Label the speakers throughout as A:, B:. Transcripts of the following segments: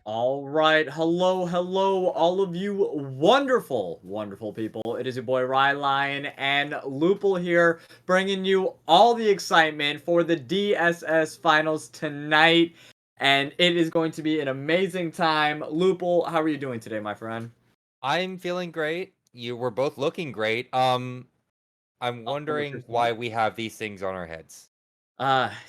A: All right. Hello, hello, all of you wonderful, wonderful people. It is your boy Rylionn and Lupul here, bringing you all the excitement for the DSS finals tonight. And it is going to be an amazing time. Lupul, how are you doing today, my friend?
B: I'm feeling great. You were both looking great. I'm wondering
A: 100%.
B: why we have these things on our heads.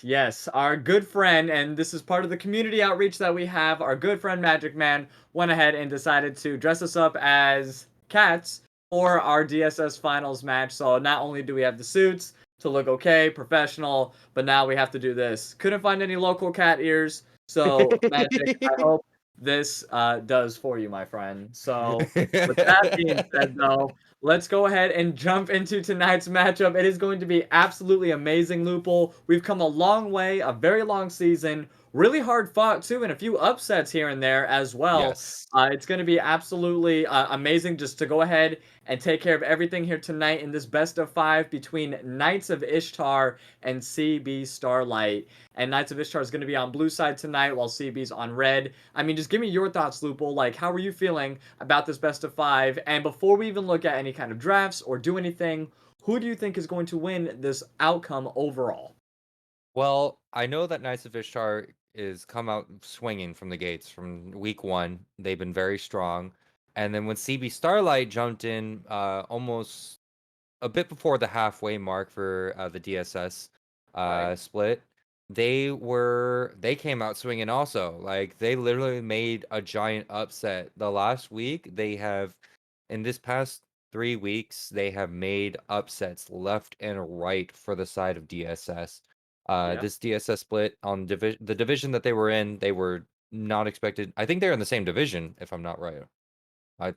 A: Yes, our good friend, and this is part of the community outreach that we have. Our good friend Magic Man went ahead and decided to dress us up as cats for our DSS finals match. So not only do we have the suits to look okay, professional, but now we have to do this. Couldn't find any local cat ears, so Magic, I hope this does for you, my friend. So with that being said, though, let's go ahead and jump into tonight's matchup. It is going to be absolutely amazing, Lupul. We've come a long way, a very long season, really hard fought too, and a few upsets here and there as well.
B: Yes.
A: It's going to be absolutely amazing just to go ahead and take care of everything here tonight in this best of five between Knights of Ishtar and CB Starlight. And Knights of Ishtar is going to be on blue side tonight while CB's on red. I mean, just give me your thoughts, Lupul. Like, how are you feeling about this best of five? And before we even look at any kind of drafts or do anything, who do you think is going to win this outcome overall?
B: Well, I know that Knights of Ishtar is come out swinging from the gates from week one. They've been very strong. And then when CB Starlight jumped in almost a bit before the halfway mark for the DSS
A: Right.
B: split, they came out swinging also. Like they literally made a giant upset. The last week they have in this past 3 weeks they have made upsets left and right for the side of DSS.
A: Yeah.
B: This DSS split on the division that they were in, they were not expected. I think they're in the same division, if I'm not right. I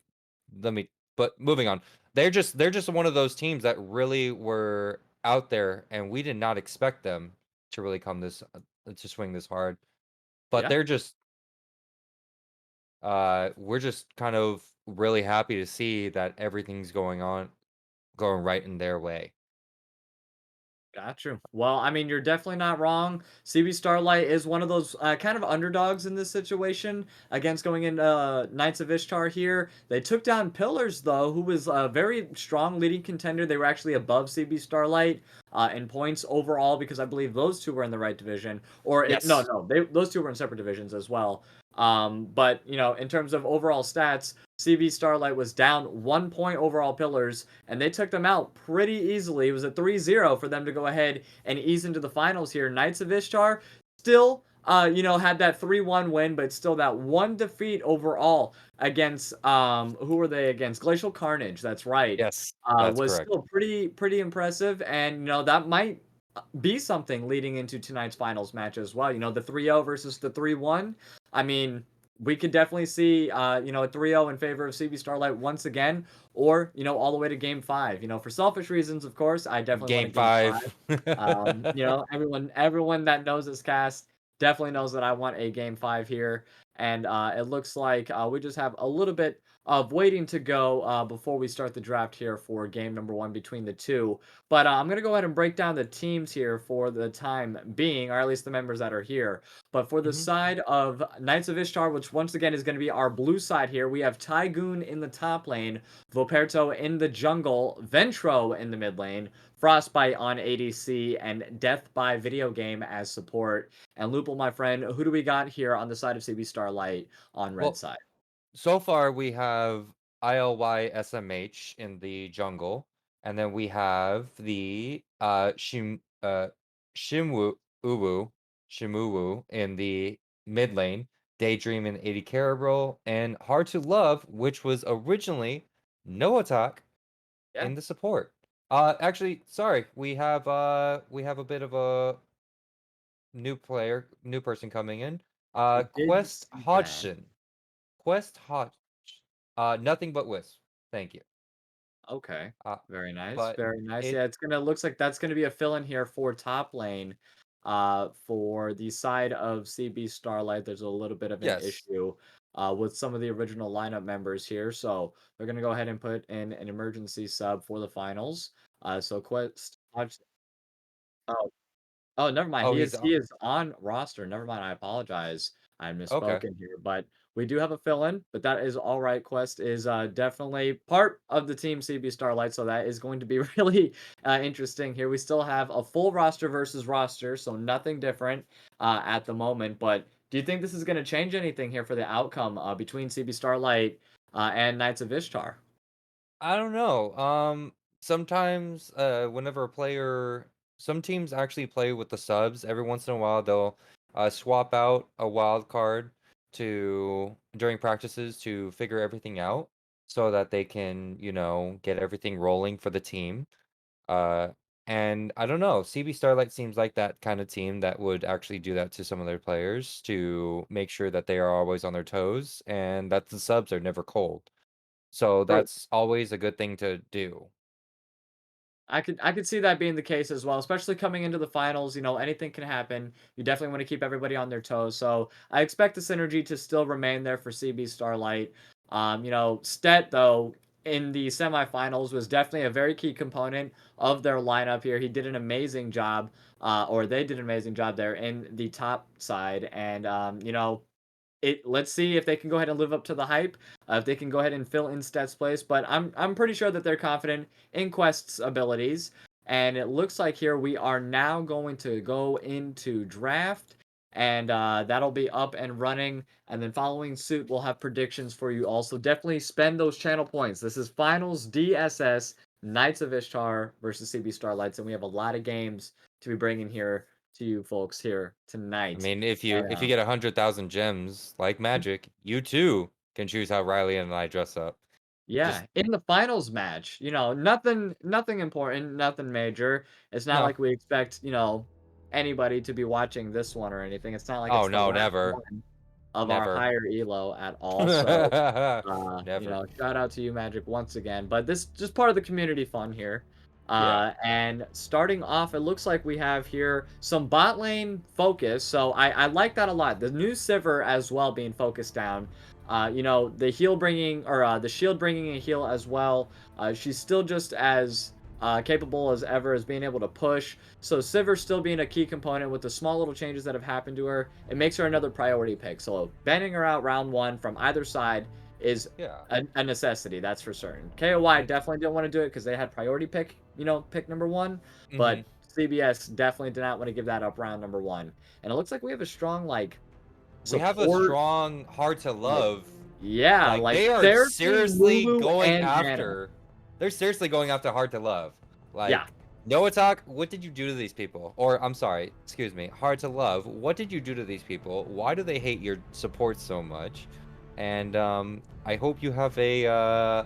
B: let me but moving on. They're just one of those teams that really were out there, and we did not expect them to really come this to swing this hard. But
A: Yeah.
B: we're just kind of really happy to see that everything's going right in their way.
A: Got you. Well, I mean, you're definitely not wrong. CB Starlight is one of those kind of underdogs in this situation against going in Knights of Ishtar here. They took down Pillars, though, who was a very strong leading contender. They were actually above CB Starlight in points overall because I believe those two were in the right division. No,
B: Yes.
A: no, those two were in separate divisions as well. But, in terms of overall stats, CB Starlight was down 1 point overall Pillars, and they took them out pretty easily. It was a 3-0 for them to go ahead and ease into the finals here. Knights of Ishtar still, had that 3-1 win, but still that one defeat overall against, who were they against? Glacial Carnage, that's right.
B: Yes, that's
A: Was
B: correct.
A: still pretty impressive, and, that might be something leading into tonight's finals match as well. The 3-0 versus the 3-1. I mean, we could definitely see, a 3-0 in favor of CB Starlight once again, or, all the way to game five. For selfish reasons, of course, I definitely want a
B: Game
A: game five.
B: 5.
A: Everyone that knows this cast definitely knows that I want a game five here. And it looks like we just have a little bit of waiting to go before we start the draft here for game number one between the two. But I'm going to go ahead and break down the teams here for the time being, or at least the members that are here. But for the
B: Mhm.
A: side of Knights of Ishtar, which once again is going to be our blue side here, we have Tygoon in the top lane, Voperto in the jungle, Ventro in the mid lane, Frostbite on ADC, and Death by Video Game as support. And Lupul, my friend, who do we got here on the side of CB Starlight on red
B: Well,
A: side?
B: so far we have ILYSMH in the jungle, and then we have the Shimwu Uwu Shimuwu in the mid lane, Daydream and 80 Caribou, and Hard to Love, which was originally No Attack
A: Yeah,
B: in the support. Actually, sorry, we have a bit of a new person coming in.
A: I did
B: Quest
A: see that.
B: Hodgson. Quest Hodge. Nothing but Wisp. Thank you.
A: Okay.
B: Uh,
A: Very nice.
B: but
A: Very nice.
B: it
A: Yeah, looks like that's gonna be a fill in here for top lane. For the side of CB Starlight, there's a little bit of an
B: yes.
A: issue with some of the original lineup members here. So they're gonna go ahead and put in an emergency sub for the finals. So oh, oh, never mind.
B: Oh, he's
A: He is on roster. Never mind. I apologize. I
B: Okay.
A: misspoken here, but we do have a fill-in, but that is all right. Quest is definitely part of the team CB Starlight, so that is going to be really interesting here. We still have a full roster versus roster, so nothing different at the moment. But do you think this is going to change anything here for the outcome between CB Starlight and Knights of Ishtar?
B: I don't know. Sometimes, whenever a player, some teams actually play with the subs. Every once in a while, they'll swap out a wild card to during practices to figure everything out, so that they can, get everything rolling for the team. Uh, and I don't know. CB Starlight seems like that kind of team that would actually do that to some of their players to make sure that they are always on their toes and that the subs are never cold. So
A: True.
B: that's always a good thing to do.
A: I could see that being the case as well, especially coming into the finals. Anything can happen. You definitely want to keep everybody on their toes. So I expect the synergy to still remain there for CB Starlight. Stet though in the semifinals was definitely a very key component of their lineup here. He did an amazing job, or they did an amazing job there in the top side, and let's see if they can go ahead and live up to the hype, if they can go ahead and fill in Stet's place. But I'm pretty sure that they're confident in Quest's abilities. And it looks like here we are now going to go into draft, and that'll be up and running. And then following suit, we'll have predictions for you also. Definitely spend those channel points. This is finals DSS Knights of Ishtar versus CB Starlights, and we have a lot of games to be bringing here to you folks here
B: I
A: tonight.
B: mean, if you
A: And,
B: if you get 100,000 gems like magic, you too can choose how Riley and I dress up. Just
A: yeah, in the finals match, nothing important, nothing major. It's not
B: no.
A: like we expect, anybody to be watching this one or anything. It's not like
B: Oh
A: it's the
B: no,
A: last
B: never.
A: one of our
B: Never.
A: higher elo at all. So,
B: Never.
A: shout out to you, Magic, once again. But this just part of the community fun here.
B: Yeah.
A: And starting off, it looks like we have here some bot lane focus. So I like that a lot. The new Sivir as well being focused down. The heal bringing or the shield bringing a heal as well. She's still just as capable as ever as being able to push. So Sivir still being a key component with the small little changes that have happened to her, it makes her another priority pick. So banning her out round one from either side is
B: Yeah.
A: a necessity, that's for certain. KOI
B: And
A: definitely didn't want to do it because they had priority pick, pick number one,
B: mhm.
A: but CBS definitely did not want to give that up round number one. And it looks like we have a strong
B: We have a
A: support,
B: strong hard to
A: like
B: love.
A: yeah,
B: Like
A: like
B: they are
A: Seraphine,
B: seriously
A: Lulu,
B: going
A: and Janna.
B: after they're seriously going after hard to love.
A: Yeah,
B: Like Noah Talk, what did you do to these people? Or I'm sorry, excuse me, hard to love. What did you do to these people? Why do they hate your support so much? And I hope you have a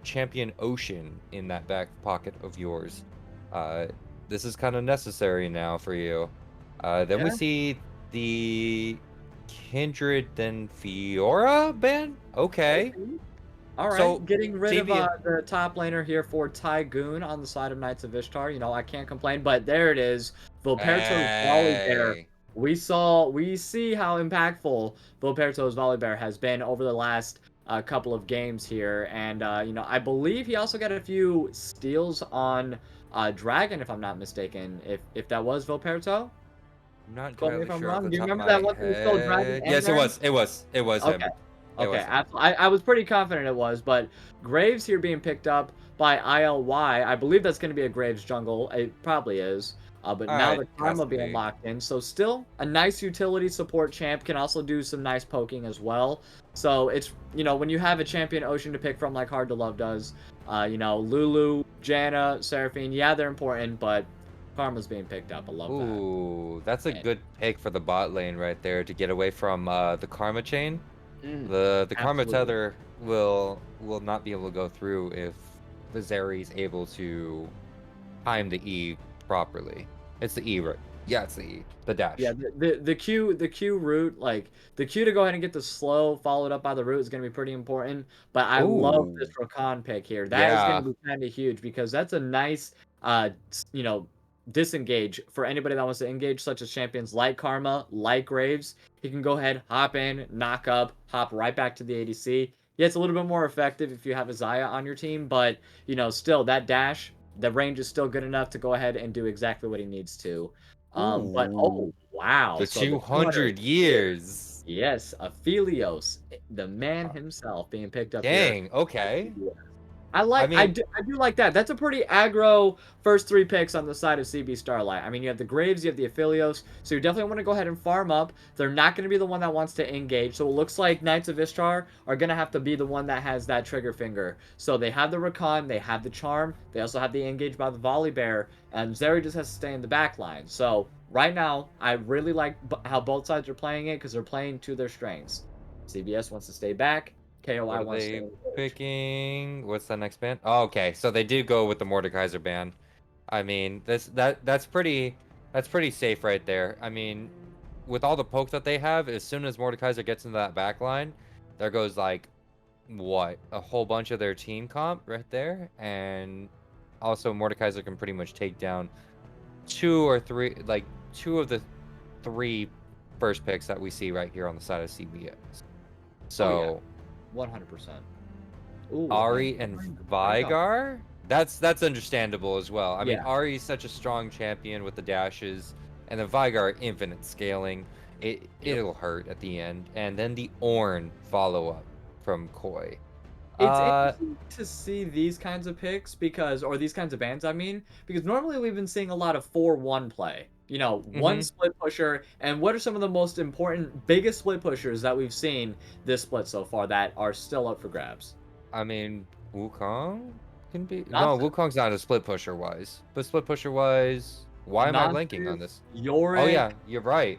B: champion ocean in that back pocket of yours. Uh, this is kind of necessary now for you. Then we
A: yeah.
B: see the Kindred then Fiora ban? Okay.
A: Okay. All right,
B: So
A: getting rid of
B: CB
A: the top laner here for Tygoon on the side of Knights of Ishtar. I can't complain, but there it is. Vilperto's volley bear.
B: Hey.
A: We see how impactful Vilperto's volley bear has been over the last couple of games here, and I believe he also got a few steals on Dragon, if I'm not mistaken. If that was Vilperto,
B: I'm not
A: quote me
B: entirely
A: if I'm
B: sure off
A: wrong.
B: the
A: Do you
B: top of
A: remember that
B: my
A: one he stole Dragon
B: head.
A: and
B: Yes, it
A: Baron?
B: was. It was
A: Okay.
B: him. It
A: Okay.
B: was him.
A: I was pretty confident it was, but Graves here being picked up by ILY. I believe that's going to be a Graves jungle. It probably is. But
B: All
A: now
B: right,
A: the
B: has
A: Karma
B: to
A: being
B: be.
A: locked in. So still a nice utility support champ. Can also do some nice poking as well. So it's, when you have a champion Ocean to pick from like Hard to Love does, Lulu, Janna, Seraphine, yeah, they're important, but Karma's being picked up. I love that.
B: Ooh, that's a
A: And,
B: good pick for the bot lane right there to get away from the karma chain.
A: mm,
B: The karma
A: absolutely.
B: tether will not be able to go through if Vizeri's able to time the E properly. It's the E, right? Yeah, it's the E. The
A: Yeah,
B: dash.
A: the Q route, like the Q to go ahead and get the slow followed up by the root is going to be pretty important. But I love this
B: Ooh,
A: Rakan pick here. That is going to
B: yeah.
A: be kind of huge because that's a nice, disengage for anybody that wants to engage, such as champions like Karma, like Graves. He can go ahead, hop in, knock up, hop right back to the ADC. Yeah, it's a little bit more effective if you have a Xayah on your team, but still that dash, the range is still good enough to go ahead and do exactly what he needs to. But
B: Ooh,
A: oh wow,
B: the
A: so the
B: 200
A: years.
B: years.
A: Yes, Aphelios, the man himself, being picked up here.
B: Dang, okay. I
A: I
B: mean,
A: do like that. That's a pretty aggro first 3 picks on the side of CB Starlight. I mean, you have the Graves, you have the Aphelios, so you definitely want to go ahead and farm up. They're not going to be the one that wants to engage, so it looks like Knights of Ishtar are going to have to be the one that has that trigger finger. So they have the Rakan, they have the Charm, they also have the engage by the Volley Bear, and Zeri just has to stay in the back line. So right now, I really like how both sides are playing it because they're playing to their strengths. CBS wants to stay back, KOI
B: what are
A: wants to stay
B: they
A: engaged.
B: picking? What's the next ban? Oh, okay, so they do go with the Mordekaiser ban. I mean, that's pretty safe right there. I mean, with all the poke that they have, as soon as Mordekaiser gets into that back line, there goes like what, a whole bunch of their team comp right there, and also Mordekaiser can pretty much take down two or three, like two of the three first picks that we see right here on the side of CBS.
A: Oh yeah,
B: So
A: 100%. Ooh, and
B: Ari and
A: Vigar.
B: Vigar, that's understandable as well. I mean,
A: Yeah,
B: Ari's such a strong champion with the dashes, and then Vigar infinite scaling.
A: yep.
B: It'll hurt at the end, and then the Ornn follow up from Koi.
A: It's
B: Uh,
A: interesting to see these kinds of picks because, or these kinds of bans, I mean, because normally we've been seeing a lot of 4-1 play. You know, one
B: mhm.
A: split pusher. And what are some of the most important, biggest split pushers that we've seen this split so far that are still up for grabs?
B: I mean, Wukong can be no,
A: Nasus,
B: Wukong's not a split pusher wise, but split pusher wise, why am I blanking on
A: Nasus,
B: this? Oh
A: Yorick,
B: yeah, you're right.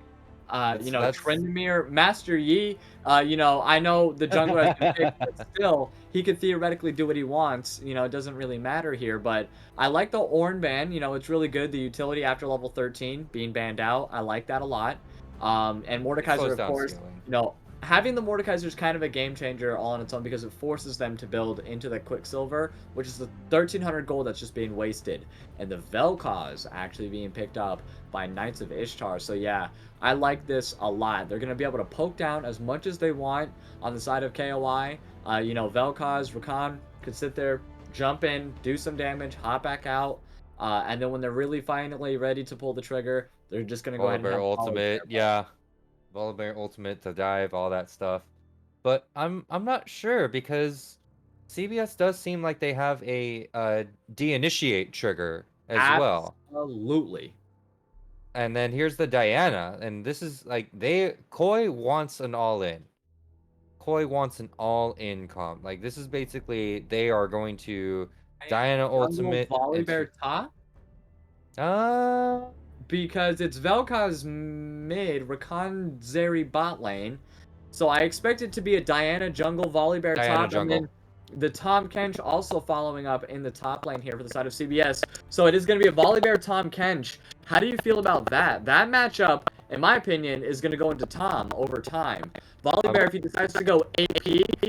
B: That's
A: Trendemir, Master Yi, I know the jungler has been picked, but still, he could theoretically do what he wants. It doesn't really matter here, but I like the Ornn ban. It's really good. The utility after level 13 being banned out, I like that a lot. And
B: it
A: Mordekaiser,
B: slows
A: of
B: down
A: course,
B: scaling.
A: having the Mordekaiser is kind of a game changer all on its own because it forces them to build into the Quicksilver, which is the 1,300 gold that's just being wasted. And the Vel'Koz actually being picked up by Knights of Ishtar. So yeah, I like this a lot. They're going to be able to poke down as much as they want on the side of KOI. Vel'Koz, Rakan could sit there, jump in, do some damage, hop back out. And then when they're really finally ready to pull the trigger, they're just going to go ahead and
B: Volibear
A: have Volley
B: ultimate,
A: there. But
B: yeah. Volibear ultimate to dive, all that stuff. But I'm not sure because CBS does seem like they have a de-initiate trigger as well.
A: absolutely.
B: And then here's the Diana, and this is like Koi wants an all-in. Koi wants an all-in comp. Like this is basically they are going to Diana
A: Jungle
B: ultimate
A: Volley
B: into
A: Bear top?
B: uh
A: Because it's Vel'Koz mid, Rakan Zeri bot lane. So I expect it to be a Diana jungle Volibear
B: Diana
A: top, and then
B: jungle.
A: the Tom Kench also following up in the top lane here for the side of CBS. So it is going to be a Volibear Tom Kench. How do you feel about that? That matchup, in my opinion, is going to go into Tom over time.
B: I'm
A: Volibear, if he decides to go AP,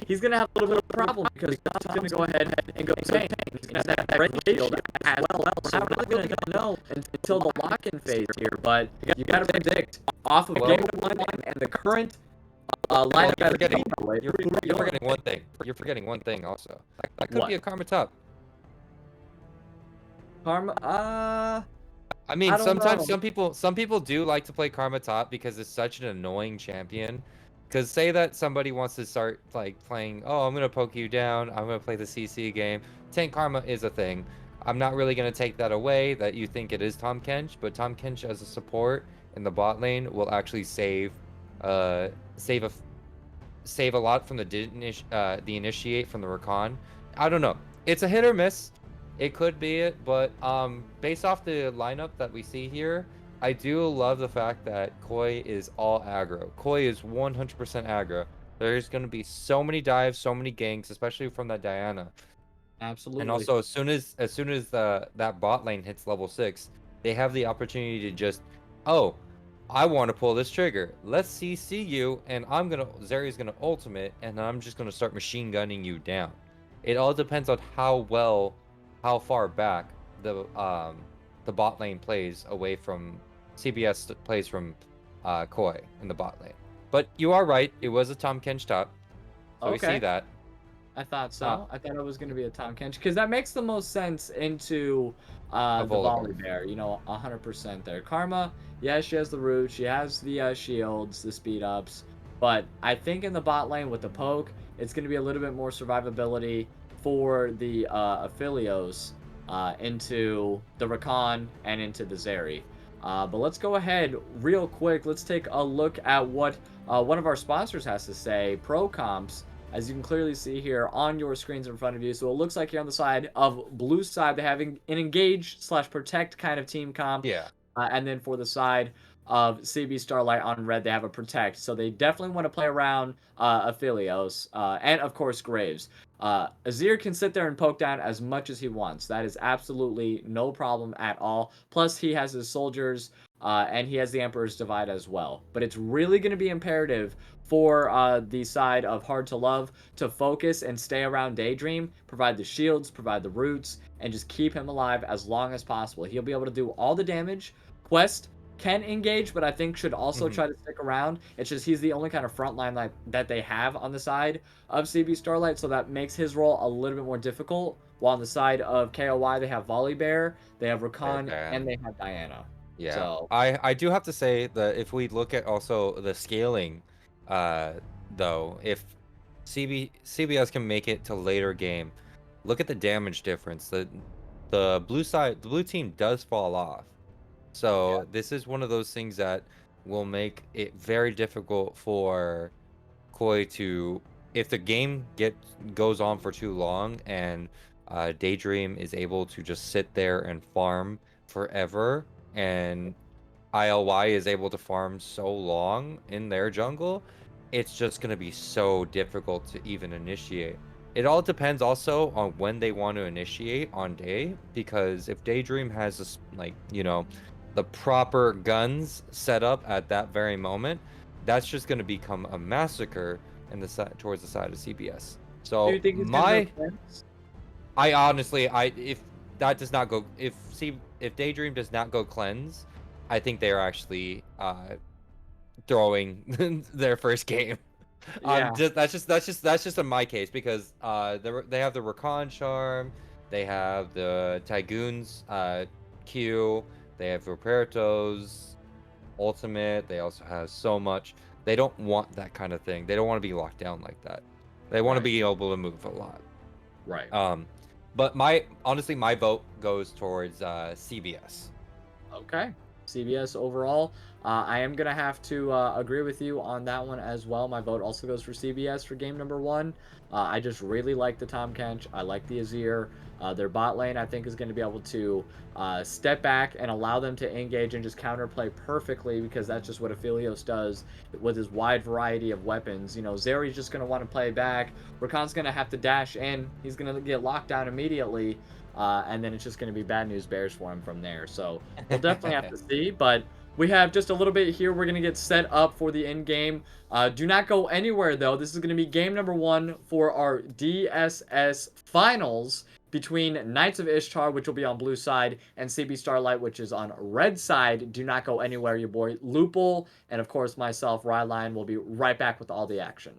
A: he's going to have a little bit of a problem because Tom's going to go ahead and go tank. He's going to have that red shield as well. So we're not really going to know until the lock-in phase here, but you got to predict off of
B: well,
A: game 1 and the current
B: well,
A: lineup
B: you're
A: as
B: forgetting
A: we
B: you're, you're forgetting one thing. You're forgetting one thing also. That could be
A: What?
B: a karma top.
A: Karma?
B: I mean,
A: I don't
B: sometimes
A: know.
B: some people do like to play Karma top because it's such an annoying champion. Because say that somebody wants to start like playing, oh, I'm gonna poke you down, I'm gonna play the CC game. Tank Karma is a thing. I'm not really gonna take that away that you think it is Tom Kench, but Tom Kench as a support in the bot lane will actually uh, save a save a lot from the initiate from the Rakan. I don't know. It's a hit or miss. It could be it, but based off the lineup that we see here, I do love the fact that Koi is all aggro. Koi is 100% aggro. There's going to be so many dives, so many ganks, especially from that Diana. And
A: Absolutely.
B: also, as soon as that bot lane hits level 6, they have the opportunity to just, oh, I want to pull this trigger. Let's CC you, and Zeri's gonna ultimate, and I'm just gonna start machine gunning you down. It all depends on how far back the bot lane plays away from CBS plays from Koi in the bot lane. But you are right, it was a Tom Kench top, so we see
A: Okay.
B: that.
A: I thought
B: Uh,
A: so. I thought it was going to be a Tom Kench because that makes the most sense into
B: a
A: the Volley
B: Volibear.
A: Bear. 100% there. Karma, yeah, she has the root, she has the shields, the speed ups, But I think in the bot lane with the poke, it's going to be a little bit more survivability for the Aphelios into the Rakan and into the Zeri. But let's go ahead real quick. Let's take a look at what one of our sponsors has to say. Pro Comps, as you can clearly see here on your screens in front of you. So it looks like here on the side of blue side, they're having an engage slash protect kind of team comp.
B: Yeah.
A: And then for the side of CB Starlight on red, they have a protect. So they definitely want to play around Aphelios and, of course, Graves. Azir can sit there and poke down as much as he wants. That is absolutely no problem at all. Plus, he has his soldiers and he has the Emperor's Divide as well. But it's really going to be imperative for the side of Hard to Love to focus and stay around Daydream, provide the shields, provide the roots, and just keep him alive as long as possible. He'll be able to do all the damage. Quest can engage, but I think should also try to stick around. It's just he's the only kind of frontline that they have on the side of CB Starlight, so that makes his role a little bit more difficult. While on the side of KOY, they have Volley Bear, they have Rakan, and they have Diana.
B: Yeah,
A: So
B: I do have to say that if we look at also the scaling, though, if CBS can make it to later game, look at the damage difference. The blue team does fall off. So this is one of those things that will make it very difficult for Koi to, if the game goes on for too long and Daydream is able to just sit there and farm forever, and ILY is able to farm so long in their jungle, it's just going to be so difficult to even initiate. It all depends also on when they want to initiate on day, because if Daydream has this, like, the proper guns set up at that very moment, that's just going to become a massacre in the side towards the side of CBS.
A: do you
B: So
A: think he's gonna go cleanse?
B: I honestly, if that does not go, if Daydream does not go cleanse, I think they are actually throwing their first game.
A: Yeah.
B: That's just in my case, because they have the Rakan charm, they have the Tygoon's Q, they have Ruperto's ultimate, they also have so much. They don't want that kind of thing. They don't want to be locked down like that. They want to be able to move a lot.
A: Right.
B: But honestly, my vote goes towards CBS.
A: Okay. CBS overall. I am going to have to agree with you on that one as well. My vote also goes for CBS for game number 1. I just really like the Tahm Kench. I like the Azir. Their bot lane, I think, is going to be able to step back and allow them to engage and just counterplay perfectly, because that's just what Aphelios does with his wide variety of weapons. Zeri's just going to want to play back. Rakan's going to have to dash in. He's going to get locked down immediately. And then it's just going to be bad news bears for him from there. So we'll definitely have to see. But we have just a little bit here. We're going to get set up for the end game. Do not go anywhere, though. This is going to be game number 1 for our DSS finals between Knights of Ishtar, which will be on blue side, and CB Starlight, which is on red side. Do not go anywhere. Your boy Lupul and, of course, myself, Rylionn, will be right back with all the action.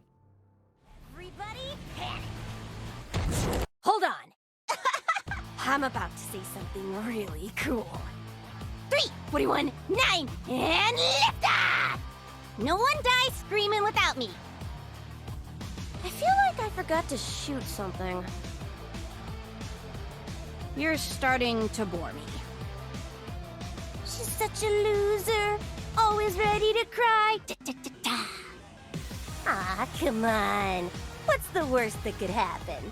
C: Everybody, panic! Hold on. I'm about to say something really cool. 3, 41, 9, and lift off! No one dies screaming without me. I feel like I forgot to shoot something. You're starting to bore me. She's such a loser, always ready to cry. Da-da-da-da. Aw, come on. What's the worst that could happen?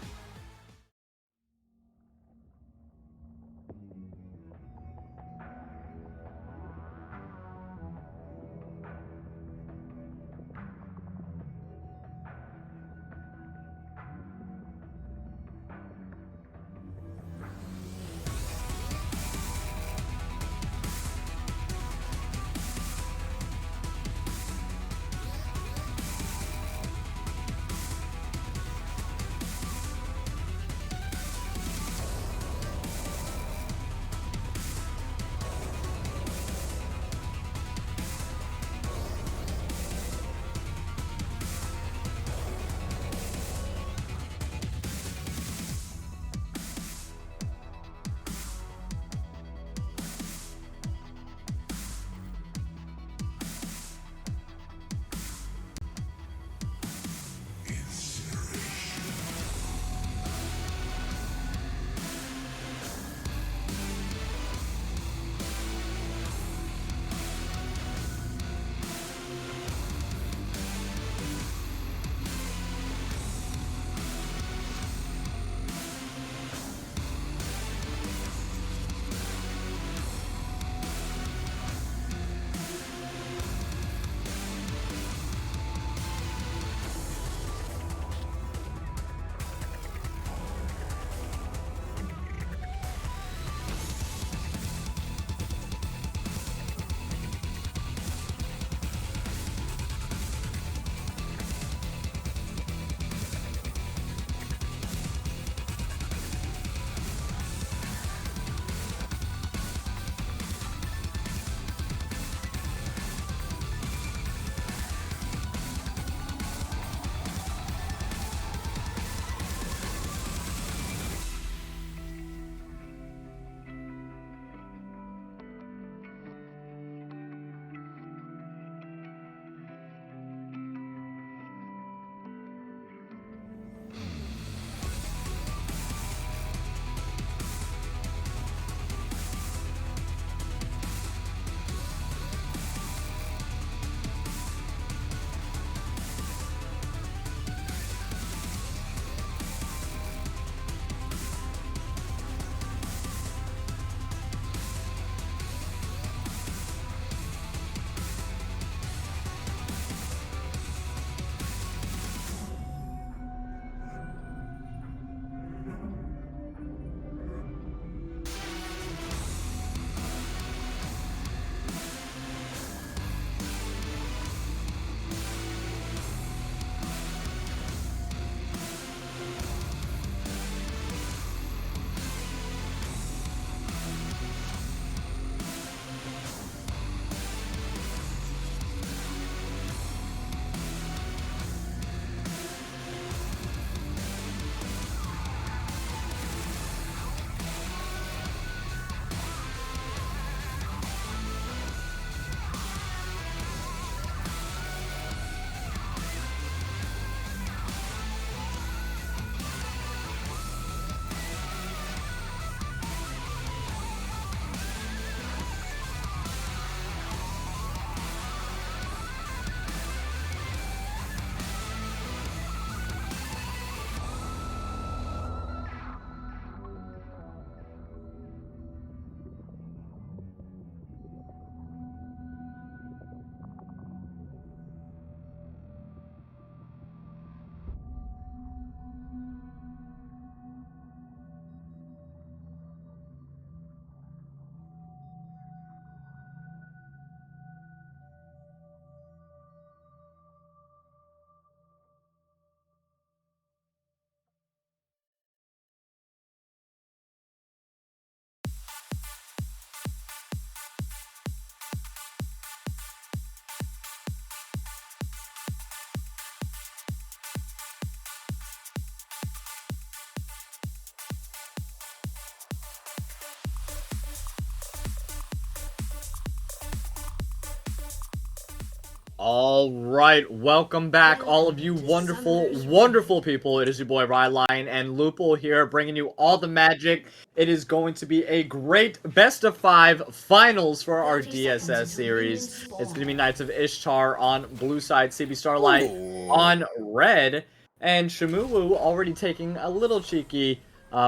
A: All right, welcome back, all of you wonderful, wonderful people. It is your boy Rylionn and Lupul here, bringing you all the magic. It is going to be a great best of 5 finals for our DSS series. It's going to be Knights of Ishtar on blue side, CB Starlight on red, and Shmuwu already taking a little cheeky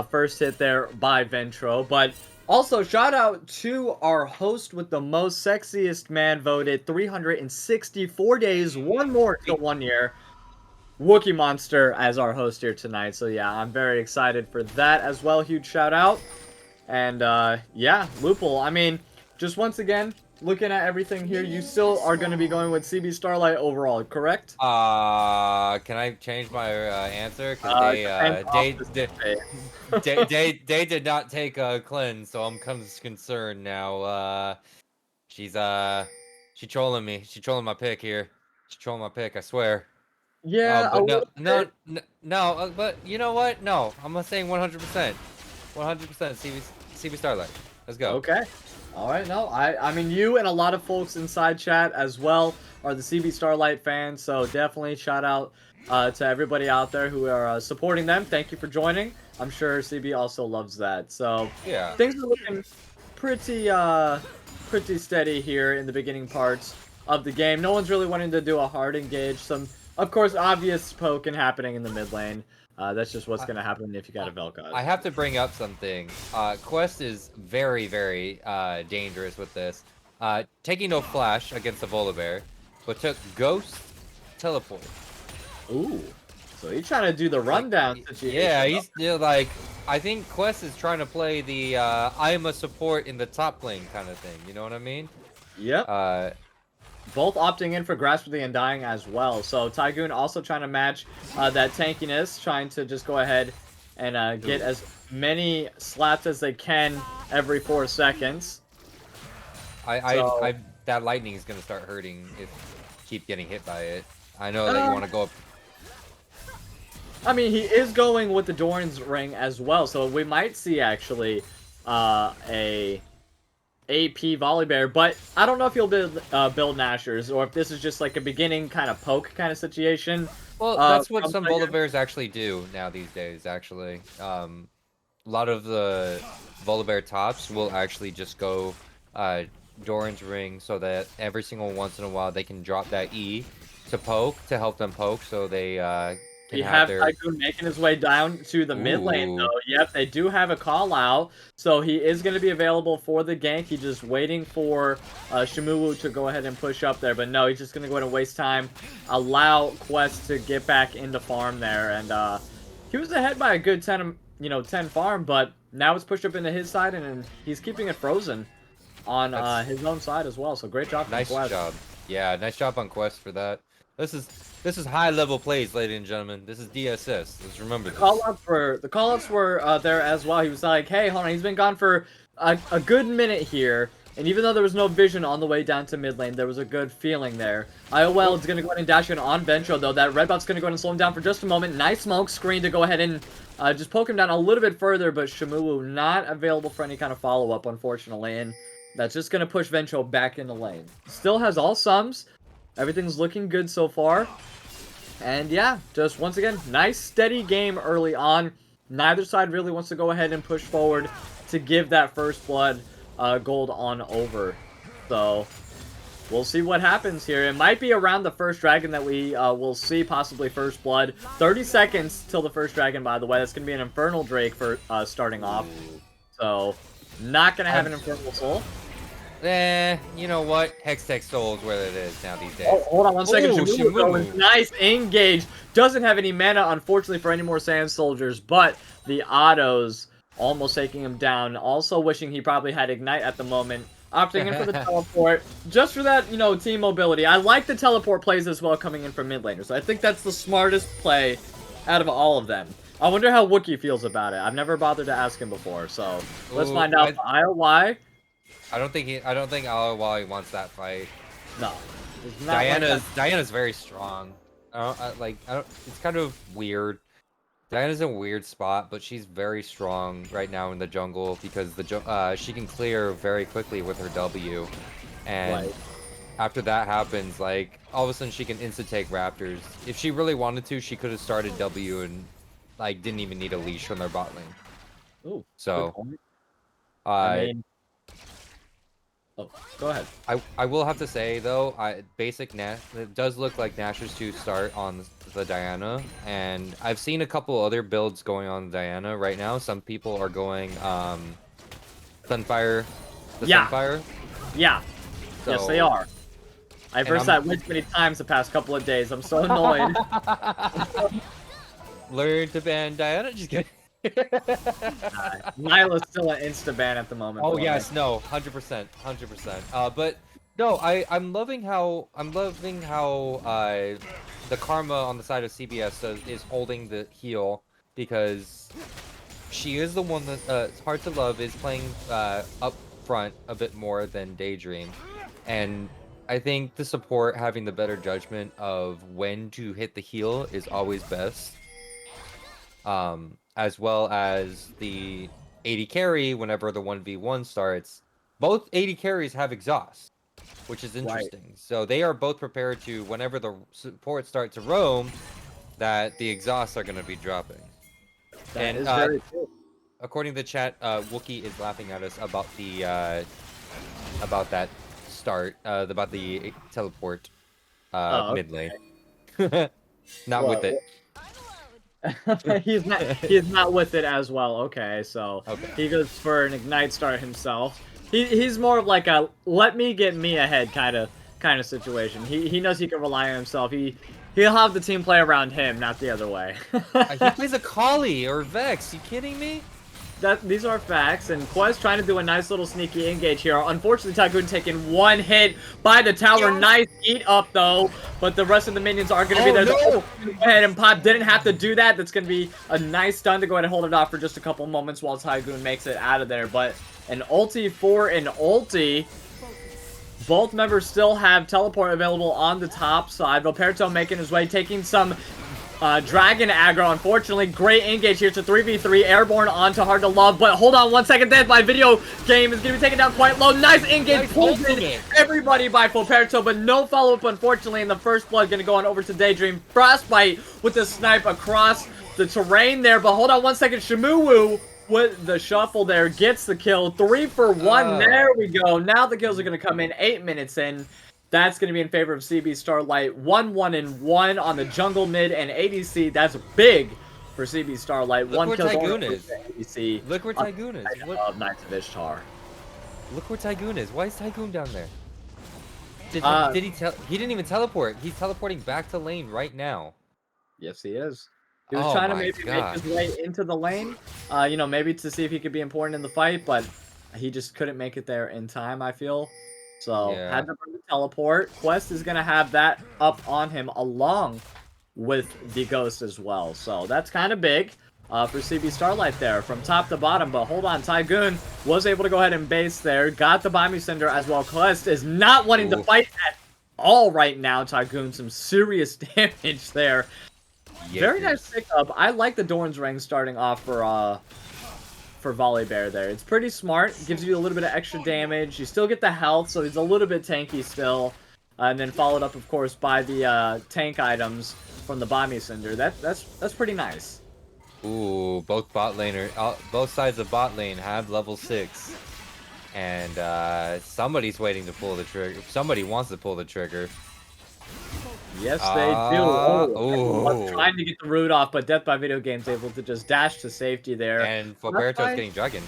A: first hit there by Ventro, but also, shout out to our host with the most sexiest man voted, 364 days, one more till 1 year. Wookie Monster as our host here tonight. So yeah, I'm very excited for that as well. Huge shout out. And yeah, Lupul, I mean, just once again, looking at everything here, you still are going to be going with CB Starlight overall, correct?
B: Can I change my answer? Because they did not take a cleanse, so I'm kind of concerned now. She's trolling me. She's trolling my pick here. She's trolling my pick, I swear.
A: Yeah, a
B: But
A: little bit.
B: no. But you know what? No, I'm saying 100%. 100% CB Starlight. Let's go.
A: Okay. All right. No, I mean, you and a lot of folks inside chat as well are the CB Starlight fans. So definitely shout out to everybody out there who are supporting them. Thank you for joining. I'm sure CB also loves that. So
B: Yeah.
A: things are looking pretty pretty steady here in the beginning parts of the game. No one's really wanting to do a hard engage. Some, of course, obvious poking happening in the mid lane. That's just what's going to happen if you got a Vel'Koz.
B: I have to bring up something. Quest is very, very dangerous with this. Taking no flash against the Volibear, but took Ghost Teleport.
A: Ooh. So he's trying to do the rundown situation.
B: Yeah, he's like, I think Quest is trying to play the I'm a support in the top lane kind of thing. You know what I mean?
A: Yep. Both opting in for Grasp of the Undying as well. So Tygoon also trying to match that tankiness, trying to just go ahead and get as many slaps as they can every 4 seconds.
B: That lightning is gonna start hurting if you keep getting hit by it. I know that you want to go up.
A: I mean, he is going with the Doran's Ring as well, so we might see actually a AP Volibear, but I don't know if he'll build Nashers or if this is just like a beginning kind of poke kind of situation.
B: Well, that's what some Volibears actually do now these days, actually. A lot of the Volibear tops will actually just go Doran's Ring so that every single once in a while they can drop that E to poke, to help them poke, so they can have their...
A: Tygoon making his way down to the mid lane, though. Yep, they do have a call out, so he is going to be available for the gank. He's just waiting for Shmuwu to go ahead and push up there, but no, he's just going to go ahead and waste time, allow Quest to get back into farm there, and he was ahead by a good 10 farm, but now it's pushed up into his side, and he's keeping it frozen on his own side as well, so great job from Quest.
B: Nice job. Yeah, nice job on Quest for that. This is high level plays, ladies and gentlemen. This is DSS. Let's remember this.
A: The call-ups were there as well. He was like, hey, hold on, he's been gone for a good minute here, and even though there was no vision on the way down to mid lane, there was a good feeling there. IOL is going to go ahead and dash in on Ventro, though. That red buff's going to go ahead and slow him down for just a moment. Nice smoke screen to go ahead and just poke him down a little bit further, but Shmuwu not available for any kind of follow-up, unfortunately, and that's just going to push Ventro back into lane. Still has all sums. Everything's looking good so far. And yeah, just once again, nice steady game early on. Neither side really wants to go ahead and push forward to give that first blood gold on over. So we'll see what happens here. It might be around the first dragon that we will see possibly first blood. 30 seconds till the first dragon, by the way. That's going to be an Infernal Drake for starting off. So not going to have an Infernal Soul.
B: You know what? Hextech Soul is where it is now these days.
A: Oh, hold on 1 second.
B: Shmuwu.
A: Nice engage. Doesn't have any mana, unfortunately, for any more Sand Soldiers, but the autos almost taking him down. Also wishing he probably had Ignite at the moment. Opting in for the teleport. Just for that, team mobility. I like the teleport plays as well coming in from mid laners. I think that's the smartest play out of all of them. I wonder how Wookie feels about it. I've never bothered to ask him before, so let's find out. IOY.
B: I don't think Wally wants that fight.
A: No.
B: Diana's very strong. It's kind of weird. Diana's in a weird spot, but she's very strong right now in the jungle because she can clear very quickly with her W, and after that happens, like, all of a sudden she can insta-take Raptors. If she really wanted to, she could have started W and, like, didn't even need a leash from their bot lane.
A: Ooh,
B: So,
A: good point.
B: I
A: I mean, oh, go ahead.
B: I will have to say, though, basic Nash, it does look like Nash's to start on the Diana, and I've seen a couple other builds going on Diana right now. Some people are going, Sunfire,
A: Yeah.
B: Sunfire.
A: Yeah. Yes, they
B: So-
A: are. I've heard that way too many times the past couple of days. I'm so annoyed.
B: Learn to ban Diana. Just kidding.
A: Nyla's still an insta ban at the moment.
B: Oh
A: for me.
B: yes, no, 100%, 100%. But no, I'm loving how the karma on the side of CBS is holding the heel, because she is the one that Heart to Love is playing up front a bit more than Daydream, and I think the support having the better judgment of when to hit the heel is always best. As well as the 80 carry whenever the 1v1 starts. Both 80 carries have exhaust, which is interesting. So they are both prepared to, whenever the support start to roam, that the exhausts are going to be dropping.
A: That is very true.
B: According to the chat, Wookie is laughing at us about the about that start, about the teleport mid lane. Not with it.
A: he's not with it as well. Okay, so
B: Okay.
A: he goes for an ignite start himself. He's more of like a let me get me ahead kind of situation. He knows he can rely on himself. He'll have the team play around him, not the other way.
B: He plays a Kali or Vex. You kidding me?
A: These are facts, and Quest trying to do a nice little sneaky engage here. Unfortunately, Tycoon taking one hit by the tower.
B: Yo.
A: Nice eat up, though, but the rest of the minions are going to be there.
B: No.
A: Go ahead and Pop didn't have to do that. That's going to be a nice stun to go ahead and hold it off for just a couple moments while Tycoon makes it out of there. But an ulti for an ulti. Both members still have teleport available on the top side. Roberto making his way, taking some Dragon aggro. Unfortunately, great engage here to 3v3. Airborne onto Hard to Love, but hold on 1 second. Dead by video game is going to be taken down quite low. Nice engage.
B: Nice
A: Pulls in
B: ultimate.
A: everybody by Foperto, but no follow-up, unfortunately. And the first blood going to go on over to Daydream. Frostbite with the snipe across the terrain there, but hold on 1 second. Shimuwu with the shuffle there gets the kill. 3 for 1. There we go. Now the kills are going to come in 8 minutes in. That's going to be in favor of CB Starlight. 1-1-1 on the jungle mid and ADC. That's big for CB Starlight.
B: Look
A: One
B: where
A: kill
B: Tygoon
A: going
B: is.
A: for ADC.
B: Look where Tygoon is.
A: Of Knights of Ishtar.
B: Look where Tygoon is. Why is Tygoon down there? Did he he didn't even teleport. He's teleporting back to lane right now.
A: Yes, he is. He was
B: Oh
A: trying to
B: my
A: maybe
B: gosh.
A: make his way into the lane. You know, maybe to see if he could be important in the fight, but he just couldn't make it there in time, I feel. So,
B: Yeah.
A: had to bring the teleport. Quest is going to have that up on him along with the Ghost as well. So, that's kind of big for CB Starlight there from top to bottom. But hold on, Tygoon was able to go ahead and base there. Got the Bami Cinder as well. Quest is not wanting to fight at all right now. Tygoon, some serious damage there. Very nice pickup. I like the Dorn's Ring starting off for Volley Bear there. It's pretty smart. Gives you a little bit of extra damage. You still get the health, so he's a little bit tanky still. And then followed up, of course, by the tank items from the Bami Cinder. That's pretty nice.
B: Ooh, both sides of bot lane have level 6. And somebody's waiting to pull the trigger. Somebody wants to pull the trigger.
A: Yes, they do.
B: Ooh.
A: Trying to get the root off, but Death by Video Game's able to just dash to safety there.
B: And Foberto's getting dragon.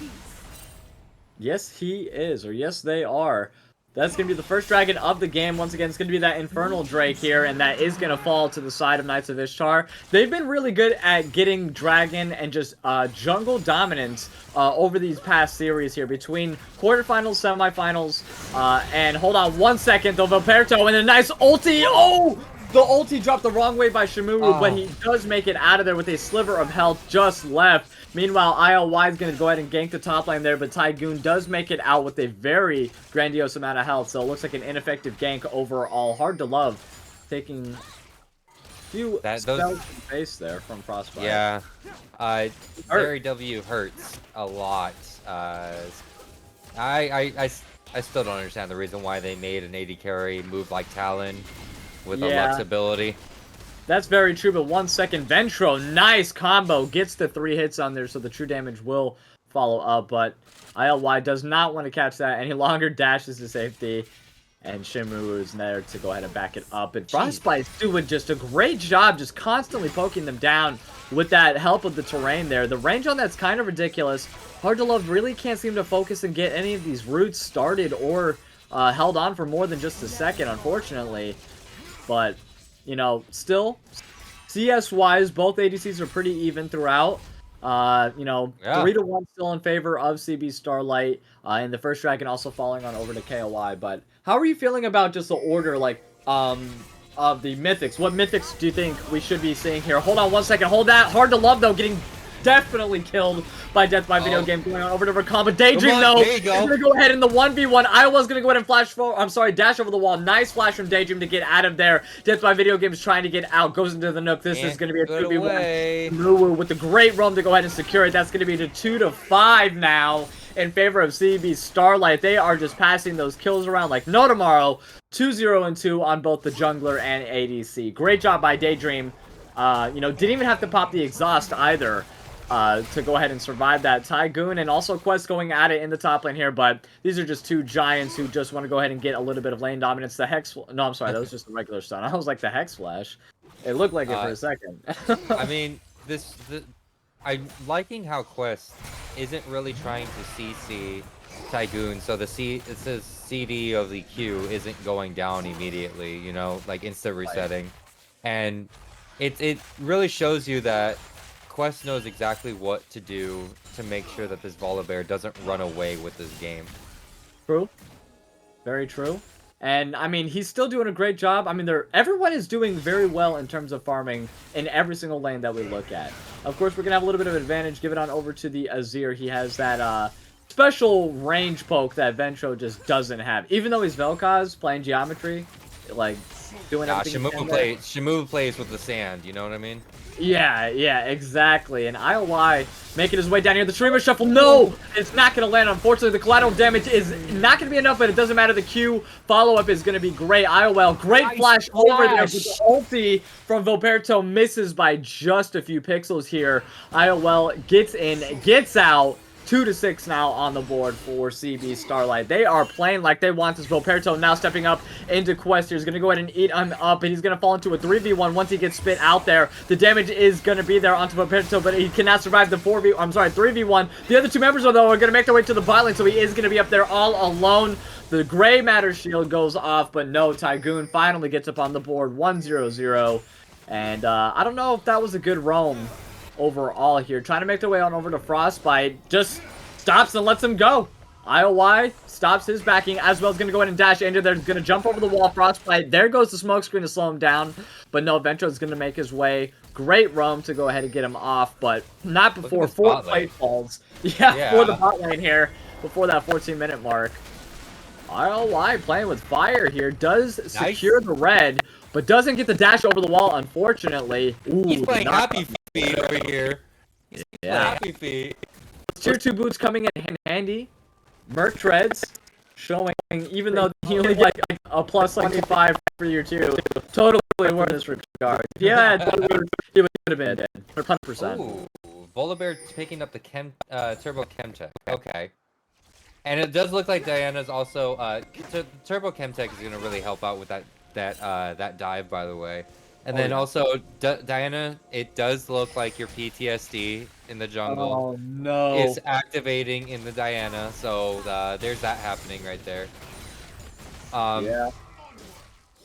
A: Yes, he is, or yes, they are. That's going to be the first dragon of the game. Once again, it's going to be that Infernal Drake here, and that is going to fall to the side of Knights of Ishtar. They've been really good at getting dragon and just jungle dominance over these past series here between quarterfinals, semifinals, and hold on 1 second, though, Valperto, and a nice ulti. Oh! The ulti dropped the wrong way by Shimuwu, but he does make it out of there with a sliver of health just left. Meanwhile, ILY is going to go ahead and gank the top lane there, but Tygoon does make it out with a very grandiose amount of health, so it looks like an ineffective gank overall. Hard to Love taking a few spells in face there from Frostbite.
B: Yeah, Barry W hurts a lot. I still don't understand the reason why they made an AD carry move like Talon with a
A: Yeah.
B: Lux ability.
A: That's very true, but 1 second. Ventro, nice combo. Gets the 3 hits on there, so the true damage will follow up, but ILY does not want to catch that any longer. Dashes to safety, and Shimu is there to go ahead and back it up. And Frostbite's doing just a great job just constantly poking them down with that help of the terrain there. The range on that's kind of ridiculous. Hard to Love really can't seem to focus and get any of these roots started or held on for more than just a second, unfortunately. But, you know, still, CS-wise, both ADCs are pretty even throughout. You know,
B: Yeah.
A: 3-1 still in favor of CB Starlight, and the first dragon also falling on over to KOI. But how are you feeling about just the order, like, of the mythics? What mythics do you think we should be seeing here? Hold on 1 second. Hold that. Hard to Love, though, getting definitely killed by Death by Video Game going on over to Recon. But Daydream, though, is going to go ahead in the 1v1. Iowa's going to go ahead and dash over the wall. Nice flash from Daydream to get out of there. Death by Video Game is trying to get out. Goes into the Nook. This is going to be a 2v1. Lupul with the great roam to go ahead and secure it. That's going to be a 2-5 now in favor of CB Starlight. They are just passing those kills around like no tomorrow. 2-0-2 on both the jungler and ADC. Great job by Daydream. You know, didn't even have to pop the exhaust either. To go ahead and survive that. Tygoon and also Quest going at it in the top lane here, but these are just two giants who just want to go ahead and get a little bit of lane dominance. The Hex... No, I'm sorry, that was just a regular stun. I was like, the Hex Flash. It looked like it for a second.
B: I mean, I'm liking how Quest isn't really trying to CC Tygoon, so it says CD of the Q isn't going down immediately, you know, like instant resetting. And it really shows you that Quest knows exactly what to do to make sure that this Volibear doesn't run away with this game.
A: True. Very true. And, I mean, he's still doing a great job. I mean, everyone is doing very well in terms of farming in every single lane that we look at. Of course, we're going to have a little bit of advantage. Give it on over to the Azir. He has that special range poke that Ventro just doesn't have. Even though he's Vel'Koz playing Geometry, like, doing everything.
B: Shamu plays with the sand, you know what I mean?
A: Yeah, exactly. And ILY making his way down here. The Streamer Shuffle, no! It's not going to land. Unfortunately, the collateral damage is not going to be enough, but it doesn't matter. The Q follow-up is going to be great. IOL, great flash over there. But the ulti from Voperto misses by just a few pixels here. IOL gets in, gets out. 2-6 now on the board for CB Starlight. They are playing like they want this. Voperto now stepping up into Quest here. He's going to go ahead and eat him up, and he's going to fall into a 3v1 once he gets spit out there. The damage is going to be there onto Voperto, but he cannot survive the 3v1. The other two members, though, are going to make their way to the bot lane, so he is going to be up there all alone. The Gray Matter shield goes off, but no, Tygoon finally gets up on the board. 1-0-0. And I don't know if that was a good roam overall here. Trying to make their way on over to Frostbite. Just stops and lets him go. IOY stops his backing as well. Is going to go ahead and dash into there. He's going to jump over the wall. Frostbite. There goes the smoke screen to slow him down. But no, Ventro is going to make his way. Great roam to go ahead and get him off. But not before 4 plate falls. Yeah, for the bot lane here. Before that 14-minute mark. IOY playing with fire here. Does secure the red. But doesn't get the dash over the wall, unfortunately. Ooh,
B: he's playing happy feet over here. He's playing happy feet.
A: Tier 2 boots coming in handy. Merc treads showing, even though he only get like a plus like 5 for year 2, totally worth this regard. Yeah, he would have been dead. 100%.
B: Ooh, Volibear picking up the Turbo Chemtech. Okay. And it does look like Diana's also Turbo Chemtech is gonna really help out with that dive, by the way. And then also Diana, it does look like your PTSD in the jungle.
A: Oh no!
B: It's activating in the Diana, so there's that happening right there.
A: Yeah.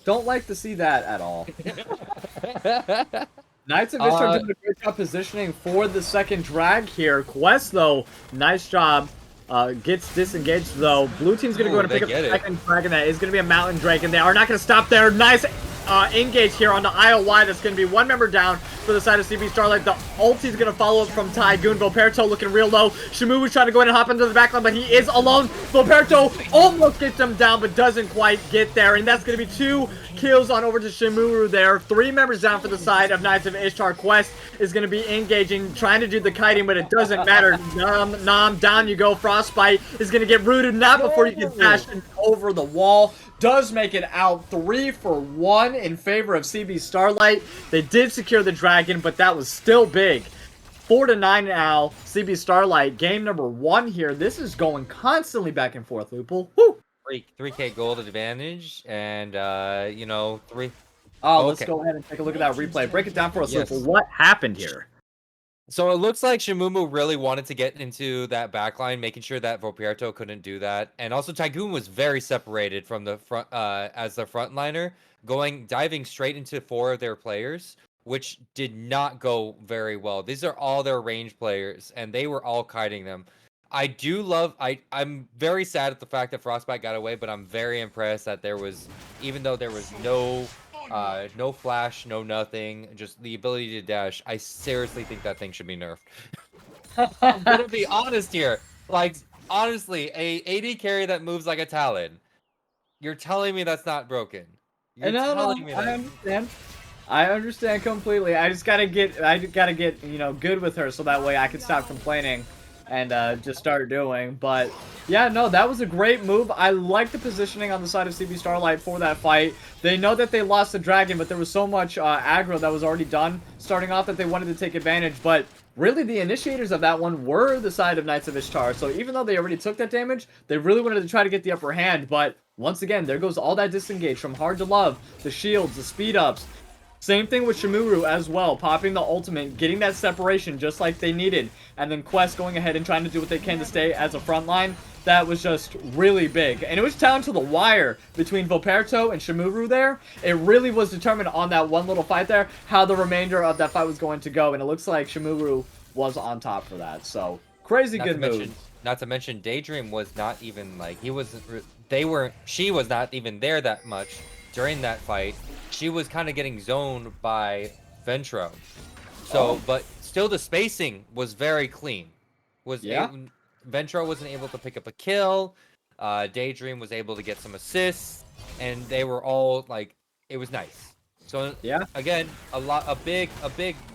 A: Don't like to see that at all. Knights of Ishtar doing a great job positioning for the second drag here. Quest, though, nice job. Gets disengaged, though. Blue team's going to go ahead and pick up the second dragon. That is going to be a Mountain Drake, and they are not going to stop there. Nice engage here on the IOY. That's going to be one member down for the side of CB Starlight. The ulti's going to follow up from Tygoon. Voperto looking real low. Shamu was trying to go ahead and hop into the backline, but he is alone. Voperto almost gets him down, but doesn't quite get there. And that's going to be 2 kills on over to Shimuru there. 3 members down for the side of Knights of Ishtar. Quest is going to be engaging, trying to do the kiting, but it doesn't matter. Nom, down you go. Frostbite is going to get rooted, not before you can dash over the wall. Does make it out 3 for 1 in favor of CB Starlight. They did secure the dragon, but that was still big. 4-9 now, CB Starlight, game number 1 here. This is going constantly back and forth, Lupul. Woo!
B: 3K gold advantage, and you know, 3.
A: Oh, let's go ahead and take a look at that replay. Break it down for us, Lupul. What happened here?
B: So it looks like Shimumu really wanted to get into that backline, making sure that Volperto couldn't do that. And also Tygoon was very separated from the front as the frontliner, diving straight into 4 of their players, which did not go very well. These are all their range players, and they were all kiting them. I do love I'm very sad at the fact that Frostbite got away, but I'm very impressed that there was, even though there was no flash, no nothing, just the ability to dash, I seriously think that thing should be nerfed. I'm gonna be honest here. Like, honestly, a AD carry that moves like a Talon, you're telling me that's not broken? You're telling me that.
A: I understand. I understand completely. I just gotta get, you know, good with her so that way I can stop complaining and just start doing. But yeah, no, that was a great move. I like the positioning on the side of CB Starlight for that fight. They know that they lost the dragon, but there was so much aggro that was already done starting off that they wanted to take advantage. But really, the initiators of that one were the side of Knights of Ishtar. So even though they already took that damage, they really wanted to try to get the upper hand. But once again, there goes all that disengage from Hard to Love, the shields, the speed ups. Same thing with Shimuru as well, popping the ultimate, getting that separation just like they needed, and then Quest going ahead and trying to do what they can to stay as a front line. That was just really big, and it was down to the wire between Volperto and Shimuru there. It really was determined on that one little fight there, how the remainder of that fight was going to go, and it looks like Shimuru was on top for that, so crazy good move.
B: Not to mention, Daydream was not even, like, she was not even there that much during that fight. She was kind of getting zoned by Ventro. So, but still the spacing was very clean. Ventro wasn't able to pick up a kill. Daydream was able to get some assists, and they were all like, it was nice. So yeah, again, a big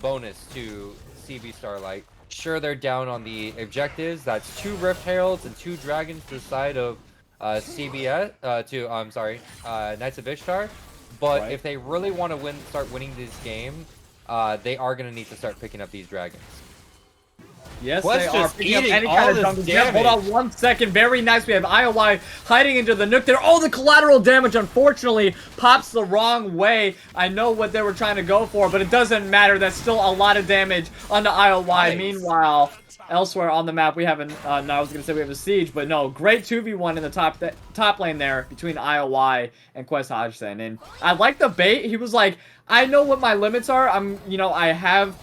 B: bonus to CB Starlight. Sure, they're down on the objectives. That's 2 Rift Heralds and 2 Dragons to the side of Knights of Ishtar. But if they really want to start winning this game, they are going to need to start picking up these dragons.
A: Yes, they are picking up any kind of jungle damage. Hold on 1 second. Very nice. We have IOI hiding into the nook there. Oh, the collateral damage, unfortunately, pops the wrong way. I know what they were trying to go for, but it doesn't matter. That's still a lot of damage on the IOI. Nice. Meanwhile, elsewhere on the map, we have no, I was going to say we have a siege, but no, great 2v1 in the top lane there between IOI and Quest Hodgson. And I like the bait. He was like, I know what my limits are. I have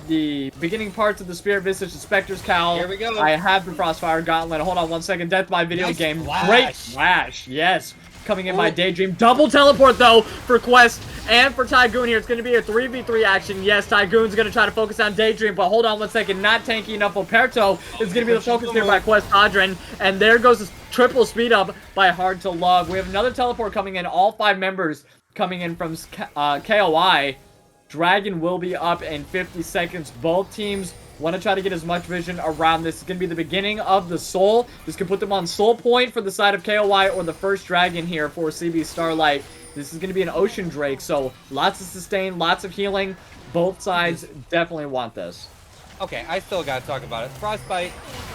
A: the beginning parts of the Spirit Visage, the Spectre's Cowl.
B: Here we go.
A: I have the Frostfire Gauntlet. Hold on 1 second. Death by video game. Flash. Great flash. Yes. Coming in by Daydream. Double teleport, though, for Quest and for Tygoon here. It's going to be a 3v3 action. Yes, Tygoon's going to try to focus on Daydream, but hold on 1 second. Not tanky enough. Volperto is going to be the focus here by Quest Hadron. And there goes this triple speed up by Hard to Love. We have another teleport coming in. All 5 members coming in from KOI. Dragon will be up in 50 seconds. Both teams want to try to get as much vision around this. It's going to be the beginning of the Soul. This can put them on Soul Point for the side of KOI or the first Dragon here for CB Starlight. This is going to be an Ocean Drake, so lots of sustain, lots of healing. Both sides definitely want this.
B: Okay, I still got to talk about it. Frostbite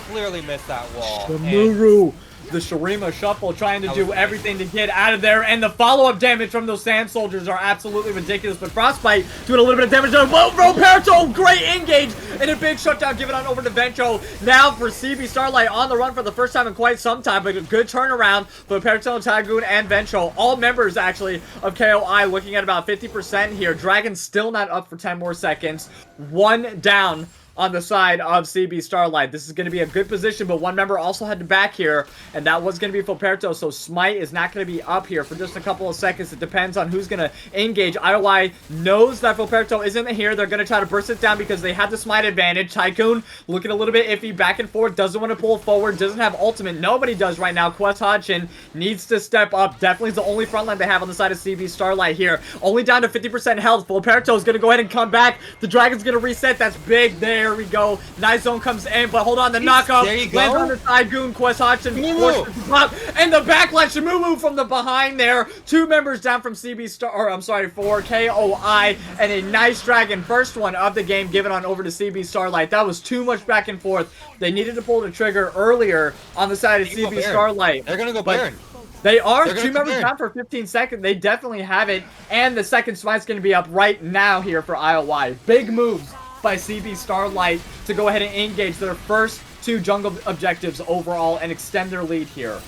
B: clearly missed that wall.
A: Shimuru, the Shurima Shuffle, trying to do everything to get out of there, and the follow-up damage from those Sand Soldiers are absolutely ridiculous, but Frostbite doing a little bit of damage there. Whoa, Volperto, great engage, and a big shutdown given on over to Ventro. Now for CB Starlight on the run for the first time in quite some time, but a good turnaround for Volperto, Tygoon, and Ventro. All members, actually, of KOI looking at about 50% here. Dragon's still not up for 10 more seconds. 1 down on the side of CB Starlight. This is going to be a good position, but one member also had to back here, and that was going to be Filperto, so Smite is not going to be up here for just a couple of seconds. It depends on who's going to engage. IOI knows that Filperto isn't here. They're going to try to burst it down because they have the Smite advantage. Tycoon looking a little bit iffy, back and forth, doesn't want to pull forward, doesn't have ultimate. Nobody does right now. Quest Hodgkin needs to step up. Definitely is the only front line they have on the side of CB Starlight here. Only down to 50% health. Filperto is going to go ahead and come back. The Dragon's going to reset. That's big. There we go. Nice zone comes in, but hold on. The knockup lands on the Tycoon. Quest Hodgkin forces the pop, and the backline Shamumu from the behind there. Two members down from CB Star, or I'm sorry, for KOI, and a nice Dragon. First one of the game given on over to CB Starlight. That was too much back and forth. They needed to pull the trigger earlier on the side of CB Starlight.
B: They're going to go Baron.
A: They are. Two members down for 15 seconds. They definitely have it. And the second Smite's going to be up right now here for IOI. Big moves by CB Starlight to go ahead and engage their first two jungle objectives overall and extend their lead here.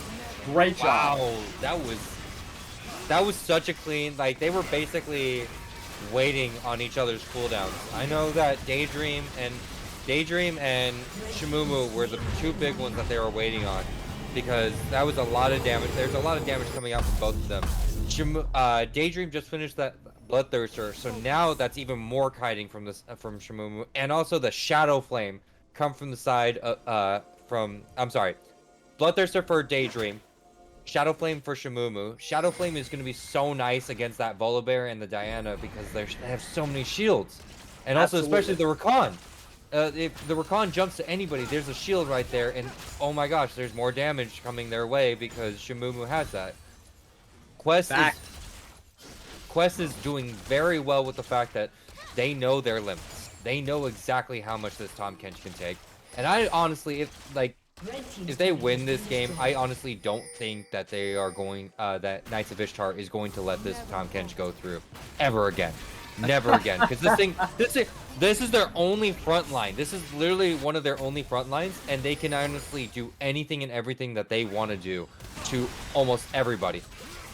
A: Great job.
B: Wow, that was such a clean, like, they were basically waiting on each other's cooldowns. I know that Daydream and Shamumu were the two big ones that they were waiting on, because that was a lot of damage. There's a lot of damage coming out from both of them. Daydream just finished that Bloodthirster, so now that's even more kiting from from Shamumu, and also the Shadow Flame come from the side Bloodthirster for Daydream, Shadow Flame for Shamumu. Shadow Flame is going to be so nice against that Volibear and the Diana because they have so many shields, and also especially the Rakan. If the Rakan jumps to anybody, there's a shield right there, and oh my gosh, there's more damage coming their way because Shamumu has that. Quest is doing very well with the fact that they know their limits. They know exactly how much this Tahm Kench can take. And I honestly, if they win this game, I honestly don't think that they are going, that Knights of Ishtar is going to let this Tahm Kench go through ever again. Never again. Because this is their only front line. This is literally one of their only front lines, and they can honestly do anything and everything that they want to do to almost everybody.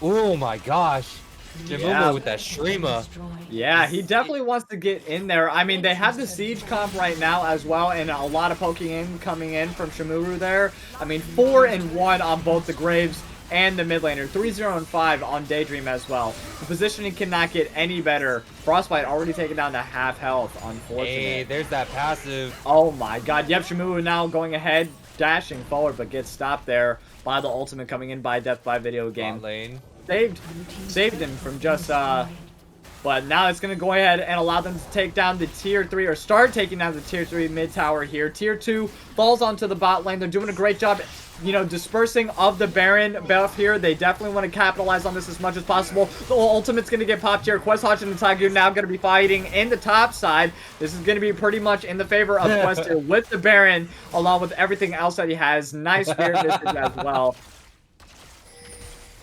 B: Oh my gosh. Shamumu with that Shrima.
A: Yeah, he definitely wants to get in there. I mean, they have the Siege comp right now as well, and a lot of poking in coming in from Shamumu there. I mean, 4-1 on both the Graves and the mid laner. 3-0-5 on Daydream as well. The positioning cannot get any better. Frostbite already taken down to half health, unfortunately.
B: Hey, there's that passive.
A: Oh my god. Yep, Shamumu now going ahead, dashing forward, but gets stopped there by the ultimate coming in by Death by Video Game.
B: Bot lane.
A: Saved him from just, but now it's going to go ahead and allow them to take down the tier 3, or start taking down the tier 3 mid tower here. Tier 2 falls onto the bot lane. They're doing a great job, you know, dispersing of the Baron buff here. They definitely want to capitalize on this as much as possible. The ultimate's going to get popped here. Quest Hodgkin and Tycoon now going to be fighting in the top side. This is going to be pretty much in the favor of Quest here with the Baron, along with everything else that he has. Nice spear distance as well.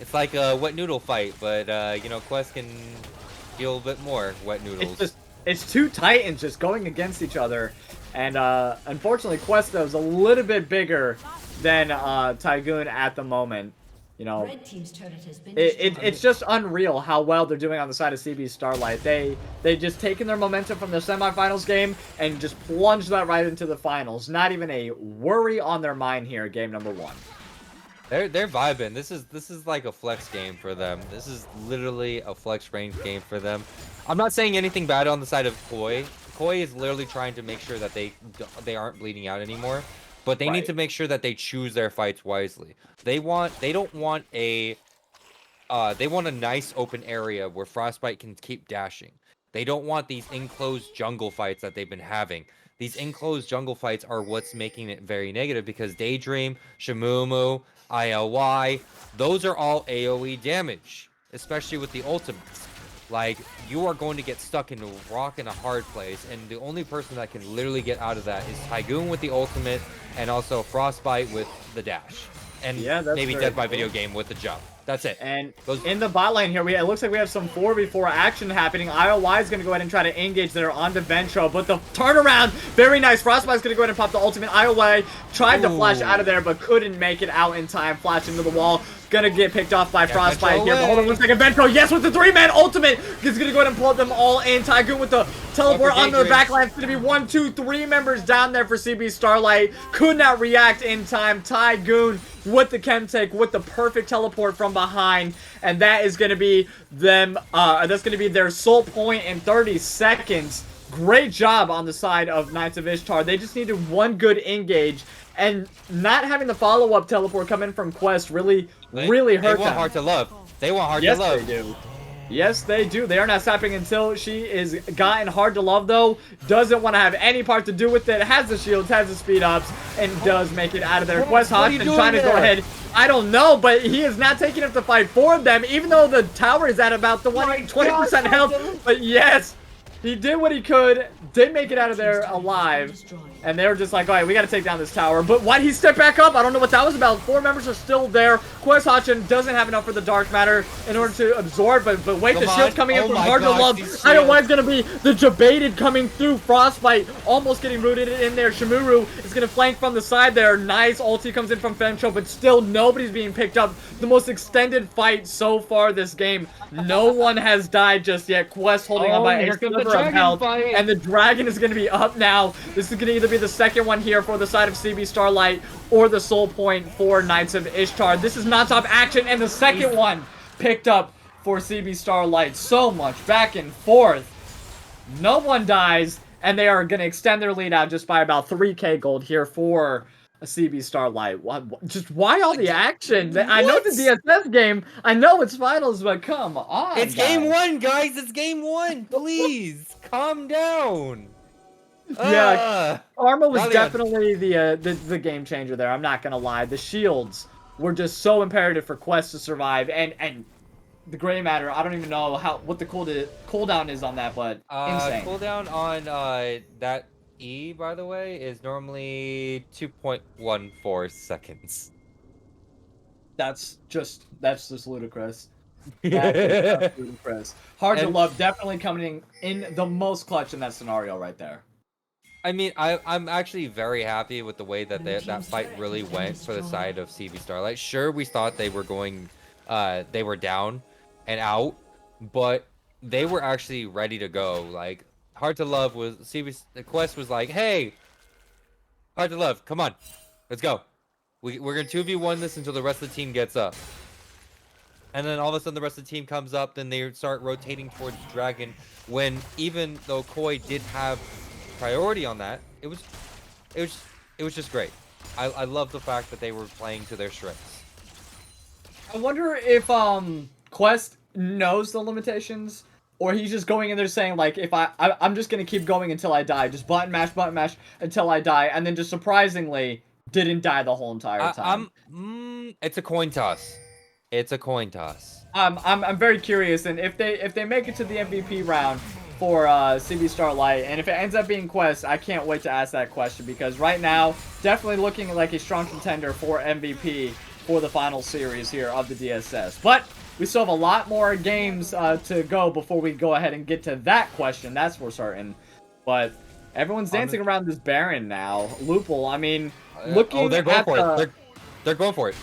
B: It's like a wet noodle fight, but you know, Quest can deal a bit more wet noodles.
A: It's two Titans just going against each other, and unfortunately, Quest though is a little bit bigger than Tycoon at the moment. You know, it's just unreal how well they're doing on the side of CB Starlight. They just taken their momentum from the semifinals game and just plunged that right into the finals. Not even a worry on their mind here. Game number 1.
B: They're vibing. This is like a flex game for them. This is literally a flex range game for them. I'm not saying anything bad on the side of Koi. Koi is literally trying to make sure that they aren't bleeding out anymore, but they need to make sure that they choose their fights wisely. They want a nice open area where Frostbite can keep dashing. They don't want these enclosed jungle fights that they've been having. These enclosed jungle fights are what's making it very negative, because Daydream, Shamumu, ILY, those are all AoE damage, especially with the ultimates. Like, you are going to get stuck in a rock in a hard place, and the only person that can literally get out of that is Tycoon with the ultimate, and also Frostbite with the dash. And yeah, maybe Death by Video Game with the jump. That's it.
A: And in the bot lane here, it looks like we have some 4v4 action happening. IOY is going to go ahead and try to engage there on the Ventro, but the turnaround, very nice. Frostbite is going to go ahead and pop the ultimate. IOY tried to flash out of there, but couldn't make it out in time. Flash into the wall. Gonna get picked off by Frostbite
B: Ventro
A: here. But hold on
B: away.
A: 1 second. Ventro, yes, with the 3-man ultimate. He's gonna go ahead and pull them all in. Tygoon with the teleport onto the back line. It's gonna be 1, 2, 3 members down there for CB Starlight. Could not react in time. Tygoon with the chem take, with the perfect teleport from behind. And that is gonna be them, that's gonna be their sole point in 30 seconds. Great job on the side of Knights of Ishtar. They just needed one good engage, and not having the follow-up teleport come in from Quest really hurt them.
B: They want Hard to Love. They want Hard to Love.
A: Yes, they do. Yes, they do. They are not stopping until she is gotten Hard to Love, though. Doesn't want to have any part to do with it. Has the shields, has the speed ups, and does make it out of there. Quest Hodgson trying to go ahead. I don't know, but he is not taking up the fight for them, even though the tower is at about the 20% health. But yes, he did what he could, did make it out of there alive, and they were just like, all right, we got to take down this tower. But why'd he step back up? I don't know what that was about. 4 members are still there. Quest Hodgson doesn't have enough for the Dark Matter in order to absorb, but wait, the shield's coming in from Hard to Love. I don't know why it's going to be the Debated coming through. Frostbite almost getting rooted in there. Shimuru is going to flank from the side there. Nice ulti comes in from Femcho, but still nobody's being picked up. The most extended fight so far this game. No one has died just yet. Quest holding on by a sliver of health, and the dragon is going to be up now. This is going to either be the second one here for the side of CB Starlight or the soul point for Knights of Ishtar. This is non-stop action, and the second one picked up for CB Starlight. So much back and forth. No one dies, and they are going to extend their lead out just by about 3k gold here for a CB Starlight. Just why all the action? I know it's a DSS game. I know it's finals, but come on.
B: It's game 1, guys. It's game 1. Please calm down.
A: Yeah, Karma was definitely the game changer there. I'm not gonna lie. The shields were just so imperative for Quest to survive, and the gray matter. I don't even know what the cooldown is on that, but insane.
B: Cooldown on that E, by the way, is normally 2.14 seconds.
A: That's just ludicrous. That's just ludicrous. Hard to Love definitely coming in the most clutch in that scenario right there.
B: I mean, I'm actually very happy with the way that that fight really went for the side of CB Starlight. Sure, we thought they were going, they were down and out, but they were actually ready to go. Like, Hard to Love was, the Quest was like, hey, Hard to Love, come on, let's go. We're going to 2v1 this until the rest of the team gets up. And then all of a sudden the rest of the team comes up, then they start rotating towards Dragon, when even though Koi did have priority on that, it was just great. I love the fact that they were playing to their strengths.
A: I wonder if Quest knows the limitations, or he's just going in there saying like, if I'm just gonna keep going until I die, just button mash until I die, and then just surprisingly didn't die the whole entire time.
B: It's a coin toss. It's a coin toss.
A: I'm very curious, and if they make it to the MVP round for CB Starlight, and if it ends up being Quest, I can't wait to ask that question, because right now definitely looking like a strong contender for MVP for the final series here of the DSS. But we still have a lot more games to go before we go ahead and get to that question. That's for certain. But everyone's dancing around this Baron now. Lupul, I mean, looking
B: they're going for it. They're going for it.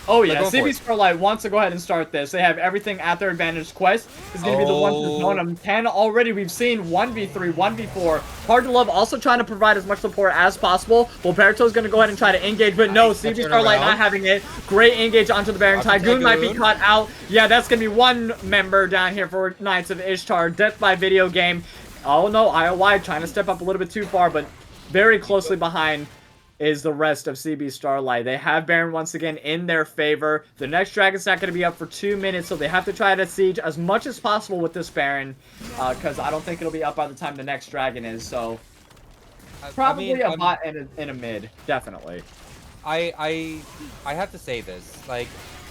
A: Oh yeah, CB Starlight wants to go ahead and start this. They have everything at their advantage. Quest is going to be the one to zone them. 10 already. We've seen 1v3, 1v4. Hard to Love also trying to provide as much support as possible. Volberto is going to go ahead and try to engage, but no, CB Starlight not having it. Great engage onto the Baron. Tygoon might be caught out. Yeah, that's going to be one member down here for Knights of Ishtar. Death by video game. Oh no, IOY trying to step up a little bit too far, but very closely behind is the rest of CB Starlight. They have Baron once again in their favor. The next Dragon's not going to be up for 2 minutes, so they have to try to siege as much as possible with this Baron, because I don't think it'll be up by the time the next Dragon is, so probably a bot and a mid, definitely.
B: I have to say this, like,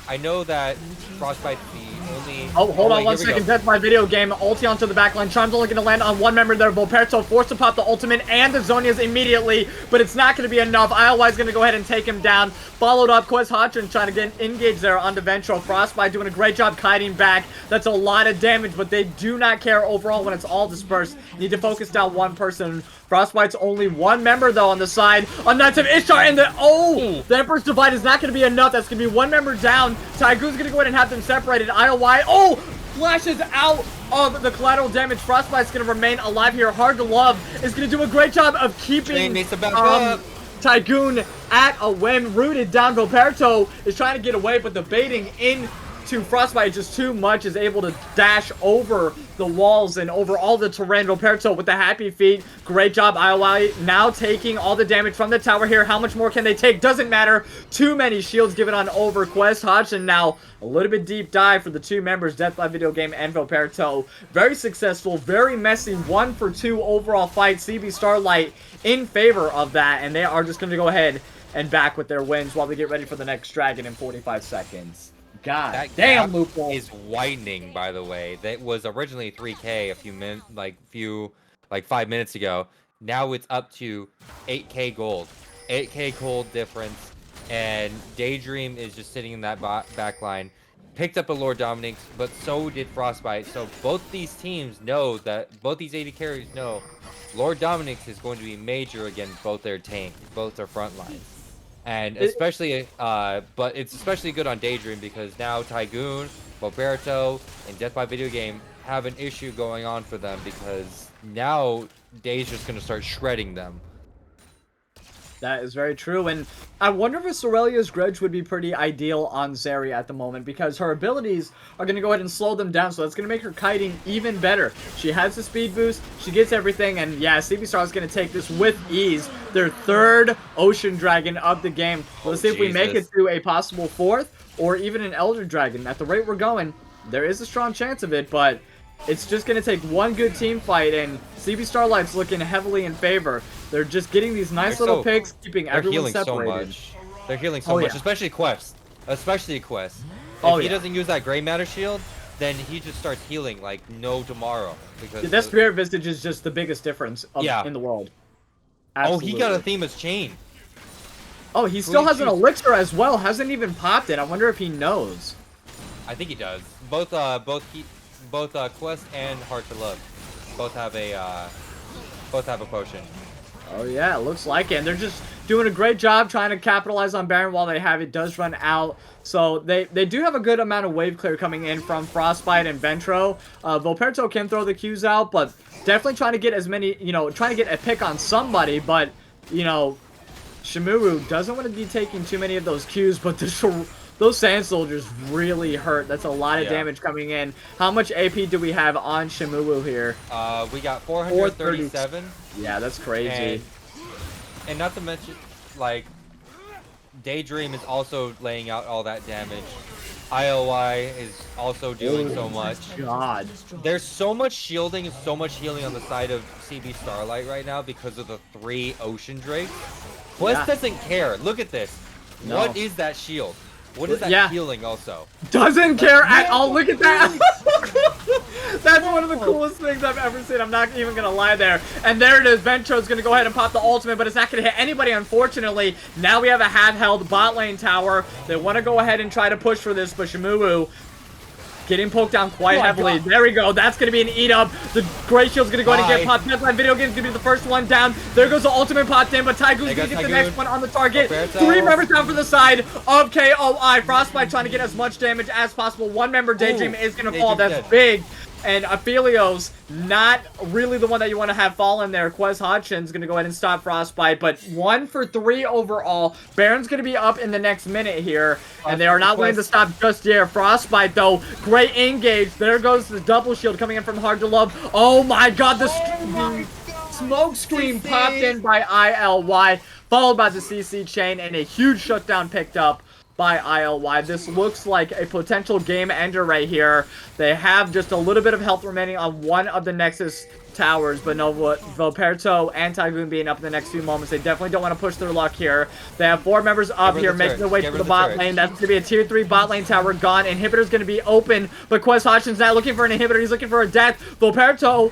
B: I know that Frostbite's the only...
A: Oh, hold on 1 second. Death by video game. Ulti onto the backline. Charm's only going to land on one member there. Volperto forced to pop the ultimate and the Zonias immediately, but it's not going to be enough. ILY's going to go ahead and take him down. Followed up, Quest Hodgson trying to get engaged there onto Ventro. Frostbite doing a great job kiting back. That's a lot of damage, but they do not care overall when it's all dispersed. Need to focus down one person. Frostbite's only one member, though, on the side. On that time, Ishtar, and the Emperor's Divide is not going to be enough. That's going to be one member down. Tygoon's going to go ahead and have them separated. IOY, flashes out of the collateral damage. Frostbite's going to remain alive here. Hard to Love is going to do a great job of keeping Tygoon at a whim. Rooted down. Volperto is trying to get away, but the baiting in to Frostbite is just too much. Is able to dash over the walls and over all the terrain. Volperto with the happy feet. Great job, IOI. Now taking all the damage from the tower here. How much more can they take? Doesn't matter. Too many shields given on over. Quest Hodgson now a little bit deep dive for the two members, Death by Video Game and Volperto. Very successful, very messy 1-for-2 overall fight. CB Starlight in favor of that, and they are just going to go ahead and back with their wins while we get ready for the next dragon in 45 seconds. God
B: that
A: damn, Lupul
B: is widening, by the way. That was originally 3K a few minutes, like 5 minutes ago. Now it's up to 8K gold. 8K gold difference, and Daydream is just sitting in that back line. Picked up a Lord Dominix, but so did Frostbite. So both these teams know that, both these AD carries know Lord Dominix is going to be major against both their front lines. And especially, but it's especially good on Daydream because now Tygoon, Volperto, and Death by Video Game have an issue going on for them because now Day's just going to start shredding them.
A: That is very true, and I wonder if Aurelia's Grudge would be pretty ideal on Zeri at the moment because her abilities are going to go ahead and slow them down, so that's going to make her kiting even better. She has the speed boost, she gets everything, and yeah, CB Star is going to take this with ease. Their third Ocean Dragon of the game. Let's see if we make it to a possible fourth or even an Elder Dragon. At the rate we're going, there is a strong chance of it, but it's just going to take one good team fight, and CB Starlight's looking heavily in favor. They're just getting these nice little picks, keeping everyone separated.
B: They're healing so much, especially Quest. Especially Quest. If he doesn't use that Gray Matter shield, then he just starts healing like no tomorrow. Because
A: that Spirit Visage is just the biggest difference in the world. Absolutely.
B: Oh, he got a Themis Chain.
A: Oh, he still has an Elixir as well. Hasn't even popped it. I wonder if he knows.
B: I think he does. Both Quest and Heart to Love both have a potion.
A: Oh yeah, it looks like it. And they're just doing a great job trying to capitalize on Baron while they have it. Does run out. So they do have a good amount of wave clear coming in from Frostbite and Ventro. Volperto can throw the Qs out, but definitely trying to get as many, trying to get a pick on somebody. But, Shimuru doesn't want to be taking too many of those Qs, but those Sand Soldiers really hurt. That's a lot of damage coming in. How much AP do we have on Shimuru here?
B: We got 437.
A: Yeah, that's crazy.
B: And not to mention, like, Daydream is also laying out all that damage. IOI is also doing so much.
A: God.
B: There's so much shielding and so much healing on the side of CB Starlight right now because of the 3 Ocean Drakes. Quest doesn't care. Look at this. No. What is that shield? What is that healing also?
A: Doesn't care at all. Look at that. That's one of the coolest things I've ever seen. I'm not even going to lie there. And there it is. Ventro's going to go ahead and pop the ultimate, but it's not going to hit anybody, unfortunately. Now we have a half-held bot lane tower. They want to go ahead and try to push for this, but Shimuru getting poked down quite heavily. There we go. That's going to be an eat-up. The Gray Shield's going to go ahead and get popped. Death by Video Game's going to be the first one down. There goes the ultimate popped in, but Tygoon's going to get the next one on the target. 3 members down for the side of KOI. Frostbite trying to get as much damage as possible. 1 member, Daydream, is going to fall. That's big. And Aphelios, not really the one that you want to have fall in there. Quest Hodgson's going to go ahead and stop Frostbite, but 1 for 3 overall. Baron's going to be up in the next minute here, and they are not willing to stop just yet. Frostbite, though, great engage. There goes the double shield coming in from Hard to Love. Oh my god, the smoke screen popped in by ILY, followed by the CC chain, and a huge shutdown picked up by ILY. This looks like a potential game ender right here. They have just a little bit of health remaining on one of the Nexus towers, but no, Volperto and Tygoon being up in the next few moments. They definitely don't want to push their luck here. They have 4 members up here making their way to the bot lane. That's going to be a tier 3 bot lane tower gone. Inhibitor's going to be open, but Quest Hodgson's not looking for an inhibitor. He's looking for a death. Volperto,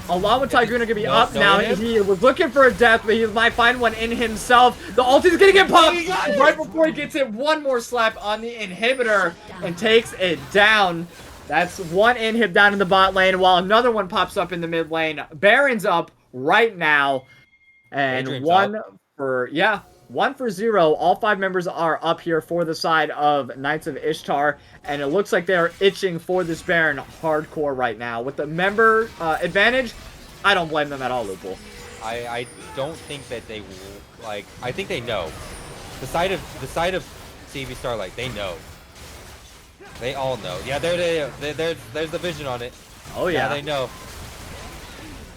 A: along with Tygoon, are going to be up now. He was looking for a death, but he might find one in himself. The ulti's going to get popped right before he gets it. One more slap on the inhibitor and takes it down. That's 1 inhib down in the bot lane, while another one pops up in the mid lane. Baron's up right now. And
B: Daydream's
A: one
B: up.
A: for, yeah, 1 for 0. All 5 members are up here for the side of Knights of Ishtar. And it looks like they are itching for this Baron hardcore right now. With the member advantage, I don't blame them at all, Lupul.
B: I don't think that they will, like, I think they know. The side of CB Starlight, they know. They all know. Yeah, there's the vision on it.
A: Oh, yeah.
B: They know.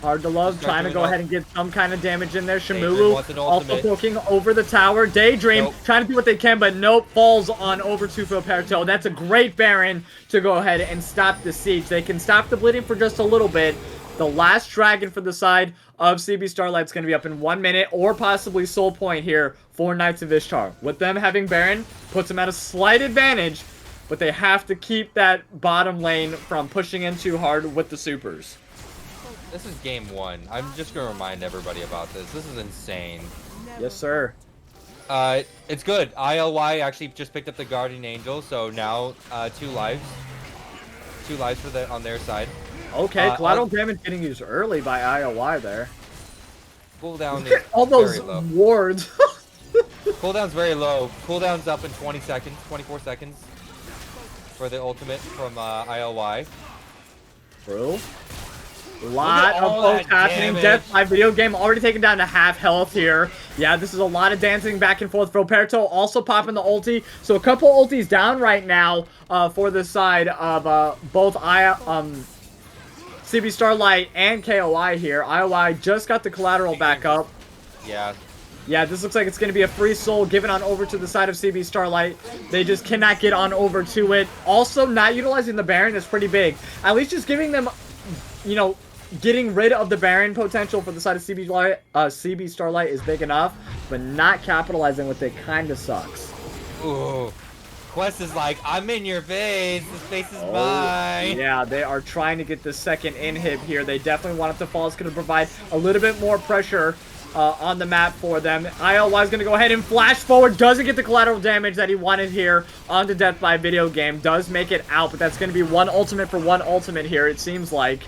A: Hard to love,
B: Start
A: trying to
B: doing
A: go
B: all-
A: ahead and get some kind of damage in there.
B: Daydream wants an
A: Shamuwu also
B: ultimate.
A: poking over the tower. Daydream
B: Nope.
A: trying to do what they can, but nope, falls on over to Philperto. That's a great Baron to go ahead and stop the siege. They can stop the bleeding for just a little bit. The last dragon for the side of CB Starlight's going to be up in 1 minute, or possibly Soul Point here for Knights of Ishtar. With them having Baron, puts them at a slight advantage, but they have to keep that bottom lane from pushing in too hard with the supers.
B: This is game 1. I'm just gonna remind everybody about this. This is insane.
A: Yes, sir.
B: It's good. ILY actually just picked up the Guardian Angel, so now 2 lives. 2 lives for on their side.
A: Okay, collateral damage getting used early by IOY there.
B: Cooldown is
A: All those
B: very low.
A: wards.
B: Cooldown's very low. Cooldown's up in 20 seconds, 24 seconds for the ultimate from ILY.
A: True. Lot of
B: all
A: folks
B: that
A: happening.
B: damage.
A: Death by video game already taken down to half health here. Yeah, this is a lot of dancing back and forth. Philperto also popping the ulti. So a couple ultis down right now for the side of both CB Starlight and KOI here. IOI just got the collateral back up.
B: Yeah.
A: Yeah, this looks like it's going to be a free soul given on over to the side of CB Starlight. They just cannot get on over to it. Also, not utilizing the Baron is pretty big. At least just giving them, you know, getting rid of the Baron potential for the side of CB Starlight is big enough, but not capitalizing with it kind of sucks.
B: Ooh. Quest is like, I'm in your face. This face is mine.
A: Yeah, they are trying to get the second inhib here. They definitely want it to fall. It's going to provide a little bit more pressure on the map for them. ILY is going to go ahead and flash forward. Doesn't get the collateral damage that he wanted here on the Death by Video game. Does make it out, but that's going to be 1 ultimate for 1 ultimate here, it seems like.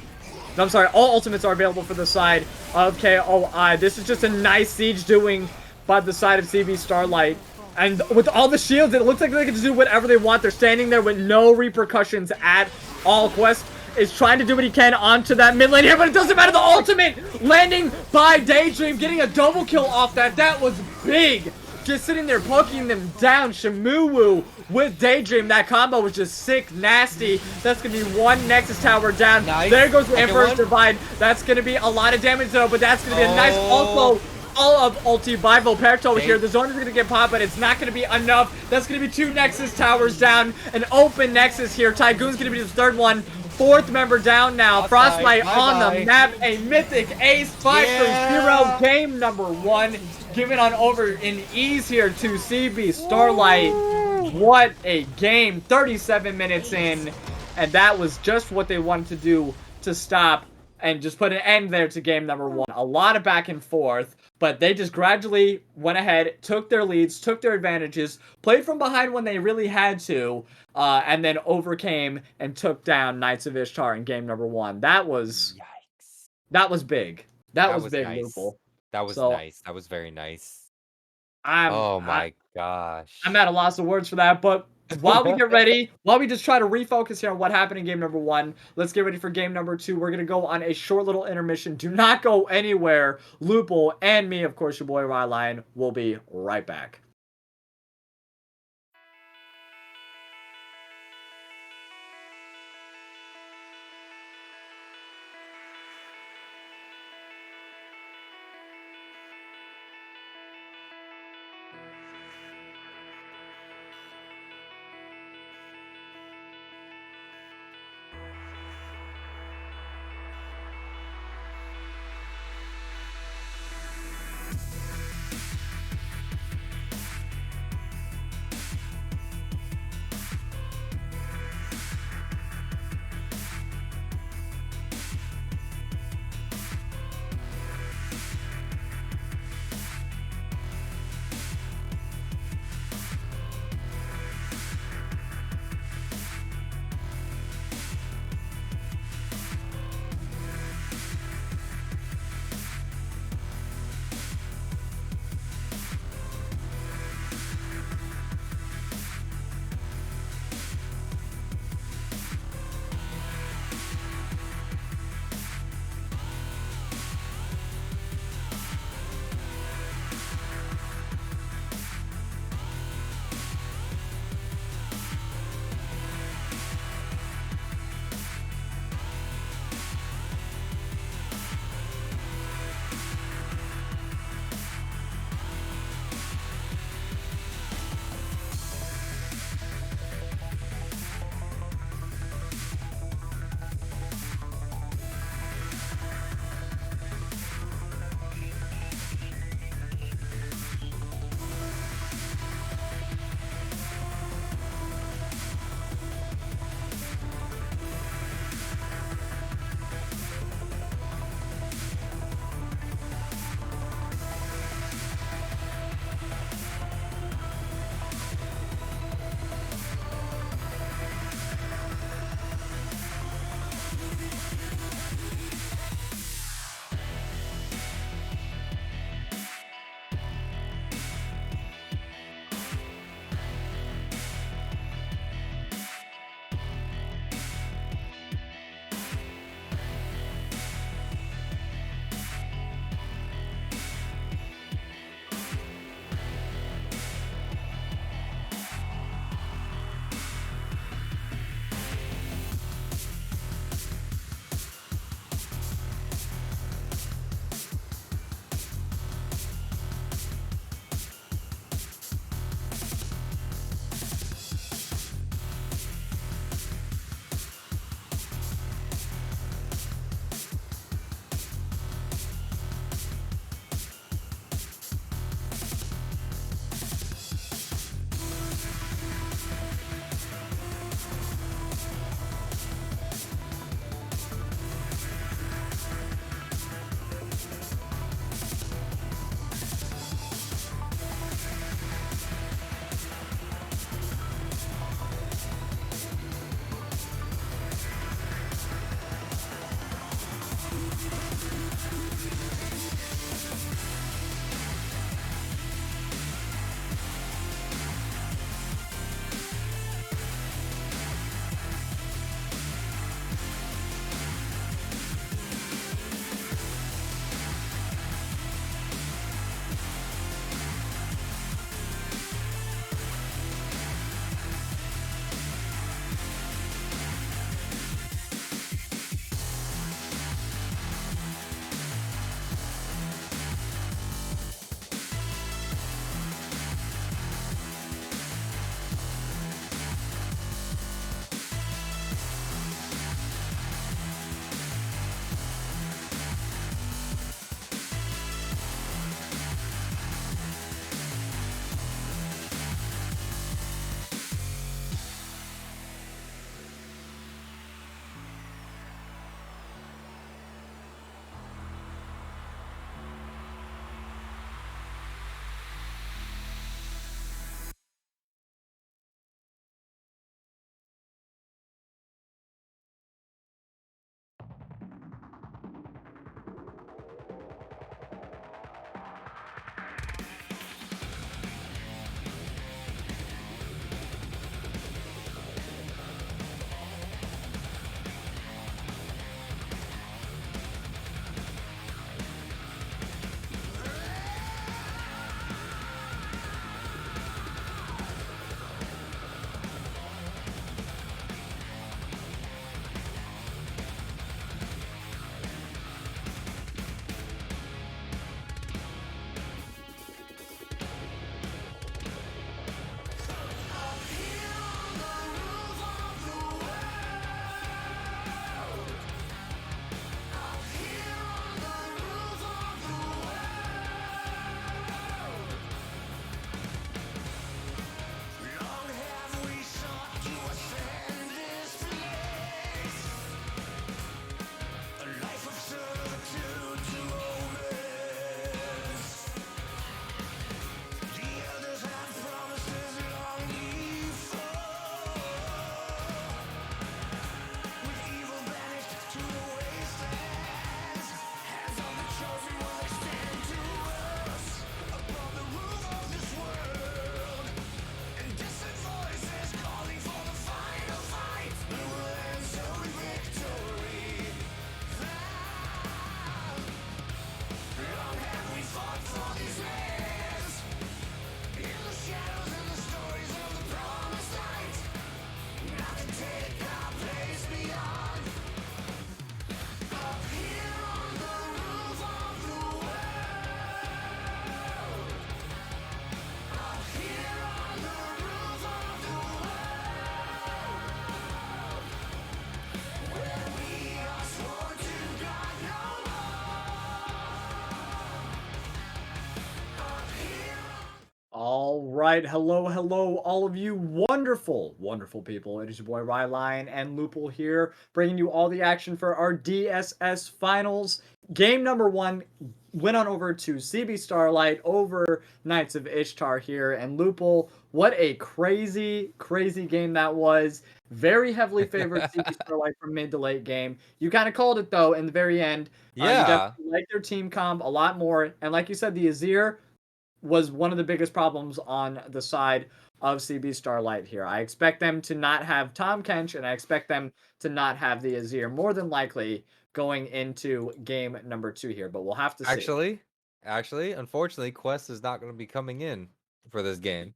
A: No, I'm sorry, all ultimates are available for the side of KOI. This is just a nice siege doing by the side of CB Starlight. And with all the shields, it looks like they can do whatever they want. They're standing there with no repercussions at all. Quest is trying to do what he can onto that mid lane here, but it doesn't matter. The ultimate landing by Daydream, getting a double kill off that. That was big. Just sitting there poking them down. Shamuwu with Daydream. That combo was just sick, nasty. That's going to be 1 Nexus Tower down.
B: Nice.
A: There goes the
B: Second
A: Emperor's
B: one.
A: Divide. That's going to be a lot of damage though, but that's going to be a nice also all of ulti by Philperto here. The zone is going to get popped, but it's not going to be enough. That's going to be 2 Nexus Towers down. An open Nexus here. Tygoon's going to be the 3rd one. 4th member down now. Frostbite on the map. A Mythic Ace. 5 for 0. Game number 1. Giving on over in ease here to CB Starlight. What a game. 37 minutes in. And that was just what they wanted to do to stop and just put an end there to game number 1. A lot of back and forth, but they just gradually went ahead, took their leads, took their advantages, played from behind when they really had to, and then overcame and took down Knights of Ishtar in game number 1. That was
B: Yikes.
A: That was big. That was big,
B: nice.
A: Lupul.
B: That was
A: So,
B: nice. That was very nice.
A: I'm
B: Gosh.
A: at a loss of words for that, but while we get ready, while we just try to refocus here on what happened in game number 1, let's get ready for game number 2. We're going to go on a short little intermission. Do not go anywhere. Lupul and me, of course, your boy Rylionn, will be right back. All right, hello, all of you wonderful, wonderful people. It is your boy Rylionn and Lupul here, bringing you all the action for our DSS finals. Game number 1 went on over to CB Starlight over Knights of Ishtar here, and Lupul, what a crazy, crazy game that was. Very heavily favored CB Starlight from mid to late game. You kind of called it though in the very end. You
B: Yeah.
A: definitely like their team comp a lot more, and like you said, the Azir was one of the biggest problems on the side of CB Starlight here. I expect them to not have Tom Kench, and I expect them to not have the Azir, more than likely going into game number 2 here, but we'll have to see.
B: Actually, unfortunately, Quest is not going to be coming in for this game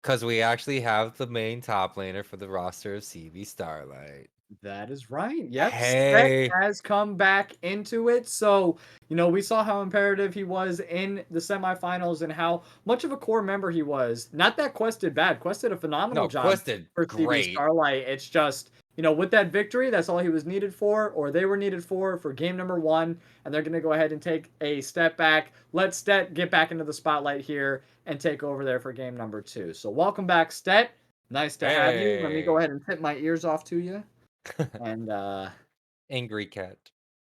B: because we actually have the main top laner for the roster of CB Starlight.
A: That is right. Yep. Set
B: Hey.
A: has come back into it. So, we saw how imperative he was in the semifinals and how much of a core member he was. Not that Quest did bad. Quest did a phenomenal
B: No,
A: job
B: Quest did
A: for CB
B: great.
A: Starlight. It's just, with that victory, that's all he was needed for, or they were needed for game number 1. And they're going to go ahead and take a step back. Let Stet get back into the spotlight here and take over there for game number 2. So, welcome back, Stet. Nice to have you. Let me go
B: Hey.
A: ahead and tip my ears off to you. And
B: Angry cat.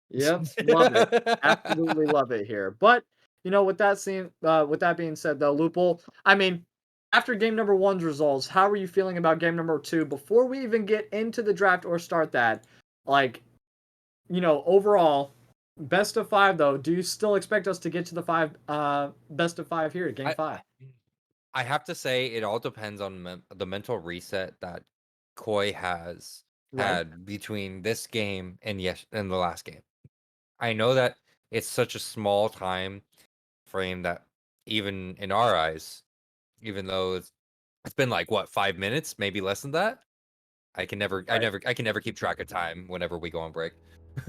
A: yep, love it. Absolutely love it here. But with that being said though, Lupul, I mean, after game number 1's results, how are you feeling about game number 2 before we even get into the draft or start that? Like, overall, best of 5 though, do you still expect us to get to the 5 best of 5 here at game
B: I
A: 5?
B: I have to say it all depends on the mental reset that Koi has
A: Right?
B: had between this game and the last game. I know that it's such a small time frame that even in our eyes, even though it's been like what 5 minutes, maybe less than that.
A: Right.
B: I can never keep track of time whenever we go on break.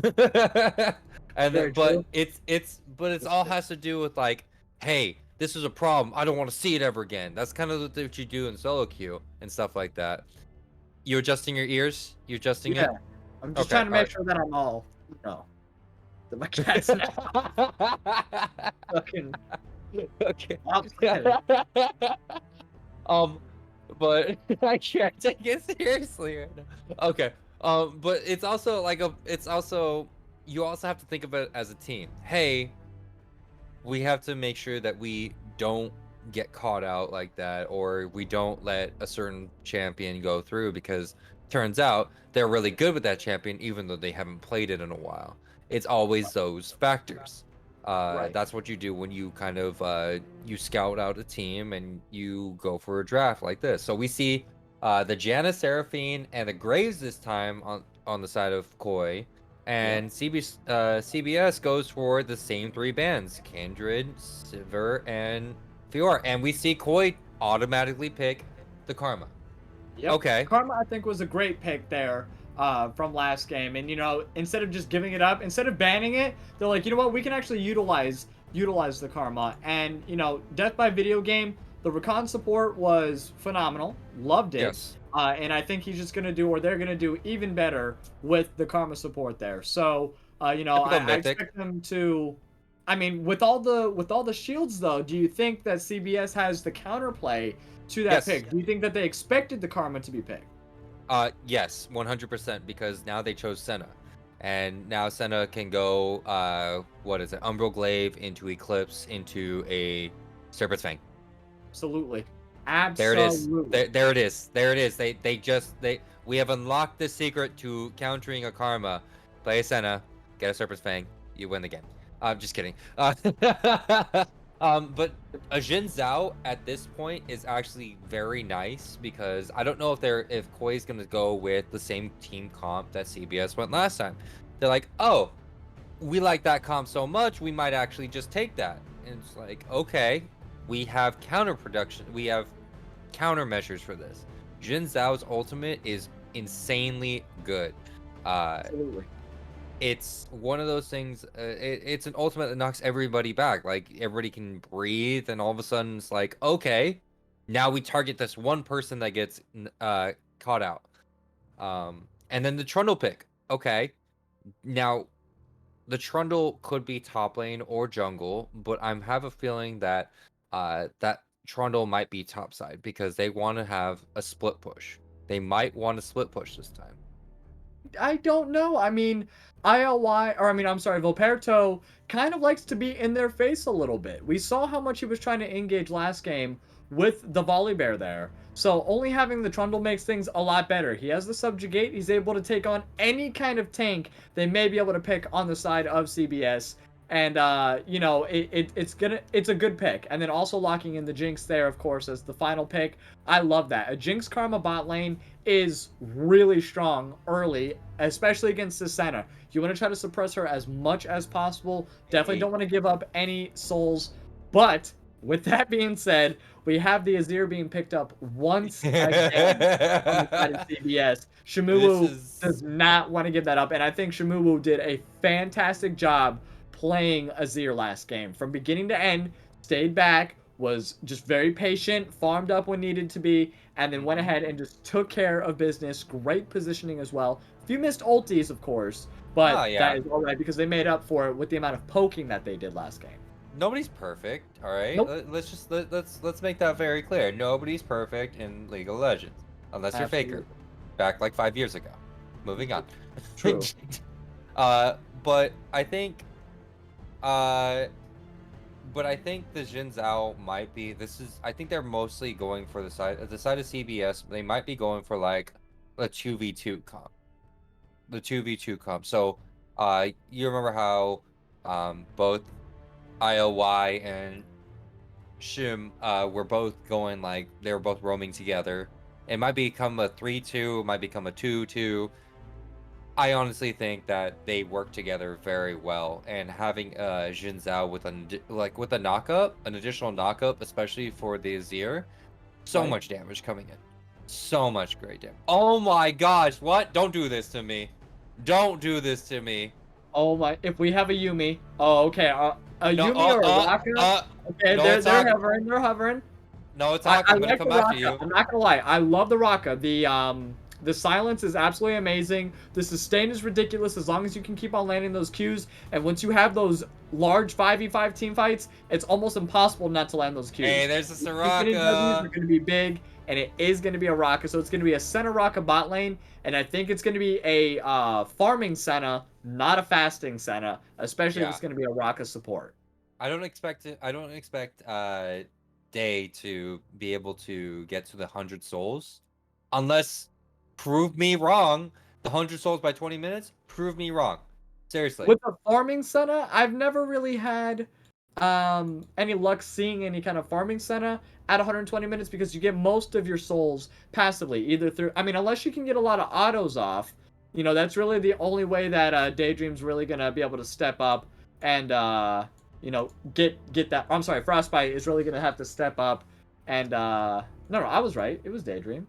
A: Very
B: But
A: true.
B: it's all has to do with like, hey, this is a problem. I don't want to see it ever again. That's kind of what you do in solo queue and stuff like that. You adjusting your ears? You adjusting
A: Yeah.
B: it?
A: I'm just
B: Okay,
A: trying to
B: all
A: make sure that I'm all, that my cat's not
B: right.
A: fucking
B: Okay.
A: upset.
B: Um, but I can't take it seriously right now. Okay. But it's also like it's also you also have to think of it as a team. Hey, we have to make sure that we don't get caught out like that, or we don't let a certain champion go through because turns out they're really good with that champion even though they haven't played it in a while. It's always those factors.
A: Right.
B: That's what you do when you kind of you scout out a team and you go for a draft like this. So we see the Janna Seraphine and the Graves this time on the side of Koi.
A: Yeah.
B: And CBS goes for the same 3 bands: Kindred, Sivir, and Fiora. And we see Koi automatically pick the Karma.
A: Yep.
B: Okay.
A: Karma, I think, was a great pick there from last game. And instead of just giving it up, instead of banning it, they're like, you know what, we can actually utilize the Karma. And Death by Video Game, the recon support was phenomenal. Loved it.
B: Yes.
A: And I think he's just gonna do, or they're gonna do even better with the Karma support there. So
B: Typical
A: I
B: Mythic.
A: expect them to. I mean, with all the shields though, do you think that CBS has the counterplay to that
B: Yes.
A: pick? Do you think that they expected the Karma to be picked?
B: Yes, 100%, because now they chose Senna. And now Senna can go what is it? Umbral Glaive into Eclipse into a Serpent's Fang.
A: Absolutely.
B: There it is.
A: Absolutely.
B: There it is. There it is. We have unlocked the secret to countering a Karma. Play a Senna, get a Serpent's Fang, you win the game. I'm just kidding. But a Jin Zhao at this point is actually very nice because I don't know if Koi's gonna go with the same team comp that CBS went last time. They're like, oh, we like that comp so much, we might actually just take that. And it's like, okay, we have we have countermeasures for this. Jin Zhao's ultimate is insanely good.
A: Absolutely.
B: It's one of those things. It's an ultimate that knocks everybody back. Like everybody can breathe, and all of a sudden it's like, okay, now we target this one person that gets caught out. And then the Trundle pick. Okay, now the Trundle could be top lane or jungle, but I have a feeling that that Trundle might be topside because they want to have a split push. They might want to split push this time.
A: I don't know. I mean, I'm sorry, Volperto kind of likes to be in their face a little bit. We saw how much he was trying to engage last game with the volley bear there. So only having the Trundle makes things a lot better. He has the subjugate. He's able to take on any kind of tank they may be able to pick on the side of CBS. And you know, it's a good pick. And then also locking in the Jinx there, of course, as the final pick. I love that. A Jinx Karma bot lane is really strong early, especially against the Senna. You want to try to suppress her as much as possible. Definitely don't want to give up any souls. But with that being said, we have the Azir being picked up once again on the side of CBS. Shimuwu does not want to give that up, and I think Shimuwu did a fantastic job playing Azir last game. From beginning to end, stayed back, was just very patient, farmed up when needed to be, and then went ahead and just took care of business. Great positioning as well. A few missed ultis, of course, but that is all right because they made up for it with the amount of poking that they did last game.
B: Nobody's perfect, all right?
A: Nope.
B: Let's make that very clear. Nobody's perfect in League of Legends, unless you're Faker, back like 5 years ago. Moving on.
A: True.
B: But I think the Jin Zhao might be. I think they're mostly going for the side of CBS. They might be going for like a 2v2 comp. The 2v2 comp. So, you remember how both IOY and Shim were both going like they were both roaming together. It might become a 3-2, it might become a 2-2. I honestly think that they work together very well, and having Jin Zhao with a knockup, an additional knockup, especially for the Azir, so much damage coming in. So much great damage. Oh my gosh, what? Don't do this to me. Don't do this to me.
A: Oh my, if we have a Yuumi. Oh, okay. A Yuumi or a Raka? Okay,
B: no,
A: they're hovering. They're hovering.
B: No, it's not. I'm gonna
A: like
B: come
A: the
B: after
A: Raka.
B: you.
A: I'm not gonna lie. I love the Raka. The silence is absolutely amazing. The sustain is ridiculous as long as you can keep on landing those Qs. And once you have those large 5v5 team fights, it's almost impossible not to land those Qs.
B: Hey, there's a Soraka.
A: They're going to be big, and it is going to be a Raka. So it's going to be a Senna Raka bot lane, and I think it's going to be a farming Senna, not a fasting Senna, especially if it's going to be a Raka support.
B: I don't expect Day to be able to get to the 100 souls, unless prove me wrong. The 100 souls by 20 minutes, prove me wrong. Seriously.
A: With a farming Senna, I've never really had any luck seeing any kind of farming Senna at 120 minutes because you get most of your souls passively, either through, I mean, unless you can get a lot of autos off, you know, that's really the only way that Daydream's really gonna be able to step up and you know, get that. I'm sorry, Frostbite is really gonna have to step up and no, I was right. It was Daydream.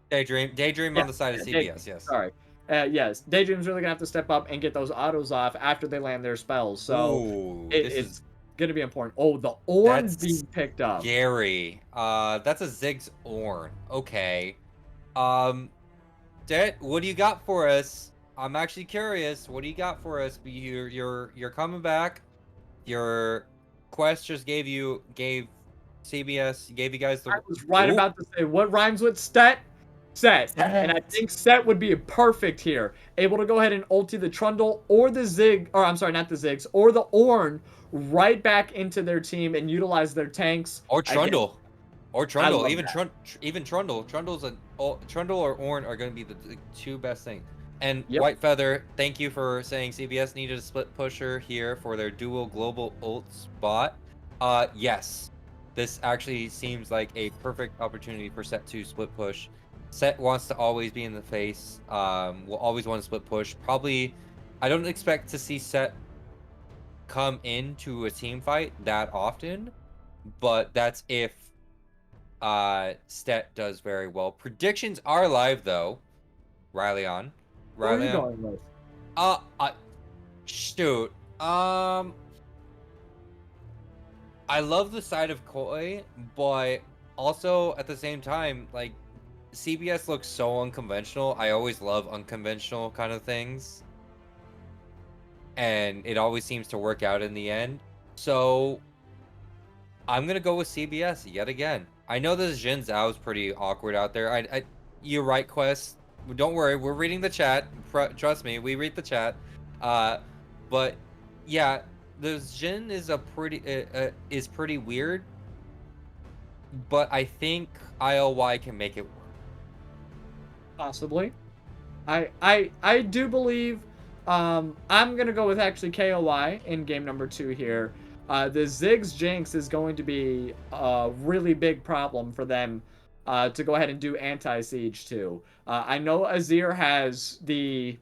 B: Daydream on the side of CBS, yes.
A: Sorry. Yes, Daydream's really gonna have to step up and get those autos off after they land their spells. So it's gonna be important. Oh, the Ornn being picked up.
B: Scary. That's a Ziggs Ornn. Okay. Det, what do you got for us? I'm actually curious. What do you got for us? You're coming back. Your quest just gave CBS gave you guys the.
A: I was right about to say what rhymes with Set. And I think Set would be perfect here. Able to go ahead and ulti the Trundle or the Zig, or I'm sorry, not the Ziggs, or the Ornn right back into their team and utilize their tanks.
B: Or Trundle. Even Trundle. Trundle or Ornn are going to be the two best things. And White Feather, thank you for saying CBS needed a split pusher here for their dual global ult spot. Yes. This actually seems like a perfect opportunity for Set to split push. Set wants to always be in the face. Will always want to split push. Probably, I don't expect to see Set come into a team fight that often, but that's if Stet does very well. Predictions are live though. Rylionn.
A: Where are you going with?
B: Shoot. I love the side of Koi, but also at the same time, like, CBS looks so unconventional. I always love unconventional kind of things. And it always seems to work out in the end. So I'm gonna go with CBS yet again. I know this Jin Zhao is pretty awkward out there. You're right, Quest. Don't worry, we're reading the chat. Trust me, we read the chat. Uh, but yeah, this Jin is is pretty weird. But I think ILY can make it work.
A: Possibly. I do believe I'm gonna go with actually KOI in game number 2 here. The Ziggs Jinx is going to be a really big problem for them to go ahead and do anti-siege too. I know Azir has the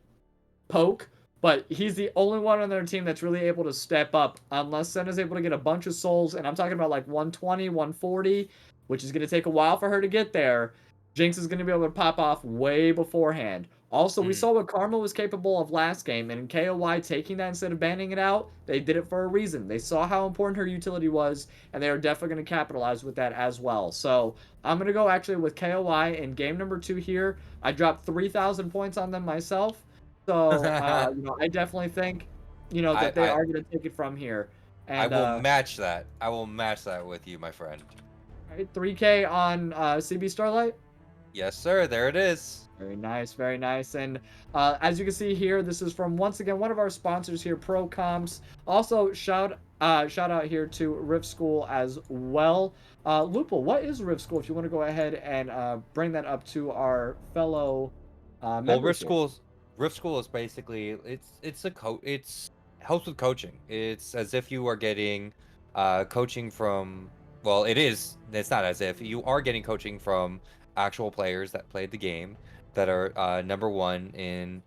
A: poke, but he's the only one on their team that's really able to step up unless Senna's able to get a bunch of souls, and I'm talking about like 120, 140, which is going to take a while for her to get there. Jinx is going to be able to pop off way beforehand. Also, we saw what Karma was capable of last game, and in KOY taking that instead of banning it out, they did it for a reason. They saw how important her utility was, and they are definitely going to capitalize with that as well. So I'm going to go actually with KOY in game number 2 here. I dropped 3,000 points on them myself. So, I definitely think, that they
B: I
A: are going to take it from here.
B: I
A: And,
B: will match that. I will match that with you, my friend.
A: right, 3K on CB Starlight.
B: Yes, sir. There it is.
A: Very nice, very nice. And as you can see here, this is from, once again, one of our sponsors here, Pro Comps. Also, shout out here to Rift School as well. Lupul, what is Rift School? If you want to go ahead and bring that up to our fellow
B: Well,
A: members here.
B: Rift School is basically it's helps with coaching. It's as if you are getting coaching from, well, it's not as if you are getting coaching from actual players that played the game that are number one in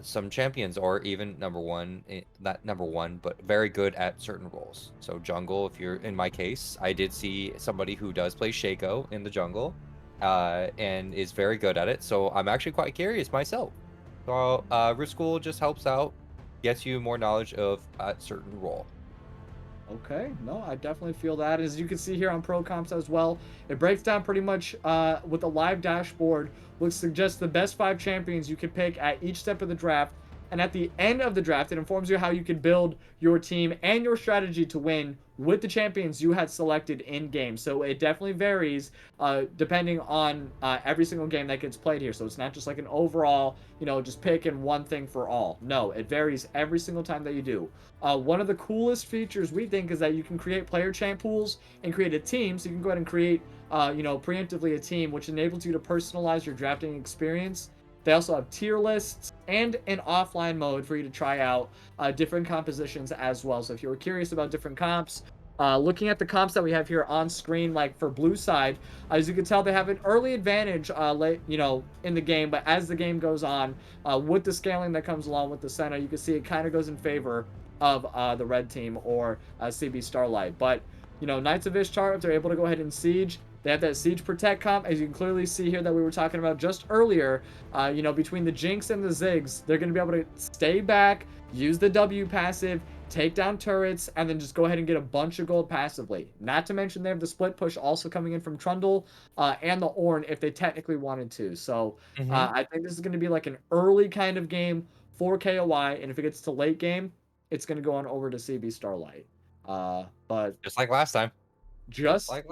B: some champions, or even not number one, but very good at certain roles. So jungle, if you're in my case, I did see somebody who does play Shaco in the jungle and is very good at it. So I'm actually quite curious myself. So Rift School just helps out, gets you more knowledge of a certain role.
A: Okay, no, I definitely feel that. As you can see here on Pro Comps as well, it breaks down pretty much with a live dashboard, which suggests the best 5 champions you can pick at each step of the draft. And at the end of the draft, it informs you how you can build your team and your strategy to win with the champions you had selected in game. So it definitely varies depending on every single game that gets played here. So it's not just like an overall, just picking one thing for all. No, it varies every single time that you do. One of the coolest features we think is that you can create player champ pools and create a team. So you can go ahead and create, preemptively a team, which enables you to personalize your drafting experience. They also have tier lists and an offline mode for you to try out different compositions as well. So if you were curious about different comps, looking at the comps that we have here on screen, like for blue side, as you can tell, they have an early advantage in the game. But as the game goes on, with the scaling that comes along with the center, you can see it kind of goes in favor of the red team or CB Starlight. But Knights of Ishtar, if they're able to go ahead and siege, they have that siege protect comp, as you can clearly see here that we were talking about just earlier. Between the Jinx and the Ziggs, they're going to be able to stay back, use the W passive, take down turrets, and then just go ahead and get a bunch of gold passively. Not to mention they have the split push also coming in from Trundle and the Ornn if they technically wanted to. So I think this is going to be like an early kind of game for KOI, and if it gets to late game, it's going to go on over to CB Starlight. But
B: Just like last time.
A: just like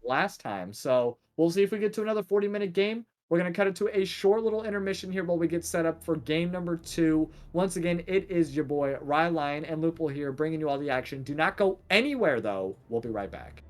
A: last time. So we'll see if we get to another 40-minute game. We're going to cut it to a short little intermission here while we get set up for game number 2. Once again, it is your boy Rylionn and Lupul here bringing you all the action. Do not go anywhere, though. We'll be right back.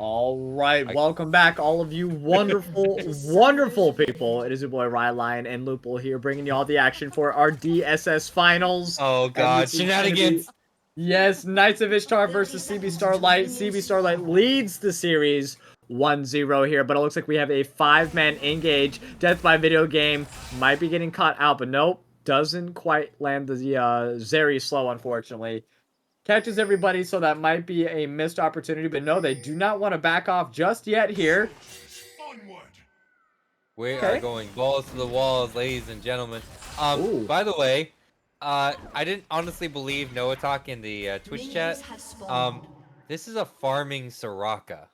A: All right, welcome back, all of you wonderful, wonderful people. It is your boy Rylionn and Lupul here, bringing you all the action for our DSS finals.
B: Oh
A: And
B: god,
A: this is gonna be-
B: shenanigans!
A: Yes, Knights of Ishtar versus CB Starlight. CB Starlight leads the series 1-0 here, but it looks like we have a 5-man engage. Death by video game might be getting caught out, but nope, doesn't quite land the Zeri slow, unfortunately. Catches everybody, so that might be a missed opportunity, but no, they do not want to back off just yet here.
B: We are going balls to the walls, ladies and gentlemen.
A: Ooh.
B: By the way, I didn't honestly believe Noah Talk in the Twitch chat. This is a farming Soraka.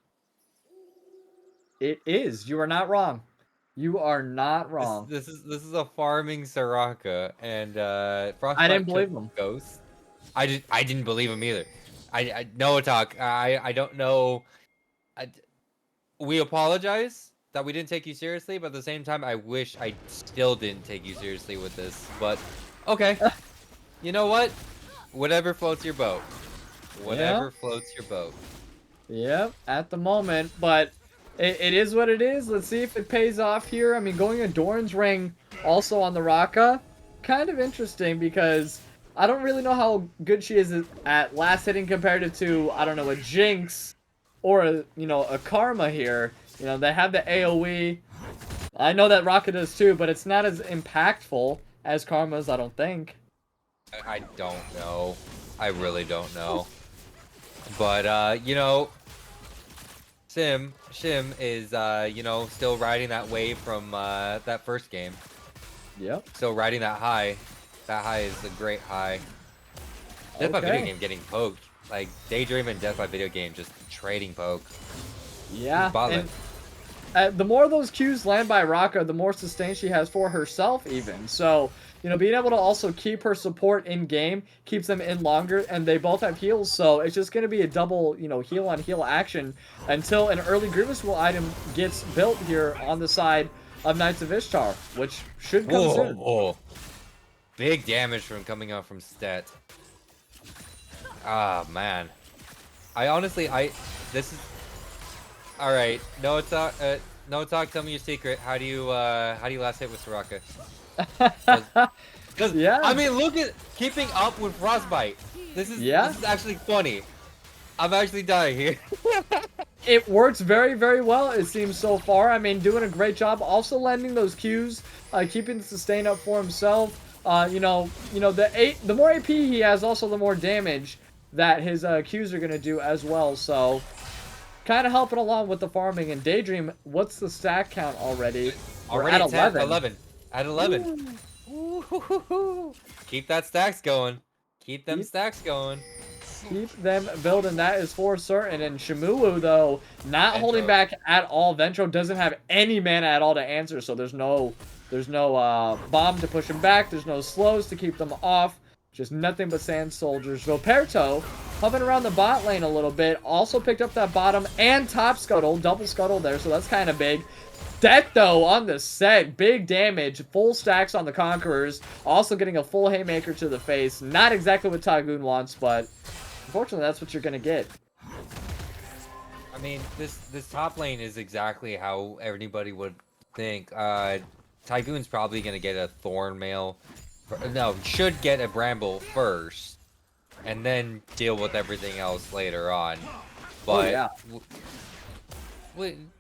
A: It is. You are not wrong. You are not wrong.
B: This is a farming Soraka, and Frostbite
A: I didn't believe him.
B: Ghost. I didn't believe him either. Noah Talk. I don't know. We apologize that we didn't take you seriously, but at the same time, I wish I still didn't take you seriously with this. But okay, you know what? Whatever floats your boat. Whatever floats your boat.
A: Yep, at the moment, but it is what it is. Let's see if it pays off here. I mean, going a Doran's Ring also on the Raka, kind of interesting because I don't really know how good she is at last hitting compared to, I don't know, a Jinx or a, a Karma here. They have the AoE. I know that Raka does too, but it's not as impactful as Karma's, I don't think.
B: I don't know. I really don't know. But, Shim is, still riding that wave from that first game.
A: Yep.
B: Still riding that high. That high is a great high. Death by video game getting poked. Like, Daydream and Death by video game just trading poke.
A: Yeah. And the more those Qs land by Raka, the more sustain she has for herself even. So, being able to also keep her support in game keeps them in longer, and they both have heals, so it's just going to be a double, heal on heal action until an early Grievous Will item gets built here on the side of Knights of Ishtar, which should come soon.
B: Whoa. Big damage from coming out from stat. Ah, man. This is... Alright, Noah Talk, tell me your secret. How do you last hit with Soraka? Because, I mean, look at keeping up with Frostbite. This is actually funny. I'm actually dying here.
A: It works very, very well, it seems so far. I mean, doing a great job. Also landing those Qs, keeping the sustain up for himself. The more AP he has, also the more damage that his Qs are gonna do as well. So, kind of helping along with the farming. And Daydream, what's the stack count already?
B: We're at 11. At 11. Ooh. Keep that stacks going. Keep them stacks going.
A: Keep them building, that is for certain. And Shimulu, though, not holding back at all. Ventro doesn't have any mana at all to answer, so there's no bomb to push him back. There's no slows to keep them off. Just nothing but sand soldiers. Vilperto, hovering around the bot lane a little bit, also picked up that bottom and top scuttle. Double scuttle there, so that's kind of big. Death, though, on the set. Big damage. Full stacks on the Conquerors. Also getting a full haymaker to the face. Not exactly what Tygoon wants, but unfortunately, that's what you're going to get.
B: I mean, this top lane is exactly how everybody would think. Tygoon's probably going to get a Thorn Mail. No, should get a Bramble first. And then deal with everything else later on. But...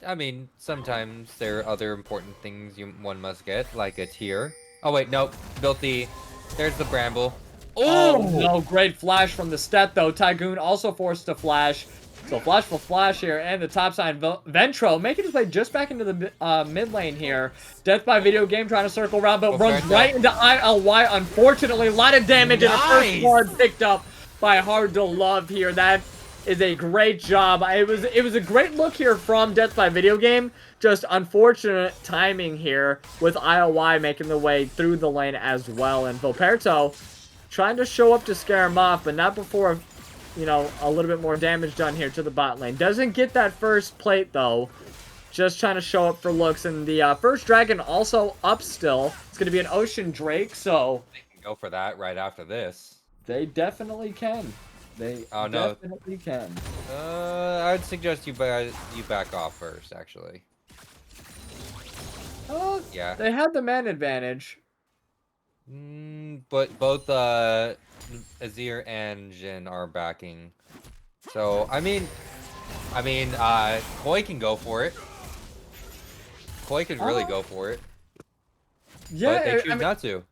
B: I mean, sometimes there are other important things one must get, like a tier. Oh wait, nope. There's the Bramble.
A: Oh no, great flash from the stat though. Tygoon also forced to flash. So flash for flash here, and the top side Ventro making his way just back into the mid lane here. Death by video game trying to circle around, but runs right into ILY. Unfortunately, a lot of damage and the first blood picked up by Hard to Love here. That is a great job. It was a great look here from Death by Video Game. Just unfortunate timing here with IOY making the way through the lane as well. And Vilperto trying to show up to scare him off, but not before, a little bit more damage done here to the bot lane. Doesn't get that first plate, though. Just trying to show up for looks. And the first dragon also up still. It's going to be an Ocean Drake, so...
B: They can go for that right after this.
A: They definitely can. They
B: Oh, no.
A: definitely can.
B: I'd suggest you back off first, actually.
A: Oh,
B: Yeah.
A: they had the man advantage.
B: But both Azir and Jhin are backing. So I mean, Koi can go for it. Koi could really go for it.
A: Yeah,
B: But they choose
A: I mean,
B: not to.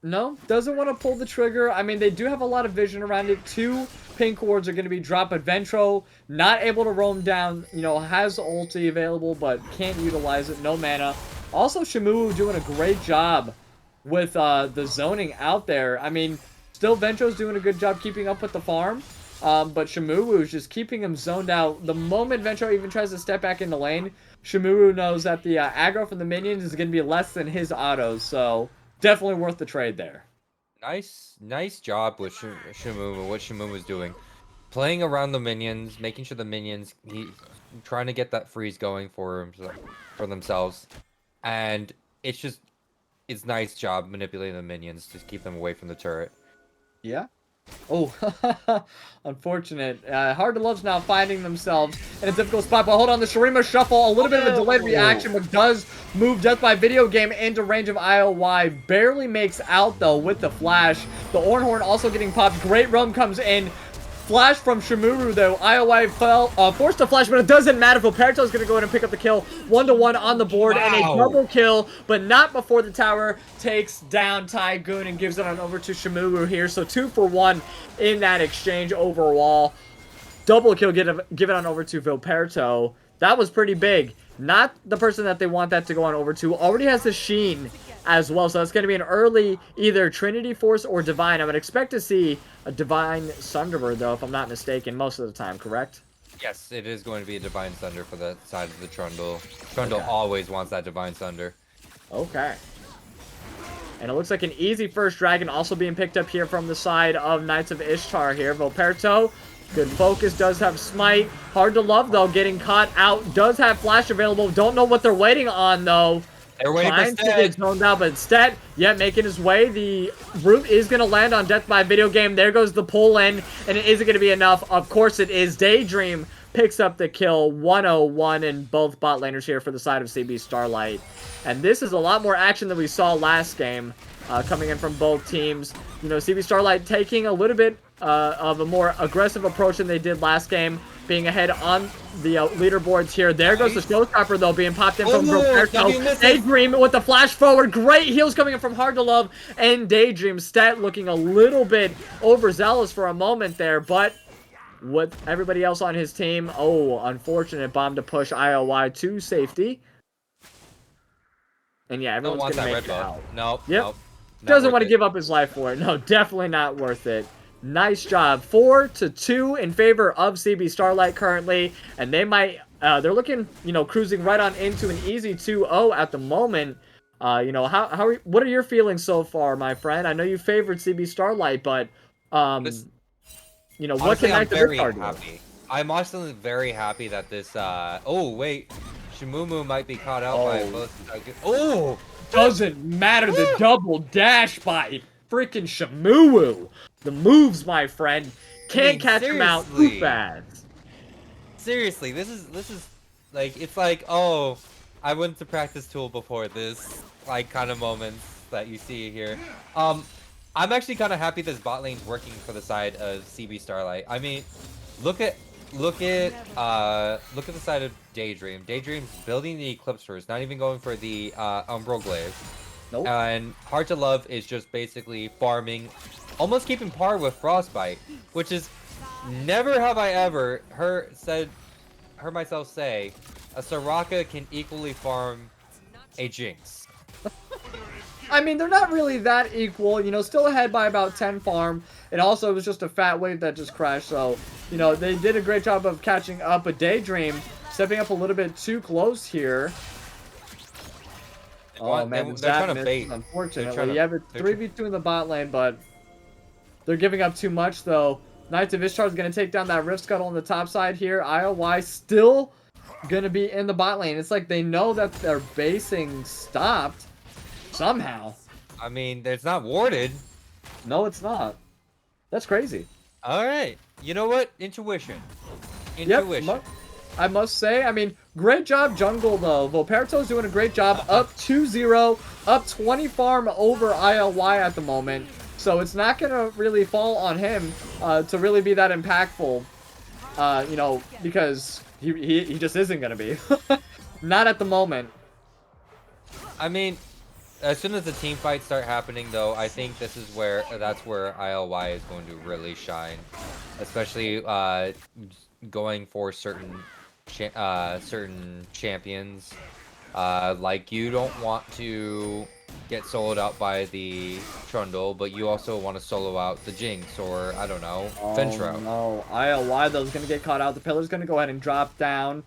A: no, doesn't want to pull the trigger. I mean, they do have a lot of vision around it. 2 pink wards are going to be dropped, but Ventro not able to roam down. You know, has ulti available, but can't utilize it. No mana. Also, Shamu doing a great job with the zoning out there. I mean, still Ventro's doing a good job keeping up with the farm. But Shamu is just keeping him zoned out. The moment Ventro even tries to step back in the lane, Shamu knows that the aggro from the minions is going to be less than his autos. So definitely worth the trade there.
B: Nice job with Shamu. What Shamu was doing, playing around the minions, making sure the minions, trying to get that freeze going for themselves, and it's nice job manipulating the minions to keep them away from the turret.
A: Yeah. Oh, unfortunate. Hard to Love's now finding themselves in a difficult spot, but hold on, the Shurima shuffle, a little bit of a delayed reaction, but does move Death by Video Game into range of IOY. Barely makes out, though, with the flash. The Ornhorn also getting popped. Great roam comes in. Flash from Shimuru, though. IOI fell, forced to flash, but it doesn't matter. Vilperito's going to go in and pick up the kill. 1-1 on the board, and a double kill, but not before the tower takes down Tygoon and gives it on over to Shimuru here. So 2 for 1 in that exchange overall. Double kill, give it on over to Vilperito. That was pretty big. Not the person that they want that to go on over to. Already has the Sheen as well, so it's going to be an early either Trinity Force or Divine. I would expect to see a Divine Thunderbird, though, if I'm not mistaken, most of the time, correct?
B: Yes, it is going to be a Divine Thunder for the side of the Trundle. Trundle always wants that Divine Thunder.
A: Okay. And it looks like an easy first dragon also being picked up here from the side of Knights of Ishtar here. Vilperito, good focus, does have smite. Hard to Love, though, getting caught out. Does have flash available. Don't know what they're waiting on, though.
B: They're waiting
A: Trying
B: for
A: to get zoned out, but Stet, yeah, making his way. The root is going to land on Death by Video Game. There goes the pull in, and it isn't going to be enough. Of course it is. Daydream picks up the kill. 101 in both bot laners here for the side of CB Starlight. And this is a lot more action than we saw last game coming in from both teams. You know, CB Starlight taking a little bit of a more aggressive approach than they did last game, being ahead on the leaderboards here. There goes the Showstopper, though, being popped in from Roberto. Daydream with the flash forward. Great heals coming in from Hard to Love and Daydream. Stat looking a little bit overzealous for a moment there, but with everybody else on his team, oh, unfortunate bomb to push IOY to safety. And yeah, everyone's going to make it out.
B: Nope.
A: Yep.
B: Nope.
A: Doesn't want to give up his life for it. No, definitely not worth it. Nice job. 4-2 in favor of CB Starlight currently. And they might, they're looking, you know, cruising right on into an easy 2-0 at the moment. You know, what are your feelings so far, my friend? I know you favored CB Starlight, but, you know, what can Knights of Ishtar do?
B: I'm also very happy that this, oh, wait. Shimumu might be caught out by both. Oh!
A: Doesn't matter, the double dash by freaking Shamu. The moves, my friend. Can't catch him out too fast.
B: Seriously, this is like, it's like, oh, I went to practice tool before this, like, kind of moments that you see here. I'm actually kind of happy this bot lane's working for the side of CB Starlight. I mean, look at the side of Daydream. Daydream's building the Eclipse first, not even going for the Umbral Glaive.
A: Nope.
B: And Hard to Love is just basically farming, almost keeping par with Frostbite, which is never have I ever heard myself say a Soraka can equally farm a Jinx.
A: I mean, they're not really that equal, you know, still ahead by about 10 farm. And also, it was just a fat wave that just crashed, so, you know, they did a great job of catching up. But Daydream stepping up a little bit too close here. Oh, man,
B: they're trying to bait.
A: Unfortunately, you have a 3v2 in the bot lane, but they're giving up too much, though. Knights of Ishtar is going to take down that Rift Scuttle on the top side here. IOY still going to be in the bot lane. It's like they know that their basing stopped somehow.
B: I mean, it's not warded.
A: No, it's not. That's crazy.
B: All right. You know what? Intuition.
A: Yep,
B: Intuition.
A: I must say, I mean, great job jungle though. Volperto's doing a great job, up 2-0, up 20 farm over ILY at the moment. So it's not going to really fall on him to really be that impactful, you know, because he just isn't going to be. Not at the moment.
B: I mean, as soon as the team fights start happening, though, I think that's where ILY is going to really shine, especially going for certain champions. Like you don't want to get soloed out by the Trundle, but you also want to solo out the Jinx or I don't know, Ventro.
A: No, ILY though is going to get caught out. The pillar's going to go ahead and drop down.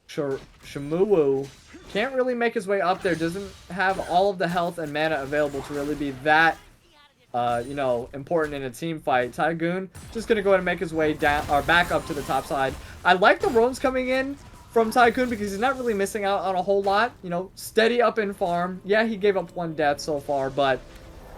A: Shamuwu can't really make his way up there. Doesn't have all of the health and mana available to really be that, you know, important in a team fight. Tygoon just gonna go ahead and make his way down or back up to the top side. I like the roams coming in from Tycoon because he's not really missing out on a whole lot. You know, steady up in farm. Yeah, he gave up 1 death so far, but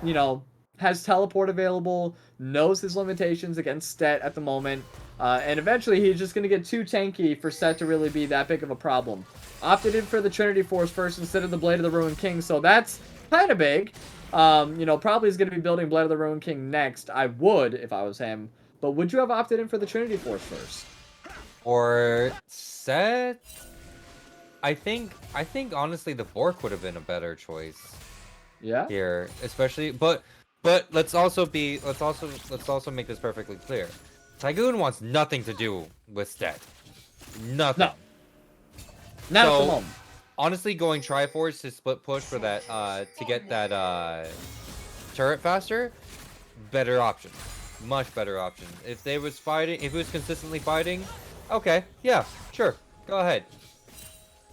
A: you know, has teleport available, knows his limitations against Stet at the moment. And eventually he's just going to get too tanky for Set to really be that big of a problem. Opted in for the Trinity Force first instead of the Blade of the Ruined King, so that's kind of big. You know, probably is going to be building Blade of the Ruined King next. I would if I was him. But would you have opted in for the Trinity Force first?
B: Or Set? I think honestly the Bork would have been a better choice.
A: Yeah.
B: Here, especially but let's also make this perfectly clear. Tygoon wants nothing to do with Stet. Nothing.
A: No. Not at the moment.
B: Honestly, going Triforce to split push for that to get that turret faster, better option. Much better option. If it was consistently fighting, okay, yeah, sure, go ahead.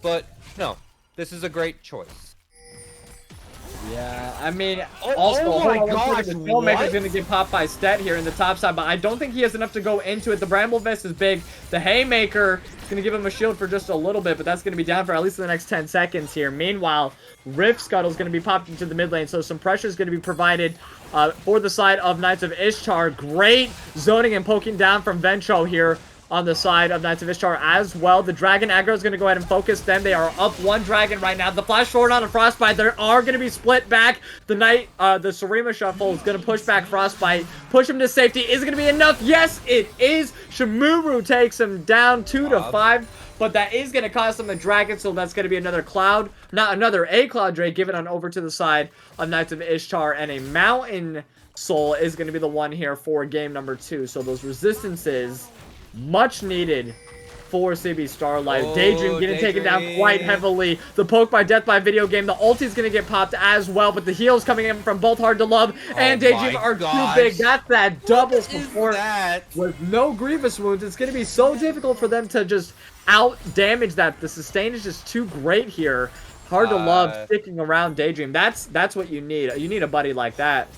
B: But no, this is a great choice.
A: Yeah, I mean, also,
B: oh my gosh,
A: the Soulmaker's going to get popped by Stet here in the top side, but I don't think he has enough to go into it. The Bramble Vest is big. The Haymaker is going to give him a shield for just a little bit, but that's going to be down for at least the next 10 seconds here. Meanwhile, Rift Scuttle is going to be popped into the mid lane, so some pressure is going to be provided for the side of Knights of Ishtar. Great zoning and poking down from Ventro here on the side of Knights of Ishtar as well. The Dragon aggro is going to go ahead and focus them. They are up 1 Dragon right now. The Flash forward on a Frostbite. They are going to be split back. The Sarima Shuffle is going to push back Frostbite. Push him to safety. Is it going to be enough? Yes, it is. Shimuru takes him down 2-5. But that is going to cost him a Dragon, so that's going to be another Cloud. Not another A Cloud Drake given on over to the side of Knights of Ishtar. And a Mountain Soul is going to be the one here for game number 2. So those resistances much needed for CB Starlight.
B: Oh,
A: Daydream getting taken down quite heavily. The poke by death by video game. The ulti's going to get popped as well, but the heals coming in from both Hard to Love and Daydream are too big. That's that double support with no Grievous wounds. It's going to be so difficult for them to just out damage that. The sustain is just too great here. Hard to Love sticking around Daydream. That's what you need. You need a buddy like that.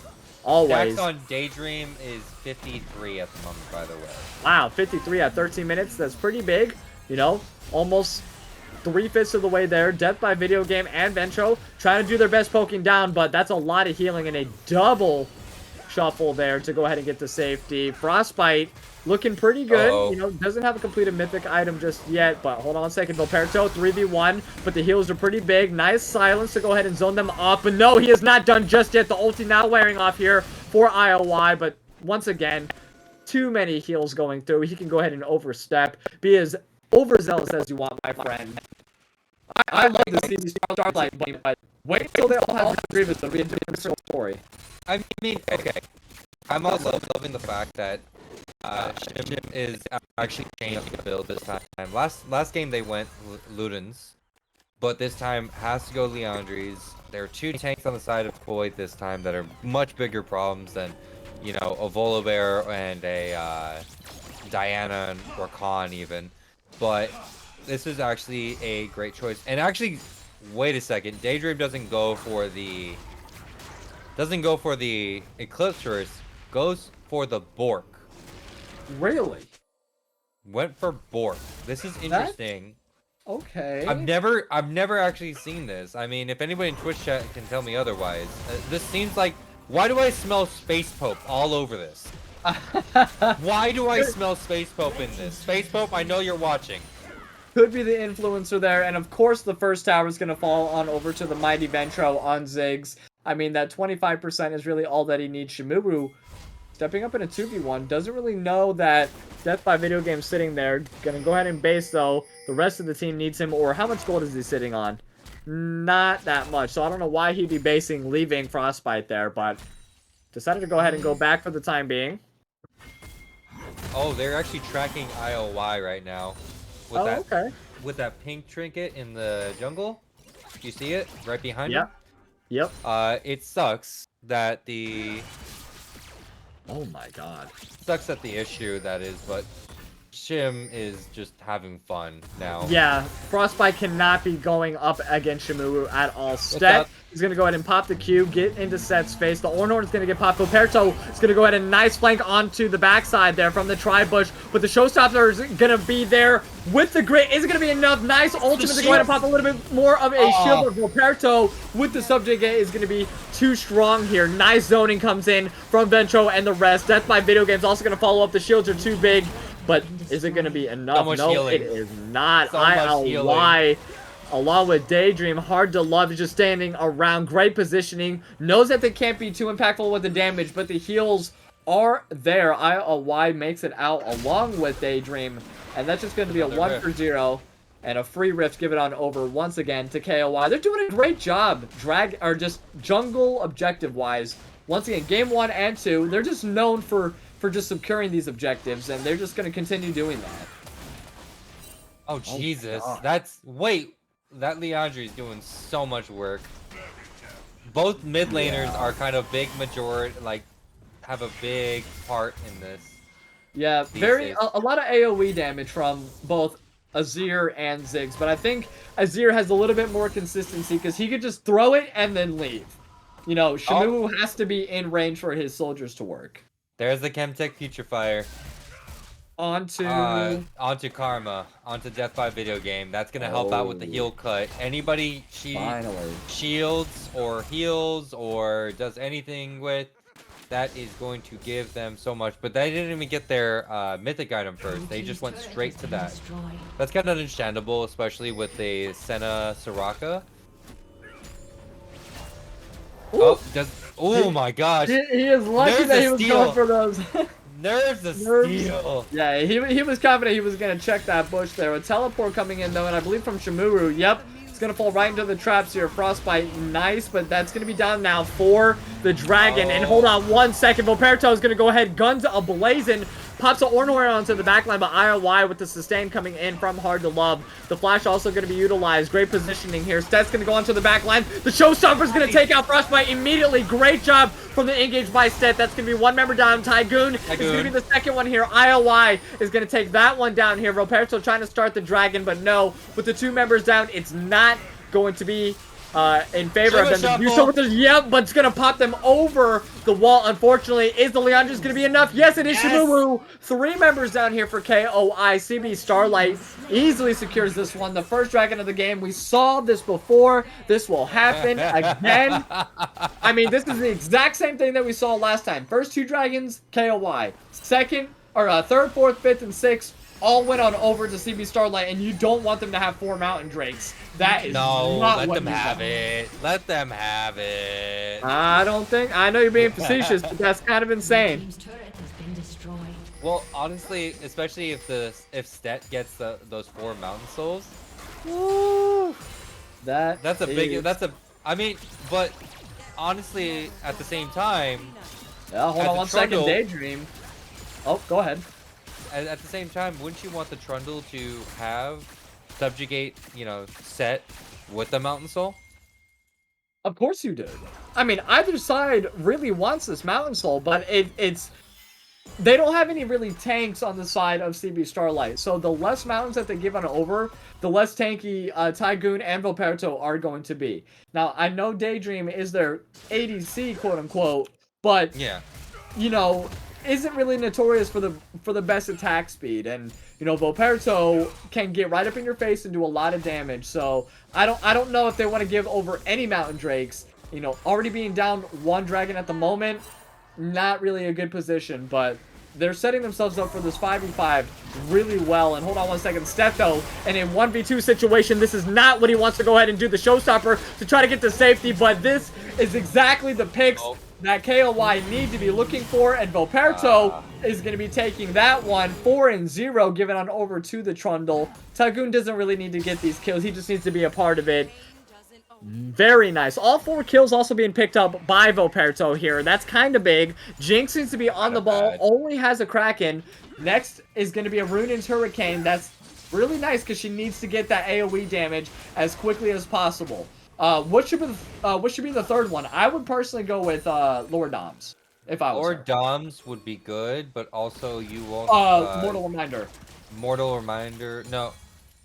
A: Always.
B: Stacks on Daydream is 53 at the moment, by the way.
A: Wow, 53 at 13 minutes. That's pretty big. You know, almost 3/5 of the way there. Death by video game and Ventro trying to do their best poking down, but that's a lot of healing and a double shuffle there to go ahead and get to safety. Frostbite looking pretty good. You know, doesn't have a completed mythic item just yet, but hold on a second. Volperto 3v1, but the heals are pretty big. Nice silence to go ahead and zone them off, but no, he is not done just yet. The ulti now wearing off here for IOY, but once again, too many heals going through. He can go ahead and overstep. Be as overzealous as you want, my friend. I love to see these Starlight game, but wait till they all have Grievous. It'll be a different story.
B: I mean, okay. I'm also loving the fact that Shim is actually changing the build this time. Last game they went Ludens, but this time has to go Leandries. There are 2 tanks on the side of Void this time that are much bigger problems than, you know, a Volibear and a Diana or Khan even. But this is actually a great choice. And actually, wait a second. Daydream doesn't go for the Eclipse Tourist, goes for the Bork.
A: Really?
B: Went for Bork. This is interesting.
A: Okay.
B: I've never actually seen this. I mean, if anybody in Twitch chat can tell me otherwise. This seems like, why do I smell Space Pope all over this? Why do I smell Space Pope in this? Space Pope, I know you're watching.
A: Could be the influencer there, and of course the first tower is going to fall on over to the Mighty Ventro on Ziggs. I mean, that 25% is really all that he needs. Shimuru stepping up in a 2v1, doesn't really know that Death by Video Game sitting there. Gonna go ahead and base, though. The rest of the team needs him, or how much gold is he sitting on? Not that much, so I don't know why he'd be basing leaving Frostbite there, but decided to go ahead and go back for the time being.
B: Oh, they're actually tracking IOY right now. With
A: Okay.
B: With that pink trinket in the jungle. Do you see it? Right behind him?
A: Yep.
B: It sucks that the...
A: Oh my god.
B: Sucks at the issue, that is, but Shim is just having fun now.
A: Yeah, Frostbite cannot be going up against Shimuru at all. Stet is going to go ahead and pop the Q, get into Set's face. The Ornhorn is going to get popped. Poperto is going to go ahead and nice flank onto the backside there from the Tri-Bush. But the Showstopper is going to be there with the Grit. Is it going to be enough? Nice ultimate to go ahead and pop a little bit more of a shield. But Poperto with the Subjugate is going to be too strong here. Nice zoning comes in from Ventro and the rest. Death by Video Games also going to follow up. The shields are too big. But is it going to be enough? No,
B: healing.
A: It is not.
B: So
A: ILY, along with Daydream, hard to love, is just standing around. Great positioning. Knows that they can't be too impactful with the damage, but the heals are there. ILY makes it out along with Daydream. And that's just going to be a 1-for-0. And a free rift given on over once again to KOY. They're doing a great job. Just jungle objective-wise. Once again, game 1 and 2, they're just known for just securing these objectives, and they're just going to continue doing that.
B: Oh, Jesus. Wait, that Leandri is doing so much work. Both mid laners are kind of big majority, like, have a big part in this.
A: Yeah, a lot of AoE damage from both Azir and Ziggs, but I think Azir has a little bit more consistency because he could just throw it and then leave. You know, Shamu has to be in range for his soldiers to work.
B: There's the Chemtech Putrefier.
A: Onto
B: Karma. Onto Death by Video Game. That's going to help out with the heal cut. Anybody shields or heals or does anything with, that is going to give them so much. But they didn't even get their mythic item first. They just went straight to that. That's kind of understandable, especially with a Senna Soraka. Oh my gosh.
A: He is lucky that he was going for those.
B: Nerves of steel.
A: Yeah, he was confident he was going to check that bush there. A teleport coming in, though, and I believe from Shimuru. Yep, it's going to fall right into the traps here. Frostbite, nice, but that's going to be down now for the Dragon. And hold on 1 second. Poperto is going to go ahead, guns ablazing. Pops an Ornhorn onto the backline, but IOY with the sustain coming in from Hard to Love. The Flash also going to be utilized. Great positioning here. Stet's going to go onto the backline. The Showstopper is going to take out Frostbite immediately. Great job from the engage by Stet. That's going to be 1 member down. Tygoon is going to be the second one here. IOY is going to take that one down here. Roberto trying to start the Dragon, but no. With the 2 members down, it's not going to be in favor of them. Yep, but it's going to pop them over the wall. Unfortunately, is the Leandris going to be enough? Yes, it is. Shimuru. 3 members down here for KOI. CB Starlight easily secures this one. The first Dragon of the game. We saw this before. This will happen again. I mean, this is the exact same thing that we saw last time. First 2 Dragons, KOI. Second, or third, fourth, fifth, and sixth all went on over to CB Starlight, and you don't want them to have 4 Mountain Drakes. That is not
B: let
A: what
B: them have it. Let them have it.
A: I don't think. I know you're being facetious, but that's kind of insane.
B: Well, honestly, especially if Stet gets those 4 Mountain Souls.
A: Woo.
B: I mean, but honestly, at the same time.
A: Yeah, hold on 1 second, Daydream. Oh, go ahead.
B: At the same time, wouldn't you want the Trundle to have Subjugate, set with the Mountain Soul?
A: Of course you do. I mean, either side really wants this Mountain Soul, but it's they don't have any really tanks on the side of CB Starlight. So the less mountains that they give on over, the less tanky Tygoon and Voperto are going to be. Now, I know Daydream is their ADC, quote unquote, but isn't really notorious for the best attack speed, and Voperto can get right up in your face and do a lot of damage. So I don't know if they want to give over any Mountain Drakes. Already being down 1 Dragon at the moment, not really a good position, but they're setting themselves up for this 5v5 really well. And hold on one second, Steph though, in a 1v2 situation, this is not what he wants to go ahead and do, the showstopper to try to get to safety, but this is exactly the picks that KOY need to be looking for, and Voperto is going to be taking that one 4-0, giving on over to the Trundle. Tycoon doesn't really need to get these kills, he just needs to be a part of it. Very nice. All 4 kills also being picked up by Voperto here. That's kind of big. Jinx needs to be on the ball. Only has a Kraken. Next is going to be a Rylion's Hurricane. That's really nice because she needs to get that AoE damage as quickly as possible. What should be the third one? I would personally go with Lord Doms. If I was
B: Lord Doms would be good, but also you won't.
A: Mortal Reminder.
B: Mortal Reminder. No.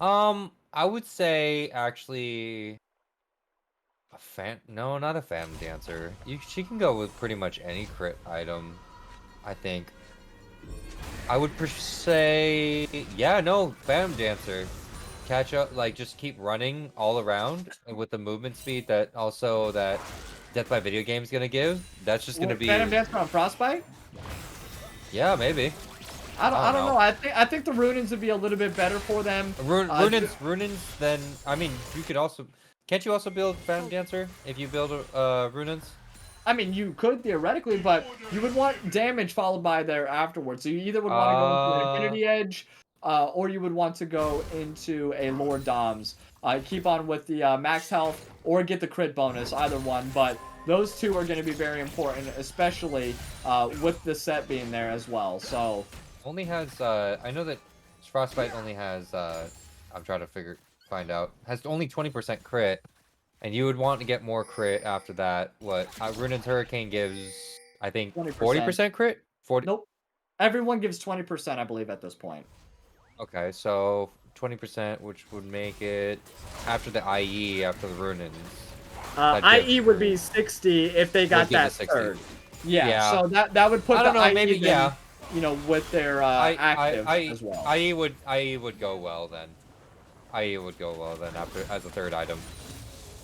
B: I would say actually. No, not a Phantom Dancer. She can go with pretty much any crit item, I think. I would say, yeah, no, Phantom Dancer. Catch up, like, just keep running all around with the movement speed that Death by Video Game is gonna give. That's just gonna be
A: Phantom Dancer on Frostbite?
B: Yeah, maybe.
A: I don't know. I think the Runins would be a little bit better for them.
B: Runins, then I mean you could also. Can't you also build Phantom Dancer if you build Runins?
A: I mean, you could theoretically, but you would want damage followed by there afterwards. So you either would want to go into an Infinity Edge, or you would want to go into a Lord Doms. Keep on with the max health, or get the crit bonus, either one. But those two are going to be very important, especially with the set being there as well. So
B: only has I know that Frostbite only has I'm trying to find out, has only 20% crit, and you would want to get more crit after that. What Rylion's Hurricane gives, I think 40% crit. 40.
A: Nope. Everyone gives 20%, I believe, at this point.
B: Okay, so 20%, which would make it after the IE, after the Runins.
A: IE would be 60 if they got that third. Yeah, so that would put the IE
B: maybe
A: then, you know, with their active as well.
B: IE would go well then. IE would go well then after as a third item.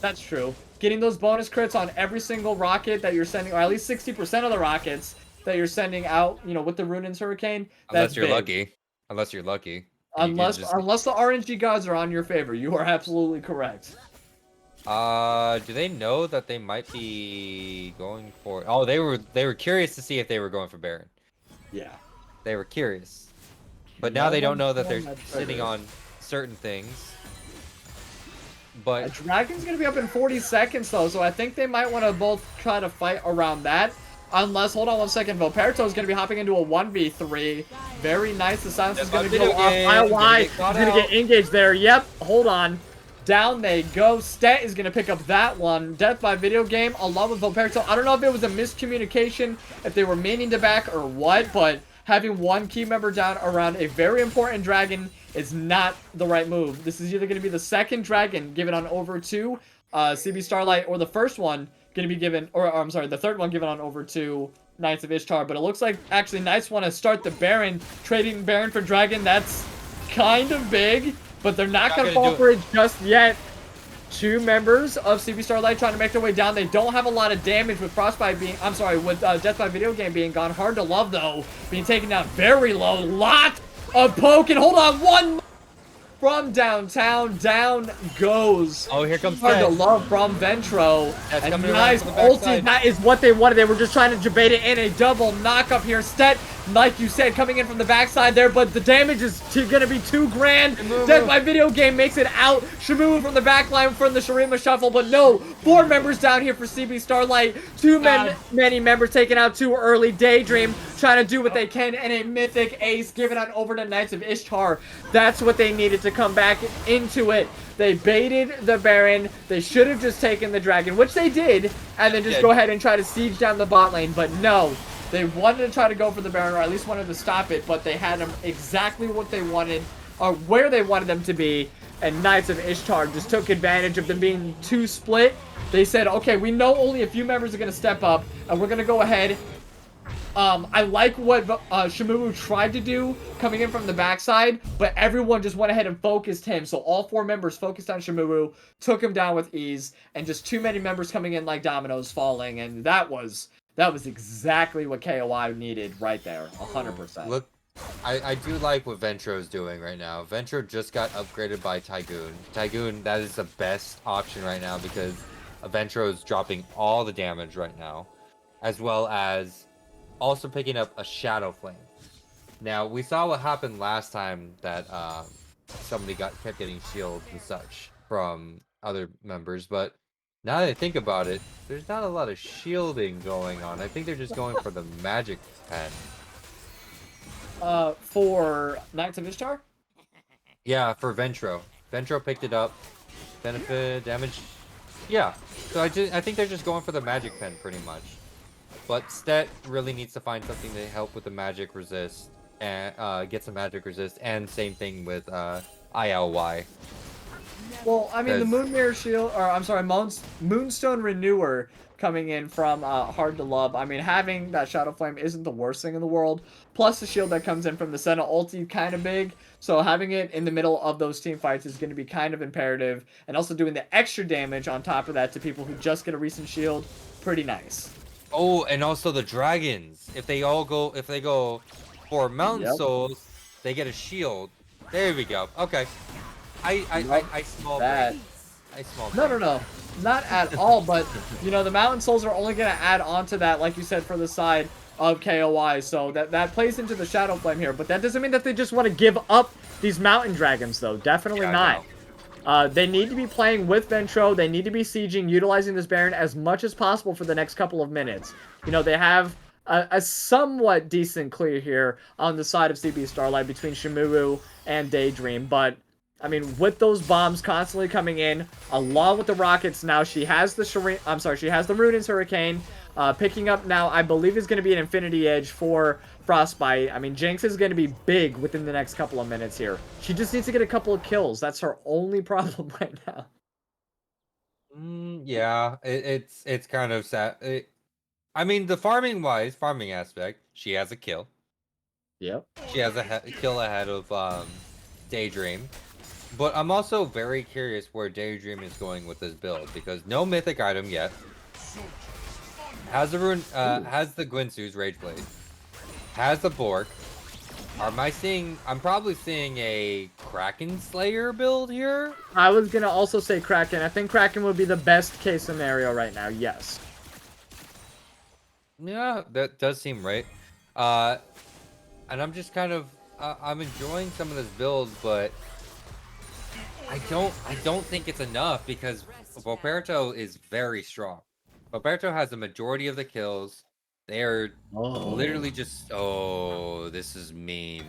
A: That's true. Getting those bonus crits on every single rocket that you're sending, or at least 60% of the rockets that you're sending out, you know, with the Rylion's Hurricane.
B: Unless you're lucky. Unless you're lucky.
A: Unless the RNG gods are on your favor, you are absolutely correct.
B: Do they know that they might be going for? Oh, they were curious to see if they were going for Baron.
A: Yeah.
B: They were curious, but now they don't know that they're sitting on certain things. But
A: Dragon's gonna be up in 40 seconds though, so I think they might want to both try to fight around that. Unless, hold on one second, Voperto is going to be hopping into a 1v3. Very nice. The silence is going to go off. IY is going to get engaged there. Yep, hold on. Down they go. Stet is going to pick up that one. Death by Video Game along with Voperto. I don't know if it was a miscommunication, if they were meaning to back or what, but having one key member down around a very important dragon is not the right move. This is either going to be the second dragon given on over to CB Starlight, or the first one going to be given, or I'm sorry, the third one given on over to Knights of Ishtar. But it looks like actually Knights want to start the Baron, trading Baron for Dragon. That's kind of big, but they're not going to fall for it just yet. Two members of CB Starlight trying to make their way down. They don't have a lot of damage with Frostbite being, I'm sorry, with Death by Video Game being gone. Hard to love though, being taken down very low. Lot of poke, and hold on, one from downtown, down goes.
B: Oh, here comes
A: Hard to love from Ventro. And nice ulti, that is what they wanted. They were just trying to debate it in a double knock up here. Stet, like you said, coming in from the backside there, but the damage is gonna be too grand. Death by Video Game makes it out. Shamu from the back line from the Shurima Shuffle, but no, 4 members down here for CB Starlight. Many members taken out too early. Daydream trying to do what they can, and a Mythic Ace given on over to Knights of Ishtar. That's what they needed to come back into it. They baited the Baron. They should have just taken the Dragon, which they did, and then just go ahead and try to siege down the bot lane, but no. They wanted to try to go for the Baron, or at least wanted to stop it, but they had them exactly what they wanted, or where they wanted them to be, and Knights of Ishtar just took advantage of them being too split. They said, okay, we know only a few members are going to step up, and we're going to go ahead. I like what Shamu tried to do coming in from the backside, but everyone just went ahead and focused him. So all 4 members focused on Shamu, took him down with ease, and just too many members coming in like dominoes falling, and that was That was exactly what KOI needed right there, 100%.
B: Look, I do like what Ventro's doing right now. Ventro just got upgraded by Tygoon. Tygoon, that is the best option right now because Ventro is dropping all the damage right now, as well as also picking up a Shadow Flame. Now, we saw what happened last time that somebody kept getting shields and such from other members, but now that I think about it, there's not a lot of shielding going on. I think they're just going for the magic pen.
A: For Knights of Ishtar?
B: Yeah, for Ventro. Ventro picked it up. Benefit, damage. Yeah. So I think they're just going for the magic pen pretty much. But Stet really needs to find something to help with the magic resist and get some magic resist, and same thing with ILY.
A: Well, I mean, the Moon Mirror Shield, or I'm sorry, Moonstone Renewer coming in from Hard to Love. I mean, having that Shadow Flame isn't the worst thing in the world. Plus, the shield that comes in from the Senna ulti kind of big. So having it in the middle of those team fights is going to be kind of imperative. And also doing the extra damage on top of that to people who just get a recent shield, pretty nice.
B: Oh, and also the dragons. If they go for Mountain Souls, they get a shield. There we go. Okay. I small
A: that.
B: I small
A: No. Not at all, but, you know, the Mountain Souls are only going to add on to that, like you said, for the side of KOI, so that plays into the Shadow Flame here, but that doesn't mean that they just want to give up these Mountain Dragons, though. Definitely not. They need to be playing with Ventro, they need to be sieging, utilizing this Baron as much as possible for the next couple of minutes. You know, they have a somewhat decent clear here on the side of CB Starlight between Shimuru and Daydream, but I mean, with those bombs constantly coming in, along with the rockets, now she has the she has the Ruinous Hurricane. Picking up now, I believe, is going to be an Infinity Edge for Frostbite. I mean, Jinx is going to be big within the next couple of minutes here. She just needs to get a couple of kills. That's her only problem right now.
B: Yeah, it's kind of sad. I mean, the farming aspect, she has a kill.
A: Yep.
B: She has a kill ahead of Daydream. But I'm also very curious where Daydream is going with this build, because no mythic item yet. Has the Gwynsu's Rageblade. Has the Bork. I'm probably seeing a Kraken Slayer build here?
A: I was gonna also say Kraken. I think Kraken would be the best case scenario right now, yes.
B: Yeah, that does seem right. And I'm just kind of I'm enjoying some of this build, but I don't think it's enough because Roberto is very strong. Roberto has the majority of the kills. They're literally just this is mean.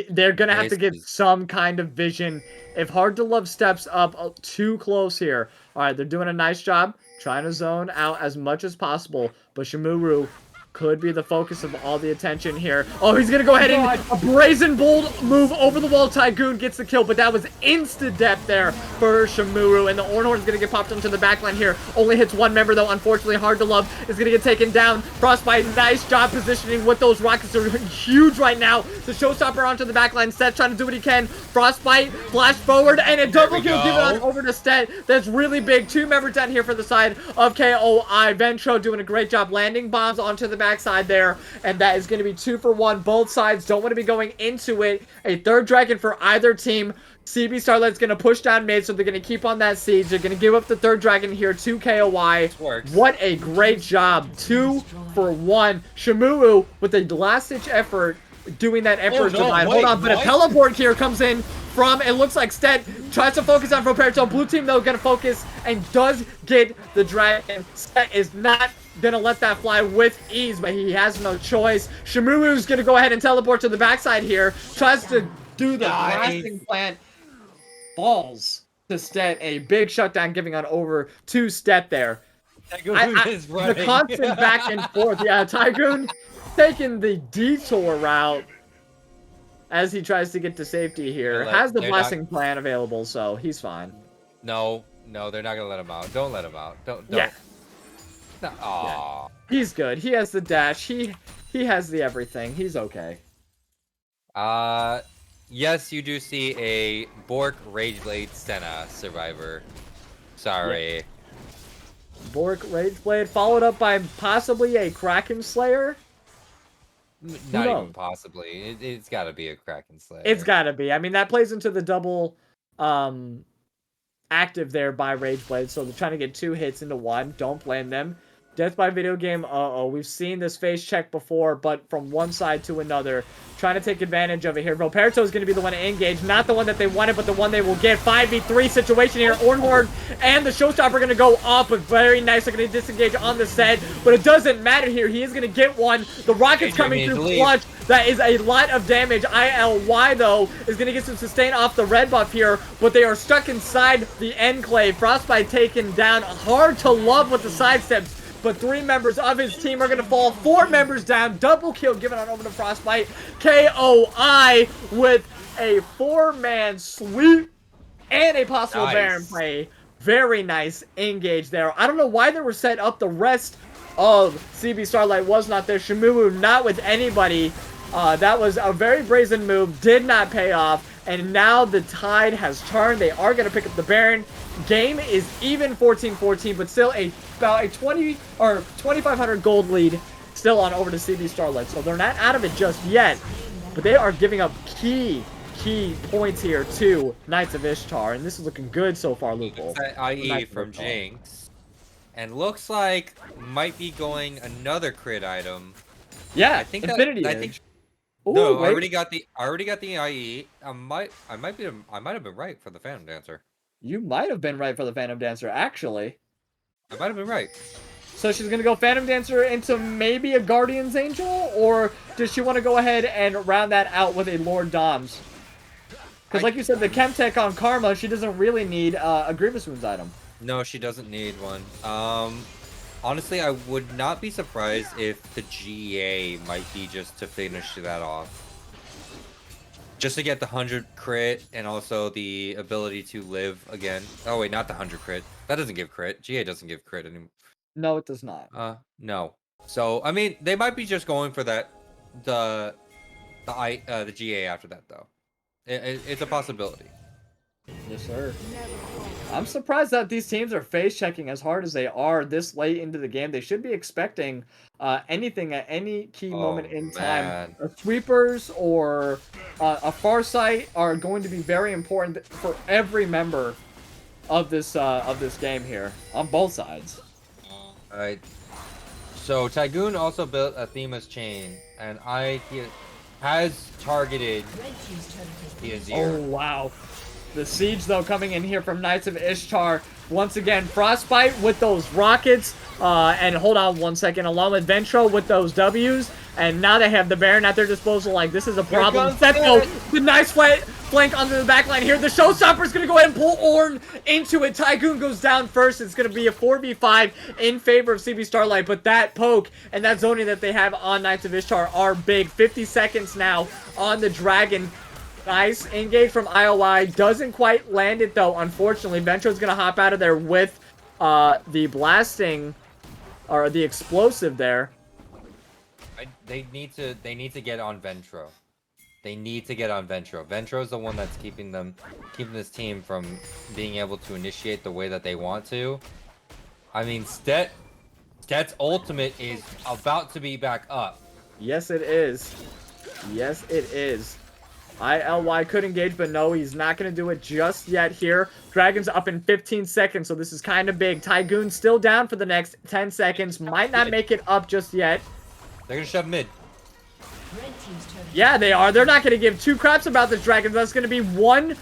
A: They're gonna have to get some kind of vision. If Hard to Love steps up too close here, all right, they're doing a nice job trying to zone out as much as possible, but Shimuru could be the focus of all the attention here. Oh, he's gonna go ahead and a brazen bold move over the wall. Tygoon gets the kill, but that was insta-death there for Shimuru, and the Ornhorn's gonna get popped onto the backline here. Only hits one member, though. Unfortunately, Hard to Love is gonna get taken down. Frostbite, nice job positioning with those rockets. Are huge right now. The showstopper onto the backline. Stet trying to do what he can. Frostbite, flash forward, and a double kill given on over to Stet. That's really big. 2 members down here for the side of KOI. Ventro doing a great job landing bombs onto the backside there, and that is going to be 2 for 1. Both sides don't want to be going into it. A third dragon for either team. CB Starlight's going to push down mid, so they're going to keep on that siege. They're going to give up the third dragon here to KOI. What a great job. 2 for 1. Shimuru with a last-ditch effort doing that Emperor's Divide. Hold on, but a teleport here comes in from, it looks like Stet tries to focus on Roberto. Blue team, though, going to focus and does get the dragon. Stet is not gonna let that fly with ease, but he has no choice. Shimuru's gonna go ahead and teleport to the backside here. Tries to do the blasting plant. Falls to Stet. A big shutdown giving on over to Stet there. The constant back and forth. Yeah, Tygoon taking the detour route as he tries to get to safety here. Has the blasting plan available, so he's fine.
B: No, they're not gonna let him out. Don't let him out. Don't.
A: Yeah.
B: No,
A: yeah. He's good. He has the dash. He has the everything. He's okay.
B: Yes, you do see a Bork Rageblade Senna survivor. Sorry.
A: Bork Rageblade, followed up by possibly a Kraken Slayer.
B: Not
A: knows?
B: even possibly. It's got to be a Kraken Slayer.
A: It's gotta be. I mean, that plays into the double active there by Rageblade, so they're trying to get 2 hits into 1. Don't blame them. Death by video game, we've seen this face check before, but from one side to another. Trying to take advantage of it here. Roberto is going to be the one to engage, not the one that they wanted, but the one they will get. 5v3 situation here. Ornhorn and the Showstopper are going to go off, but very nice. They're going to disengage on the set, but it doesn't matter here. He is going to get one. The Rocket's coming through clutch. That is a lot of damage. ILY, though, is going to get some sustain off the red buff here, but they are stuck inside the Enclave. Frostbite taken down. Hard to love with the sidesteps. But 3 members of his team are going to fall. 4 members down. Double kill given on over to Frostbite. KOI with a 4-man sweep and a possible Baron play. Very nice engage there. I don't know why they were set up. The rest of CB Starlight was not there. Shmumu not with anybody. That was a very brazen move. Did not pay off. And now the tide has turned. They are going to pick up the Baron. Game is even 14-14, but still about a 20 or 2,500 gold lead still on over to CB Starlight. So they're not out of it just yet, but they are giving up key points here to Knights of Ishtar, and this is looking good so far, Lupul.
B: IE from Jinx, and looks like might be going another crit item.
A: Yeah,
B: I think
A: Infinity.
B: Ooh, no, I already got the IE. I might have been right for the Phantom Dancer.
A: You might have been right for the Phantom Dancer, actually.
B: I might have been right.
A: So she's going to go Phantom Dancer into maybe a Guardian's Angel? Or does she want to go ahead and round that out with a Lord Doms? Because like you said, the Chemtech on Karma, she doesn't really need a Grievous Wounds item.
B: No, she doesn't need one. Honestly, I would not be surprised if the GA might be just to finish that off. Just to get the 100 crit and also the ability to live again. Oh wait, not the 100 crit. That doesn't give crit. GA doesn't give crit anymore.
A: No, it does not.
B: No. So I mean, they might be just going for that, the GA after that though. It's a possibility.
A: Yes, sir. I'm surprised that these teams are face checking as hard as they are this late into the game. They should be expecting anything at any key moment in time. Sweepers or a Farsight are going to be very important for every member of this game here on both sides.
B: All right. So Tygoon also built a Themis chain, and he has targeted the Azir.
A: Oh wow. The siege, though, coming in here from Knights of Ishtar. Once again, Frostbite with those rockets. And hold on one second. Along with Ventro with those Ws. And now they have the Baron at their disposal. Like, this is a problem. Setho, the nice flank under the back line here. The Showstopper's going to go ahead and pull Ornn into it. Tygoon goes down first. It's going to be a 4v5 in favor of CB Starlight. But that poke and that zoning that they have on Knights of Ishtar are big. 50 seconds now on the Dragon. Nice engage from IOI. Doesn't quite land it, though, unfortunately. Ventro's going to hop out of there with the blasting, or the explosive there.
B: They need to get on Ventro. They need to get on Ventro. Ventro's the one that's keeping this team from being able to initiate the way that they want to. I mean, Stet's ultimate is about to be back up.
A: Yes, it is. Yes, it is. ILY could engage, but no, he's not going to do it just yet here. Dragon's up in 15 seconds, so this is kind of big. Tygoon still down for the next 10 seconds. Might not make it up just yet.
B: They're going to shove mid.
A: Yeah, they are. They're not going to give 2 craps about this Dragon. That's going to be 1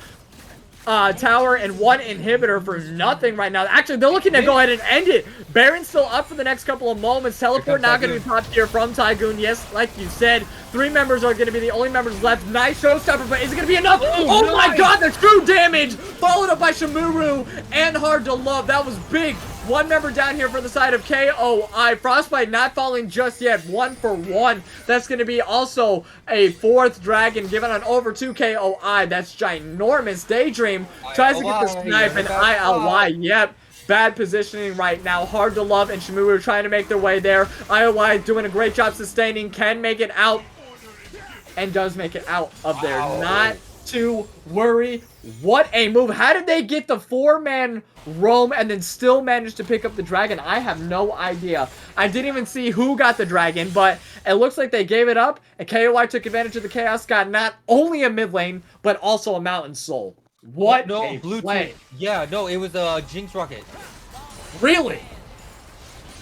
A: tower and 1 inhibitor for nothing right now. Actually, they're looking to go ahead and end it. Baron's still up for the next couple of moments. Teleport not going to be top tier from Tygoon. Yes, like you said, 3 members are going to be the only members left. Nice Showstopper, but is it going to be enough? Oh my god, the true damage! Followed up by Shimuru and Hard to Love. That was big. 1 member down here for the side of KOI. Frostbite not falling just yet. 1 for 1. That's going to be also a 4th Dragon given on over to KOI. That's ginormous. Daydream tries to get the snipe, and ILY, yep. Bad positioning right now. Hard to Love and Shimuru trying to make their way there. ILY doing a great job sustaining. Can make it out. And does make it out of there. Not to worry. What a move. How did they get the 4-man roam and then still manage to pick up the dragon? I have no idea. I didn't even see who got the dragon, but it looks like they gave it up, and KOI took advantage of the chaos, got not only a mid lane, but also a mountain soul. What a
B: blue
A: play.
B: team. Yeah, no, it was a Jinx rocket.
A: Really?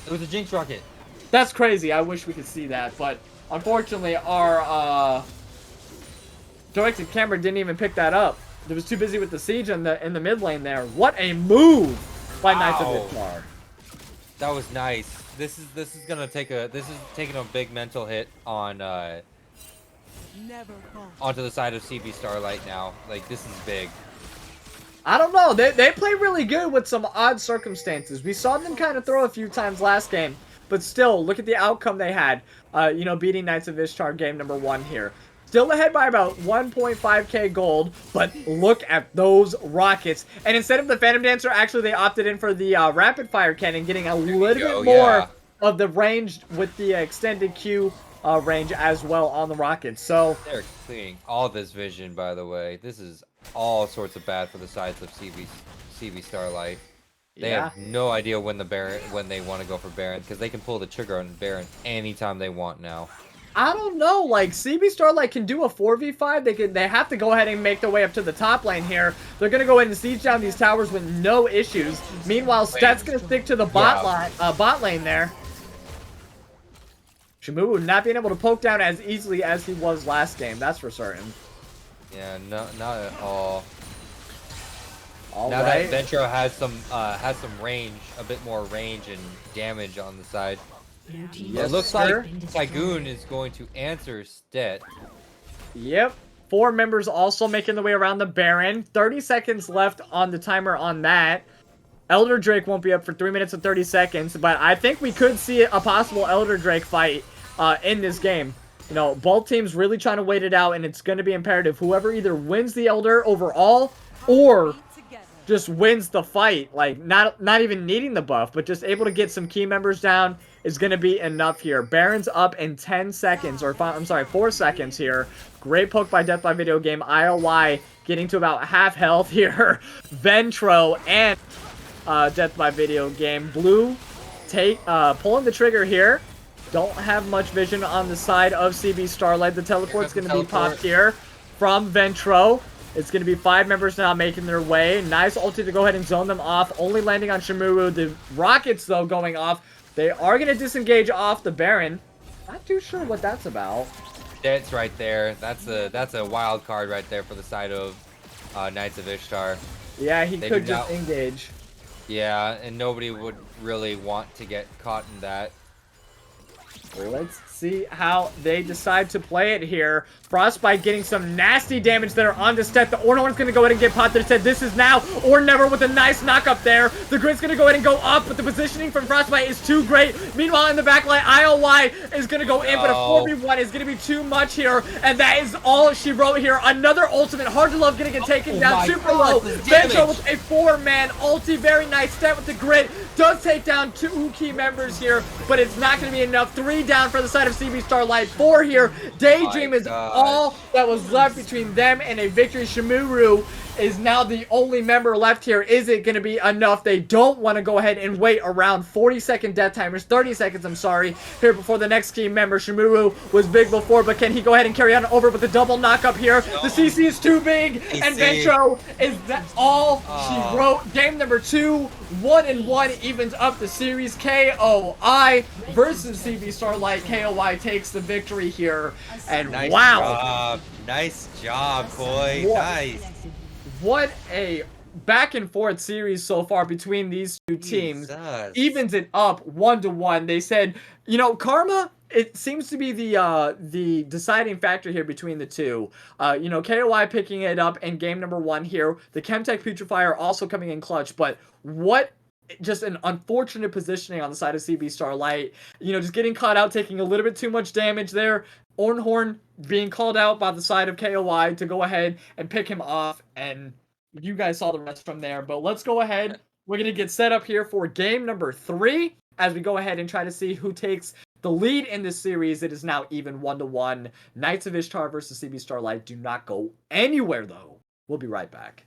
B: It was a Jinx rocket.
A: That's crazy. I wish we could see that, but unfortunately our directed camera didn't even pick that up. It was too busy with the siege in the mid lane there. What a move by Knights of Ishtar.
B: That was nice. This is taking a big mental hit on onto the side of CB Starlight now. Like, this is big.
A: I don't know. They play really good with some odd circumstances. We saw them kind of throw a few times last game, but still, look at the outcome they had. You know, beating Knights of Ishtar game number 1 here. Still ahead by about 1.5k gold, but look at those rockets. And instead of the Phantom Dancer, actually they opted in for the Rapid Fire Cannon, getting a little bit more of the range with the extended Q range as well on the rockets. So
B: they're cleaning all this vision, by the way. This is all sorts of bad for the sides of CB Starlight. They have no idea when they want to go for Baron, because they can pull the trigger on Baron anytime they want now.
A: I don't know, like, CB Starlight can do a 4v5. They have to go ahead and make their way up to the top lane here. They're going to go ahead and siege down these towers with no issues. Meanwhile, Stet's going to stick to the bot lane there. Shamu not being able to poke down as easily as he was last game, that's for certain.
B: Yeah, not at all.
A: That
B: Ventro has some range, a bit more range and damage on the side.
A: Yes,
B: it looks like Tygoon is going to answer Stet.
A: Yep. 4 members also making their way around the Baron. 30 seconds left on the timer on that. Elder Drake won't be up for 3 minutes and 30 seconds, but I think we could see a possible Elder Drake fight in this game. You know, both teams really trying to wait it out, and it's going to be imperative. Whoever either wins the Elder overall or just wins the fight, like not even needing the buff, but just able to get some key members down is going to be enough here. Baron's up in 10 seconds, or I'm sorry, 4 seconds here. Great poke by Death by Video Game. IOI getting to about half health here. Ventro and Death by Video Game. Blue pulling the trigger here. Don't have much vision on the side of CB Starlight. The teleport's going to be popped here from Ventro. It's going to be 5 members now making their way. Nice ulti to go ahead and zone them off. Only landing on Shimuru. The rockets, though, going off. They are going to disengage off the Baron. Not too sure what that's about.
B: That's right there. That's a wild card right there for the side of Knights of Ishtar.
A: Yeah, he could just engage.
B: Yeah, and nobody would really want to get caught in that.
A: Let's see how they decide to play it here. Frostbite getting some nasty damage there on the Stet. The Ornhorn's going to go ahead and get popped. They said this is now or never with a nice knock up there. The Grid's going to go ahead and go up, but the positioning from Frostbite is too great. Meanwhile, in the backline, IOI is going to go in, but a 4v1 is going to be too much here, and that is all she wrote here. Another ultimate. Hard to Love going to get taken down super low. Ventro with a 4-man ulti. Very nice. Stet with the Grid. Does take down 2 key members here, but it's not going to be enough. 3 down for the side of CB Starlight. 4 here. Daydream is all that was left between them and a victory. Shimuru is now the only member left here. Is it going to be enough? They don't want to go ahead and wait around 40-second death timers. 30 seconds, I'm sorry, here before the next key member. Shimuru was big before, but can he go ahead and carry on over with the double knock up here? The CC is too big, and Ventro is all she wrote. Game number 2, 1-1 evens up the series. KOI versus CB Starlight. KOI takes the victory here, and wow.
B: Nice job, boy. Nice.
A: What a back and forth series so far between these two teams. Evens it up 1-1. They said, you know, Karma, it seems to be the deciding factor here between the two. You know, KOI picking it up in game number 1 here. The Chemtech Putrifier also coming in clutch, but what just an unfortunate positioning on the side of CB Starlight. You know, just getting caught out, taking a little bit too much damage there. Ornhorn being called out by the side of KOI to go ahead and pick him off, and you guys saw the rest from there. But let's go ahead. We're going to get set up here for game number 3 as we go ahead and try to see who takes the lead in this series. It is now even 1-1. Knights of Ishtar versus CB Starlight. Do not go anywhere, though. We'll be right back.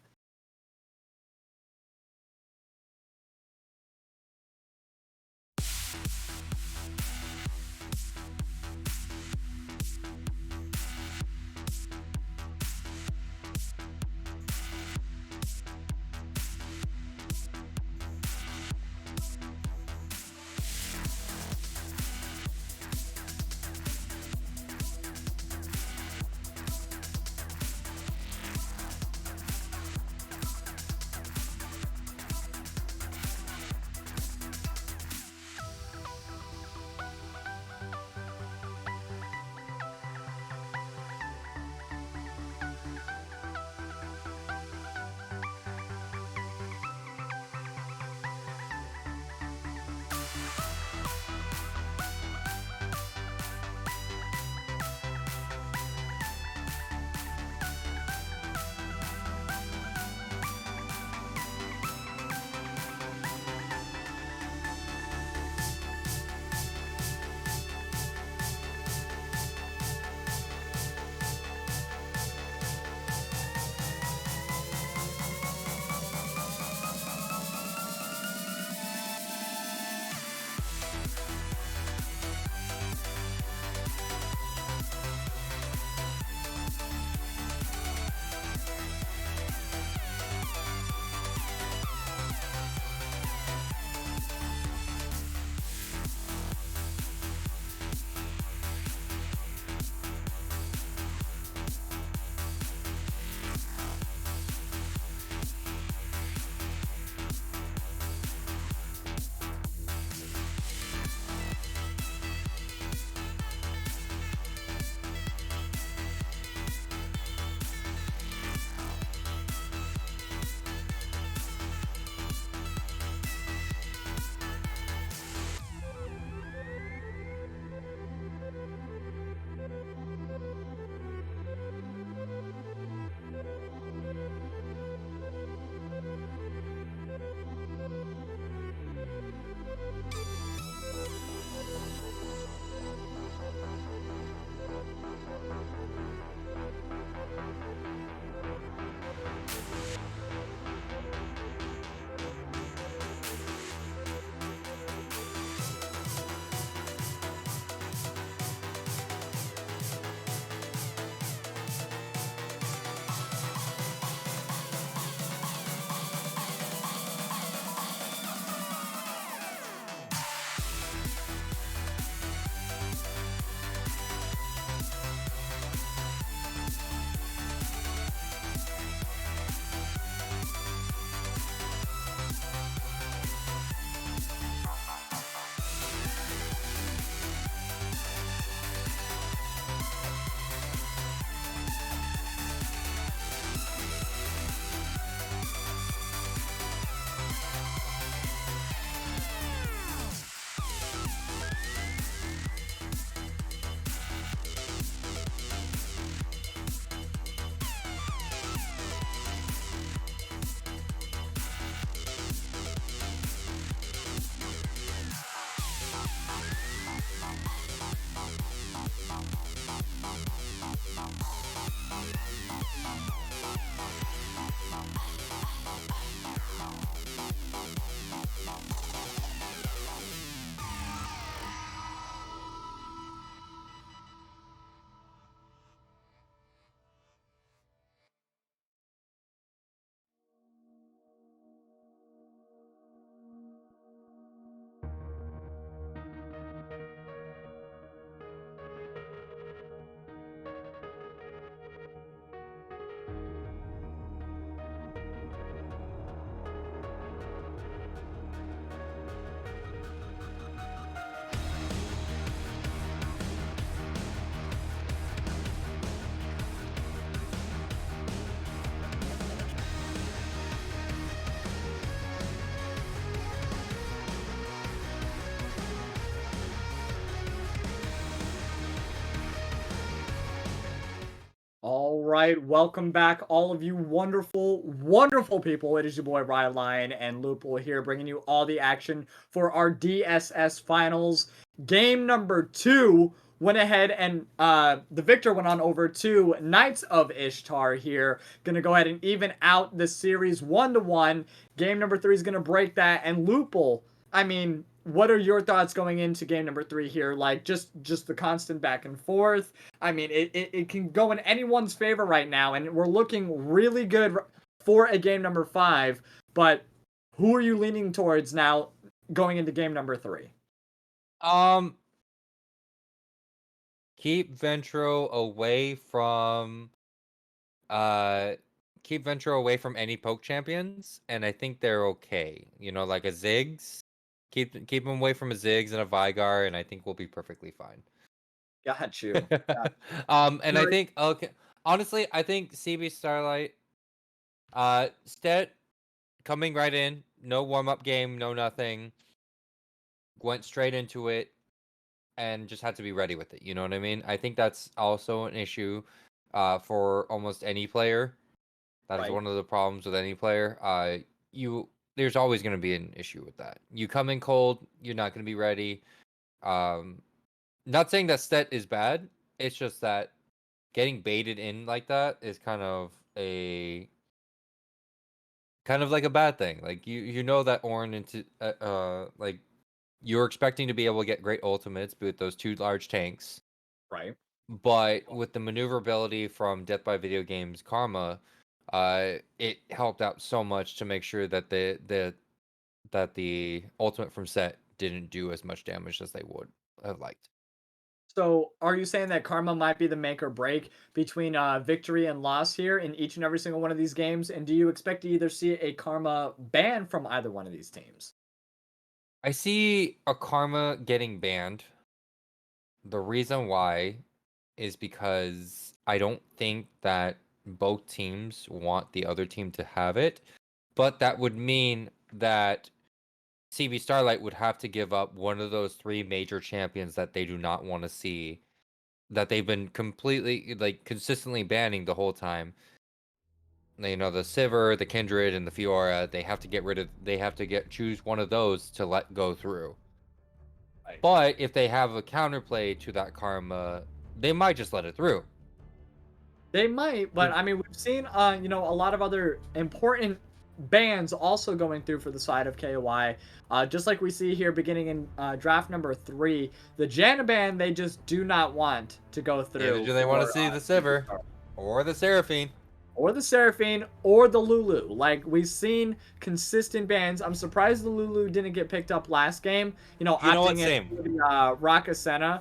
A: right, welcome back, all of you wonderful, wonderful people. It is your boy Rylionn and Lupul here, bringing you all the action for our DSS finals. Game number 2 went ahead and the victor went on over to Knights of Ishtar here. Gonna go ahead and even out the series 1-1. Game number 3 is gonna break that, and Lupul, I mean, what are your thoughts going into game number 3 here? Like, just the constant back and forth. I mean, it can go in anyone's favor right now, and we're looking really good for a game number 5. But who are you leaning towards now going into game number 3?
B: Keep Ventro away from any poke champions, and I think they're okay. You know, like a Ziggs. Keep them away from a Ziggs and a Vigar, and I think we'll be perfectly fine.
A: Got you.
B: And I think honestly, I think CB Starlight, Stet coming right in, no warm up game, no nothing, went straight into it, and just had to be ready with it. You know what I mean? I think that's also an issue, for almost any player. That is
A: Right.
B: one of the problems with any player. There's always going to be an issue with that. You come in cold, you're not going to be ready. Not saying that Stet is bad. It's just that getting baited in like that is kind of like a bad thing. Like you know that Ornn into like you're expecting to be able to get great ultimates with those 2 large tanks.
A: Right.
B: But with the maneuverability from Death by Video Games Karma, it helped out so much to make sure that the ultimate from Set didn't do as much damage as they would have liked.
A: So, are you saying that karma might be the make or break between victory and loss here in each and every single one of these games? And do you expect to either see a karma ban from either one of these teams?
B: I see a Karma getting banned. The reason why is because I don't think that both teams want the other team to have it, but that would mean that CB Starlight would have to give up one of those 3 major champions that they do not want to see, that they've been completely, like, consistently banning the whole time. You know, the Sivir, the Kindred, and the Fiora, they have to choose one of those to let go through.
A: Right.
B: But if they have a counterplay to that Karma, they might just let it through.
A: They might, but I mean, we've seen, a lot of other important bans also going through for the side of KOI. Just like we see here beginning in draft number 3, the Janna ban, they just do not want to go through.
B: Neither do they want to see the Sivir or the Seraphine.
A: Or the Seraphine, or the Lulu. Like, we've seen consistent bans. I'm surprised the Lulu didn't get picked up last game. Opting into the Rakasena.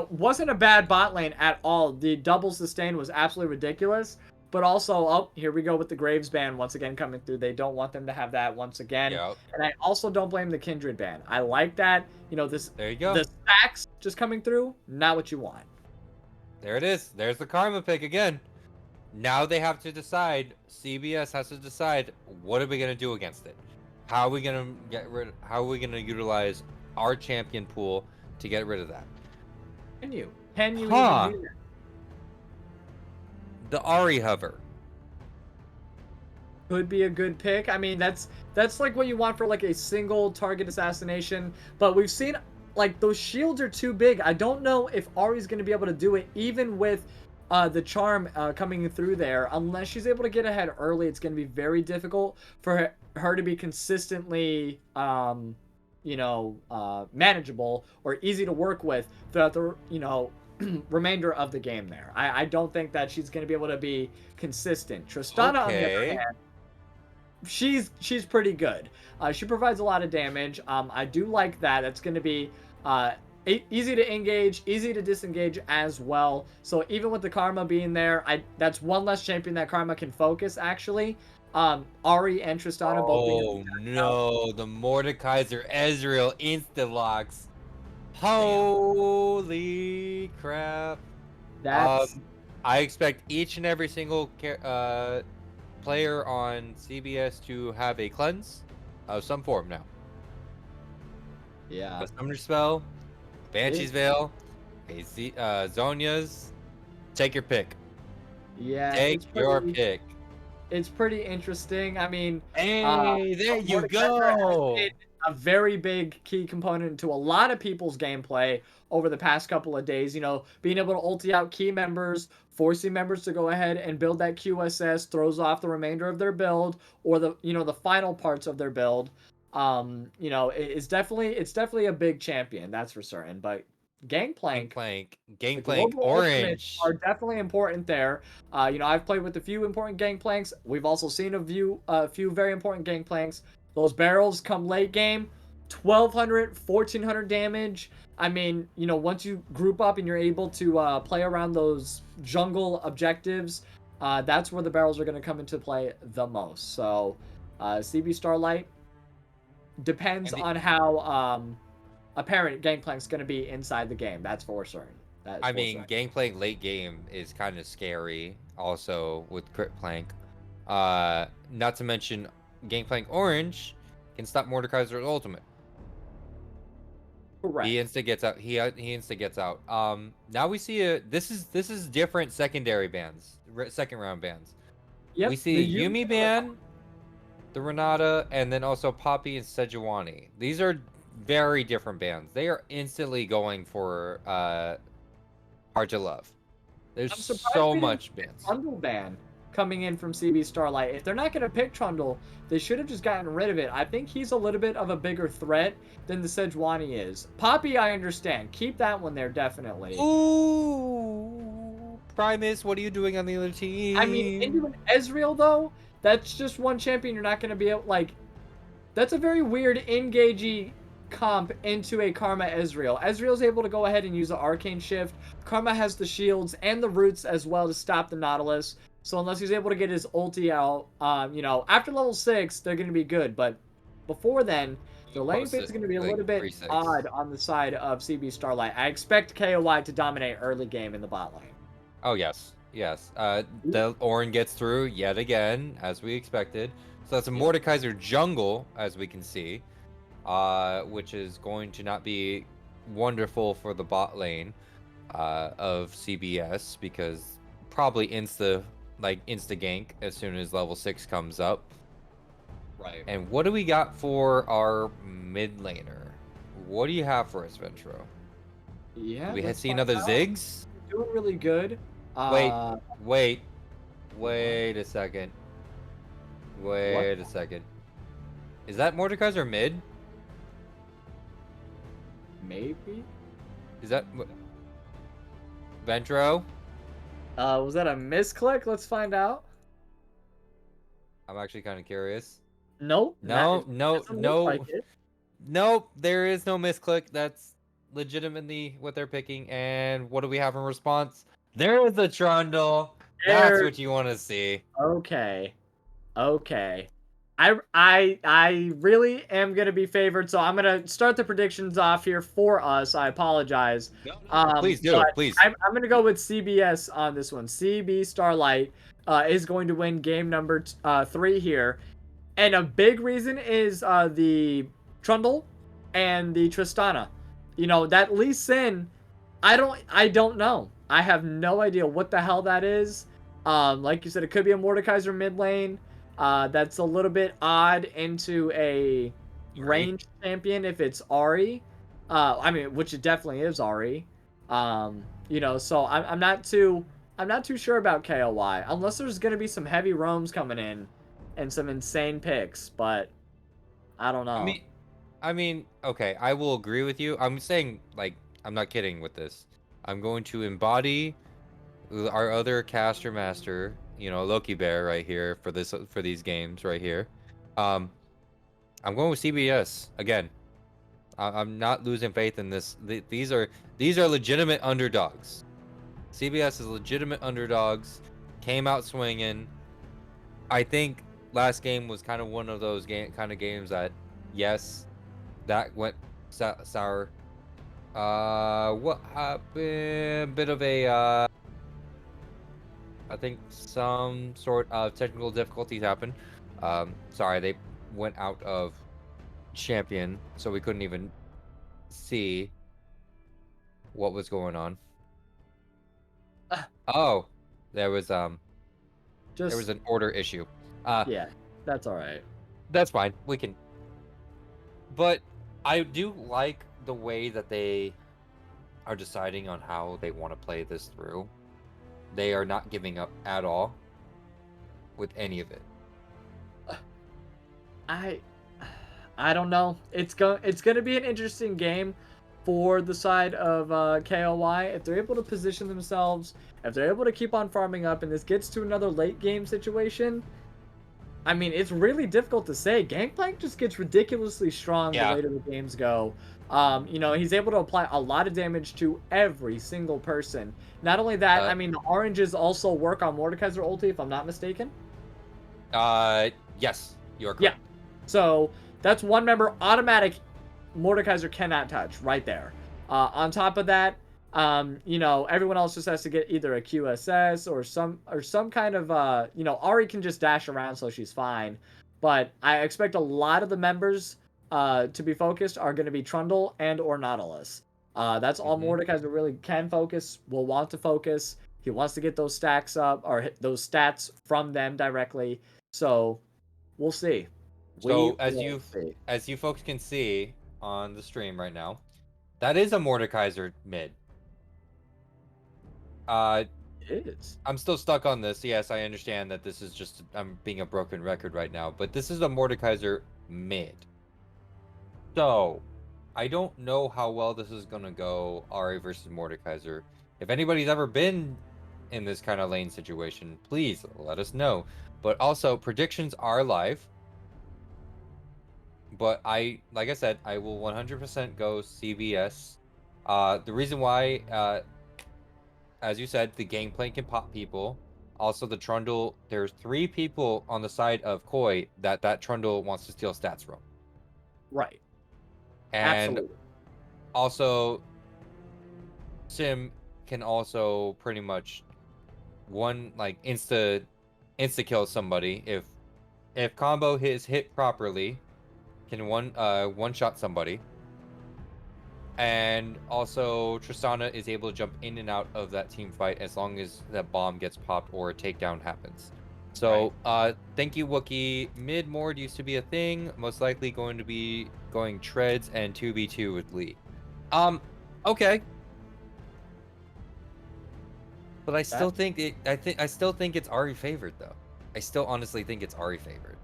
A: Wasn't a bad bot lane at all. The double sustain was absolutely ridiculous. But also, here we go with the Graves ban once again coming through. They don't want them to have that once again.
B: Yep.
A: And I also don't blame the Kindred ban. I like that.
B: There you go.
A: The stacks just coming through, not what you want.
B: There it is. There's the Karma pick again. Now they have to decide. CBS has to decide, what are we going to do against it? How are we going to utilize our champion pool to get rid of that?
A: Can you even do that?
B: The Ahri hover
A: could be a good pick. I mean, that's like what you want for like a single target assassination. But we've seen like those shields are too big. I don't know if Ahri's going to be able to do it even with the charm coming through there. Unless she's able to get ahead early, it's going to be very difficult for her to be consistently manageable or easy to work with throughout the remainder of the game there. I don't think that she's going to be able to be consistent. Tristana, on the other hand, she's pretty good. She provides a lot of damage. I do like that. That's going to be easy to engage, easy to disengage as well. So even with the Karma being there, that's one less champion that Karma can focus, actually. Ahri and Tristana both.
B: Oh no, the Mordekaiser Ezreal insta locks. Holy crap.
A: That's
B: I expect each and every single player on CBS to have a cleanse of some form now.
A: Yeah.
B: A Summoner Spell, Banshee's Veil, a Zhonya's. Take your pick.
A: Yeah,
B: Take your pick.
A: it's pretty interesting. I mean,
B: Hey, there you
A: Mordekaiser has
B: go.
A: been a very big key component to a lot of people's gameplay over the past couple of days. You know, being able to ulti out key members, forcing members to go ahead and build that QSS, throws off the remainder of their build or the final parts of their build. You know, it's definitely a big champion, that's for certain. But Gangplank, the
B: Gangplank
A: global ultimates
B: orange.
A: are definitely important there. You know, I've played with a few important Gangplanks. We've also seen a few very important Gangplanks. Those barrels come late game, 1200, 1400 damage. I mean, you know, once you group up and you're able to play around those jungle objectives, that's where the barrels are going to come into play the most. So, CB Starlight depends
B: And
A: on how apparent Gangplank's going to be inside the game. That's for certain. That is
B: I
A: for
B: mean,
A: certain.
B: Gangplank late game is kind of scary also with Crit Plank. Not to mention Gangplank orange can stop Mordekaiser's ultimate.
A: Correct.
B: He insta gets out. He insta gets out. Now we see this is different secondary bans, second round bans.
A: Yep,
B: We see Yumi ban, the Renata, and then also Poppy and Sejuani. These are very different bans. They are instantly going for Hard to Love. There's
A: I'm surprised
B: so
A: we didn't
B: much
A: see a
B: bans.
A: Trundle ban coming in from CB Starlight. If they're not going to pick Trundle, they should have just gotten rid of it. I think he's a little bit of a bigger threat than the Sejuani is. Poppy, I understand. Keep that one there, definitely.
B: Ooh, Primus, what are you doing on the other team?
A: I mean, into an Ezreal, though, that's just one champion you're not going to be able, like, that's a very weird engagey comp into a Karma Ezreal. Ezreal's able to go ahead and use the Arcane Shift. Karma has the shields and the roots as well to stop the Nautilus. So unless he's able to get his ulti out, you know, after level 6, they're going to be good. But before then, the lane phase is going to be a little bit odd on the side of CB Starlight. I expect KOI to dominate early game in the bot lane.
B: Oh, yes. Yes. The Orin gets through yet again, as we expected. So that's a Mordekaiser jungle, as we can see, which is going to not be wonderful for the bot lane of CBS, because probably insta gank as soon as level 6 comes up.
A: Right.
B: And what do we got for our mid laner? What do you have for us, Ventro?
A: Yeah.
B: Do we see another Ziggs?
A: Doing really good.
B: Wait a second. Wait a second. Is that Mordekaiser mid?
A: Maybe.
B: Is that Ventro?
A: Was that a misclick? Let's find out.
B: I'm actually kind of curious.
A: Nope.
B: Nope.
A: Like
B: Nope. There is no misclick. That's legitimately what they're picking. And what do we have in response? There's the Trundle. That's what you want to see.
A: Okay. I really am gonna be favored, so I'm gonna start the predictions off here for us. I apologize.
B: No, please do. Please.
A: I'm gonna go with CBS on this one. CB Starlight is going to win game number 3 here, and a big reason is the Trundle and the Tristana. You know, that Lee Sin, I don't know. I have no idea what the hell that is. Like you said, it could be a Mordekaiser mid lane. That's a little bit odd into a ranged champion if it's Ahri. I mean, which it definitely is Ahri. You know, so I'm not too sure about KOI unless there's gonna be some heavy roams coming in and some insane picks, but I don't know.
B: I mean, okay, I will agree with you. I'm saying, like, I'm not kidding with this. I'm going to embody our other caster master, you know, Loki Bear right here for these games right here. I'm going with CBS again. I'm not losing faith in this. These are legitimate underdogs. CBS is legitimate underdogs. Came out swinging. I think last game was kind of one of those kind of games that, yes, that went sour. What happened? Bit of a I think some sort of technical difficulties happened. Sorry, they went out of champion, so we couldn't even see what was going on. Oh, there was
A: Just
B: There was an order issue.
A: yeah, that's all right.
B: That's fine. We can. But I do like the way that they are deciding on how they want to play this through. They are not giving up at all with any of it.
A: I don't know. It's gonna be an interesting game for the side of KOY if they're able to position themselves, if they're able to keep on farming up, and this gets to another late game situation. I mean, it's really difficult to say. Gangplank just gets ridiculously strong the
B: Yeah.
A: later the games go. You know, he's able to apply a lot of damage to every single person. Not only that, I mean, the oranges also work on Mordekaiser ulti, if I'm not mistaken.
B: Yes, you are
A: Yeah.
B: correct.
A: So that's one member automatic Mordekaiser cannot touch right there. On top of that, you know, everyone else just has to get either a QSS or some kind of you know, Ari can just dash around, so she's fine. But I expect a lot of the members to be focused are going to be Trundle and or Nautilus. That's all Mordekaiser really can focus, will want to focus. He wants to get those stacks up or hit those stats from them directly. So we'll see.
B: So
A: See.
B: as you folks can see on the stream right now, that is a Mordekaiser mid.
A: It is.
B: I'm still stuck on this. Yes, I understand that this is just I'm being a broken record right now, but this is a Mordekaiser mid. So I don't know how well this is gonna go, Ari versus Mordekaiser. If anybody's ever been in this kind of lane situation, please let us know. But also, predictions are live. But like I said, I will 100% go CVS. The reason why, as you said, the Gangplank can pop people. Also, the Trundle, there's 3 people on the side of Koi that Trundle wants to steal stats from.
A: Right.
B: And
A: Absolutely.
B: also, Sim can also pretty much like insta kill somebody if combo is hit properly, can one shot somebody. And also Tristana is able to jump in and out of that team fight as long as that bomb gets popped or a takedown happens. So thank you, Wookie. Mid Mord used to be a thing, most likely going to be going treads and 2v2 with Lee. Okay. But I still think I still think it's Ari favored though. I still honestly think it's Ari favored.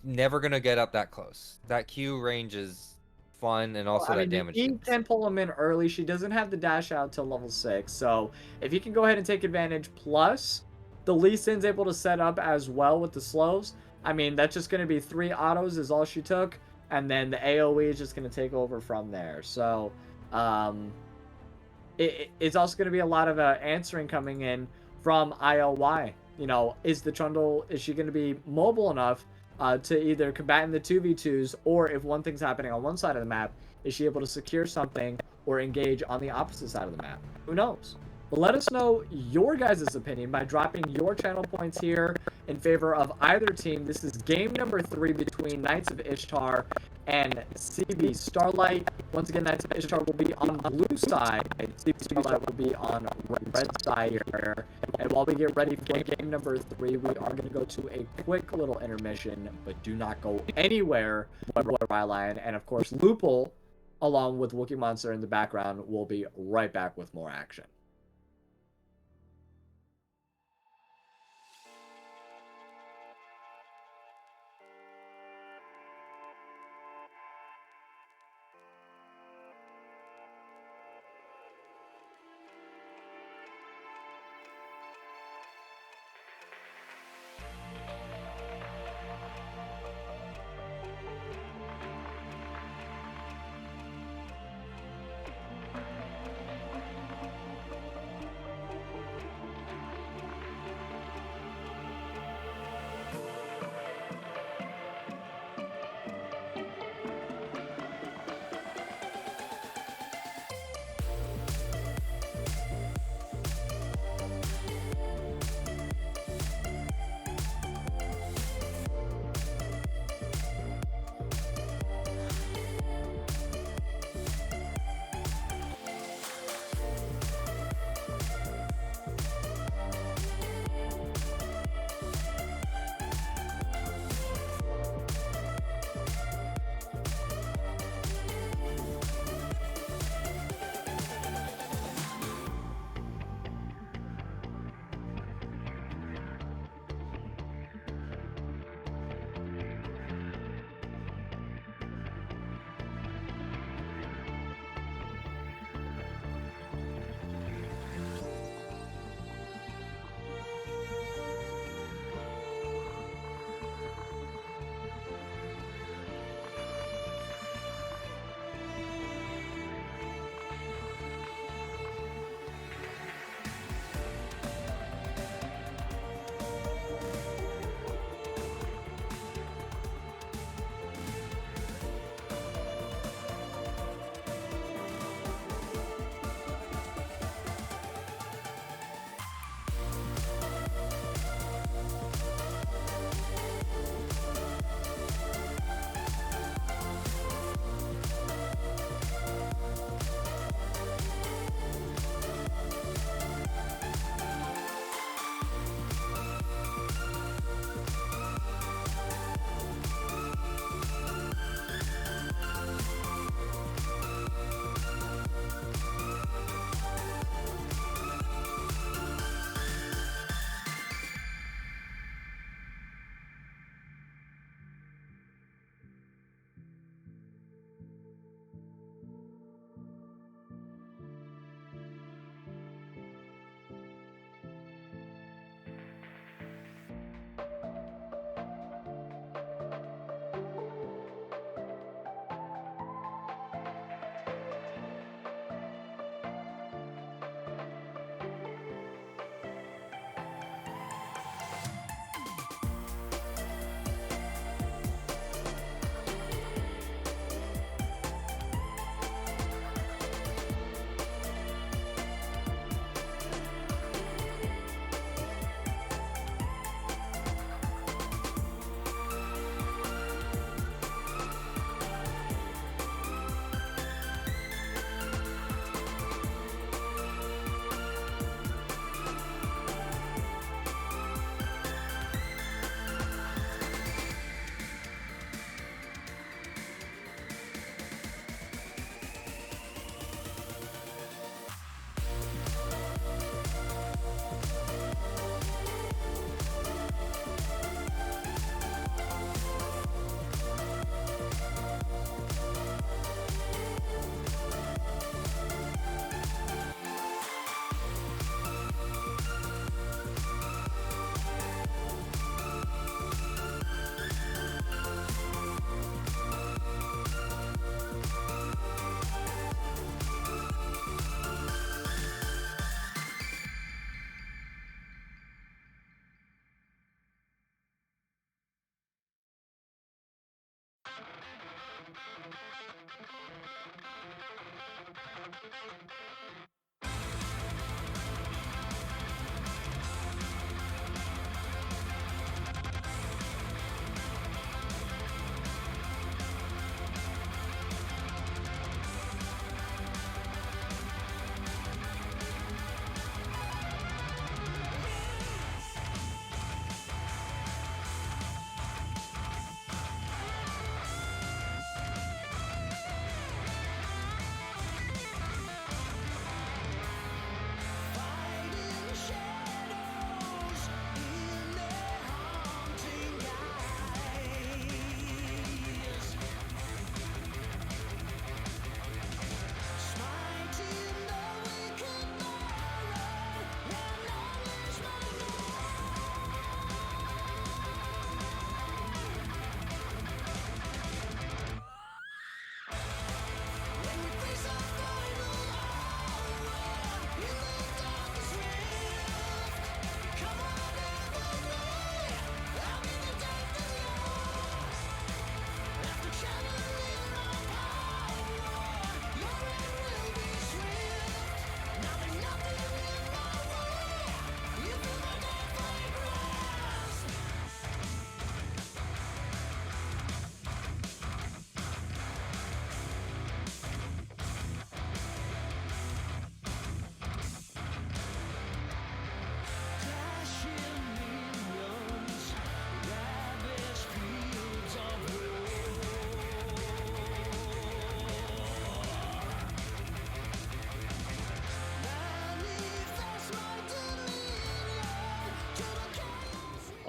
B: Never gonna get up that close. That Q range is fun, and also that damage.
A: You can pull him in early. She doesn't have the dash out till level 6, so if you can go ahead and take advantage, plus the Lee Sin's able to set up as well with the slows. I mean, that's just going to be 3 autos is all she took, and then the AoE is just going to take over from there. So, it's also going to be a lot of answering coming in from ILY. You know, is she going to be mobile enough to either combat in the 2v2s, or if one thing's happening on one side of the map, is she able to secure something or engage on the opposite side of the map? Who knows? But let us know your guys' opinion by dropping your channel points here in favor of either team. This is game number 3 between Knights of Ishtar and CB Starlight. Once again, Knights of Ishtar will be on the blue side, and CB Starlight will be on red side here. And while we get ready for game number 3, we are going to go to a quick little intermission, but do not go anywhere. Rylionn and, of course, Lupul, along with Wookie Monster in the background, will be right back with more action.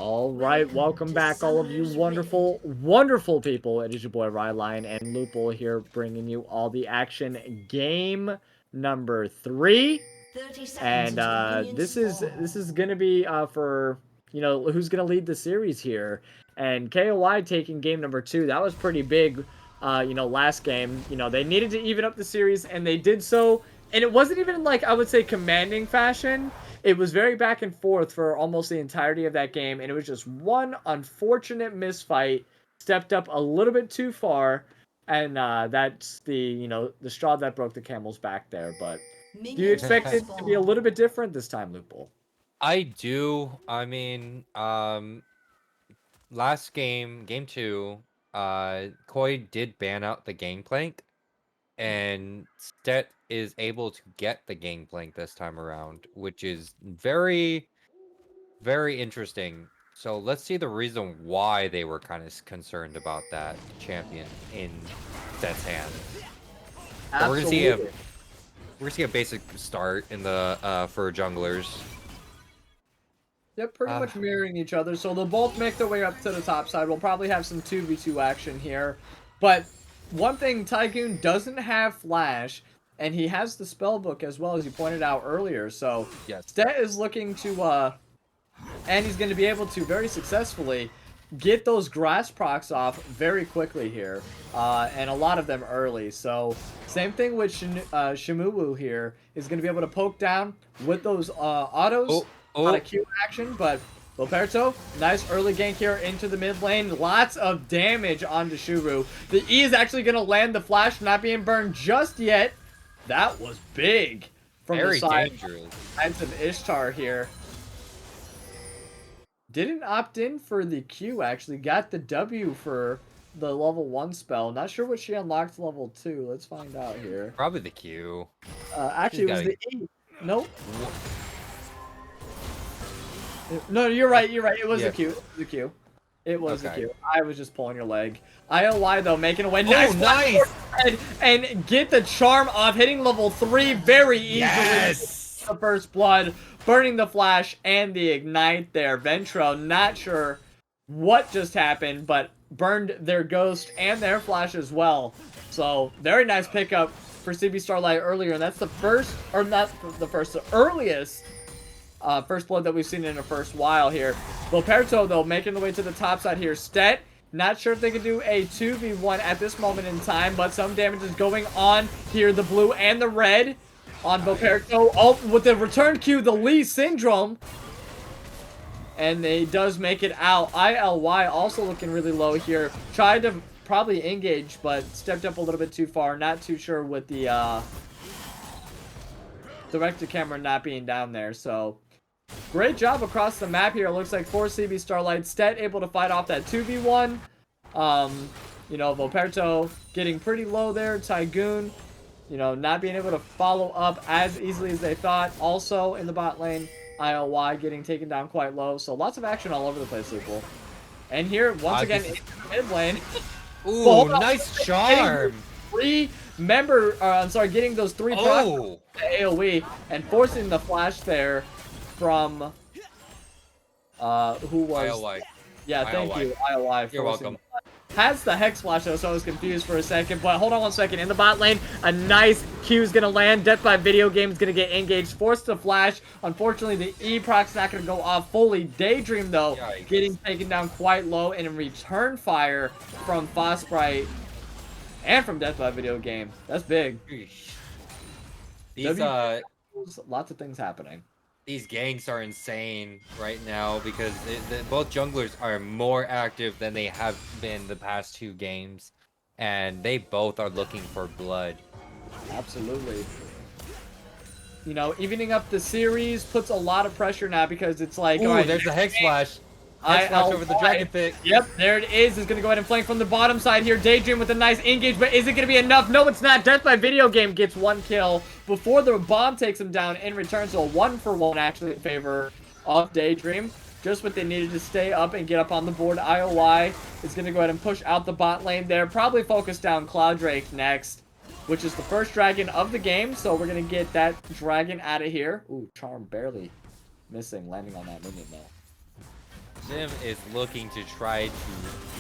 A: All right, welcome back, all of you wonderful, wonderful people. It is your boy Rylionn and Lupul here, bringing you all the action. Game number 3, and this is gonna be for who's gonna lead the series here. And KOI taking game number 2. That was pretty big. Last game, they needed to even up the series, and they did so. And it wasn't even like, I would say, commanding fashion. It was very back and forth for almost the entirety of that game, and it was just one unfortunate misfight. Stepped up a little bit too far, and that's the the straw that broke the camel's back there. But do you expect it to be a little bit different this time, Lupul?
B: I do. I mean, last game 2, Koi did ban out the gangplank, and Stet is able to get the gangplank this time around, which is very, very interesting. So let's see the reason why they were kind of concerned about that champion in Stet's hands.
A: Absolutely.
B: We're gonna see a basic start in the for junglers.
A: Yep, pretty much mirroring each other. So they'll both make their way up to the top side. We'll probably have some 2v2 action here. But one thing, Tycoon doesn't have Flash, and he has the spellbook as well, as you pointed out earlier. So
B: yes,
A: Stet is looking to, and he's going to be able to very successfully get those grass procs off very quickly here, and a lot of them early. So same thing with Shimuwu here, is going to be able to poke down with those autos. Not a Q action, but Loperto, nice early gank here into the mid lane. Lots of damage onto Shuru. The E is actually going to land the flash, not being burned just yet. That was big from
B: very
A: the side
B: dangerous.
A: of Ishtar here. Didn't opt in for the Q, actually. Got the W for the level 1 spell. Not sure what she unlocked level 2. Let's find out here.
B: Probably the Q.
A: Actually, it was the E. Nope. No, you're right. You're right. It was the Q. It was the Q. It was the Q. I was just pulling your leg. IOI though, making a win. Nice. And get the charm off, hitting level 3 very easily.
B: Yes.
A: The first blood, burning the flash and the ignite there. Ventro, not sure what just happened, but burned their ghost and their flash as well. So very nice pickup for CB Starlight earlier, and that's the first, or not the first, the earliest. First blood that we've seen in the first while here. Loperto, though, making the way to the top side here. Stet, not sure if they can do a 2v1 at this moment in time, but some damage is going on here. The blue and the red on Loperto. Oh, with the return Q, the Lee Syndrome. And he does make it out. ILY also looking really low here. Tried to probably engage, but stepped up a little bit too far. Not too sure with the direct-to-camera not being down there, so... Great job across the map here. It looks like for CB Starlight. Stet able to fight off that 2v1. Loperto getting pretty low there. Tygoon, not being able to follow up as easily as they thought. Also in the bot lane, ILY getting taken down quite low. So lots of action all over the place, Lupul. And here, once again, in the mid lane.
B: Ooh, nice charm.
A: Getting those 3 procs AoE and forcing the flash there from who was
B: ILY.
A: Yeah, thank you, ILY.
B: You're welcome.
A: Has the Hex Flash though, so I was confused for a second, but hold on one second. In the bot lane, a nice Q is gonna land. Death by Video Game is gonna get engaged, forced to flash. Unfortunately, the E proc's not gonna go off fully. Daydream though, getting taken down quite low, and in return fire from Frostbite and from Death by Video Game. That's big.
B: These
A: lots of things happening.
B: These ganks are insane right now because both junglers are more active than they have been the past 2 games, and they both are looking for blood.
A: Absolutely. Evening up the series puts a lot of pressure now because it's like,
B: ooh, there's the Hex Flash. Hex Flash over the Dragon Pit.
A: Yep, there it is. He's going to go ahead and flank from the bottom side here. Daydream with a nice engage, but is it going to be enough? No, it's not. Death by Video Game gets 1 kill before the bomb takes him down in return. So 1-for-1 actually in favor of Daydream. Just what they needed to stay up and get up on the board. IOI is going to go ahead and push out the bot lane there. Probably focus down Cloud Drake next, which is the first dragon of the game. So we're going to get that dragon out of here. Ooh, Charm barely missing, landing on that minion though.
B: Jim is looking to try to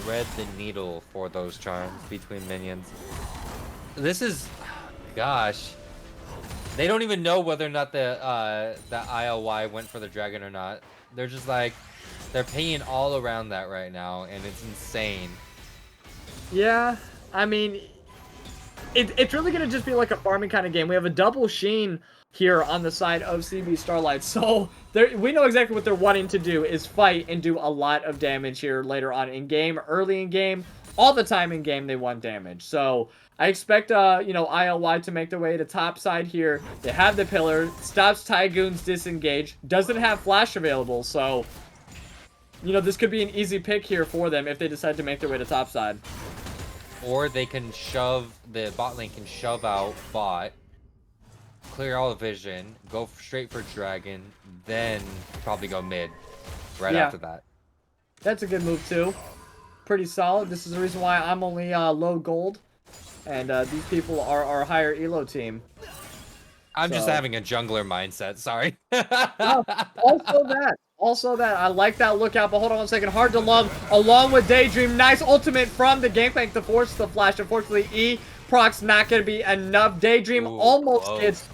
B: thread the needle for those charms between minions. This is, gosh, they don't even know whether or not the ILY went for the dragon or not. They're just like, they're paying all around that right now, and it's insane.
A: Yeah, I mean, it's really going to just be like a farming kind of game. We have a double Sheen here on the side of CB Starlight, so we know exactly what they're wanting to do is fight and do a lot of damage here later on in game, early in game, all the time in game they want damage. So I expect, you know, ILY to make their way to top side here. They have the pillar, stops Tygoon's disengage, doesn't have flash available, so, you know, this could be an easy pick here for them if they decide to make their way to top side.
B: Or they can shove, the bot lane can shove out bot, clear all the vision, go straight for dragon, then probably go mid right after that.
A: That's a good move too. Pretty solid. This is the reason why I'm only low gold. And these people are our higher elo team.
B: I'm just having a jungler mindset, sorry.
A: Oh, also that. I like that lookout, but hold on one second. Hard to love along with Daydream. Nice ultimate from the Gangplank to force the flash. Unfortunately, E proc's not going to be enough. Daydream almost gets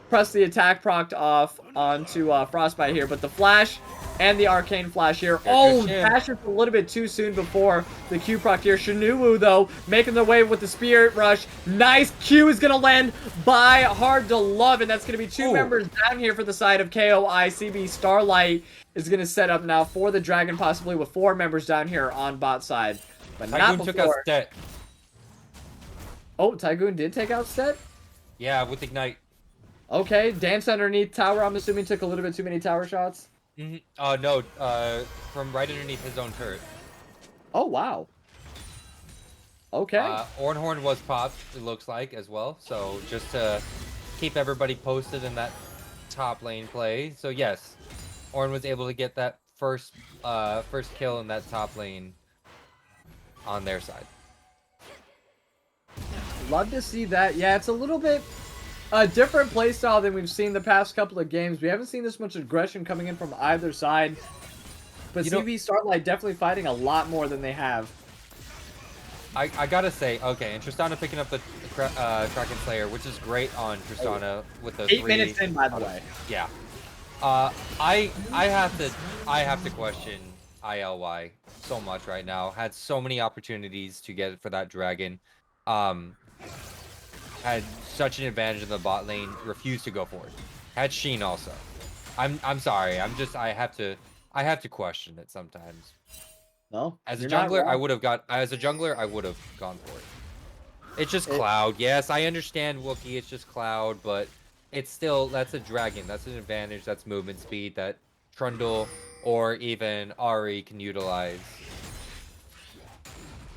A: press the attack proc off onto Frostbite here, but the flash and the arcane flash here. Oh, dashes a little bit too soon before the Q proc here. Shinuwu, though, making their way with the Spirit Rush. Nice Q is going to land by Hard to Love, and that's going to be two members down here for the side of KOI. CB Starlight is going to set up now for the Dragon, possibly with 4 members down here on bot side. But not before.
B: Took out Stet.
A: Oh, Tygoon did take out Stet?
B: Yeah, with Ignite.
A: Okay, dance underneath tower, I'm assuming took a little bit too many tower shots.
B: No, from right underneath his own turret.
A: Oh, wow. Okay.
B: Ornhorn was popped, it looks like, as well. So just to keep everybody posted in that top lane play. So yes, Ornn was able to get that first kill in that top lane on their side.
A: Love to see that. Yeah, it's a little bit a different playstyle than we've seen the past couple of games. We haven't seen this much aggression coming in from either side. But CB Starlight definitely fighting a lot more than they have.
B: I gotta say, okay, and Tristana picking up the Kraken Slayer, which is great on Tristana with the
A: 8 minutes in, by the way.
B: Yeah. I have to question ILY so much right now. Had so many opportunities to get it for that dragon. Had such an advantage in the bot lane, refused to go for it. Had Sheen also. I'm sorry. I have to question it sometimes.
A: No.
B: As a jungler, I would have gone for it. It's just Cloud. Yes, I understand Wookiee, it's just Cloud, but it's still, that's a dragon. That's an advantage. That's movement speed that Trundle or even Ahri can utilize.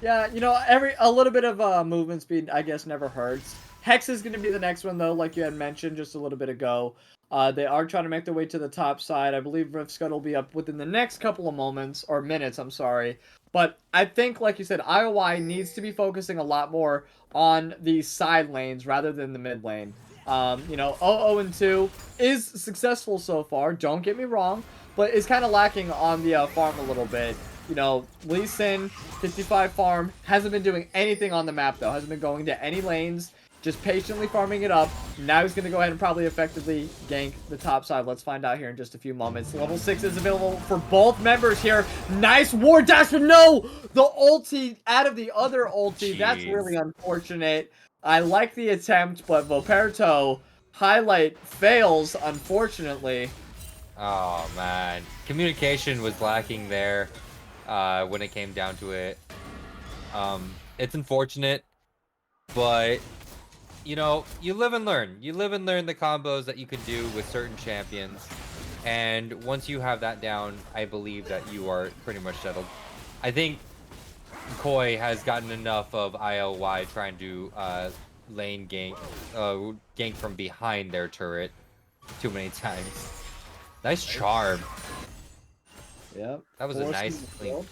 A: Yeah, you know, a little bit of movement speed, I guess, never hurts. Hex is going to be the next one, though, like you had mentioned just a little bit ago. They are trying to make their way to the top side. I believe Rift Scud will be up within the next couple of moments, or minutes, I'm sorry. But I think, like you said, IOI needs to be focusing a lot more on the side lanes rather than the mid lane. You know, 0-2 is successful so far, don't get me wrong, but is kind of lacking on the farm a little bit. You know, Lee Sin, 55 farm, hasn't been doing anything on the map, though. Hasn't been going to any lanes. Just patiently farming it up. Now he's going to go ahead and probably effectively gank the top side. Let's find out here in just a few moments. Level 6 is available for both members here. Nice ward dash, but no! The ulti out of the other ulti. Jeez. That's really unfortunate. I like the attempt, but Voperto highlight fails, unfortunately.
B: Oh, man. Communication was lacking there when it came down to it. It's unfortunate, but... You know, you live and learn. You live and learn the combos that you can do with certain champions. And once you have that down, I believe that you are pretty much settled. I think Koi has gotten enough of ILY trying to lane gank from behind their turret too many times. Nice charm.
A: Yep.
B: That was a nice clean.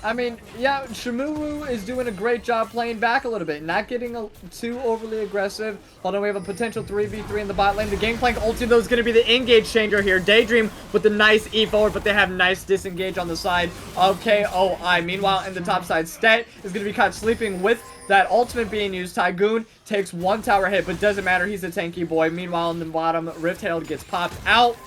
A: I mean, yeah, Shimuru is doing a great job playing back a little bit, not getting too overly aggressive. Hold on, we have a potential 3v3 in the bot lane. The Gangplank ulti, though, is going to be the engage changer here. Daydream with the nice E forward, but they have nice disengage on the side of KOI. Meanwhile, in the top side, Stet is going to be caught sleeping with that ultimate being used. Tygoon takes one tower hit, but doesn't matter. He's a tanky boy. Meanwhile, in the bottom, Rift Herald gets popped out.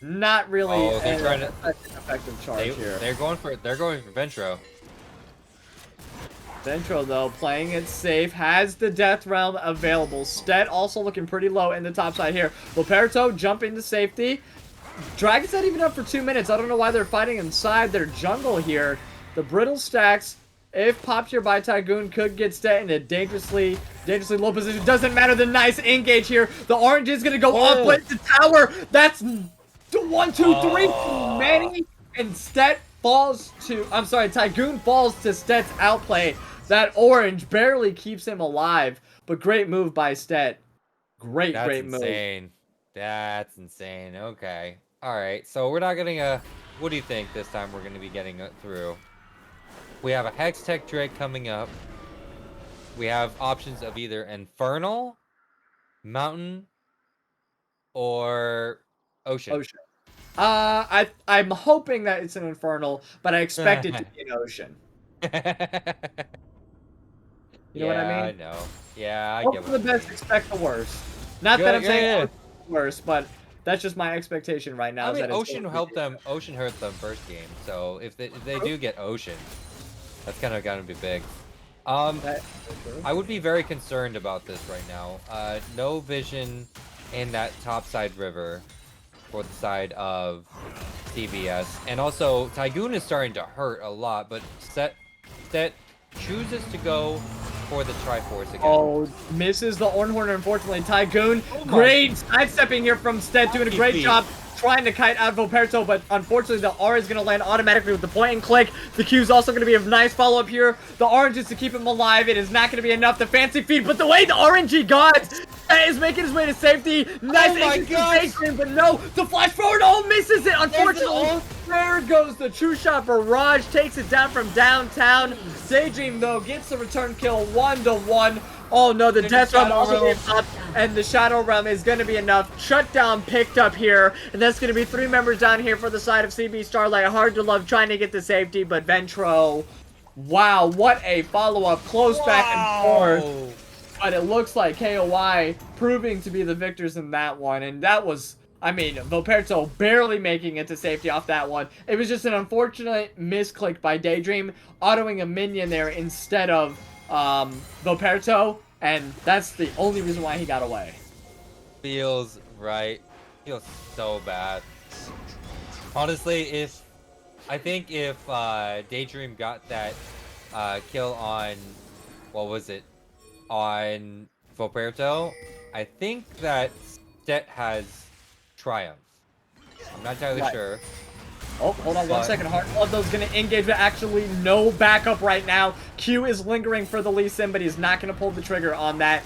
A: Not really
B: they're trying to
A: effective charge here.
B: They're going for Ventro.
A: Ventro, though, playing it safe, has the Death Realm available. Stet also looking pretty low in the top side here. Luperto jumping to safety. Dragon's not even up for 2 minutes. I don't know why they're fighting inside their jungle here. The Brittle stacks, if popped here by Tygoon, could get Stet in a dangerously low position. Doesn't matter, the nice engage here. The orange is going to go up with the tower. That's 1, 2, 3 too many. And Stet falls to, I'm sorry, Tygoon falls to Stet's outplay. That orange barely keeps him alive. But great move by Stet. Great move.
B: Insane. That's insane. Okay. Alright, so we're not getting a... What do you think this time we're going to be getting through? We have a Hex Tech Drake coming up. We have options of either Infernal, Mountain, or Ocean.
A: I'm hoping that it's an Infernal, but I expect it to be an Ocean. You know what I mean?
B: I know. Yeah, I
A: Hope
B: get
A: for
B: what
A: the best, expect the worst. Not that I'm saying the worst, but that's just my expectation right now.
B: I mean,
A: that
B: Ocean helped them. Ocean hurt them first game, so if they do get Ocean, that's kind of gonna be big. I would be very concerned about this right now. No vision in that top side river for the side of CBS, and also Tygoon is starting to hurt a lot, but Stet chooses to go for the Triforce again.
A: Oh, misses the Ornhorn, unfortunately. Tygoon, great sidestepping here from Stet, doing a great job trying to kite out Voperto, but unfortunately the R is going to land automatically with the point and click. The Q is also going to be a nice follow-up here. The orange is to keep him alive. It is not going to be enough. The fancy feed, but the way the RNG gods is making his way to safety. Nice execution, but no, the flash forward, misses it, unfortunately. There goes the true shot barrage, takes it down from downtown. Daydream, though, gets the return kill 1-1. Oh no, the Death Realm also being up, and the Shadow Realm is going to be enough. Shutdown picked up here, and that's going to be 3 members down here for the side of CB Starlight. Hard to love trying to get the safety, but Ventro, wow, what a follow-up. Close back and forth. But it looks like KOI proving to be the victors in that one, and that was... I mean, Voperto barely making it to safety off that one. It was just an unfortunate misclick by Daydream, autoing a minion there instead of Voperto, and that's the only reason why he got away.
B: Feels right. Feels so bad. Honestly, I think if Daydream got that kill on, what was it, on Voperto, I think that Stet has triumph. I'm not entirely sure.
A: Oh, hold on 1 second. Heartblood's going to engage, but actually no backup right now. Q is lingering for the Lee Sin, but he's not going to pull the trigger on that.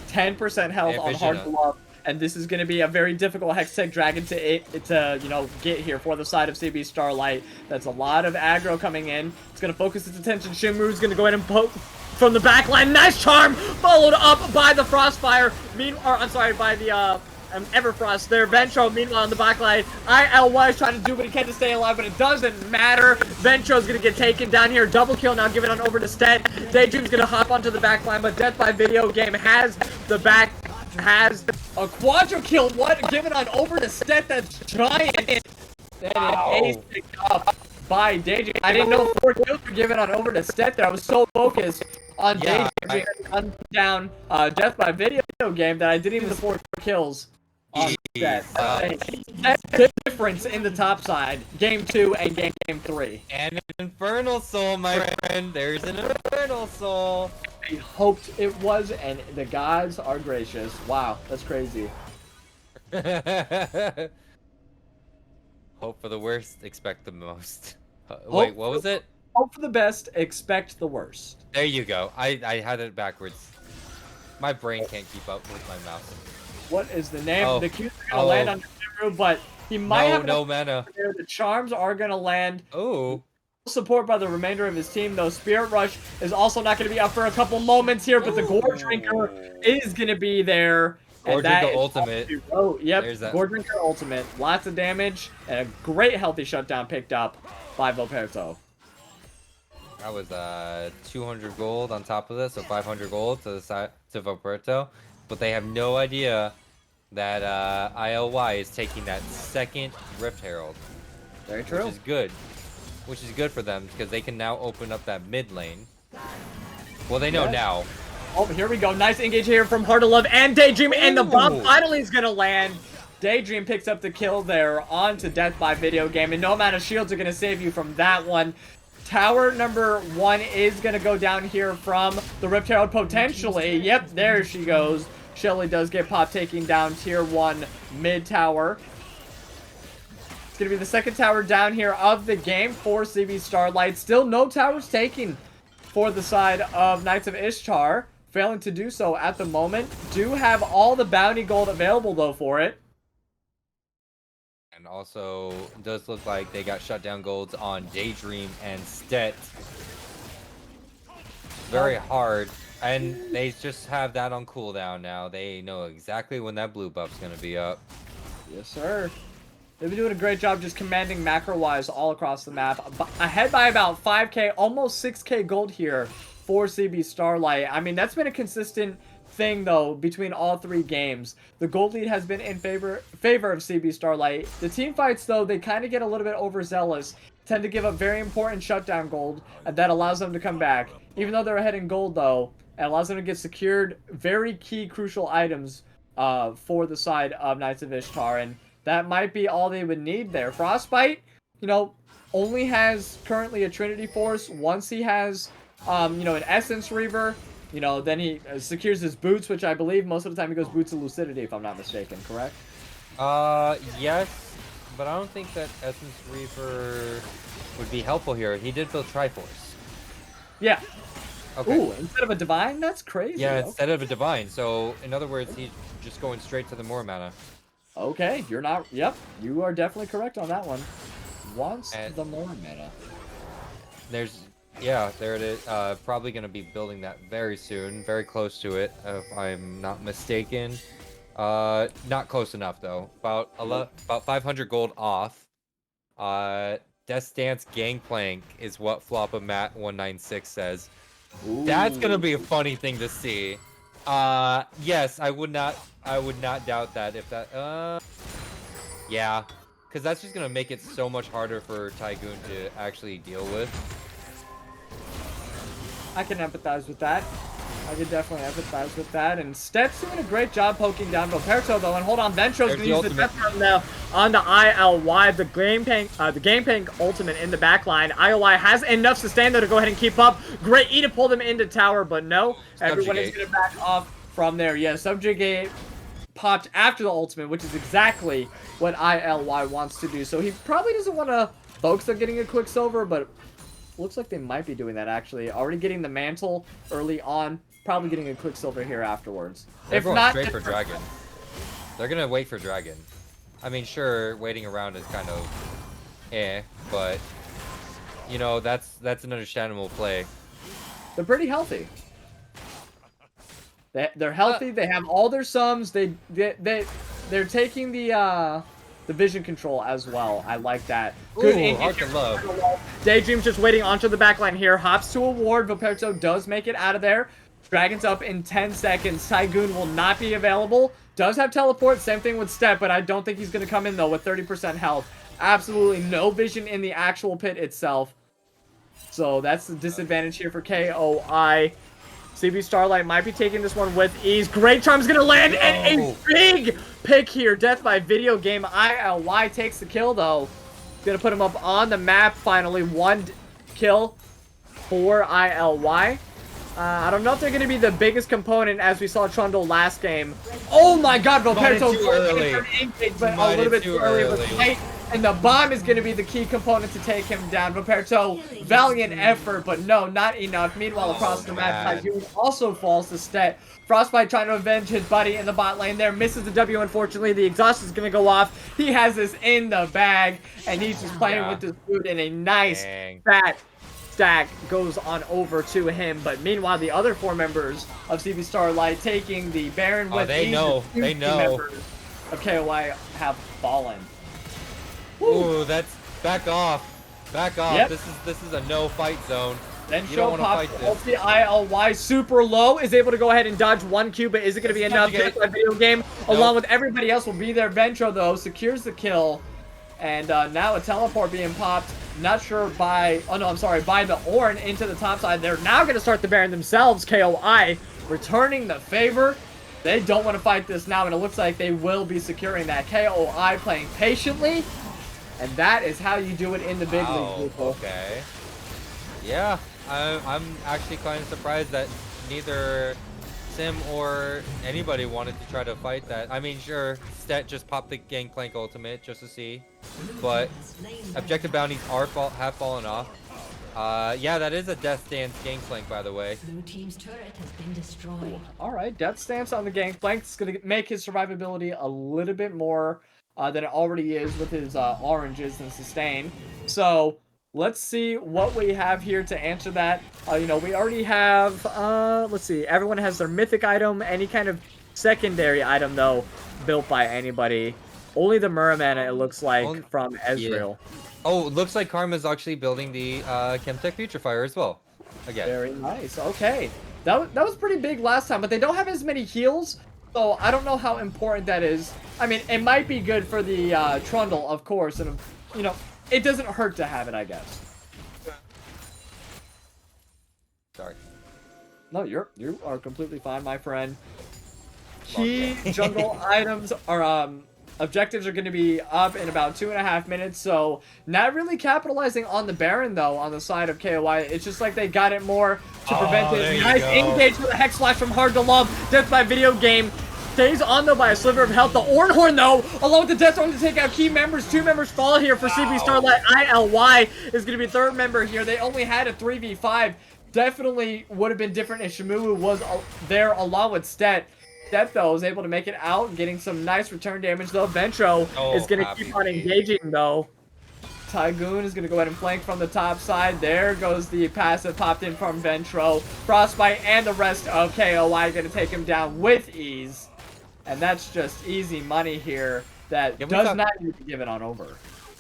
A: 10% health on Heartblood. And this is going to be a very difficult Hextech Dragon to you know, get here for the side of CB Starlight. That's a lot of aggro coming in. It's going to focus its attention. Shimru's going to go ahead and poke from the back line. Nice charm! Followed up by the Frostfire. I'm sorry, by the... Everfrost there. Ventro, meanwhile, in the backline. ILY is trying to do what he can to stay alive, but it doesn't matter. Ventro's going to get taken down here. Double kill now, give it on over to Stet. Daydream's going to hop onto the backline, but Death by Video Game has a quadra kill. What? Give it on over to Stet. That's giant. And it is picked up by Daydream. I didn't know 4 kills were given on over to Stet there. I was so focused on Daydream on down Death by Video Game that I didn't even support 4 kills. That's the difference in the top side. Game 2 and game 3.
B: And an Infernal Soul, my friend. There's an Infernal Soul.
A: I hoped it was, and the gods are gracious. Wow, that's crazy.
B: Hope for the worst, expect the most. Wait, what was it?
A: Hope for the best, expect the worst.
B: There you go. I had it backwards. My brain can't keep up with my mouse.
A: What is the name? The Q's are gonna land on Shimru, but he might have
B: no mana.
A: The charms are gonna land.
B: Oh.
A: Support by the remainder of his team, though. Spirit Rush is also not going to be up for a couple moments here, but the Gore Drinker is going to be there.
B: Gore Drinker ultimate.
A: Yep,
B: There's that.
A: Gore Drinker ultimate. Lots of damage and a great healthy shutdown picked up by Voperto.
B: That was 200 gold on top of this, so 500 gold to the side to Voperto. But they have no idea that ILY is taking that second Rift Herald.
A: Very true.
B: Which is good. Which is good for them because they can now open up that mid lane. Well, they know now.
A: Oh, here we go. Nice engage here from Heart of Love and Daydream, and the bomb finally is going to land. Daydream picks up the kill there onto Death by Video Game, and no amount of shields are going to save you from that one. Tower number 1 is going to go down here from the Rift Herald potentially. Yep, there she goes. Shelly does get popped, taking down tier 1 mid tower. It's going to be the second tower down here of the game for CB Starlight. Still no towers taken for the side of Knights of Ishtar. Failing to do so at the moment. Do have all the bounty gold available though for it.
B: And also, it does look like they got shutdown golds on Daydream and Stet. Very hard. And they just have that on cooldown now. They know exactly when that blue buff's going to be up.
A: Yes, sir. They've been doing a great job just commanding macro-wise all across the map. Ahead by about 5k, almost 6k gold here for CB Starlight. I mean, that's been a consistent thing, though, between all 3 games. The gold lead has been in favor of CB Starlight. The team fights, though, they kind of get a little bit overzealous. Tend to give up very important shutdown gold, and that allows them to come back. Even though they're ahead in gold, though, it allows them to get secured very key, crucial items for the side of Knights of Ishtar, and that might be all they would need there. Frostbite, you know, only has currently a Trinity Force. Once he has, you know, an Essence Reaver, you know, then he secures his boots, which I believe most of the time he goes boots of Lucidity, if I'm not mistaken, correct?
B: Yes, but I don't think that Essence Reaver would be helpful here. He did build Triforce.
A: Yeah.
B: Okay.
A: Ooh, instead of a Divine? That's crazy.
B: Yeah, instead of a Divine. So, in other words, he's just going straight to the more mana.
A: Okay, you're not... Yep, you are definitely correct on that one. Wants the more mana.
B: There's... Yeah, there it is. Probably going to be building that very soon. Very close to it, if I'm not mistaken. Not close enough, though. About 500 gold off. Death Dance Gangplank is what Floppa Matt 196 says. Ooh. That's gonna be a funny thing to see. Yes, I would not doubt that if that, yeah, because that's just gonna make it so much harder for Tygoon to actually deal with.
A: I can empathize with that. I can definitely empathize with that. And Stet's doing a great job poking down Voperto, though. And hold on, Ventro's gonna use the death run now on the ILY. The Gangplank ultimate in the back line. ILY has enough sustain, though, to go ahead and keep up. Great E to pull them into tower, but no. Everyone is gonna back off from there. Yeah, Subjugate popped after the ultimate, which is exactly what ILY wants to do. So he probably doesn't want to focus on getting a Quicksilver, but looks like they might be doing that, actually. Already getting the mantle early on. Probably getting a Quicksilver here afterwards.
B: If not, straight for Dragon. They're gonna wait for Dragon. I mean, sure, waiting around is kind of but you know, that's an understandable play.
A: They're pretty healthy. They're healthy. They have all their sums. They're taking the vision control as well. I like that. Good
B: Heart to Love.
A: Daydream's just waiting onto the backline here. Hops to a ward. Voperto does make it out of there. Dragon's up in 10 seconds. Tygoon will not be available. Does have teleport. Same thing with Step, but I don't think he's going to come in, though, with 30% health. Absolutely no vision in the actual pit itself. So that's the disadvantage here for KOI. CB Starlight might be taking this one with ease. Great Charm's going to land, and a big pick here. Death by Video Game. ILY takes the kill, though. Going to put him up on the map, finally. 1 kill for ILY. I don't know if they're going to be the biggest component as we saw Trundle last game. Oh my god, Voperto
B: too early.
A: but a little bit too early. But And the bomb is going to be the key component to take him down. Roberto, valiant effort, but no, not enough. Meanwhile, across the map, Tygoon also falls to Stet. Frostbite trying to avenge his buddy in the bot lane there. Misses the W, unfortunately. The exhaust is going to go off. He has this in the bag, and he's just playing with this food in a nice, fat stack goes on over to him. But meanwhile, the other 4 members of CB Starlight taking the Baron with
B: they know. They know.
A: Members of KOI have fallen.
B: Ooh, that's back off. Back off.
A: Yep.
B: This is a no fight zone.
A: Then
B: you don't want to fight this.
A: ILY super low is able to go ahead and dodge 1 Q, but is it going to be enough? Just like video game, along with everybody else will be there. Ventro though secures the kill, and now a teleport being popped. Not sure by by the Ornn into the top side. They're now going to start the Baron themselves. KOI returning the favor. They don't want to fight this now, and it looks like they will be securing that. KOI playing patiently. And that is how you do it in the big league, Lupul.
B: Okay. Yeah, I'm actually kind of surprised that neither Sim or anybody wanted to try to fight that. I mean, sure, Stet just popped the Gangplank ultimate just to see, but objective bounties have fallen off. Yeah, that is a Death Stance Gangplank, by the way.
D: Blue team's turret has been destroyed.
A: All right, Death Stance on the Gangplank. It's going to make his survivability a little bit more than it already is with his oranges and sustain. So let's see what we have here to answer that. You know, we already have, let's see, everyone has their mythic item, any kind of secondary item though, built by anybody. Only the Muramana, it looks like, from Ezreal.
B: Yeah. Oh, it looks like Karma's actually building the Chemtech Putrefier as well. Again.
A: Very nice. Okay. That was pretty big last time, but they don't have as many heals. So I don't know how important that is. I mean, it might be good for the Trundle, of course, and you know, it doesn't hurt to have it, I guess.
B: Sorry.
A: No, you are completely fine, my friend. Key jungle items are objectives are going to be up in about 2.5 minutes, so not really capitalizing on the Baron though on the side of KOI. It's just like they got it more to prevent it. Nice engage with a Hex Slash from Hard to Love. Death by Video Game. Stays on though by a sliver of health. The Ornhorn though, along with the Death Storm to take out key members. 2 members fall here for CB Starlight. ILY is going to be 3rd member here. They only had a 3v5. Definitely would have been different if Shamu was there along with Stet. Stet though is able to make it out, getting some nice return damage though. Ventro is going to keep on engaging though. Tygoon is going to go ahead and flank from the top side. There goes the passive popped in from Ventro. Frostbite and the rest of KOI going to take him down with ease. And that's just easy money here that does not need to give it on over.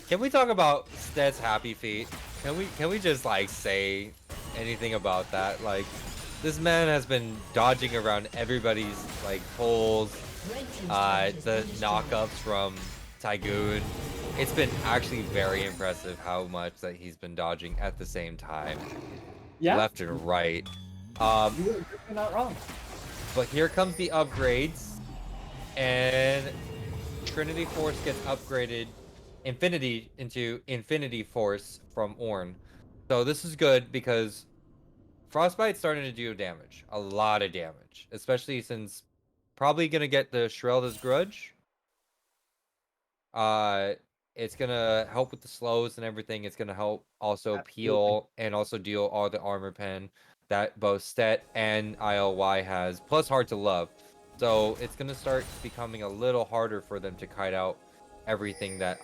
B: Can we talk about Stet's happy feet? Can we just like say anything about that? Like, this man has been dodging around everybody's like holes, the knockups from Tygoon. It's been actually very impressive how much that he's been dodging at the same time, left and right.
A: You're not wrong.
B: But here comes the upgrades, and Trinity Force gets upgraded, Infinity into Infinity Force from Ornn. So this is good because Frostbite's starting to do damage, a lot of damage, especially since probably gonna get the Shrelda's Grudge. It's gonna help with the slows and everything. It's gonna help also peel and also deal all the armor pen that both Stet and ILY has, plus Hard to Love. So it's gonna start becoming a little harder for them to kite out everything that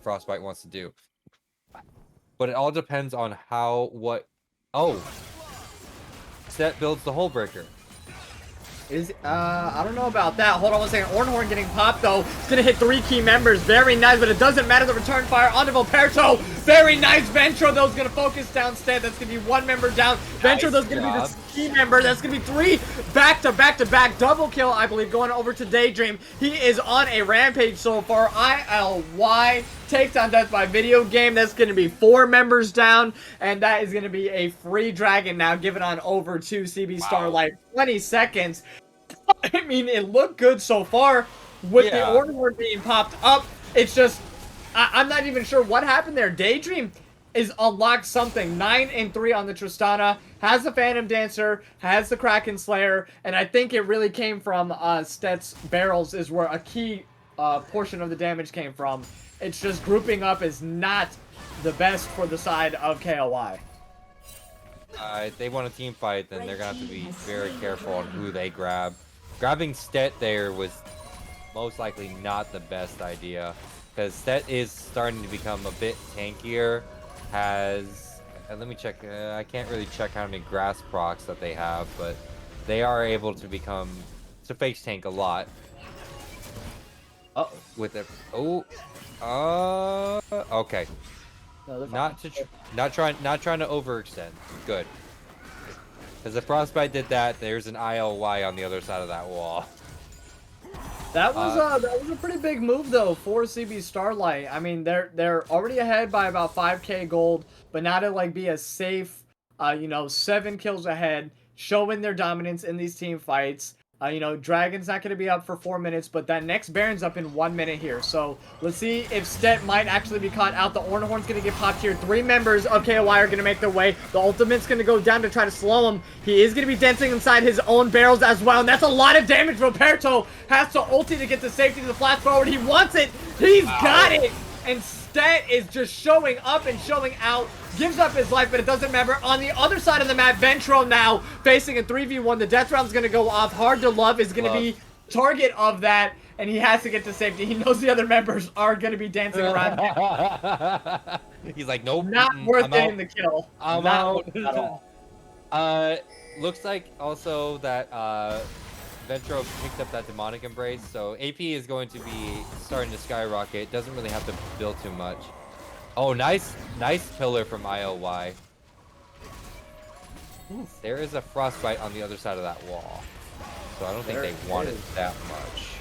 B: Frostbite wants to do. But it all depends on Stet builds the Hull Breaker.
A: I don't know about that. Hold on one second. Ornhorn getting popped though. It's gonna hit 3 key members. Very nice, but it doesn't matter. The return fire onto Volperto. Very nice. Ventro though is gonna focus down Stet. That's gonna be 1 member down. Ventro though is gonna be the key member. That's gonna be 3 back to back double kill, I believe, going over to Daydream. He is on a rampage so far. ILY takes on Death by Video Game. That's gonna be 4 members down, and that is gonna be a free dragon now given on over to CB Starlight. 20 seconds. I mean, it looked good so far with the Ornhorn being popped up. It's just, I'm not even sure what happened there. Daydream is unlocked something. 9 and 3 on the Tristana, has the Phantom Dancer, has the Kraken Slayer, and I think it really came from Stet's barrels is where a key portion of the damage came from. It's just grouping up is not the best for the side of KOI.
B: If they want a team fight, then they're gonna have to be very careful on who they grab. Grabbing Stet there was most likely not the best idea, because Stet is starting to become a bit tankier. Let me check. I can't really check how many grass procs that they have, but they are able to face tank a lot. Oh, with it. Oh, okay.
A: No,
B: not trying to overextend. Good. Because if Frostbite did that, there's an ILY on the other side of that wall.
A: That was a pretty big move though for CB Starlight. I mean, they're already ahead by about 5k gold, but now to like be a safe, 7 kills ahead, showing their dominance in these team fights. Dragon's not going to be up for 4 minutes, but that next Baron's up in 1 minute here. So let's see if Stet might actually be caught out. The Ornhorn's going to get popped here. 3 members of KOI are going to make their way. The ultimate's going to go down to try to slow him. He is going to be dancing inside his own barrels as well, and that's a lot of damage. Roberto has to ulti to get the safety to the flash forward. He wants it. He's got it. And Stet is just showing up and showing out. Gives up his life, but it doesn't matter. On the other side of the map, Ventro now facing a 3v1. The death round's going to go off. Hard to Love is going to be target of that, and he has to get to safety. He knows the other members are going to be dancing around him.
B: He's like, nope.
A: Not worth getting the kill.
B: I'm
A: Not
B: out.
A: worth it at all.
B: Looks like also that Ventro picked up that demonic embrace, so AP is going to be starting to skyrocket. Doesn't really have to build too much. Oh, nice pillar from ILY. There is a Frostbite on the other side of that wall, so I don't think they wanted that much.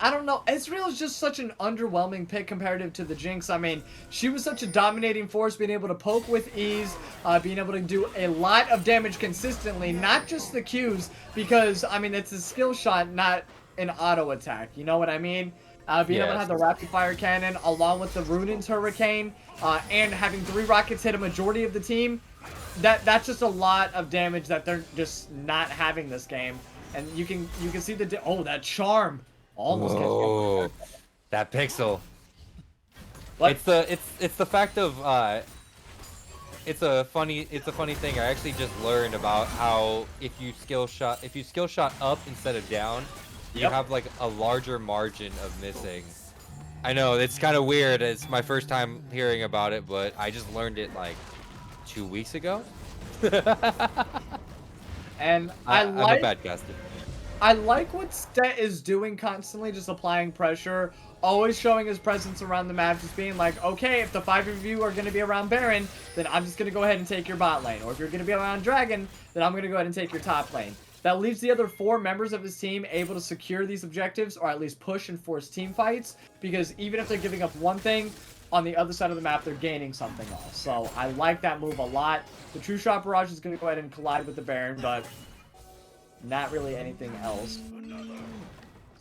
A: I don't know. Ezreal is just such an underwhelming pick comparative to the Jinx. I mean, she was such a dominating force, being able to poke with ease, being able to do a lot of damage consistently, not just the Qs, because, I mean, it's a skill shot, not an auto attack. You know what I mean? Being able to have the rapid fire cannon along with the Runin's Hurricane, and having 3 rockets hit a majority of the team, that's just a lot of damage that they're just not having this game. And you can see the that charm almost gets him.
B: That pixel.
A: What?
B: It's the fact of it's a funny thing. I actually just learned about how if you skill shot up instead of down, you have like a larger margin of missing. I know it's kind of weird. It's my first time hearing about it, but I just learned it like 2 weeks ago.
A: And
B: I'm a bad caster.
A: I like what Stet is doing constantly, just applying pressure, always showing his presence around the map, just being like, okay, if the 5 of you are going to be around Baron, then I'm just going to go ahead and take your bot lane. Or if you're going to be around Dragon, then I'm going to go ahead and take your top lane. That leaves the other 4 members of his team able to secure these objectives, or at least push and force team fights, because even if they're giving up one thing, on the other side of the map, they're gaining something else. So I like that move a lot. The True Shot Barrage is going to go ahead and collide with the Baron, but not really anything else.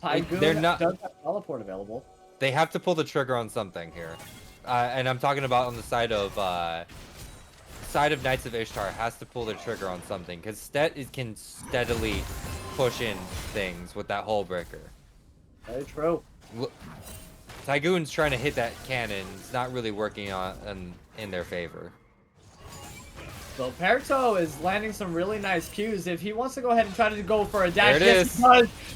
A: Tygoon does have teleport available.
B: They have to pull the trigger on something here, and I'm talking about on the side of Knights of Ishtar has to pull the trigger on something, because Stet can steadily push in things with that hull breaker.
A: Very true.
B: Tygoon's trying to hit that cannon. It's not really working in their favor.
A: So Perto is landing some really nice Qs. If he wants to go ahead and try to go for a dash,
B: there it is.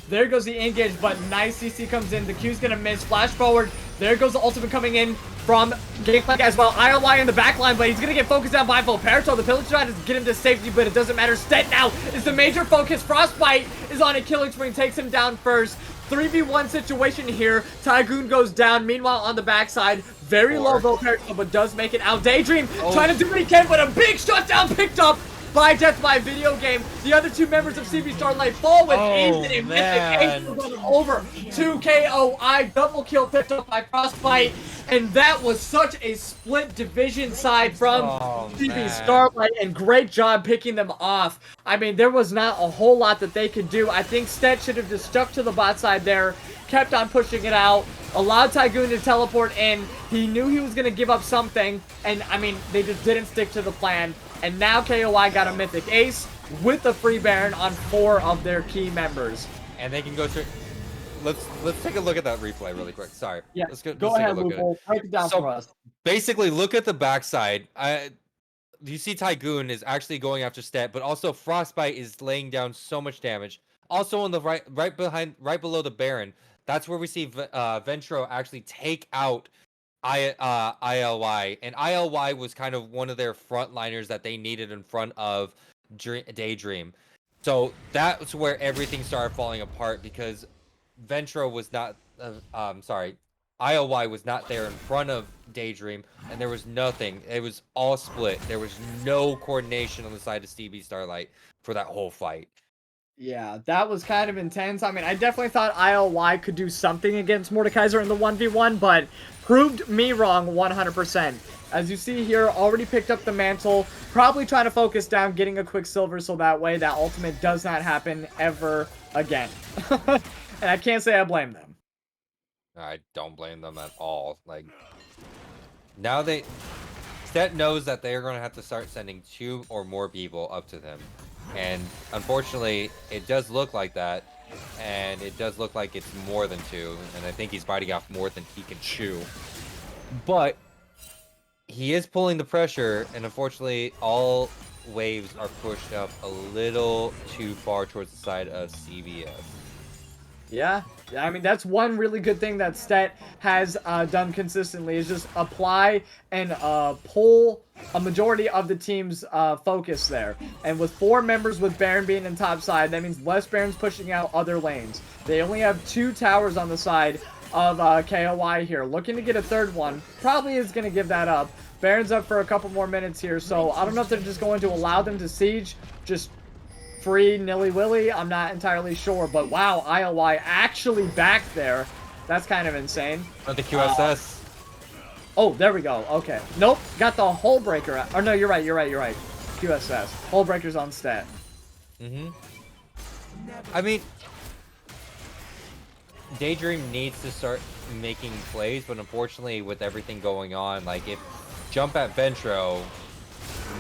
A: There goes the engage, but nice CC comes in. The Q's gonna miss. Flash forward. There goes the ultimate coming in from Gameplay as well. ILY in the back line, but he's gonna get focused down by Perto. The pillage trying to get him to safety, but it doesn't matter. Stet now is the major focus. Frostbite is on a killing spree, takes him down first. 3v1 situation here. Tygoon goes down. Meanwhile, on the backside, very low though, but does make it out. Daydream trying to do what he can, but a big shutdown picked up by Death by Video Game. The other 2 members of CB Starlight fall with ease and Mythic over to KOI. Double kill picked up by Frostbite. And that was such a split division side from CB Starlight, and great job picking them off. I mean, there was not a whole lot that they could do. I think Stet should have just stuck to the bot side there, kept on pushing it out, allowed Tygoon to teleport in. He knew he was going to give up something, and I mean, they just didn't stick to the plan. And now KOI got a Mythic Ace with the free Baron on 4 of their key members.
B: And they can go straight. let's take a look at that replay really quick. Sorry.
A: Yeah,
B: Let's
A: go
B: take a
A: ahead,
B: look at it.
A: Lupul. Break it down
B: So,
A: for us.
B: Basically, look at the backside. You see Tygoon is actually going after Stet, but also Frostbite is laying down so much damage. Also on the right below the Baron, that's where we see Ventro actually take out ILY, and ILY was kind of one of their frontliners that they needed in front of Daydream. So that's where everything started falling apart because Ventro was not. Sorry, ILY was not there in front of Daydream, and there was nothing. It was all split. There was no coordination on the side of Stevie Starlight for that whole fight.
A: Yeah, that was kind of intense. I mean, I definitely thought ILY could do something against Mordekaiser in the 1v1, but proved me wrong 100%. As you see here, already picked up the mantle, probably trying to focus down getting a Quicksilver so that way that ultimate does not happen ever again. And I can't say I blame them.
B: I don't blame them at all. Like, now Stet knows that they're going to have to start sending 2 or more people up to them. And unfortunately, it does look like that. And it does look like it's more than 2. And I think he's biting off more than he can chew. But he is pulling the pressure. And unfortunately, all waves are pushed up a little too far towards the side of CBS.
A: Yeah, I mean, that's one really good thing that Stet has done consistently is just apply and pull a majority of the team's focus there. And with 4 members with Baron being in top side, that means less Barons pushing out other lanes. They only have 2 towers on the side of KOI here. Looking to get a third one. Probably is going to give that up. Baron's up for a couple more minutes here, so I don't know if they're just going to allow them to siege, just free nilly-willy, I'm not entirely sure, but wow, ILY actually back there. That's kind of insane.
B: But the QSS.
A: Oh, there we go. Okay. Nope, got the Hull Breaker. Or no, you're right. QSS. Hull Breaker's on Stat.
B: I mean, Daydream needs to start making plays, but unfortunately, with everything going on, like if jump at Ventro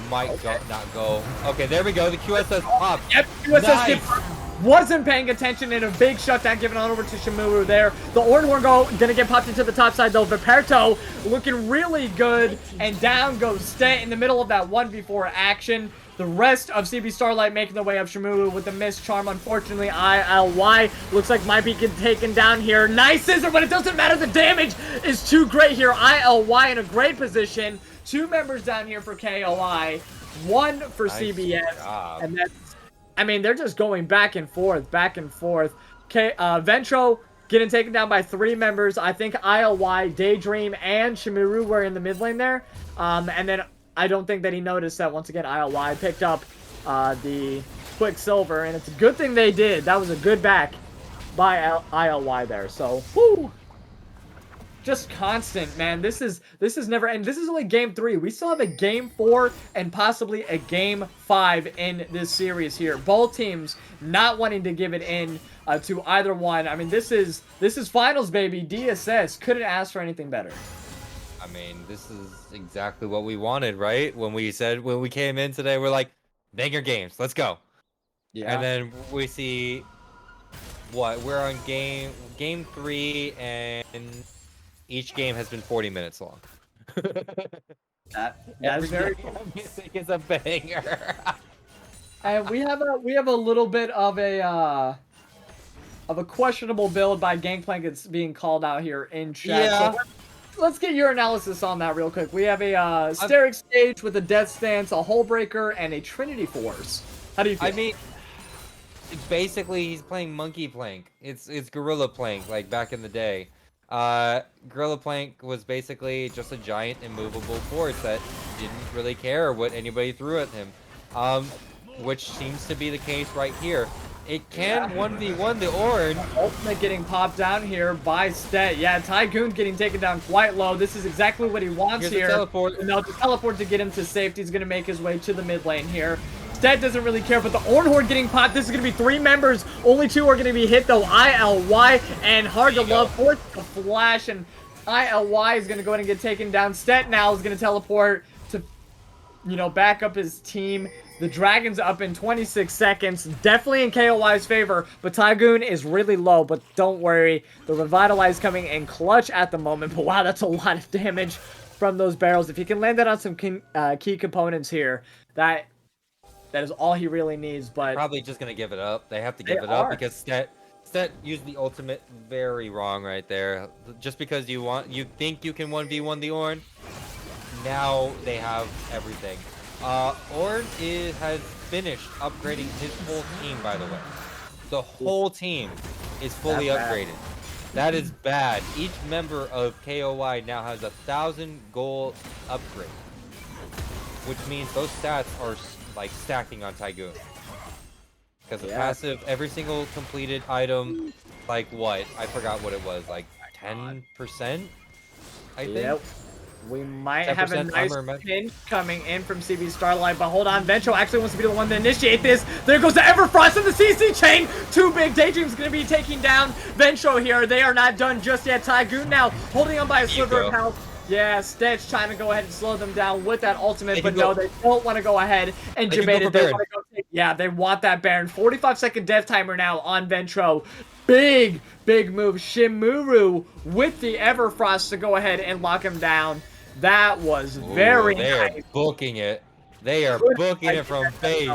B: might not go. Okay, there we go. The QSS popped.
A: Yep, QSS
B: nice.
A: Wasn't paying attention in a big shutdown, giving on over to Shimuru there. The Ornhorn gonna get popped into the top side though. Viperto looking really good, and down goes Stet in the middle of that 1v4 action. The rest of CB Starlight making the way up. Shimuru with the missed charm. Unfortunately, ILY looks like might be getting taken down here. Nice scissor, but it doesn't matter. The damage is too great here. ILY in a great position. 2 members down here for KOI, 1 for nice CBS, job. And that's, I mean, they're just going back and forth. Ventro getting taken down by 3 members. I think ILY, Daydream, and Shimuru were in the mid lane there. And then I don't think that he noticed that once again ILY picked up the Quicksilver, and it's a good thing they did. That was a good back by ILY there. So, whoo! Just constant, man. This is never, and this is only game 3. We still have a game 4 and possibly a game 5 in this series here. Both teams not wanting to give it in to either one. I mean, this is finals, baby. DSS couldn't ask for anything better.
B: I mean, this is exactly what we wanted, right? When we came in today, we're like, banger games, let's go. Yeah. And then we see what we're on game 3, and each game has been 40 minutes long.
A: That's very
B: music is a banger.
A: And we have a little bit of a questionable build by Gangplank that's being called out here in chat.
B: Yeah.
A: So let's get your analysis on that real quick. We have a Steric Stage with a Death Stance, a Hull Breaker, and a Trinity Force. How do you feel?
B: I mean, basically he's playing Monkey Plank. It's Gorilla Plank, like back in the day. Gorilla Plank was basically just a giant immovable force that didn't really care what anybody threw at him, which seems to be the case right here. It can 1v1 the Orange.
A: Ultimate getting popped down here by Stet. Yeah, Tygoon getting taken down quite low. This is exactly what he wants here.
B: Teleport.
A: And now the teleport to get him to safety. He's going to make his way to the mid lane here. Stet doesn't really care, but the Ornhorn getting popped. This is going to be 3 members. Only 2 are going to be hit, though. ILY and Hard to Love force the flash, and ILY is going to go ahead and get taken down. Stet now is going to teleport to, back up his team. The Dragon's up in 26 seconds. Definitely in KOI's favor, but Tygoon is really low, but don't worry. The Revitalize coming in clutch at the moment, but wow, that's a lot of damage from those barrels. If he can land that on some key components here, that is all he really needs, but...
B: Probably just going to give it up. They have to give it up because Stet used the ultimate very wrong right there. Just because you think you can 1v1 the Ornn, now they have everything. Ornn has finished upgrading his whole team, by the way. The whole team is fully upgraded. That is bad. Each member of KOI now has 1,000 gold upgrade, which means those stats are like stacking on Tygoon. Because the passive, every single completed item, like what? I forgot what it was, like 10%? I think?
A: Yep. We might have a nice pinch coming in from CB Starlight, but hold on, Vencho actually wants to be the one to initiate this. There goes the Everfrost and the CC chain. Too big. Daydream's going to be taking down Vencho here. They are not done just yet. Tygoon now holding on by a sliver of health. Yeah, Stitch trying to go ahead and slow them down with that ultimate, but no, they don't want to go ahead and Jemade it. They want to go take, yeah, they want that Baron. 45-second death timer now on Ventro. Big move. Shimuru with the Everfrost to go ahead and lock him down. That was very nice.
B: They are booking it. They are booking it from base.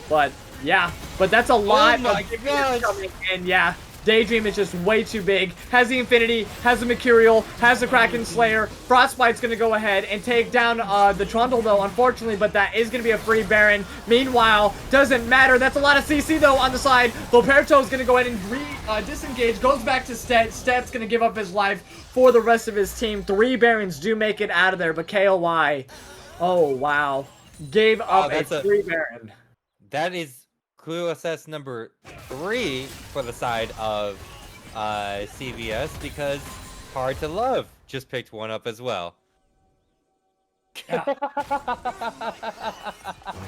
A: But yeah, but that's a lot of coming in. Yeah, Daydream is just way too big. Has the Infinity, has the Mercurial, has the Kraken Slayer. Frostbite's going to go ahead and take down the Trundle, though, unfortunately, but that is going to be a free Baron. Meanwhile, doesn't matter. That's a lot of CC, though, on the side. Loperto is going to go ahead and disengage. Goes back to Stet. Stet's going to give up his life for the rest of his team. 3 Barons do make it out of there, but KOI, oh, wow, gave up a free Baron.
B: That is QSS number 3 for the side of CVS, because Hard to Love just picked one up as well.
A: Yeah.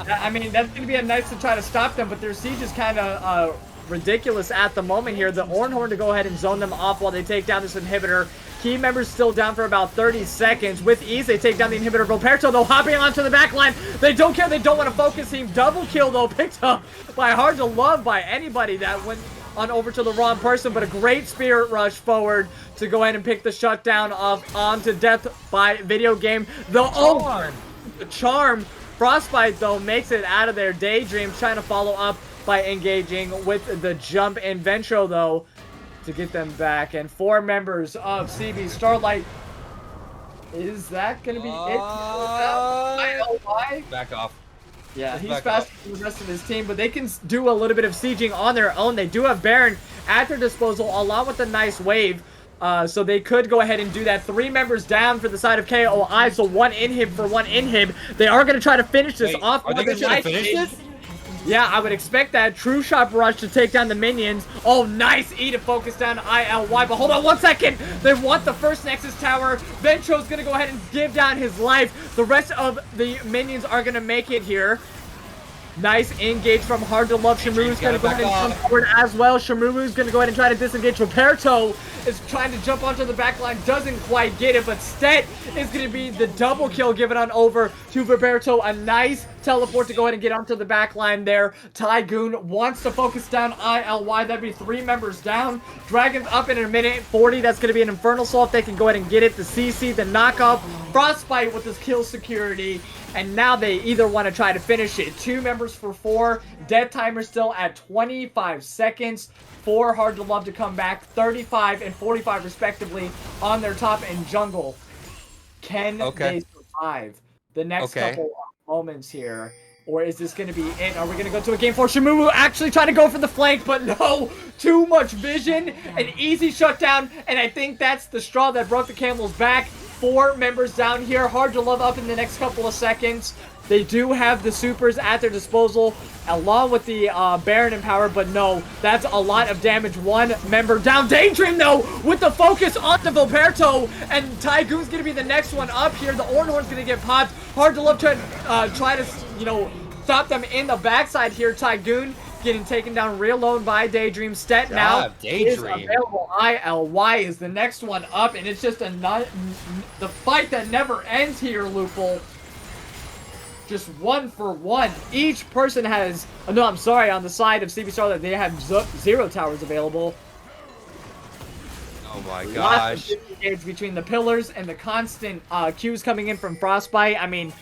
A: I mean, that's going to be a nice to try to stop them, but their siege is kind of ridiculous at the moment here. The Ornhorn to go ahead and zone them off while they take down this inhibitor. Key members still down for about 30 seconds. With ease, they take down the inhibitor. Roberto, though, hopping onto the back line. They don't care. They don't want to focus team. Double kill, though, picked up by Hard to Love by anybody. That went on over to the wrong person, but a great spirit rush forward to go ahead and pick the shutdown of On to Death by Video Game. The Charm. Frostbite, though, makes it out of there. Daydream trying to follow up by engaging with the jump in Ventro, though, to get them back. And 4 members of CB Starlight. Is that going to be it?
B: Back off.
A: Yeah, he's faster than the rest of his team, but they can do a little bit of sieging on their own. They do have Baron at their disposal, along with a nice wave. So they could go ahead and do that. 3 members down for the side of KOI, so 1 inhib for 1 inhib. They are going to try to finish this off.
B: Are they going to try to finish this?
A: Yeah, I would expect that. True Shot Rush to take down the minions. Oh, nice E to focus down ILY. But hold on 1 second. They want the first Nexus Tower. Ventro's going to go ahead and give down his life. The rest of the minions are going to make it here. Nice engage from Hard to Love. Shamuru's going to go ahead and jump forward as well. Shamuru's going to go ahead and try to disengage. Roberto is trying to jump onto the back line. Doesn't quite get it, but Stet is going to be the double kill given on over to Roberto. A nice teleport to go ahead and get onto the back line there. Tygoon wants to focus down ILY. That'd be 3 members down. Dragon's up in a minute 40. That's going to be an Infernal Soul if they can go ahead and get it. The CC, the knockup. Frostbite with his kill security. And now they either want to try to finish it. 2 members for 4. Death timer still at 25 seconds. 4 Hard to Love to come back. 35 and 45 respectively on their top and jungle. Can they survive the next couple of moments here? Or is this going to be it? Are we going to go to a game 4? Shimuru actually trying to go for the flank, but no. Too much vision. An easy shutdown. And I think that's the straw that broke the camel's back. 4 members down here. Hard to Love up in the next couple of seconds. They do have the supers at their disposal, along with the Baron in power, but no, that's a lot of damage. 1 member down. Daydream, though, with the focus on the Vilperto, and Tygoon's going to be the next one up here. The Ornhorn's going to get popped. Hard to Love to try to, you know, stop them in the backside here. Tygoon getting taken down real low by Daydream. Stet now is available. ILY is the next one up, and it's just the fight that never ends here, Lupul. just 1-for-1. Each person has, no, I'm sorry, on the side of CB Starlight, they have 0 towers available.
B: Oh my
A: Lots
B: gosh.
A: of disengage between the pillars and the constant Qs coming in from Frostbite. I mean,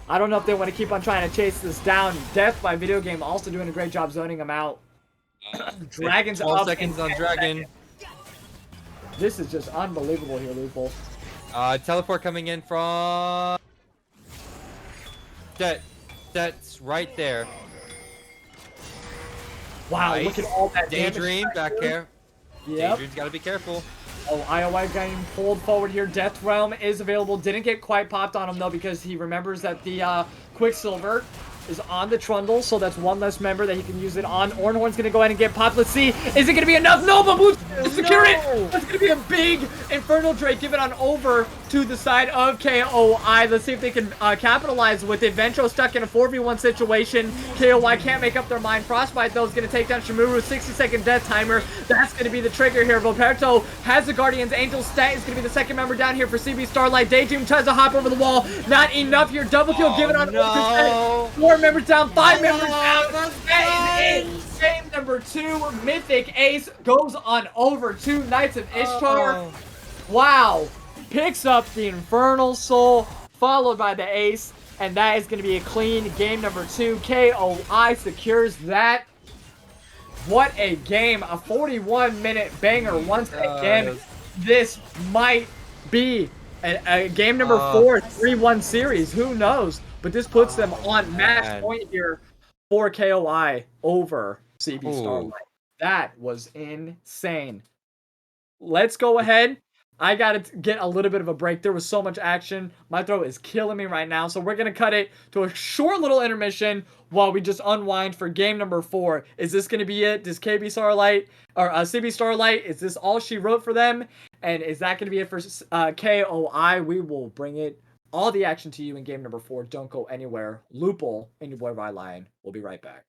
A: I don't know if they want to keep on trying to chase this down. Death by Video Game also doing a great job zoning them out. Dragon's
B: 12
A: up
B: seconds on Dragon.
A: This is just unbelievable here, Lupul.
B: Teleport coming in from... That's right there.
A: Wow,
B: Nice.
A: look at all that
B: Daydream
A: damage
B: back there.
A: Yep.
B: Daydream's gotta be careful.
A: Oh, IOI getting pulled forward here. Death Realm is available. Didn't get quite popped on him, though, because he remembers that the Quicksilver is on the Trundle, so that's one less member that he can use it on. Ornhorn's gonna go ahead and get popped. Let's see. Is it gonna be enough? No, but Boots secure it. It's gonna be a big Infernal Drake. Give it on over to the side of KOI. Let's see if they can capitalize with it. Ventro stuck in a 4v1 situation. KOI can't make up their mind. Frostbite, though, is gonna take down Shimuru. 60-second death timer. That's gonna be the trigger here. Roberto has the Guardian's Angel stat. Is gonna be the second member down here for CB Starlight. Daydream tries to hop over the wall. Not enough here. Double kill. Give it on over. 4 members down, 5 members down. That is it. Game number 2, Mythic Ace goes on over to Knights of Ishtar. Wow. Picks up the Infernal Soul, followed by the Ace, and that is going to be a clean game number 2. KOI secures that. What a game. A 41-minute banger once again. This might be a game number 4, 3-1 series. Who knows? But this puts them on match point here for KOI over CB Starlight. That was insane. Let's go ahead. I got to get a little bit of a break. There was so much action. My throat is killing me right now. So we're going to cut it to a short little intermission while we just unwind for game number 4. Is this going to be it? Does KB Starlight or CB Starlight, is this all she wrote for them? And is that going to be it for KOI? We will bring it all the action to you in game number 4. Don't go anywhere. Lupul and your boy Rylionn. We'll be right back.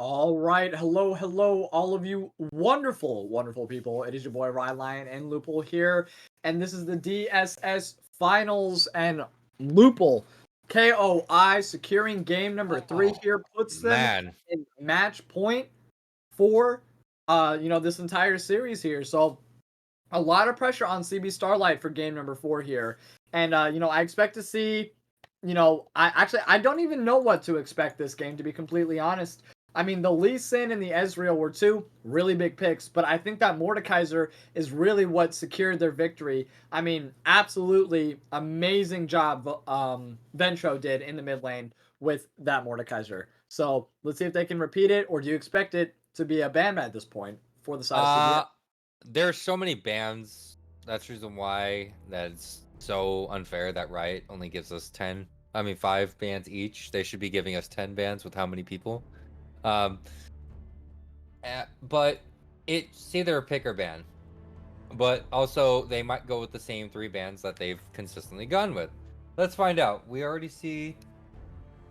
A: All right, hello, all of you wonderful, wonderful people. It is your boy Rylionn and Lupul here, and this is the DSS finals. And Lupul, KOI, securing game number 3 here, puts them
B: Man,
A: in match point for, this entire series here. So a lot of pressure on CB Starlight for game number 4 here, and I expect to see. I don't even know what to expect this game, to be completely honest. I mean, the Lee Sin and the Ezreal were two really big picks, but I think that Mordekaiser is really what secured their victory. I mean, absolutely amazing job Ventro did in the mid lane with that Mordekaiser. So let's see if they can repeat it, or do you expect it to be a ban at this point for the side of CBS?
B: there's so many bans. That's the reason why that's so unfair that Riot only gives us 10. I mean, 5 bans each. They should be giving us 10 bans with how many people? But it's either a pick or ban. But also, they might go with the same 3 bans that they've consistently gone with. Let's find out. We already see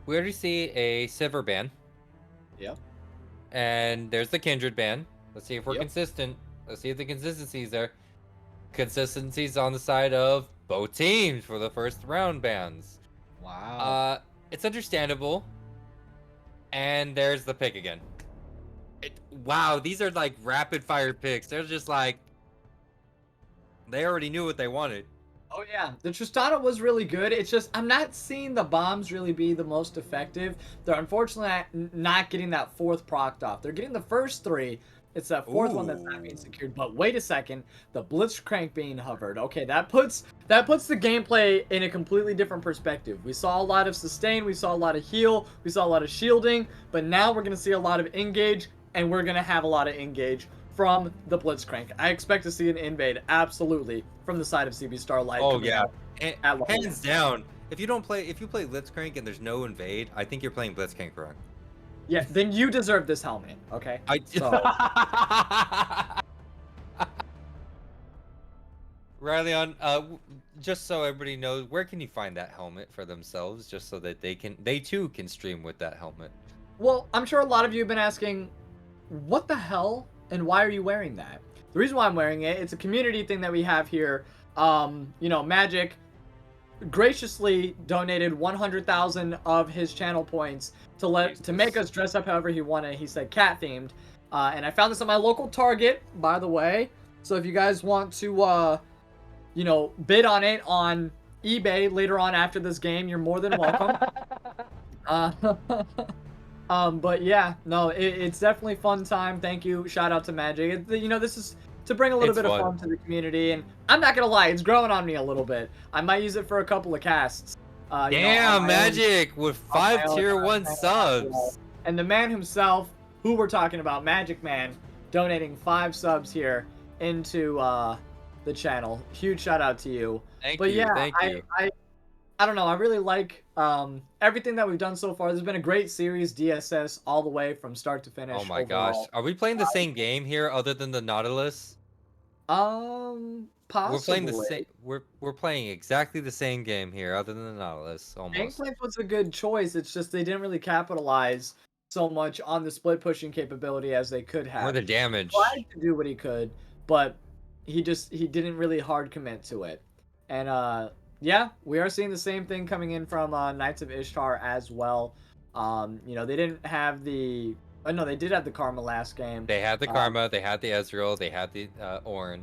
B: a Sivir ban.
A: Yep.
B: And there's the Kindred ban. Let's see if we're
A: Yep.
B: consistent. Let's see if the consistency is there. Consistency's on the side of both teams for the first round bans.
A: Wow.
B: It's understandable. And there's the pick again. Wow, these are like rapid fire picks. They're just like they already knew what they wanted.
A: Oh yeah, the Tristana was really good. It's just I'm not seeing the bombs really be the most effective. They're unfortunately not getting that 4th procced off. They're getting the first 3. It's that 4th one that's not being secured. But wait a second, the Blitzcrank being hovered. Okay, that puts the gameplay in a completely different perspective. We saw a lot of sustain, we saw a lot of heal, we saw a lot of shielding, but now we're gonna see a lot of engage, and we're gonna have a lot of engage from the Blitzcrank. I expect to see an invade, absolutely, from the side of CB Starlight.
B: Oh yeah,
A: Hands
B: down. If you play Blitzcrank and there's no invade, I think you're playing Blitzcrank wrong.
A: Yeah, then you deserve this helmet, okay?
B: Rylionn, just so everybody knows, where can you find that helmet for themselves, just so that they too can stream with that helmet?
A: Well, I'm sure a lot of you have been asking, what the hell, and why are you wearing that? The reason why I'm wearing it, it's a community thing that we have here. Magic graciously donated 100,000 of his channel points to make us dress up however he wanted. He said cat themed, and I found this at my local Target, by the way. So if you guys want to, bid on it on eBay later on after this game, you're more than welcome. But yeah, no, it's definitely fun time. Thank you. Shout out to Magic. This is to bring a little bit of fun to the community, and I'm not gonna lie, it's growing on me a little bit. I might use it for a couple of casts.
B: Damn, Magic with 5 tier 1 subs.
A: And the man himself, who we're talking about, Magic Man, donating 5 subs here into the channel. Huge shout out to you.
B: Thank you.
A: I don't know. I really like everything that we've done so far. There's been a great series, DSS, all the way from start to finish.
B: Oh my gosh. Are we playing the same game here other than the Nautilus?
A: Possibly.
B: We're playing the same. We're playing exactly the same game here, other than the Nautilus. Almost.
A: Gangplank was a good choice. It's just they didn't really capitalize so much on the split pushing capability as they could have.
B: Or the damage.
A: He tried to do what he could, but he didn't really hard commit to it. And yeah, we are seeing the same thing coming in from Knights of Ishtar as well. They didn't have the. Oh, no, they did have the Karma last game.
B: They had the Karma, they had the Ezreal, they had the Ornn.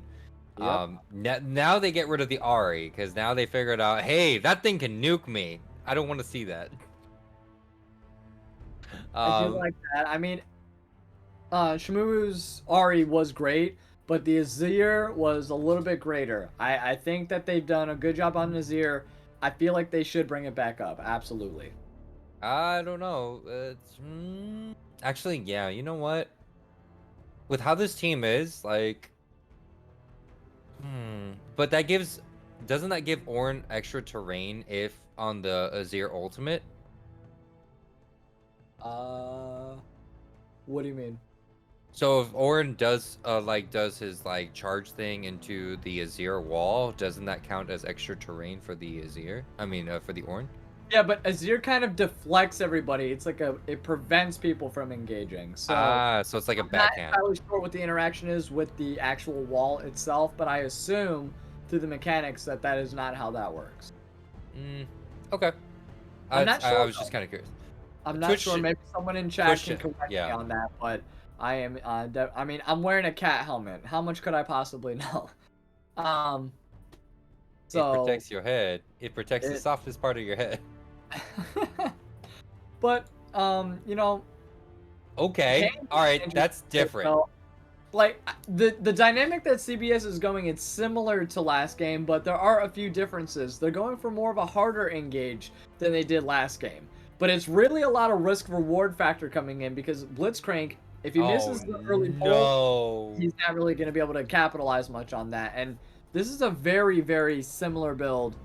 A: Yep.
B: Now they get rid of the Ahri, because now they figured out, hey, that thing can nuke me. I don't want to see that.
A: I do like that. I mean, Shmu's Ahri was great, but the Azir was a little bit greater. I think that they've done a good job on Azir. I feel like they should bring it back up. Absolutely.
B: I don't know. Actually, yeah, you know what? With how this team is, like... But doesn't that give Ornn extra terrain if on the Azir ultimate?
A: What do you mean?
B: So if Ornn does his charge thing into the Azir wall, doesn't that count as extra terrain for the Azir? I mean, for the Ornn?
A: Yeah, but Azir kind of deflects everybody. It's like it prevents people from engaging. So
B: Ah, so it's like a
A: I'm not
B: backhand.
A: entirely sure what the interaction is with the actual wall itself, but I assume through the mechanics that that is not how that works.
B: Okay.
A: I'm not
B: I
A: sure
B: was just
A: though.
B: kind of curious.
A: I'm not
B: Twitch,
A: sure. Maybe someone in chat
B: Twitch,
A: can correct me
B: yeah.
A: on that, but I am. I mean, I'm wearing a cat helmet. How much could I possibly know? Um.
B: It
A: So
B: protects your head. It protects the
A: it.
B: softest part of your head.
A: But you know,
B: Okay.
A: Kane's
B: All right.
A: interesting
B: That's
A: because,
B: different.
A: like the dynamic that CBS is going, it's similar to last game, but there are a few differences. They're going for more of a harder engage than they did last game, but it's really a lot of risk reward factor coming in because Blitzcrank, if he
B: Oh
A: misses the early pull,
B: no.
A: he's not really going to be able to capitalize much on that. And this is a very, very similar build.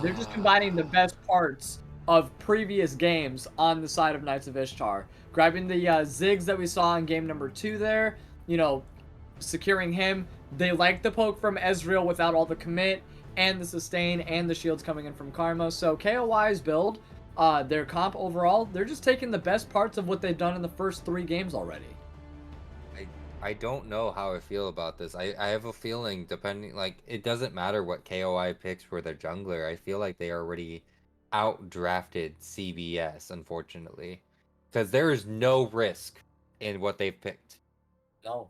A: They're just combining the
B: Ah.
A: best parts of previous games on the side of Knights of Ishtar. Grabbing the Ziggs that we saw in game number 2 there, you know, securing him. They like the poke from Ezreal without all the commit and the sustain and the shields coming in from Karma. So KOI's build, their comp overall, they're just taking the best parts of what they've done in the first 3 games already.
B: I don't know how I feel about this. I have a feeling depending like it doesn't matter what KOI picks for their jungler. I feel like they already outdrafted CBS, unfortunately. Because there is no risk in what they've picked.
A: No,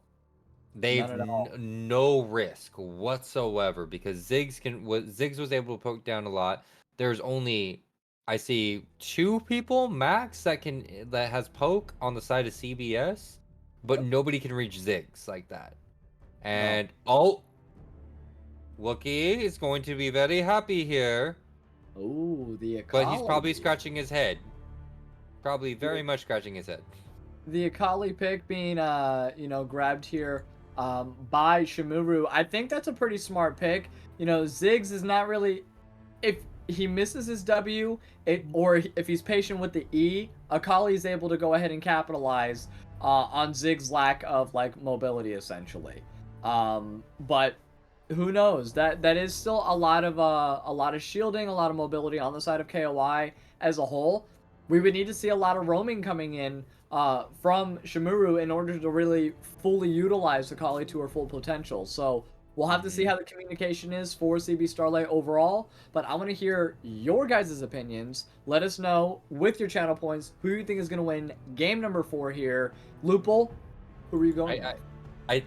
B: They've
A: none at all.
B: no risk whatsoever because Ziggs was able to poke down a lot. There's only I see 2 people max that has poke on the side of CBS, but
A: Yep.
B: nobody can reach Ziggs like that.
A: No.
B: And oh, Wookie is going to be very happy here,
A: Ooh, the
B: but he's
A: Akali.
B: probably scratching his head. Probably very much scratching his head.
A: The Akali pick being, you know, grabbed here by Shimuru. I think that's a pretty smart pick. You know, Ziggs is not really, if he misses his W, or if he's patient with the E, Akali is able to go ahead and capitalize on Ziggs' lack of like mobility, essentially. But who knows? That is still a lot of shielding, a lot of mobility on the side of KOI as a whole. We would need to see a lot of roaming coming in from Shimuru in order to really fully utilize Akali to her full potential. So we'll have to see how the communication is for CB Starlight overall, but I want to hear your guys' opinions. Let us know with your channel points who you think is going to win game number 4 here. Lupul, who are you going with?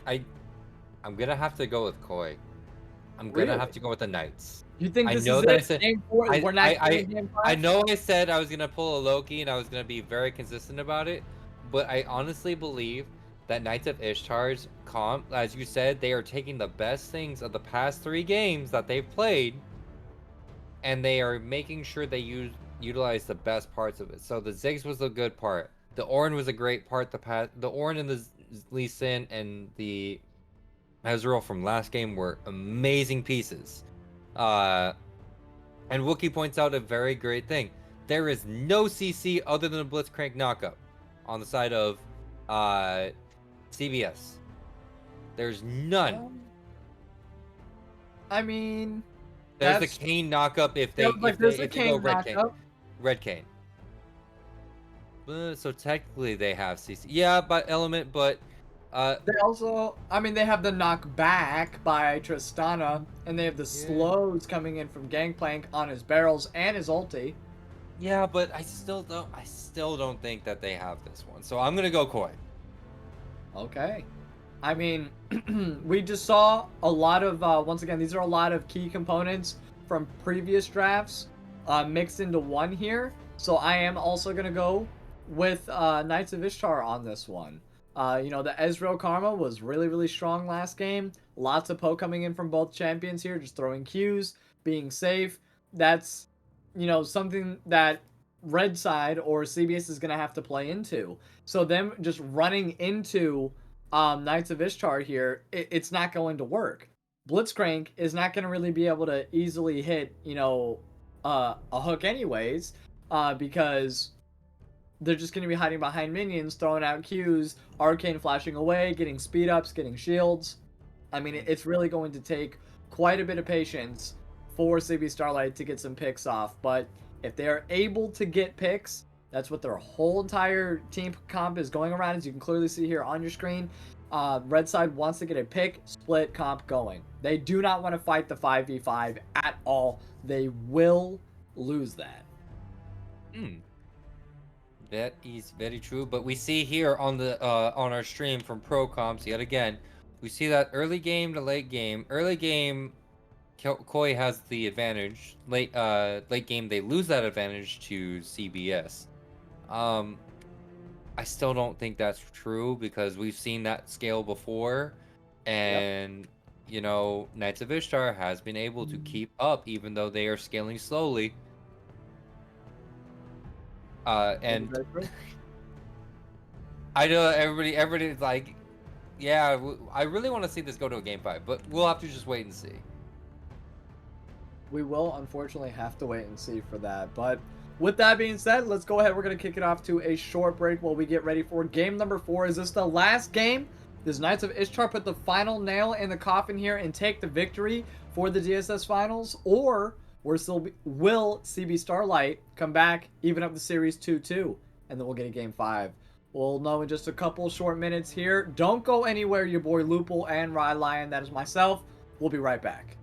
B: I'm gonna have to go with Koi. I'm gonna have
A: Really?
B: to go with the Knights.
A: You think
B: I
A: this
B: know
A: is
B: that I
A: it?
B: said
A: Game 4? We're not getting game 5?
B: I know I said I was gonna pull a Loki and I was gonna be very consistent about it, but I honestly believe that Knights of Ishtar's comp, as you said, they are taking the best things of the past 3 games that they've played, and they are making sure they utilize the best parts of it. So the Ziggs was a good part. The Ornn was a great part. The Ornn and the Lee Sin and the Ezreal from last game were amazing pieces. And Wookie points out a very great thing. There is no CC other than a Blitzcrank knockup on the side of CBS. There's none.
A: I mean,
B: There's the Kane knockup if they go red Kane. Red Kane. So technically they have CC. Yeah, by element, but
A: they also, I mean, they have the knockback by Tristana, and they have the slows coming in from Gangplank on his barrels and his ulti.
B: Yeah, but I still don't think that they have this one. So I'm gonna go Koi.
A: Okay. I mean, we just saw a lot of, once again, these are a lot of key components from previous drafts mixed into one here. So I am also going to go with Knights of Ishtar on this one. You know, the Ezreal Karma was really, really strong last game. Lots of poke coming in from both champions here, just throwing Qs, being safe. That's, you know, something that Red side or CBS is going to have to play into. So them just running into Knights of Ishtar here, it's not going to work. Blitzcrank is not going to really be able to easily hit, you know, a hook anyways, because they're just going to be hiding behind minions, throwing out Qs, Arcane flashing away, getting speed ups, getting shields. I mean, it's really going to take quite a bit of patience for CB Starlight to get some picks off, but If they are able to get picks, that's what their whole entire team comp is going around, as you can clearly see here on your screen. Red side wants to get a pick, split comp going. They do not want to fight the 5v5 at all. They will lose that.
B: That is very true. But we see here on the on our stream from Pro Comps yet again, we see that early game to late game. Early game, Koi has the advantage. Late game, they lose that advantage to CBS. I still don't think that's true because we've seen that scale before, and you know, Knights of Ishtar has been able to keep up even though they are scaling slowly. And I know everybody's like, yeah, I really want to see this go to a game 5, but we'll have to just wait and see.
A: We will unfortunately have to wait and see for that. But with that being said, let's go ahead. We're going to kick it off to a short break while we get ready for game number 4. Is this the last game? Does Knights of Ishtar put the final nail in the coffin here and take the victory for the DSS finals? Or will CB Starlight come back, even up the series 2-2, and then we'll get a game 5? We'll know in just a couple short minutes here. Don't go anywhere, your boy Lupul and Rylionn. That is myself. We'll be right back.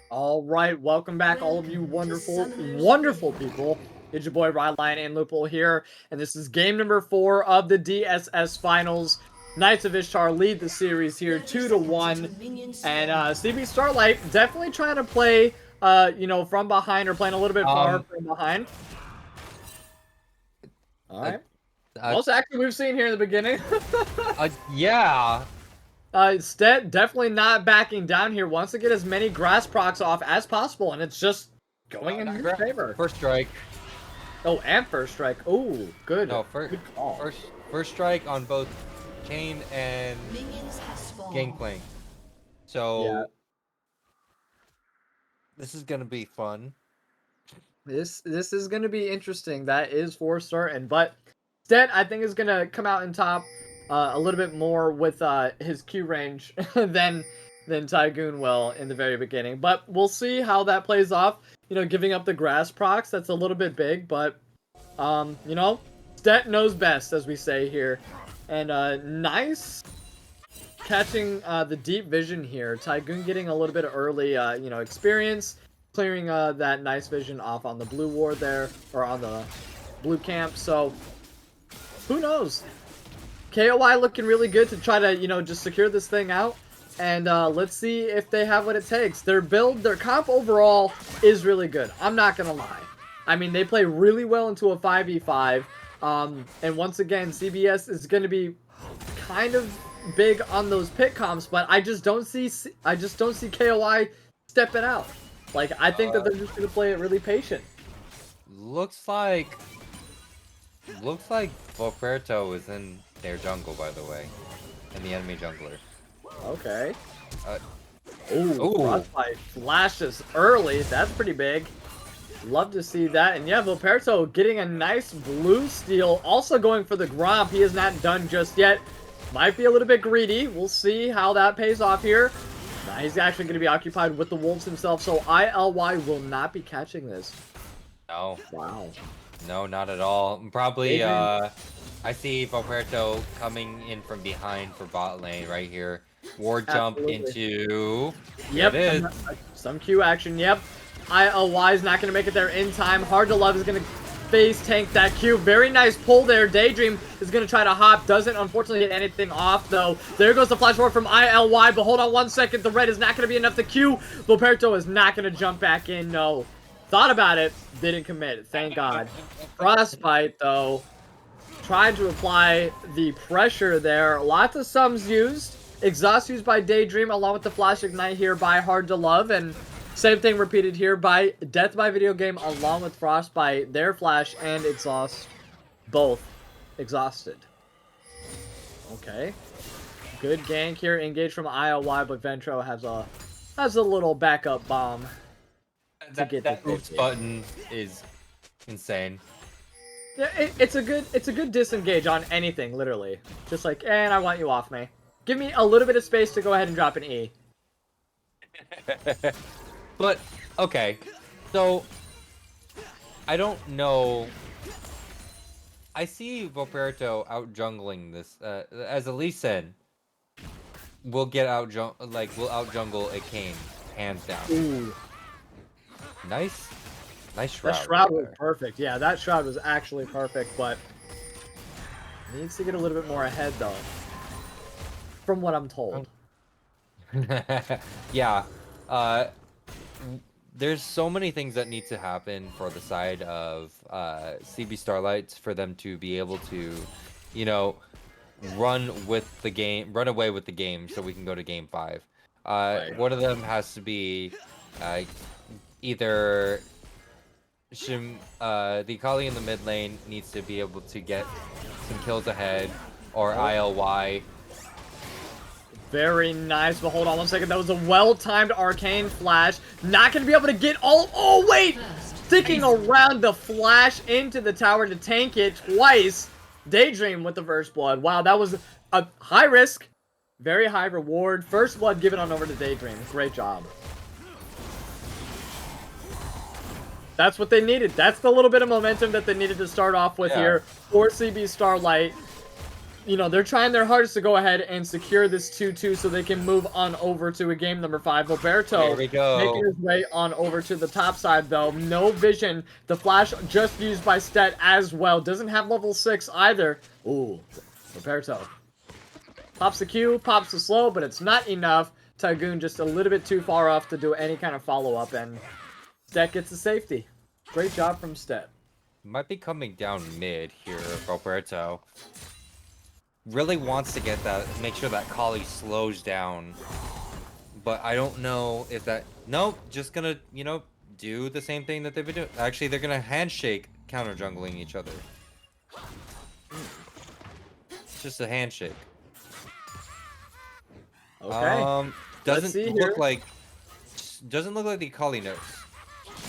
A: All right, welcome back, all of you wonderful, wonderful people. It's your boy Rylionn and Lupul here, and this is game number 4 of the DSS finals. Knights of Ishtar lead the series here 2-1, and CB Starlight definitely trying to play, you know, from behind or playing a little bit far from behind. All right. Most action we've seen here in the beginning.
B: Yeah.
A: Stead definitely not backing down here. Wants to get as many grass procs off as possible, and it's just going in his favor.
B: First strike.
A: Oh, and first strike. Oh, good.
B: No,
A: good call.
B: first strike on both Kane and Gangplank. So
A: Yeah.
B: this is gonna be fun.
A: This is gonna be interesting. That is for certain. But Stead, I think, is gonna come out in top a little bit more with his Q range than Tygoon will in the very beginning. But we'll see how that plays off. You know, giving up the grass procs, that's a little bit big, but you know, Stet knows best, as we say here. And nice catching the deep vision here. Tygoon getting a little bit of early you know, experience, clearing that nice vision off on the blue ward there, or on the blue camp. So who knows? KOI looking really good to try to, you know, just secure this thing out. And let's see if they have what it takes. Their build, their comp overall is really good. I'm not going to lie. I mean, they play really well into a 5v5. And once again, CBS is going to be kind of big on those pit comps, but I just don't see KOI stepping out. Like, I think that they're just going to play it really patient.
B: Looks like Volperto is in their jungle, by the way, and the enemy jungler.
A: Okay.
B: Ooh.
A: Frostbite flashes early. That's pretty big. Love to see that. And yeah, Volperto getting a nice blue steal. Also going for the Gromp. He is not done just yet. Might be a little bit greedy. We'll see how that pays off here. Nah, he's actually going to be occupied with the wolves himself, so ILY will not be catching this.
B: No.
A: Wow.
B: No, not at all. Probably, I see Volperto coming in from behind for bot lane right here. Ward jump into...
A: Yep,
B: There it is.
A: Some Q action, yep. ILY is not going to make it there in time. Hard to Love is going to face tank that Q. Very nice pull there. Daydream is going to try to hop. Doesn't, unfortunately, get anything off, though. There goes the flash forward from ILY, but hold on 1 second. The red is not going to be enough. The Q. Volperto is not going to jump back in, no. Thought about it, didn't commit, thank God. Frostbite, though, tried to apply the pressure there. Lots of sums used. Exhaust used by Daydream, along with the Flash Ignite here by Hard to Love. And same thing repeated here by Death by Video Game, along with Frostbite. Their Flash and Exhaust, both exhausted. Okay. Good gank here, engaged from ILY, but Ventro has a little backup bomb.
B: That oops button is insane.
A: Yeah, it's a good disengage on anything, literally. Just like, and I want you off me. Give me a little bit of space to go ahead and drop an E.
B: But okay, so I don't know. I see Volperto out jungling this as a Lee Sin. We'll get out we'll out jungle a Kane, hands down.
A: Ooh.
B: Nice shroud.
A: That shroud was perfect. Yeah, that shroud was actually perfect, but needs to get a little bit more ahead, though. From what I'm told.
B: Yeah. There's so many things that need to happen for the side of CB Starlight for them to be able to, you know, run away with the game so we can go to game 5.
A: Right.
B: One of them has to be either the Akali in the mid lane needs to be able to get some kills ahead, or ILY.
A: Very nice, but hold on 1 second. That was a well-timed arcane flash. Not going to be able to get all... Oh, wait! Sticking around the flash into the tower to tank it twice. Daydream with the first blood. Wow, that was a high risk, very high reward. First blood given on over to Daydream. Great job. That's what they needed. That's the little bit of momentum that they needed to start off with here for CB Starlight. you know, they're trying their hardest to go ahead and secure this 2-2 so they can move on over to a game number 5. Roberto
B: Here we go.
A: making his way on over to the top side, though. No vision. The flash just used by Stet as well. Doesn't have level 6 either. Ooh, Roberto. Pops the Q, pops the slow, but it's not enough. Tygoon just a little bit too far off to do any kind of follow-up, and Stet gets the safety. Great job from Stet.
B: Might be coming down mid here, Roberto. Really wants to get that, make sure that Kali slows down. But I don't know if that... Nope, just gonna, you know, do the same thing that they've been doing. Actually, they're gonna handshake counter-jungling each other. It's just a handshake.
A: Okay.
B: Doesn't look like the Kali knows.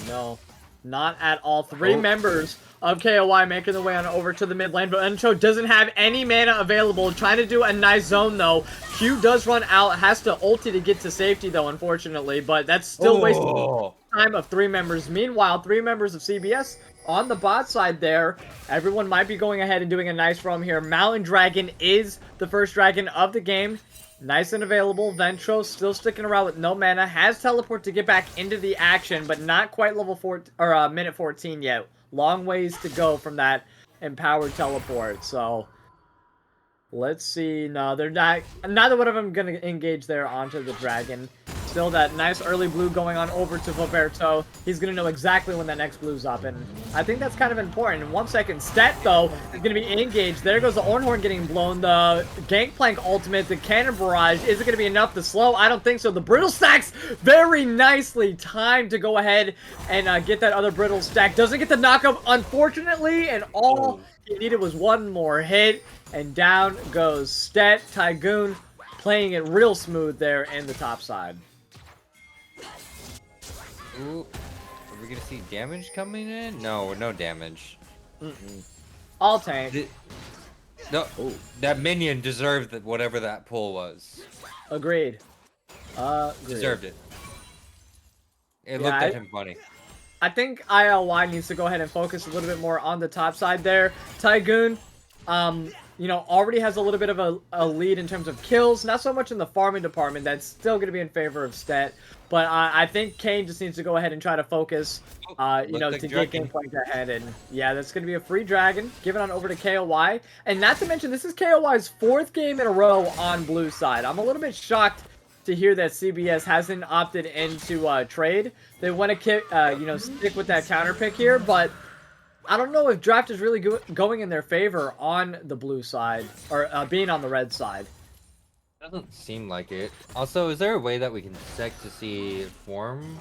A: No, not at all. 3 members of KOI making their way on over to the mid lane, but Uncho doesn't have any mana available. Trying to do a nice zone, though. Q does run out, has to ulti to get to safety, though, unfortunately, but that's still wasting time of 3 members. Meanwhile, 3 members of CBS on the bot side there. Everyone might be going ahead and doing a nice roam here. Mountain Dragon is the first dragon of the game. Nice and available. Ventro still sticking around with no mana. Has teleport to get back into the action, but not quite level 4 or minute 14 yet. Long ways to go from that empowered teleport. So let's see. No, they're not. Neither one of them gonna engage there onto the dragon. Still that nice early blue going on over to Roberto. He's going to know exactly when that next blue's up, and I think that's kind of important. In 1 second, Stet, though, is going to be engaged. There goes the Ornhorn getting blown. The Gangplank ultimate, the Cannon Barrage. Is it going to be enough to slow? I don't think so. The Brittle stacks very nicely timed to go ahead and get that other Brittle stack. Doesn't get the knockup, unfortunately, and all he needed was one more hit, and down goes Stet. Tygoon playing it real smooth there in the top side.
B: Ooh, are we gonna see damage coming in? No, no damage.
A: All tank.
B: No, that minion deserved whatever that pull was.
A: Agreed.
B: Deserved it. It looked at him funny.
A: I think ILY needs to go ahead and focus a little bit more on the top side there. Tygoon, you know, already has a little bit of a lead in terms of kills. Not so much in the farming department. That's still going to be in favor of Stet. But I think Kane just needs to go ahead and try to focus, you know, to get Gangplank ahead. And yeah, that's going to be a free dragon. Give it on over to KOI. And not to mention, this is KOI's 4th game in a row on blue side. I'm a little bit shocked to hear that CBS hasn't opted into trade. They want to, you know, stick with that counter pick here. But I don't know if draft is really going in their favor on the blue side, or being on the red side.
B: Doesn't seem like it. Also, is there a way that we can check to see form?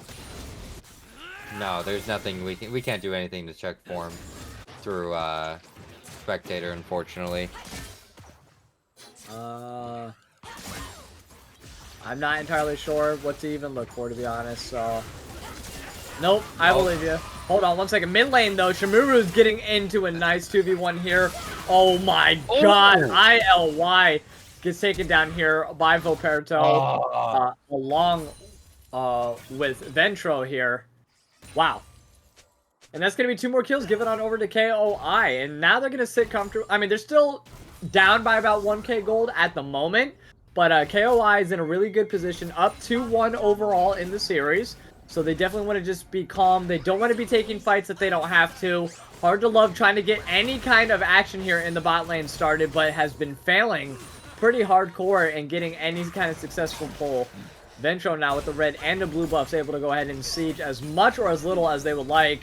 B: No, there's nothing we can't do anything to check form through spectator, unfortunately.
A: I'm not entirely sure what to even look for, to be honest. So nope, I believe you. Hold on 1 second. Mid lane though, Shamuru's getting into a nice 2v1 here. Oh my god, ILY gets taken down here by Voperto, along with Ventro here. Wow. And that's going to be 2 more kills. Give it on over to KOI. And now they're going to sit comfortable. I mean, they're still down by about 1k gold at the moment. But KOI is in a really good position. Up 2-1 overall in the series. So they definitely want to just be calm. They don't want to be taking fights that they don't have to. Hard to love trying to get any kind of action here in the bot lane started, but has been failing pretty hardcore and getting any kind of successful pull. Ventro now with the red and the blue buffs able to go ahead and siege as much or as little as they would like.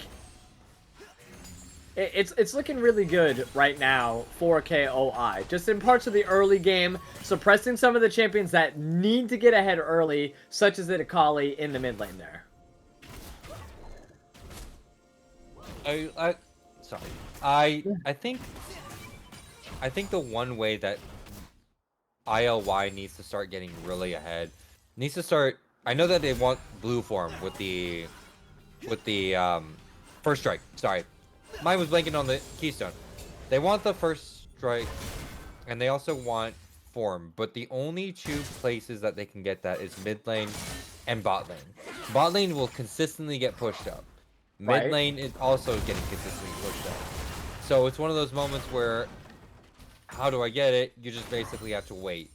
A: It's looking really good right now for KOI. Just in parts of the early game, suppressing some of the champions that need to get ahead early, such as the Akali in the mid lane there.
B: I think the one way that ILY needs to start getting really ahead needs to start. I know that they want blue form with the first strike. Sorry, mine was blanking on the keystone. They want the first strike, and they also want form. But the only 2 places that they can get that is mid lane and bot lane. Bot lane will consistently get pushed up. Mid lane is also getting consistently pushed up. So it's one of those moments where how do I get it? You just basically have to wait.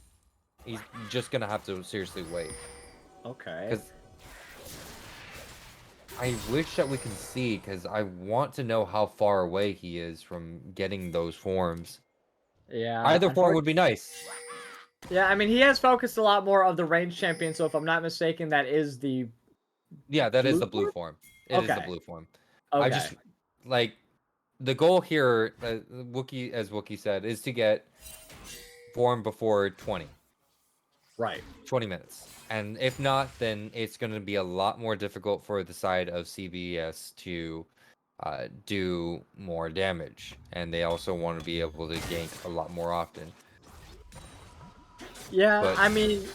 B: He's just gonna have to seriously wait.
A: Okay.
B: Because I wish that we could see, because I want to know how far away he is from getting those forms.
A: Yeah.
B: Either form would be nice.
A: Yeah, I mean, he has focused a lot more of the range champion, so if I'm not mistaken, that is the
B: Yeah, that is
A: blue
B: the blue
A: form?
B: form. It is the
A: Okay.
B: blue form. I
A: Okay.
B: just, like, the goal here, Wookie, as Wookie said, is to get form before 20
A: Right.
B: minutes. And if not, then it's going to be a lot more difficult for the side of CBS to do more damage. And they also want to be able to gank a lot more often.
A: Yeah,
B: But
A: I mean,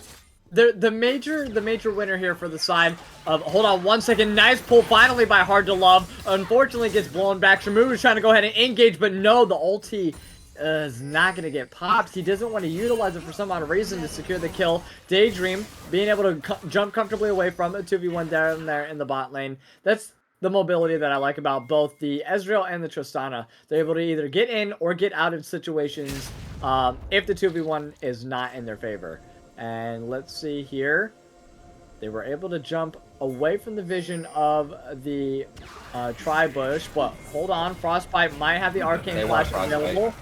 A: the major winner here for the side of, hold on one second, nice pull finally by Hard to Love. Unfortunately gets blown back. Shamu is trying to go ahead and engage, but no, the ulti is not going to get popped. He doesn't want to utilize it for some odd reason to secure the kill. Daydream being able to jump comfortably away from it, 2v1 down there in the bot lane. That's the mobility that I like about both the Ezreal and the Tristana. They're able to either get in or get out of situations if the 2v1 is not in their favor. And let's see here. They were able to jump away from the vision of the Tri-Bush, but hold on, Frostbite might have the Arcane Flash available.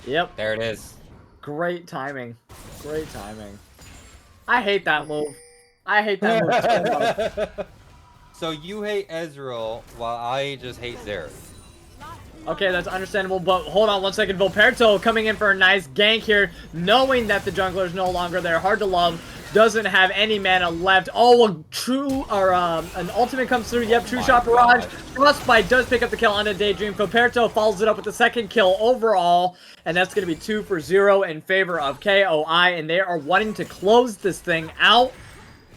A: Yep.
B: there it is.
A: Great timing. Great timing. I hate that move. I hate that move so much.
B: So you hate Ezreal, while I just hate Xerath.
A: Okay, that's understandable, but hold on one second. Volperto coming in for a nice gank here, knowing that the jungler is no longer there. Hard to Love doesn't have any mana left. Oh, a true, or an ultimate comes through. Yep, true shot barrage. Frostbite does pick up the kill on a Daydream. Volperto follows it up with the second kill overall, and that's going to be 2 for 0 in favor of KOI, and they are wanting to close this thing out.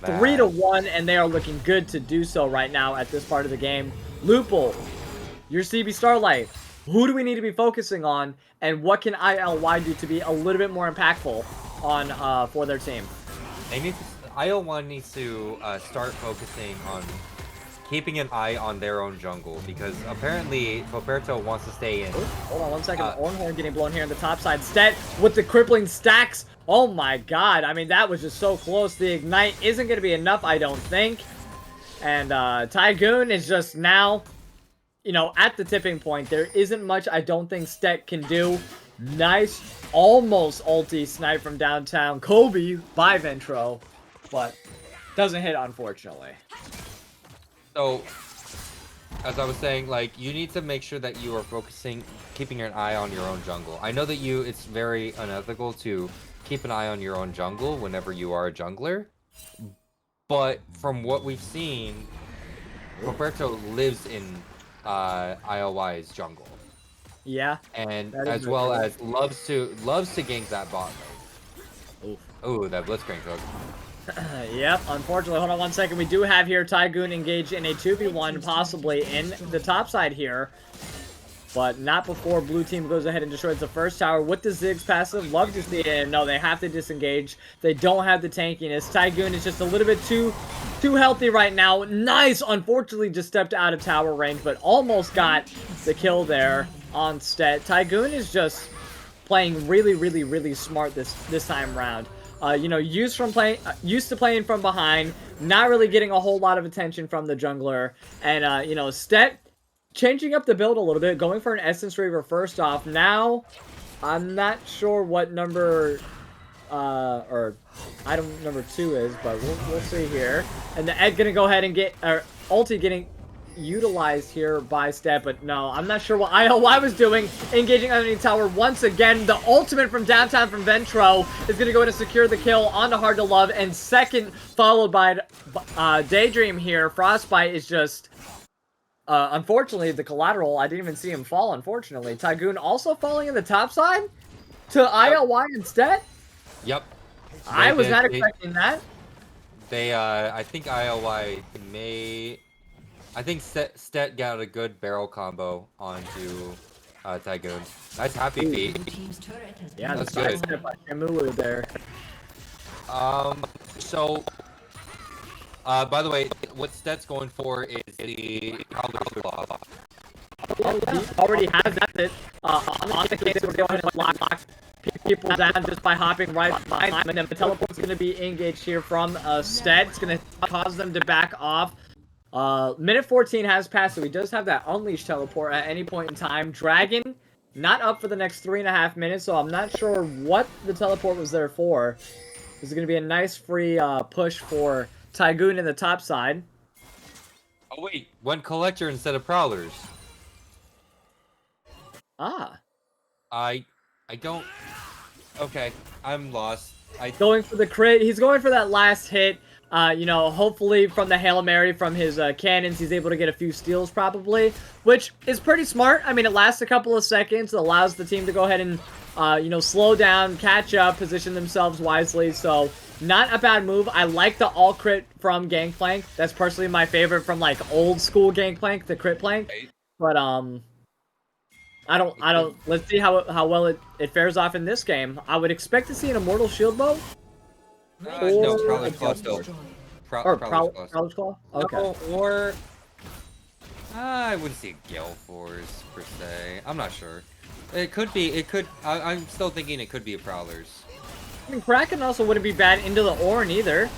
A: 3-1, and they are looking good to do so right now at this part of the game. Lupul, your CB Starlight, who do we need to be focusing on, and what can ILY do to be a little bit more impactful on for their team?
B: They need to, IL1 needs to start focusing on keeping an eye on their own jungle, because apparently Roberto wants to stay in.
A: Hold on one second. Ornhorn getting blown here on the top side. Stet with the crippling stacks. Oh my god. I mean, that was just so close. The Ignite isn't going to be enough, I don't think. And Tygoon is just now, you know, at the tipping point. There isn't much I don't think Stet can do. Nice, almost ulti snipe from downtown. Kobe by Ventro, but doesn't hit, unfortunately.
B: So, as I was saying, like, you need to make sure that you are focusing, keeping an eye on your own jungle. I know that it's very unethical to keep an eye on your own jungle whenever you are a jungler, but from what we've seen, Roberto lives in ILY's jungle.
A: Yeah.
B: And as well as loves to gank that bot lane. Ooh, that Blitzcrank hook.
A: Yep, unfortunately, hold on one second. We do have here Tygoon engaged in a 2v1, possibly in the top side here. But not before blue team goes ahead and destroys the first tower with the Ziggs passive. Love to see it. And no, they have to disengage. They don't have the tankiness. Tygoon is just a little bit too healthy right now. Nice! Unfortunately, just stepped out of tower range, but almost got the kill there on Stet. Tygoon is just playing really, really, really smart this time around. You know, used to playing from behind, not really getting a whole lot of attention from the jungler, and you know, Stet changing up the build a little bit, going for an Essence Reaver first off. Now, I'm not sure what number, or item number 2 is, but we'll see here. And the Ed gonna go ahead and get, ulti getting utilized here by Stet, but no, I'm not sure what ILY was doing, engaging underneath tower once again. The ultimate from downtown from Ventro is going to go in and secure the kill onto Hard to Love, and second, followed by Daydream here. Frostbite is just, unfortunately, the collateral, I didn't even see him fall, unfortunately. Tygoon also falling in the top side to ILY instead?
B: Yep.
A: I was not expecting that.
B: They, I think ILY may... I think Stet got a good barrel combo onto Tygoon. Nice happy feet.
A: Yeah,
B: that's
A: good.
B: good.
A: By Shamulu there.
B: So, by the way, what Stet's going for is the Prowler's Claw.
A: he already has that on the case. We're going to lock people down just by hopping right behind them. The teleport's going to be engaged here from Stead. It's going to cause them to back off. Minute 14 has passed, so he does have that Unleash teleport at any point in time. Dragon, not up for the next 3.5 minutes, so I'm not sure what the teleport was there for. This is going to be a nice free push for Tygoon in the top side.
B: Oh wait, went Collector instead of Prowlers.
A: Ah.
B: I don't... Okay, I'm lost.
A: Going for the crit. He's going for that last hit. You know, hopefully from the Hail Mary from his cannons, he's able to get a few steals probably, which is pretty smart. I mean, it lasts a couple of seconds. It allows the team to go ahead and, you know, slow down, catch up, position themselves wisely. So, not a bad move. I like the all crit from Gangplank. That's personally my favorite from, like, old school Gangplank, the crit plank. But, I don't, let's see how well it fares off in this game. I would expect to see an Immortal Shield Bow.
B: No, Prowler's Claw still.
A: Prowler's Claw? Okay.
B: No, or... I wouldn't see a Gale Force, per se. I'm not sure. It could be, I'm still thinking it could be a Prowler's.
A: I mean, Kraken also wouldn't be bad into the Ornn either.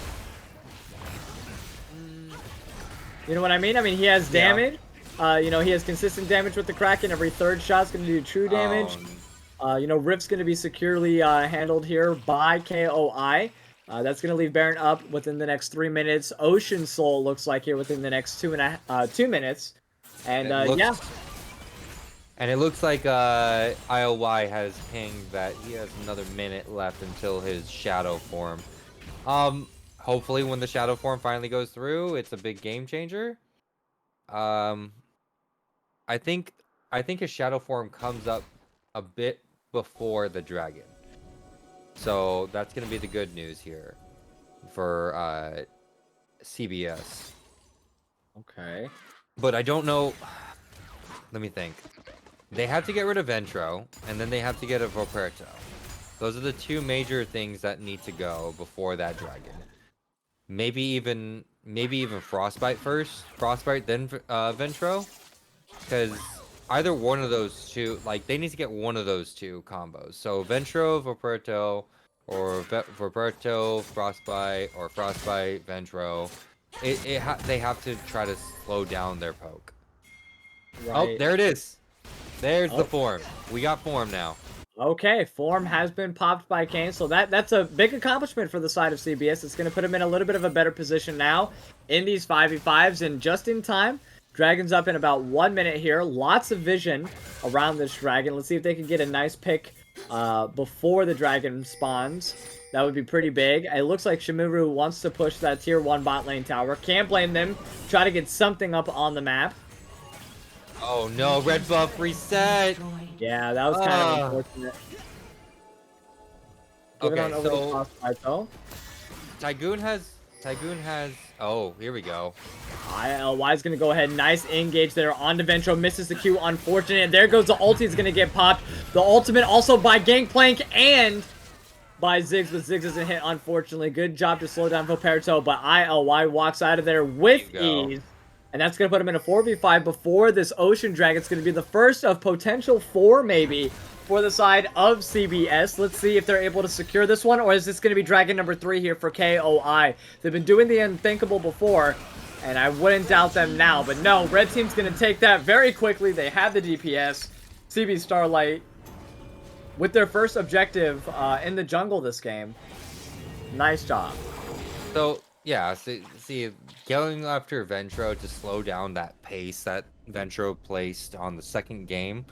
A: You know what I mean? I mean, he has damage. You know, he has consistent damage with the Kraken. Every third shot's going to do true damage. You know, Rift's going to be securely handled here by KOI. That's going to leave Baron up within the next 3 minutes. Ocean Soul looks like here within the next 2 minutes. And, yeah.
B: And it looks like IOY has pinged that he has another minute left until his shadow form. Hopefully when the shadow form finally goes through, it's a big game changer. I think his shadow form comes up a bit before the dragon. So that's going to be the good news here for CBS.
A: Okay.
B: But I don't know. Let me think. They have to get rid of Ventro, and then they have to get a Voperto. Those are the two major things that need to go before that dragon. Maybe even Frostbite first. Frostbite, then Ventro. Because either one of those two, like, they need to get one of those two combos. So Ventro, Voperto, or Voperto, Frostbite, or Frostbite, Ventro. They have to try to slow down their poke. Right. Oh, there it is. There's the form. We got form now.
A: Okay, form has been popped by Kane, so that's a big accomplishment for the side of CBS. It's going to put him in a little bit of a better position now in these 5v5s, and just in time. Dragon's up in about 1 minute here. Lots of vision around this dragon. Let's see if they can get a nice pick before the dragon spawns. That would be pretty big. It looks like Shimuru wants to push that tier 1 bot lane tower. Can't blame them. Try to get something up on the map.
B: Oh no, red buff reset!
A: Yeah, that was kind of unfortunate.
B: Okay, so Tygoon has oh, here we go.
A: Y's gonna go ahead, nice engage there on Ventro, misses the Q, unfortunate. There goes the ulti, is gonna get popped. The ultimate also by Gangplank and by Ziggs, but Ziggs isn't hit, unfortunately. Good job to slow down Voperto, but ILY walks out of there with ease. And that's going to put him in a 4v5 before this Ocean Dragon. It's going to be the first of potential 4, maybe, for the side of CBS. Let's see if they're able to secure this one, or is this going to be Dragon number 3 here for KOI? They've been doing the unthinkable before, and I wouldn't doubt them now. But no, Red Team's going to take that very quickly. They have the DPS. CB Starlight with their first objective in the jungle this game. Nice job.
B: So, yeah, see, going after Ventro to slow down that pace that Ventro placed on the second game,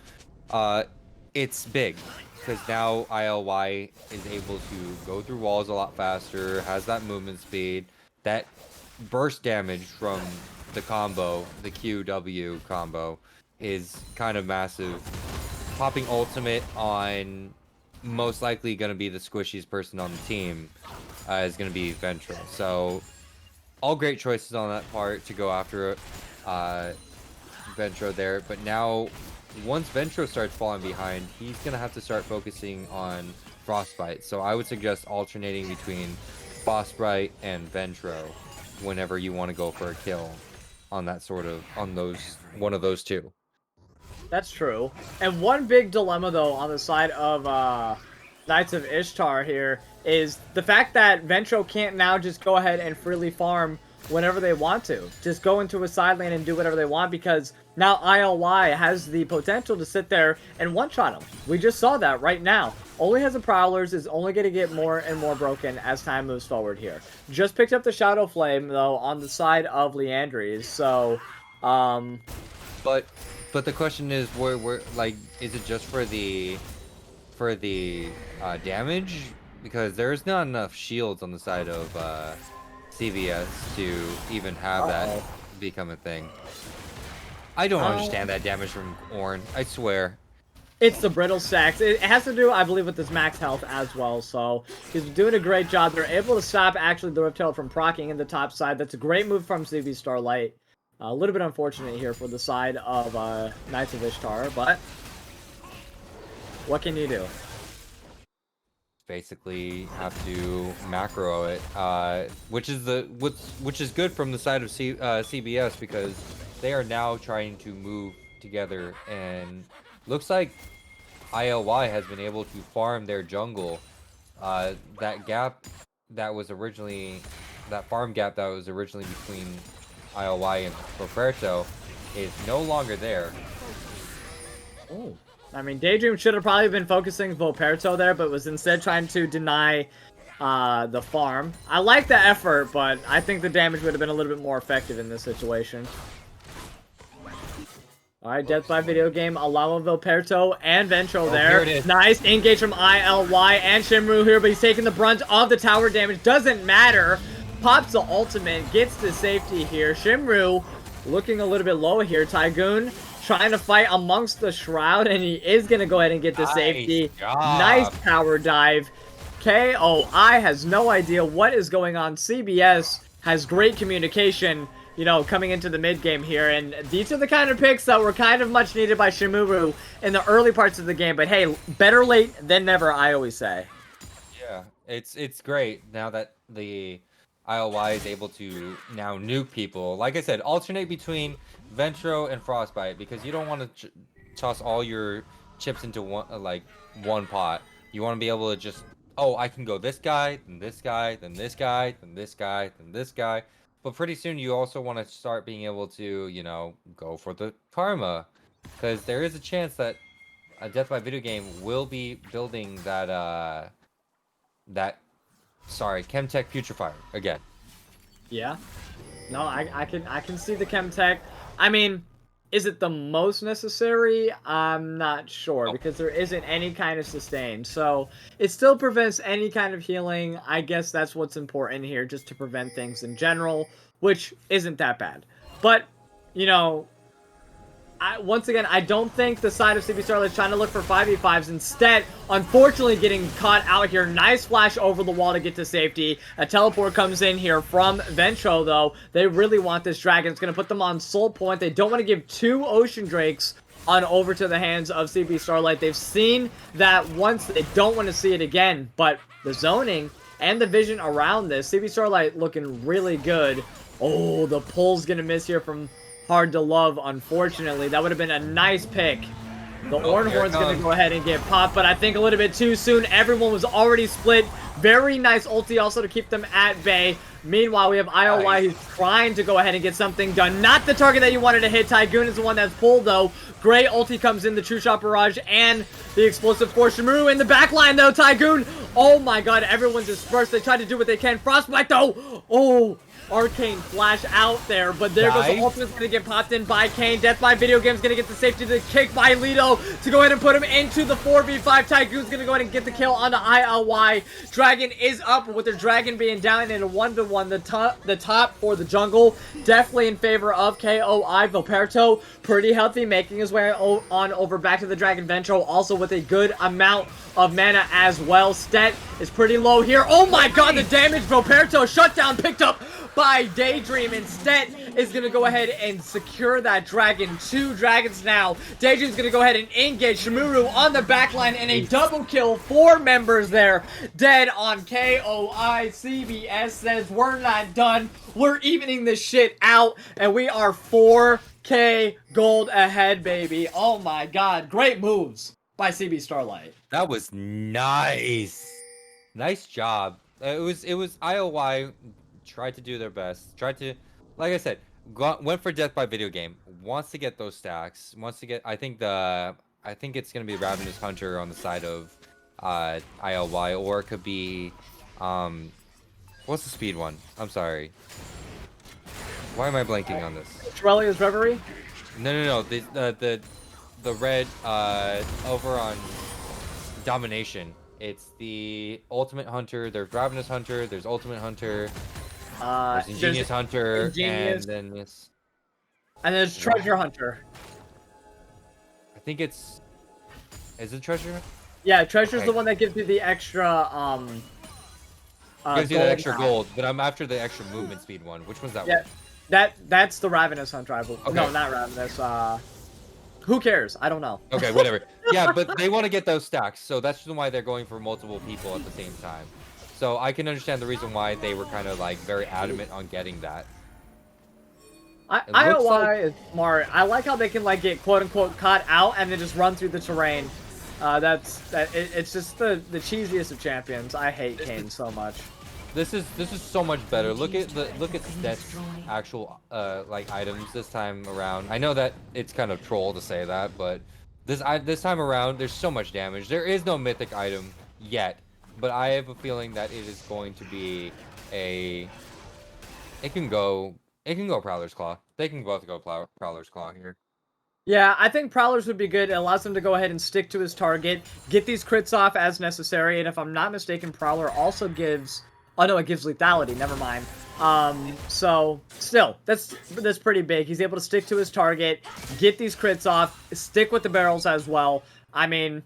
B: it's big. Because now ILY is able to go through walls a lot faster, has that movement speed, that burst damage from the combo, the QW combo, is kind of massive. Popping ultimate on most likely going to be the squishiest person on the team is going to be Ventro. So all great choices on that part to go after Ventro there. But now once Ventro starts falling behind, he's going to have to start focusing on Frostbite. So I would suggest alternating between Frostbite and Ventro whenever you want to go for a kill on that one of those two.
A: That's true. And one big dilemma, though, on the side of Knights of Ishtar here is the fact that Ventro can't now just go ahead and freely farm whenever they want to. Just go into a side lane and do whatever they want because now ILY has the potential to sit there and one-shot him. We just saw that right now. Only has the Prowlers, is only going to get more and more broken as time moves forward here. Just picked up the Shadow Flame, though, on the side of Leandries, so...
B: But the question is, where like, is it just for the damage? Because there's not enough shields on the side of CVS to even have that become a thing. I don't understand that damage from Ornn, I swear.
A: It's the brittle stacks. It has to do, I believe, with his max health as well. So he's doing a great job. They're able to stop actually the Riptail from proccing in the top side. That's a great move from CB Starlight. A little bit unfortunate here for the side of Knights of Ishtar, but what can you do?
B: Basically have to macro it, which is good from the side of CBS because they are now trying to move together, and looks like ILY has been able to farm their jungle. That farm gap that was originally between ILY and Roberto is no longer there.
A: Oh. I mean, Daydream should have probably been focusing Volperto there, but was instead trying to deny the farm. I like the effort, but I think the damage would have been a little bit more effective in this situation. Alright, Death by Video Game, allowing Volperto and Ventro there. Nice engage from ILY and Shimru here, but he's taking the brunt of the tower damage. Doesn't matter. Pops the ultimate, gets to safety here. Shimru looking a little bit low here. Tygoon trying to fight amongst the shroud, and he is going to go ahead and get the safety. Nice power dive. KOI has no idea what is going on. CBS has great communication, you know, coming into the mid game here, and these are the kind of picks that were kind of much needed by Shimuru in the early parts of the game, but hey, better late than never, I always say.
B: Yeah, it's great now that the ILY is able to now nuke people. Like I said, alternate between Ventro and Frostbite, because you don't want to toss all your chips into one pot. You want to be able to just, oh, I can go this guy, then this guy, then this guy, then this guy, then this guy. But pretty soon you also want to start being able to, you know, go for the karma, because there is a chance that a Death by Video Game will be building that Chemtech Putrefier again.
A: Yeah. No, I can see the Chemtech. I mean, is it the most necessary? I'm not sure, because there isn't any kind of sustain. So it still prevents any kind of healing. I guess that's what's important here, just to prevent things in general, which isn't that bad. But, you know, once again, I don't think the side of CB Starlight is trying to look for 5v5s. Instead, unfortunately, getting caught out here. Nice flash over the wall to get to safety. A teleport comes in here from Ventro, though. They really want this dragon. It's going to put them on soul point. They don't want to give 2 Ocean Drakes on over to the hands of CB Starlight. They've seen that once. They don't want to see it again. But the zoning and the vision around this, CB Starlight looking really good. Oh, the pull's going to miss here from Hard to Love, unfortunately. That would have been a nice pick. The Ornn Horn's going to go ahead and get popped, but I think a little bit too soon. Everyone was already split. Very nice ulti also to keep them at bay. Meanwhile, we have ILY who's trying to go ahead and get something done. Not the target that you wanted to hit. Tygoon is the one that's pulled, though. Great ulti comes in, the True Shot Barrage and the Explosive Force. Shimuru in the back line, though. Tygoon. Oh, my God. Everyone's dispersed. They tried to do what they can. Frostbite, though. Oh, Arcane flash out there, but there goes the ultimate's gonna get popped in by Kane. Death by Video Game's gonna get the safety, the kick by Lido to go ahead and put him into the 4v5. Tygoon's gonna go ahead and get the kill on the ILY. Dragon is up, with their dragon being down in a 1v1. The top for the jungle, definitely in favor of KOI. Volperto, pretty healthy, making his way on over back to the Dragon Ventro, also with a good amount of mana as well. Stet is pretty low here. Oh my God, the damage. Volperto shutdown picked up by Daydream. Instead is going to go ahead and secure that dragon. 2 dragons now. Daydream's going to go ahead and engage Shimuru on the backline, and a double kill. 4 members there dead on KOI. CBS says we're not done. We're evening this shit out, and we are 4 10K gold ahead, baby. Oh my god. Great moves by CB Starlight.
B: That was nice. Nice job. It was IOY tried to do their best. Tried to, like I said, went for death by video game. Wants to get those stacks. Wants to get. I think it's gonna be Ravenous Hunter on the side of ILY, or it could be what's the speed one? I'm sorry. Why am I blanking on this?
A: Trellia's Reverie?
B: No. The red over on Domination. It's the Ultimate Hunter. There's Ravenous Hunter. There's Ultimate Hunter. There's Ingenious Hunter.
A: Ingenious.
B: And then this.
A: And there's Treasure Hunter.
B: I think it's. Is it Treasure?
A: Yeah, Treasure's the one that gives you the extra
B: gives you
A: gold
B: the extra
A: back.
B: gold, but I'm after the extra movement speed one. Which one's that
A: Yeah,
B: one?
A: that's the Ravenous Hunter. I believe.
B: Okay.
A: No, not Ravenous. Who cares? I don't know.
B: Okay, whatever. Yeah, but they want to get those stacks, so that's why they're going for multiple people at the same time. So I can understand the reason why they were kind of like very adamant on getting that.
A: IOY is smart. I like how they can like get quote unquote caught out and then just run through the terrain. It's just the cheesiest of champions. I hate Kane so much.
B: This is so much better. Look at Stet's actual like items this time around. I know that it's kind of troll to say that, but this time around there's so much damage. There is no mythic item yet, but I have a feeling that it is going to be a. It can go Prowler's Claw. They can both go Prowler's Claw here.
A: Yeah, I think Prowlers would be good. It allows him to go ahead and stick to his target, get these crits off as necessary, and if I'm not mistaken, Prowler also gives. Oh no, it gives lethality. Never mind. So still, that's pretty big. He's able to stick to his target, get these crits off, stick with the barrels as well. I mean,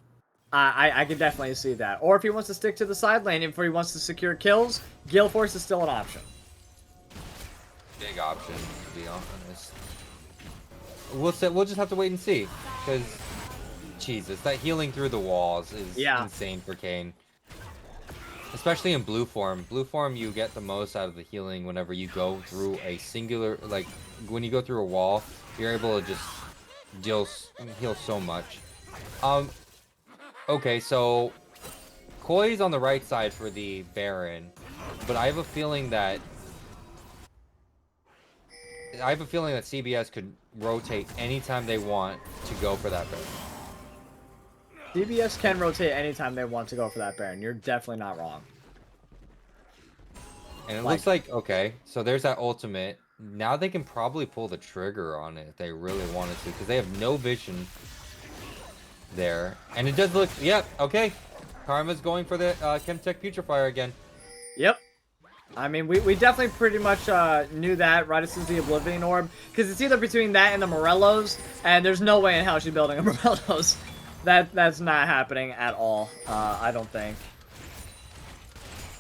A: I can definitely see that. Or if he wants to stick to the side lane, if he wants to secure kills, Gale Force is still an option.
B: Big option, to be honest. We'll just have to wait and see, because Jesus, that healing through the walls is insane for Kane. Especially in blue form. Blue form, you get the most out of the healing whenever you go through a singular, like, when you go through a wall, you're able to just heal so much. Okay, so Koi's on the right side for the Baron, but I have a feeling that CBS could rotate anytime they want to go for that Baron.
A: CBS can rotate anytime they want to go for that Baron. You're definitely not wrong.
B: And it looks like, okay, so there's that ultimate. Now they can probably pull the trigger on it if they really wanted to, because they have no vision there. And it does look, yep, okay. Karma's going for the Chemtech Putrefier again.
A: Yep. I mean, we definitely pretty much knew that right as soon as the Oblivion Orb, because it's either between that and the Morellos, and there's no way in hell she's building a Morellos. That's not happening at all. I don't think.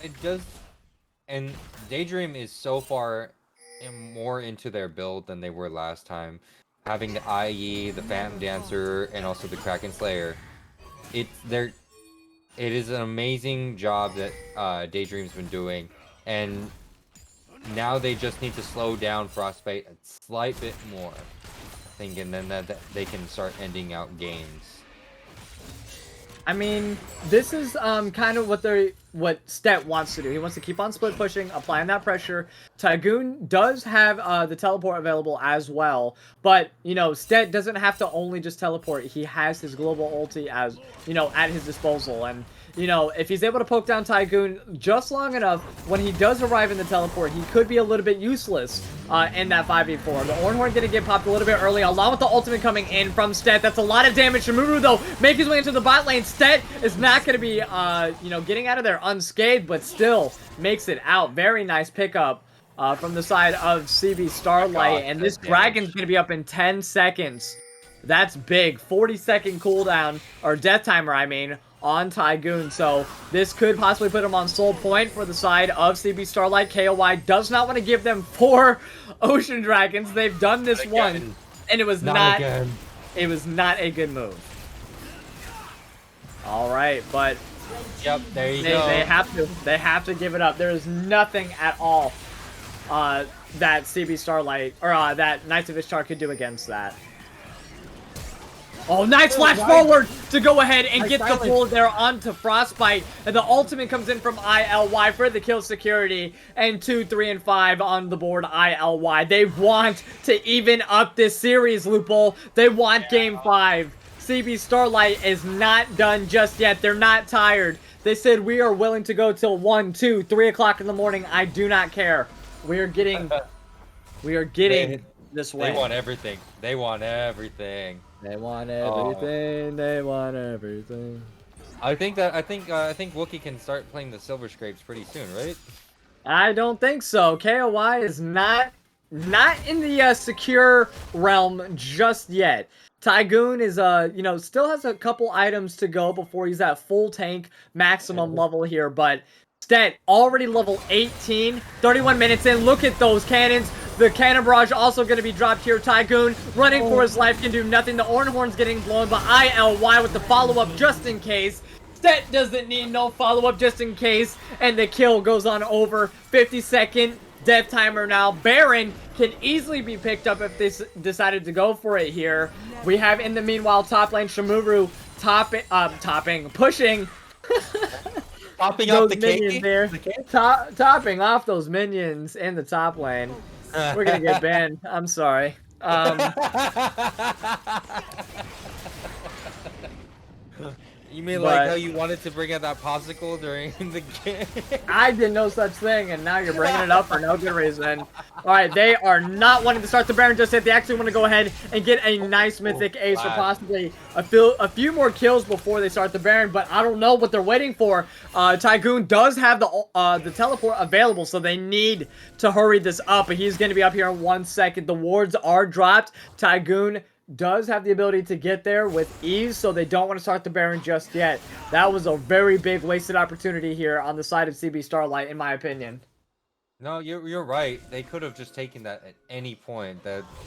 B: It does, and Daydream is so far more into their build than they were last time. Having the IE, the Phantom Dancer, and also the Kraken Slayer. It is an amazing job that Daydream's been doing, and now they just need to slow down Frostbite a slight bit more, thinking then that they can start ending out games.
A: I mean, this is kind of what Stet wants to do. He wants to keep on split pushing, applying that pressure. Tygoon does have the teleport available as well, but you know, Stet doesn't have to only just teleport. He has his global ulti as at his disposal, and if he's able to poke down Tygoon just long enough, when he does arrive in the teleport, he could be a little bit useless in that 5v4. The Ornhorn gonna get popped a little bit early, along with the ultimate coming in from Stet. That's a lot of damage. Shimuru, though, make his way into the bot lane. Stet is not gonna be, getting out of there unscathed, but still makes it out. Very nice pickup from the side of CB Starlight, and this Dragon's gonna be up in 10 seconds. That's big. 40-second cooldown, or death timer, I mean, on Tygoon, so this could possibly put him on soul point for the side of CB Starlight. KOY does not want to give them 4 Ocean Dragons. They've done this one, and it was not a good move. All right, but
B: yep, there you go.
A: They have to give it up. There is nothing at all that CB Starlight, or that Knights of Ishtar could do against that. Oh, nice flash forward to go ahead and get the pull there onto Frostbite. And the ultimate comes in from ILY for the kill security. And 2, 3, and 5 on the board, ILY. They want to even up this series, Lupul. They want game 5. CB Starlight is not done just yet. They're not tired. They said, we are willing to go till 1, 2, 3 o'clock in the morning. I do not care. We are getting this way.
B: They want everything. They want everything.
A: They want everything. They want everything.
B: I think Wookie can start playing the Silver Scrapes pretty soon, right?
A: I don't think so. KOI is not in the secure realm just yet. Tygoon is still has a couple items to go before he's at full tank maximum level here, but Stet already level 18, 31 minutes in. Look at those cannons. The cannon barrage also going to be dropped here. Tygoon running for his life can do nothing. The Ornhorn's getting blown, but ILY with the follow-up just in case. Stet doesn't need no follow-up just in case, and the kill goes on over. 50-second death timer now. Baron can easily be picked up if they decided to go for it here. We have in the meanwhile top lane Shimuru pushing.
B: Topping up the
A: minions there. Topping off those minions in the top lane. We're gonna get banned. I'm sorry.
B: You mean like how you wanted to bring out that popsicle during the game?
A: I did no such thing, and now you're bringing it up for no good reason. Alright, they are not wanting to start the Baron just yet. They actually want to go ahead and get a nice Mythic Ace or possibly a few more kills before they start the Baron, but I don't know what they're waiting for. Tygoon does have the teleport available, so they need to hurry this up, but he's going to be up here in 1 second. The wards are dropped. Tygoon does have the ability to get there with ease, so they don't want to start the Baron just yet. That was a very big wasted opportunity here on the side of CB Starlight, in my opinion.
B: No, you're right. They could have just taken that at any point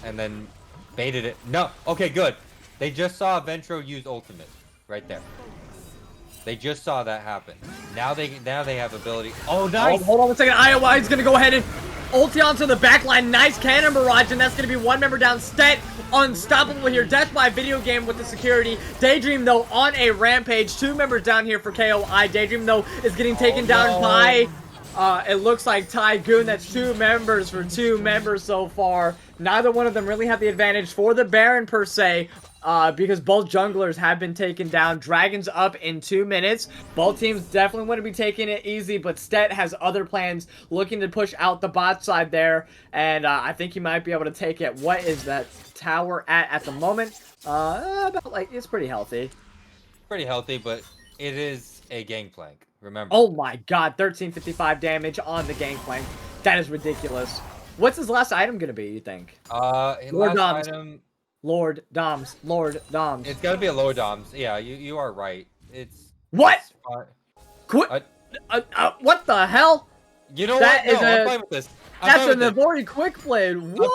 B: and then baited it. No, okay, good. They just saw Ventro use ultimate right there. They just saw that happen. Now they have ability. Oh, nice.
A: Oh, hold on 1 second. IOI is gonna go ahead and ulti onto the back line. Nice cannon barrage, and that's gonna be one member down. Stet unstoppable here. Death by video game with the security. Daydream though on a rampage. 2 members down here for KOI. Daydream though is getting taken down by it looks like Tygoon. That's 2 members for 2 members so far. Neither one of them really have the advantage for the Baron per se. Because both junglers have been taken down. Dragon's up in 2 minutes. Both teams definitely want to be taking it easy, but Stet has other plans, looking to push out the bot side there, and I think he might be able to take it. What is that tower at the moment? About like, it's pretty healthy.
B: Pretty healthy, but it is a gangplank. Remember.
A: Oh my god, 1355 damage on the gangplank. That is ridiculous. What's his last item gonna be, you think?
B: Last item.
A: Lord Doms.
B: It's gotta be a low Doms. Yeah, you are right. It's
A: what?
B: Quit.
A: What the hell?
B: You know what? No, I'm fine with this.
A: That's a Navori quick blade. What?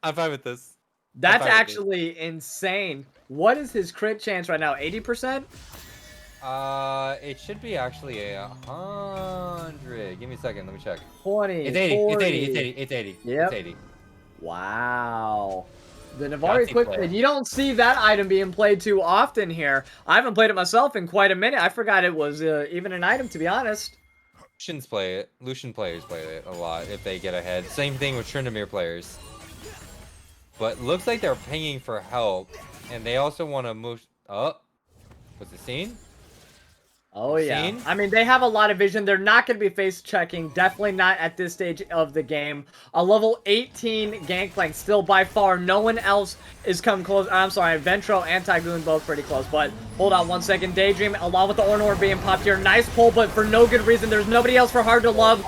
B: I'm fine with this.
A: That's actually insane. What is his crit chance right now? 80%?
B: It should be actually 100. Give me a second. Let me check.
A: 20.
B: It's 80.
A: 40.
B: It's 80.
A: Yep.
B: It's 80.
A: Wow. The Navari quick blade. You don't see that item being played too often here. I haven't played it myself in quite a minute. I forgot it was even an item, to be honest.
B: Lucians play it. Lucian players play it a lot if they get ahead. Same thing with Tryndamere players. But looks like they're pinging for help, and they also want to move. Oh, was it seen?
A: Oh yeah. I mean, they have a lot of vision. They're not going to be face checking. Definitely not at this stage of the game. A level 18 Gangplank still by far. No one else is come close. I'm sorry, Ventro and Tygoon both pretty close. But hold on 1 second. Daydream along with the Ornor being popped here. Nice pull, but for no good reason. There's nobody else for Hard to Love.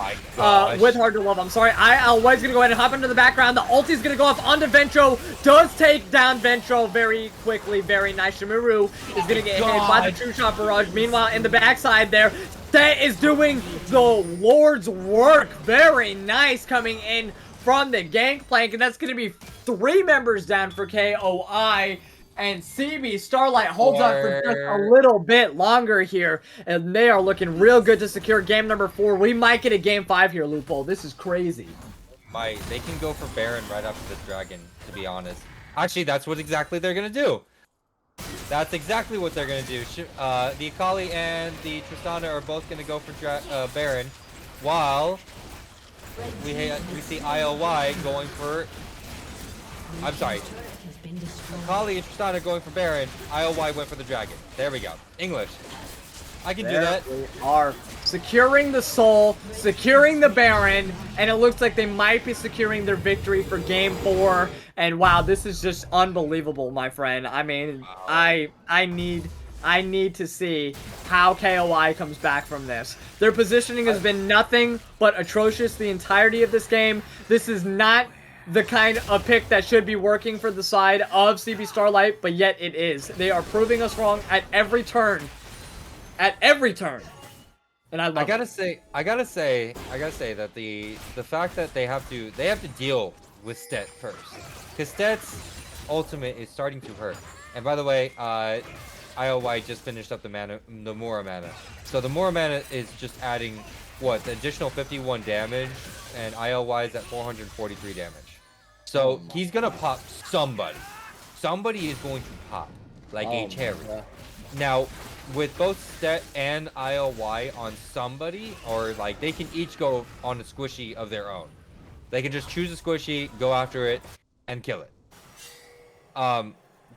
A: With Hard to Love, I'm sorry. White's going to go ahead and hop into the background. The ulti's going to go off onto Ventro. Does take down Ventro very quickly. Very nice. Shimuru is going to get hit by the True Shot Barrage. Meanwhile, in the backside there, Stet is doing the Lord's work. Very nice coming in from the Gangplank, and that's going to be 3 members down for KOI. And CB Starlight holds on for just a little bit longer here, and they are looking real good to secure game number 4. We might get a game 5 here, Lupul. This is crazy.
B: They can go for Baron right after the dragon, to be honest. Actually, that's what exactly they're gonna do. That's exactly what they're gonna do. The Akali and the Tristana are both gonna go for Baron, while we see ILY going for. I'm sorry. Akali and Tristana going for Baron. ILY went for the dragon. There we go. English. I can do that.
A: We are securing the soul, securing the Baron, and it looks like they might be securing their victory for Game 4. And wow, this is just unbelievable, my friend. I mean, wow. I need to see how KOI comes back from this. Their positioning has been nothing but atrocious the entirety of this game. This is not the kind of pick that should be working for the side of CB Starlight, but yet it is. They are proving us wrong at every turn. At every turn. And I gotta say that the fact that they have to deal with Stet first. Because Stet's ultimate is starting to hurt. And by the way, IOY just finished up the Mora mana. So the Mora mana is just adding what, the additional 51 damage, and IOY is at 443 damage. So he's gonna pop somebody. Somebody is going to pop. Like a cherry. Now, with both Stet and ILY on somebody, or like they can each go on a squishy of their own. They can just choose a squishy, go after it, and kill it.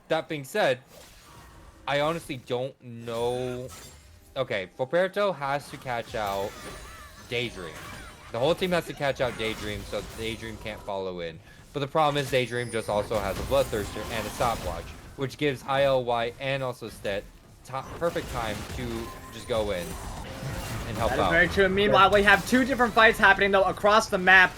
A: That being said, I honestly don't know. Okay, Foperto has to catch out Daydream. The whole team has to catch out Daydream, so Daydream can't follow in. But the problem is Daydream just also has a Bloodthirster and a Stopwatch, which gives ILY and also Stet perfect time to just go in and help out. That is very true. Meanwhile, we have two different fights happening though across the map.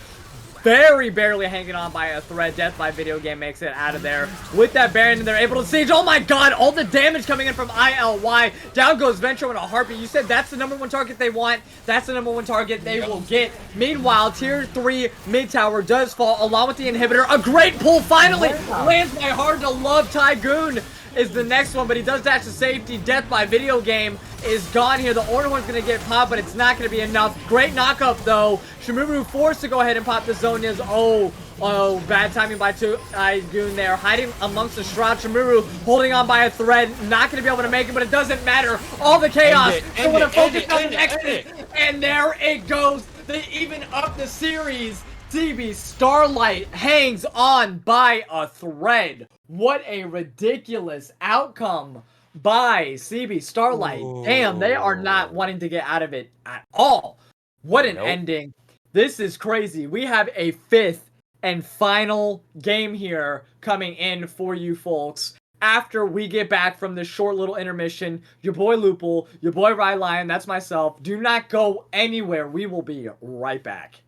A: Very barely hanging on by a thread. Death by Video Game makes it out of there with that Baron, and they're able to siege. Oh my god, all the damage coming in from ILY. Down goes Ventro in a heartbeat. You said that's the #1 target they want. That's the #1 target they will get. Meanwhile, tier 3 mid tower does fall along with the inhibitor. A great pull finally lands by hard to love. Tygoon is the next one, but he does dash to safety. Death by Video Game is gone here. The Ornhorn's going to get popped, but it's not going to be enough. Great knockup, though. Shimuru forced to go ahead and pop the Zonias. Oh, bad timing by Tygoon there. Hiding amongst the Shroud. Shimuru holding on by a thread. Not going to be able to make it, but it doesn't matter. All the chaos. They want to focus on the exit. And there it goes. They even up the series. CB Starlight hangs on by a thread. What a ridiculous outcome by CB Starlight. Ooh. Damn, they are not wanting to get out of it at all. What an ending. This is crazy. We have a 5th and final game here coming in for you folks. After we get back from this short little intermission, your boy Lupul, your boy Rylionn, that's myself. Do not go anywhere. We will be right back.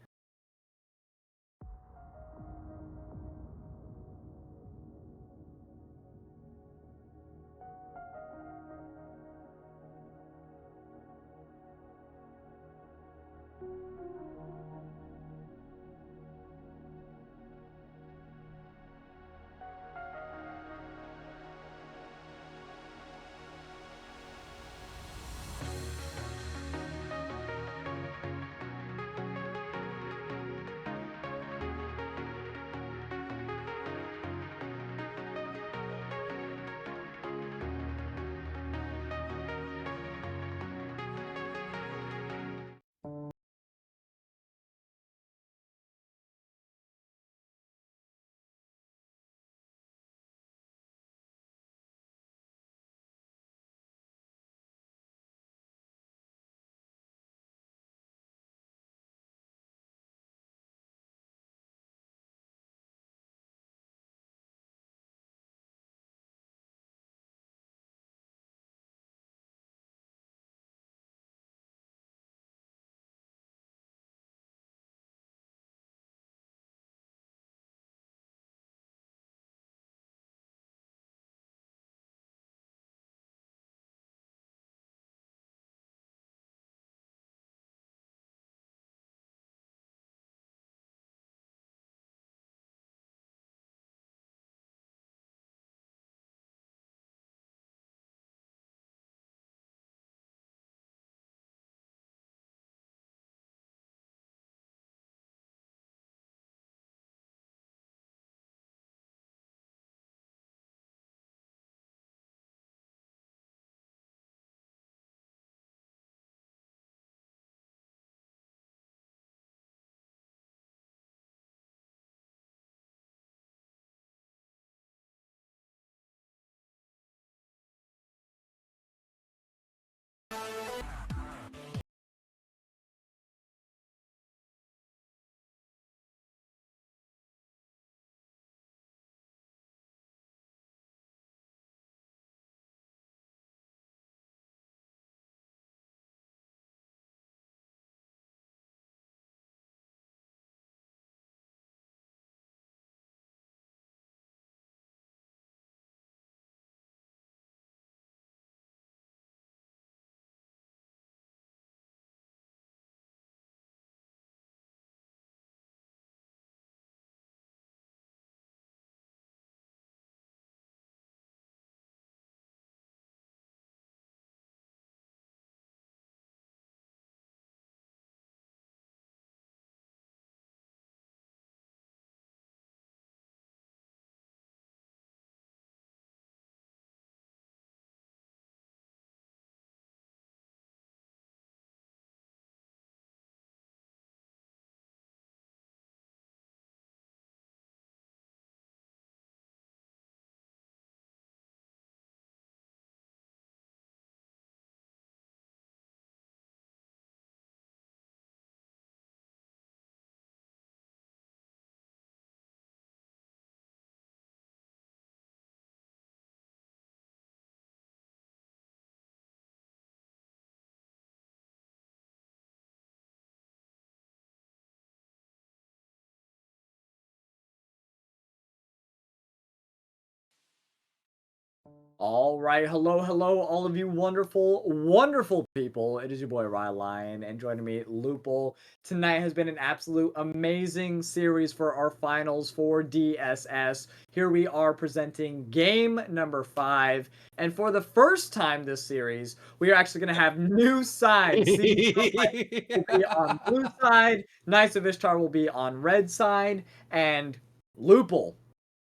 A: All right, hello, all of you wonderful, wonderful people. It is your boy Rylionn, and joining me, Lupul. Tonight has been an absolute amazing series for our finals for DSS. Here we are presenting game number 5, and for the first time this series, we are actually going to have new sides. CB will be on blue side, Knights of Ishtar will be on red side, and Lupul.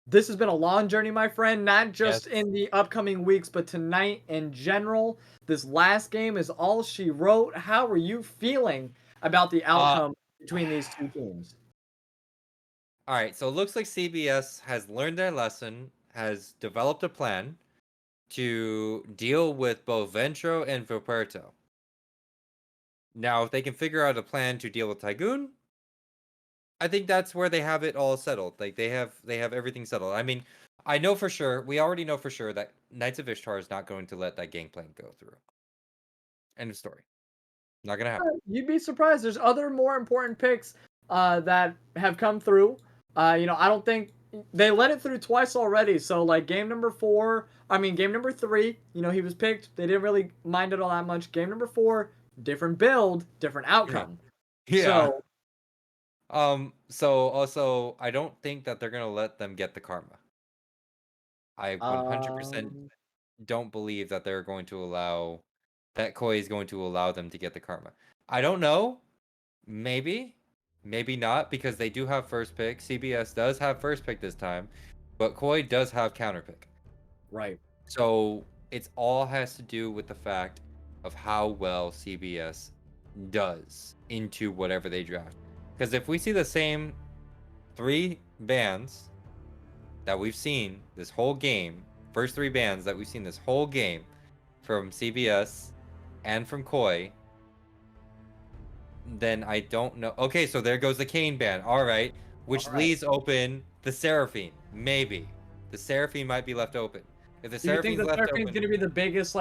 A: This has been a long journey, my friend, not just
B: Yes.
A: in the upcoming weeks, but tonight in general. This last game is all she wrote. How are you feeling about the outcome between these two teams?
B: All right, so it looks like CBS has learned their lesson, has developed a plan to deal with both Ventro and Vilperto. Now, if they can figure out a plan to deal with Tygoon, I think that's where they have it all settled. Like they have everything settled. I mean, I know for sure, we already know for sure that Knights of Ishtar is not going to let that game plan go through. End of story. Not gonna happen.
A: You'd be surprised. There's other more important picks that have come through. I don't think they let it through twice already. So like game number 3, he was picked. They didn't really mind it all that much. Game number 4, different build, different outcome.
B: Yeah.
A: So,
B: So also, I don't think that they're gonna let them get the karma. I 100% don't believe that they're going to allow that Koi is going to allow them to get the karma. I don't know. Maybe, maybe not, because they do have first pick. CBS does have first pick this time, but Koi does have counter pick.
A: right.
B: So it's all has to do with the fact of how well CBS does into whatever they draft. Because if we see the same 3 bans that we've seen this whole game, first 3 bans that we've seen this whole game from CBS and from Koi, then I don't know. Okay, so there goes the Kane ban. All right, which leaves open the Seraphine. Maybe the Seraphine might be left open. If the
A: Do you think
B: Seraphine's
A: the
B: left
A: Seraphine's
B: open,
A: going to be the biggest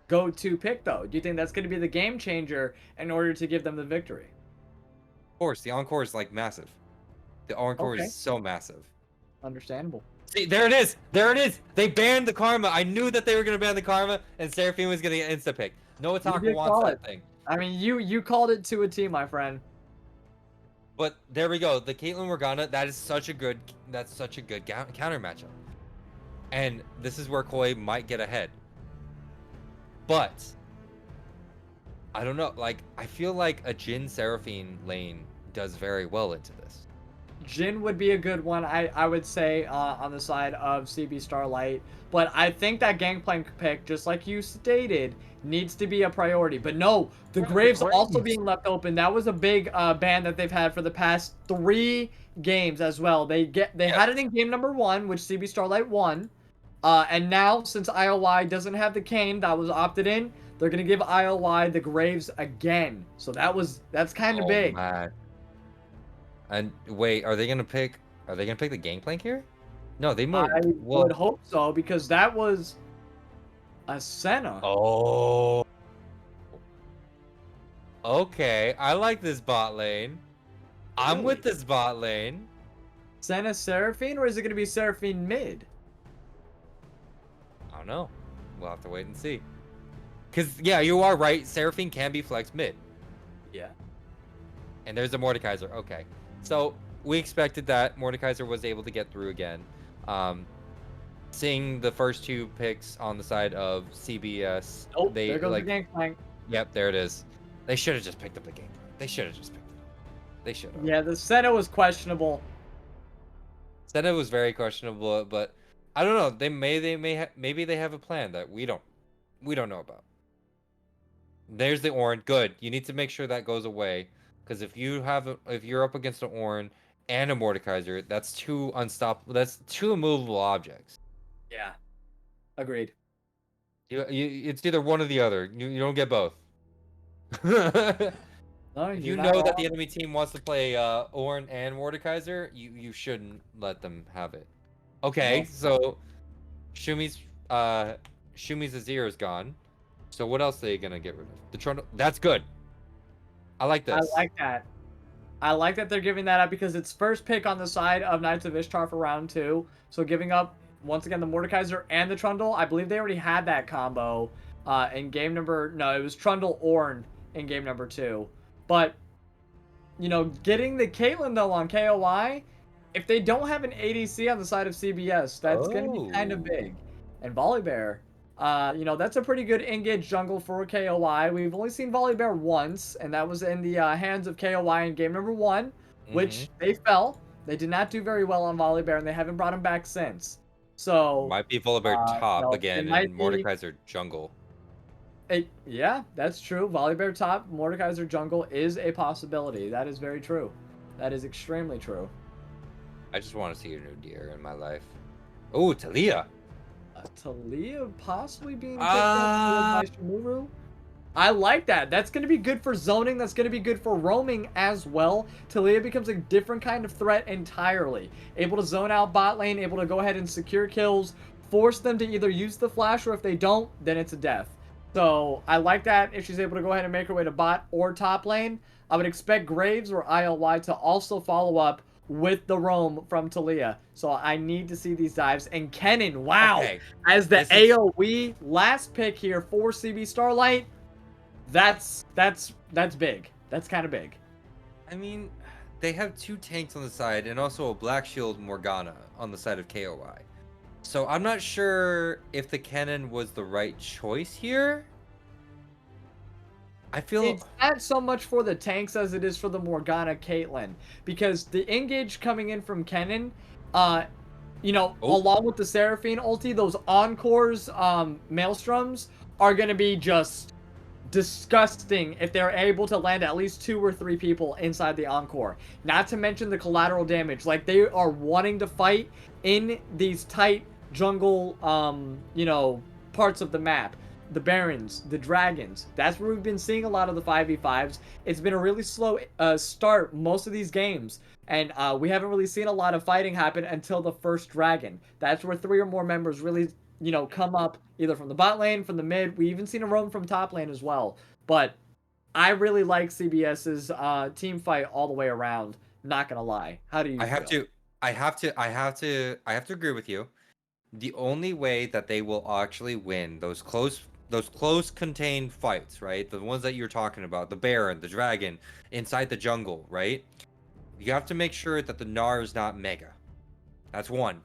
A: go-to pick though? Do you think that's going to be the game changer in order to give them the victory?
B: of course, the Encore is like massive. The Encore
A: Okay.
B: is so massive.
A: Understandable.
B: See, there it is. There it is. They banned the Karma. I knew that they were going to ban the Karma, and Seraphine was going to get insta pick. No
A: You
B: Otaku
A: did
B: wants
A: call
B: that
A: it.
B: thing.
A: I mean, you called it to a T, my friend.
B: But there we go. The Caitlyn Morgana, that's such a good counter matchup. And this is where Koi might get ahead. But I don't know. Like, I feel like a Jin Seraphine lane does very well into this.
A: Jin would be a good one, I would say, on the side of CB Starlight. But I think that Gangplank pick, just like you stated, needs to be a priority. But no, the Graves also being left open. That was a big ban that they've had for the past 3 games as well. They had it in game number 1, which CB Starlight won. And now, since IOY doesn't have the Kane that was opted in, they're gonna give IOY the Graves again. So that's kind of big.
B: Man. And wait, are they gonna pick the Gangplank here? No, they moved.
A: I would hope so, because that was a Senna.
B: Oh. Okay, I like this bot lane. I'm with this bot lane.
A: Senna Seraphine, or is it going to be Seraphine mid?
B: I don't know. We'll have to wait and see. Because, yeah, you are right. Seraphine can be flex mid.
A: Yeah.
B: And there's a Mordekaiser. Okay. So, we expected that. Mordekaiser was able to get through again. Seeing the first 2 picks on the side of CBS.
A: Oh, there goes the Gangplank.
B: Yep, there it is. They should have just picked up the Gangplank. They should have just picked it up. They should have.
A: Yeah, the Senna was questionable.
B: Senna was very questionable, but I don't know. Maybe they have a plan that we don't know about. There's the Ornn. Good. You need to make sure that goes away, because if you're up against an Ornn and a Mordekaiser, that's 2 unstoppable. That's 2 immovable objects.
A: Yeah. Agreed.
B: It's either one or the other. You don't get both.
A: No,
B: If you know that the enemy team wants to play Ornn and Mordekaiser, you shouldn't let them have it. Okay, so Shumi's Azir is gone. So what else are they gonna get rid of? The Tron. That's good. I like this.
A: I like that. I like that they're giving that up because it's first pick on the side of Knights of Ishtar for round 2. So giving up once again, the Mordekaiser and the Trundle. I believe they already had that combo in game number... No, it was Trundle-Ornn in game number 2. But, you know, getting the Caitlyn, though, on KOI, if they don't have an ADC on the side of CBS, that's going to be kind of big. And Volibear, you know, that's a pretty good engage jungle for KOI. We've only seen Volibear once, and that was in the hands of KOI in game number 1, which they fell. They did not do very well on Volibear, and they haven't brought him back since. So
B: might be Volibear top
A: no,
B: again and Mordekaiser jungle.
A: Yeah, that's true. Volibear top, Mordekaiser jungle is a possibility. That is very true. That is extremely true.
B: I just want to see a new deer in my life. Oh, Talia.
A: Talia possibly being picked up by Shimuru. I like that. That's going to be good for zoning. That's going to be good for roaming as well. Talia becomes a different kind of threat entirely. Able to zone out bot lane, able to go ahead and secure kills, force them to either use the flash, or if they don't, then it's a death. So I like that. If she's able to go ahead and make her way to bot or top lane, I would expect Graves or ILY to also follow up with the roam from Talia. So I need to see these dives. And Kennen, wow,
B: Okay.
A: as the AoE last pick here for CB Starlight, that's big. That's kind of big.
B: I mean, they have 2 tanks on the side and also a Black Shield Morgana on the side of KOI. So I'm not sure if the Kennen was the right choice here. I feel
A: It's not so much for the tanks as it is for the Morgana Caitlyn, because the engage coming in from Kennen, you know, along with the Seraphine ulti, those encores, maelstroms are gonna be just disgusting if they're able to land at least 2 or 3 people inside the encore. Not to mention the collateral damage. Like, they are wanting to fight in these tight jungle, you know, parts of the map. The Barons, the Dragons. That's where we've been seeing a lot of the 5v5s. It's been a really slow start most of these games. And we haven't really seen a lot of fighting happen until the first Dragon. That's where 3 or more members really, you know, come up either from the bot lane, from the mid. We even seen a roam from top lane as well. But I really like CBS's team fight all the way around. Not gonna lie. How do you feel?
B: I have to agree with you. The only way that they will actually win those close contained fights, right? The ones that you're talking about, the Baron, the Dragon, inside the jungle, right? You have to make sure that the Gnar is not mega. That's 1.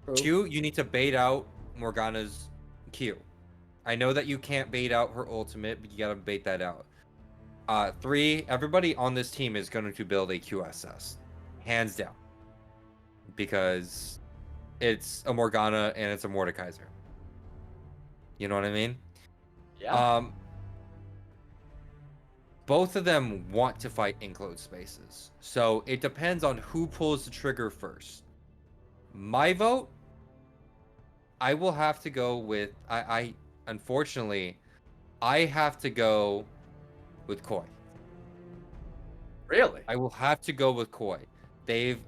A: True.
B: 2, you need to bait out Morgana's Q. I know that you can't bait out her ultimate, but you gotta bait that out. 3, everybody on this team is going to build a QSS. Hands down. Because it's a Morgana and it's a Mordekaiser. You know what I mean?
A: Yeah.
B: Both of them want to fight enclosed spaces. So it depends on who pulls the trigger first. My vote, I will have to go with unfortunately, I have to go with Koi.
A: Really?
B: I will have to go with Koi.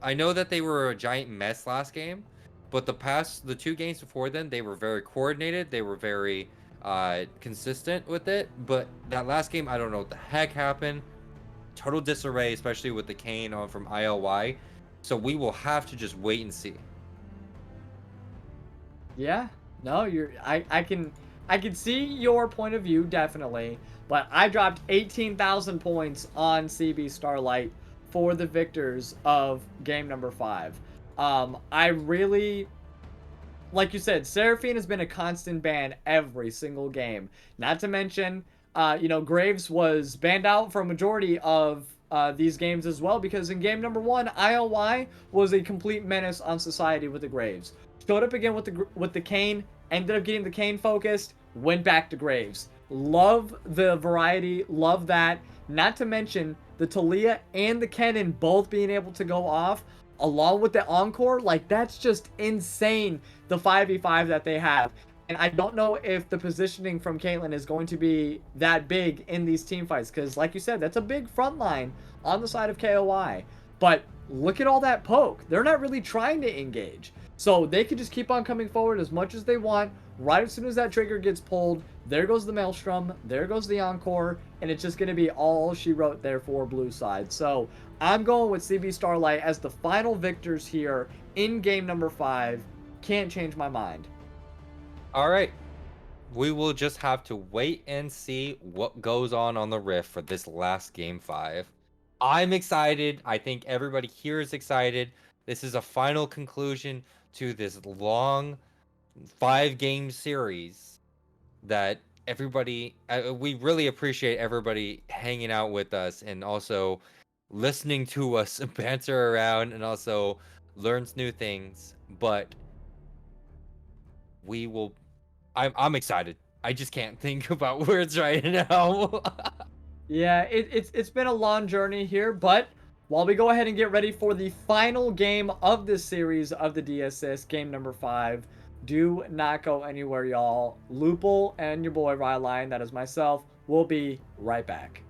B: I know that they were a giant mess last game, but the 2 games before then, they were very coordinated. They were very consistent with it. But that last game, I don't know what the heck happened. Total disarray, especially with the Kayn on from ILY. So we will have to just wait and see.
A: Yeah. No, I can see your point of view, definitely. But I dropped 18,000 points on CB Starlight for the victors of game number 5. I really, like you said, Seraphine has been a constant ban every single game. Not to mention, you know, Graves was banned out for a majority of these games as well, because in game number 1, ILY was a complete menace on society with the Graves. Showed up again with the Kayn, ended up getting the Kayn focused, went back to Graves. Love the variety, love that. Not to mention the Talia and the Kennen both being able to go off along with the Encore. Like, that's just insane, the 5v5 that they have. And I don't know if the positioning from Caitlyn is going to be that big in these team fights, because like you said, that's a big front line on the side of KOI. But look at all that poke. They're not really trying to engage. So they could just keep on coming forward as much as they want. Right as soon as that trigger gets pulled, there goes the Maelstrom, there goes the Encore, and it's just going to be all she wrote there for blue side. So I'm going with CB Starlight as the final victors here in game number 5. can't change my mind.
B: All right. We will just have to wait and see what goes on the Rift for this last game 5. I'm excited. I think everybody here is excited. This is a final conclusion to this long 5-game series that everybody, we really appreciate everybody hanging out with us and also listening to us banter around and also learns new things. But we will, I'm excited. I just can't think about words right now.
A: Yeah, it's been a long journey here, but while we go ahead and get ready for the final game of this series of the DSS, game number 5, do not go anywhere, y'all. Lupul and your boy Rylionn, that is myself, will be right back.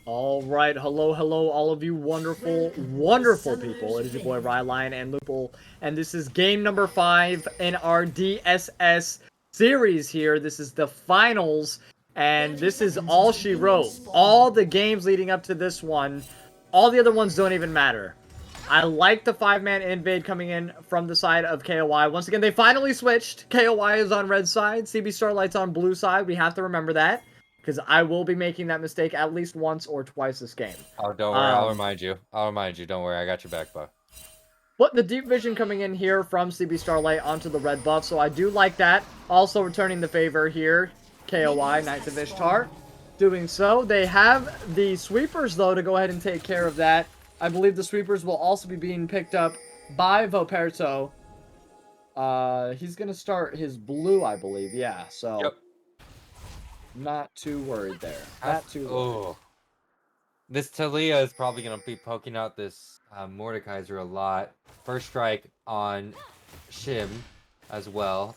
A: All right, hello, all of you wonderful, wonderful people. It is your boy Rylionn and Lupul, and this is game number 5 in our DSS series here. This is the finals, and this is all she wrote. All the games leading up to this one, all the other ones don't even matter. I like the 5-man invade coming in from the side of KOI. Once again, they finally switched. KOI is on red side, CB Starlight's on blue side. We have to remember that, because I will be making that mistake at least once or twice this game.
B: Oh, don't worry. I'll remind you. I'll remind you. Don't worry. I got your back, bud.
A: But the deep vision coming in here from CB Starlight onto the red buff, so I do like that. Also returning the favor here, KOI, Knights of Ishtar. Doing so, they have the sweepers, though, to go ahead and take care of that. I believe the sweepers will also be being picked up by Voperto. He's going to start his blue, I believe. Yeah, so
B: Yep.
A: Not too worried there. Not too worried.
B: Oh. This Talia is probably going to be poking out this Mordekaiser a lot. First strike on Shim as well.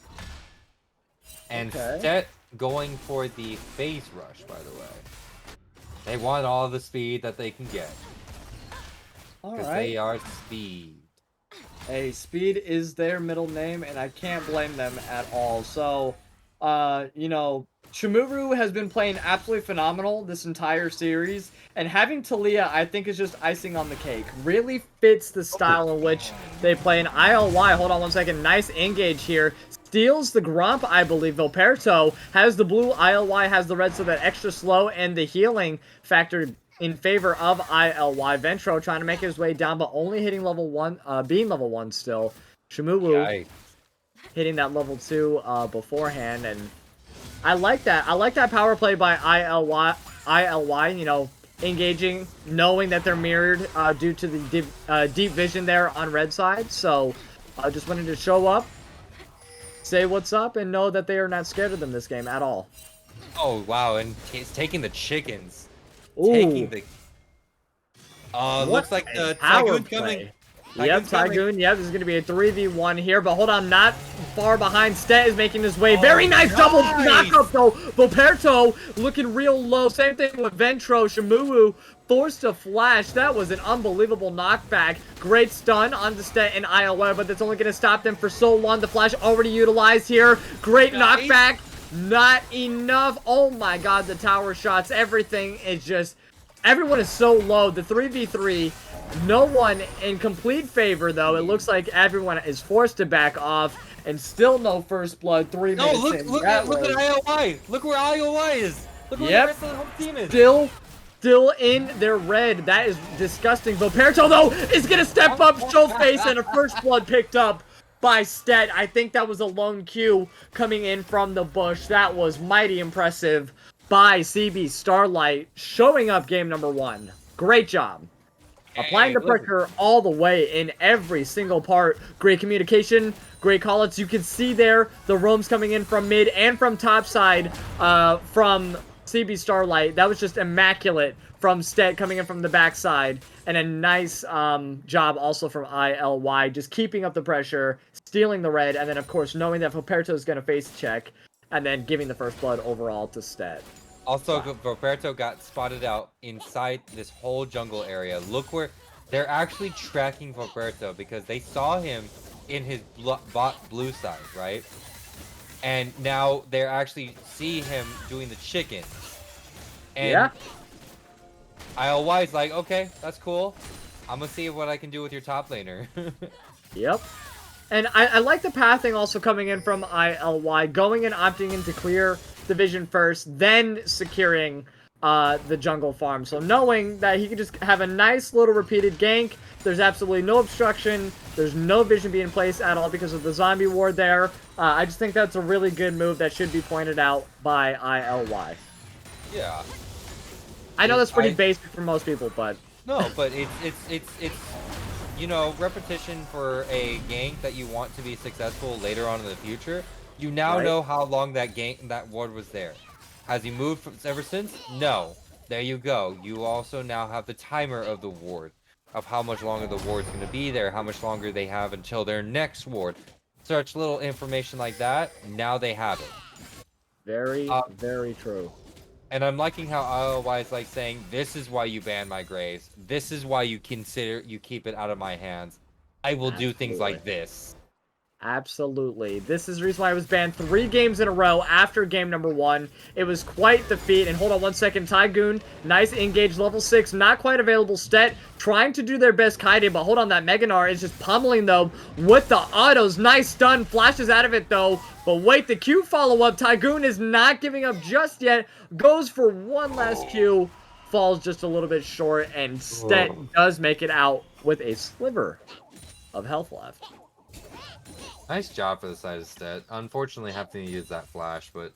B: And Set going for the phase rush, by the way. They want all the speed that they can get. Because they are speed.
A: Hey, speed is their middle name, and I can't blame them at all. So, you know, Shimuru has been playing absolutely phenomenal this entire series, and having Talia, I think, is just icing on the cake. Really fits the style in which they play. And ILY, hold on one second, nice engage here. Steals the Gromp, I believe. Voperto has the blue, ILY has the red, so that extra slow and the healing factor in favor of ILY. Ventro trying to make his way down, but only hitting level 1, being level 1 still. Shimuru hitting that level 2 beforehand, and I like that. I like that power play by ILY, you know, engaging, knowing that they're mirrored due to the deep vision there on red side. So, I just wanted to show up, say what's up, and know that they are not scared of them this game at all.
B: Oh, wow, and he's taking the chickens.
A: Ooh.
B: Taking the... looks like the Tygoon's coming.
A: Yep, Tygoon. Yep, this is going to be a 3v1 here, but hold on, not far behind. Stet is making his way. Very nice double knockup, though. Voperto looking real low. Same thing with Ventro. Shimuru forced to flash. That was an unbelievable knockback. Great stun on the Stet and ILY, but that's only going to stop them for so long. The flash already utilized here. Great knockback. Not enough. Oh my god, the tower shots. Everything is just... Everyone is so low. The 3v3... No one in complete favor, though. It looks like everyone is forced to back off, and still no first blood. 3 minutes in.
B: Look at IOI. Look where IOI is. Look where the rest of the home team is.
A: Still in their red. That is disgusting. Voperto, though, is going to step up, show face, and a first blood picked up by Stet. I think that was a lone Q coming in from the bush. That was mighty impressive by CB Starlight, showing up game number 1. Great job. Applying the pressure all the way in every single part. Great communication, great call-outs. You can see there the roams coming in from mid and from top side from CB Starlight. That was just immaculate from Stet coming in from the backside. And a nice job also from ILY, just keeping up the pressure, stealing the red, and then, of course, knowing that Voperto is going to face check, and then giving the first blood overall to Stet.
B: Also, Voperto got spotted out inside this whole jungle area. Look where they're actually tracking Voperto because they saw him in his blue side, right? And now they're actually see him doing the chickens. And ILY's like, okay, that's cool. I'm gonna see what I can do with your top laner.
A: Yep. And I like the pathing also coming in from ILY, going and opting in to clear the vision first, then securing the jungle farm. So knowing that he could just have a nice little repeated gank, there's absolutely no obstruction, there's no vision being placed at all because of the zombie ward there. I just think that's a really good move that should be pointed out by ILY.
B: Yeah.
A: I know that's pretty basic for most people, but...
B: No, but it's you know, repetition for a gank that you want to be successful later on in the future. You now know how long that ward was there. Has he moved ever since? No. There you go. You also now have the timer of the ward, of how much longer the ward's going to be there, how much longer they have until their next ward. Such little information like that, now they have it.
A: Very, very true.
B: And I'm liking how IOY is like saying, this is why you ban my Graves. This is why you keep it out of my hands. I will do things like this.
A: Absolutely. This is the reason why I was banned 3 games in a row after game number 1. It was quite the feat. And hold on one second. Tygoon, nice engage level 6. Not quite available. Stet trying to do their best kiting. But hold on, that Meganar is just pummeling though with the autos. Nice stun. Flashes out of it though. But wait, the Q follow-up. Tygoon is not giving up just yet. Goes for one last Q. Falls just a little bit short. And Stet does make it out with a sliver of health left.
B: Nice job for the side of Stet. Unfortunately, having to use that flash, but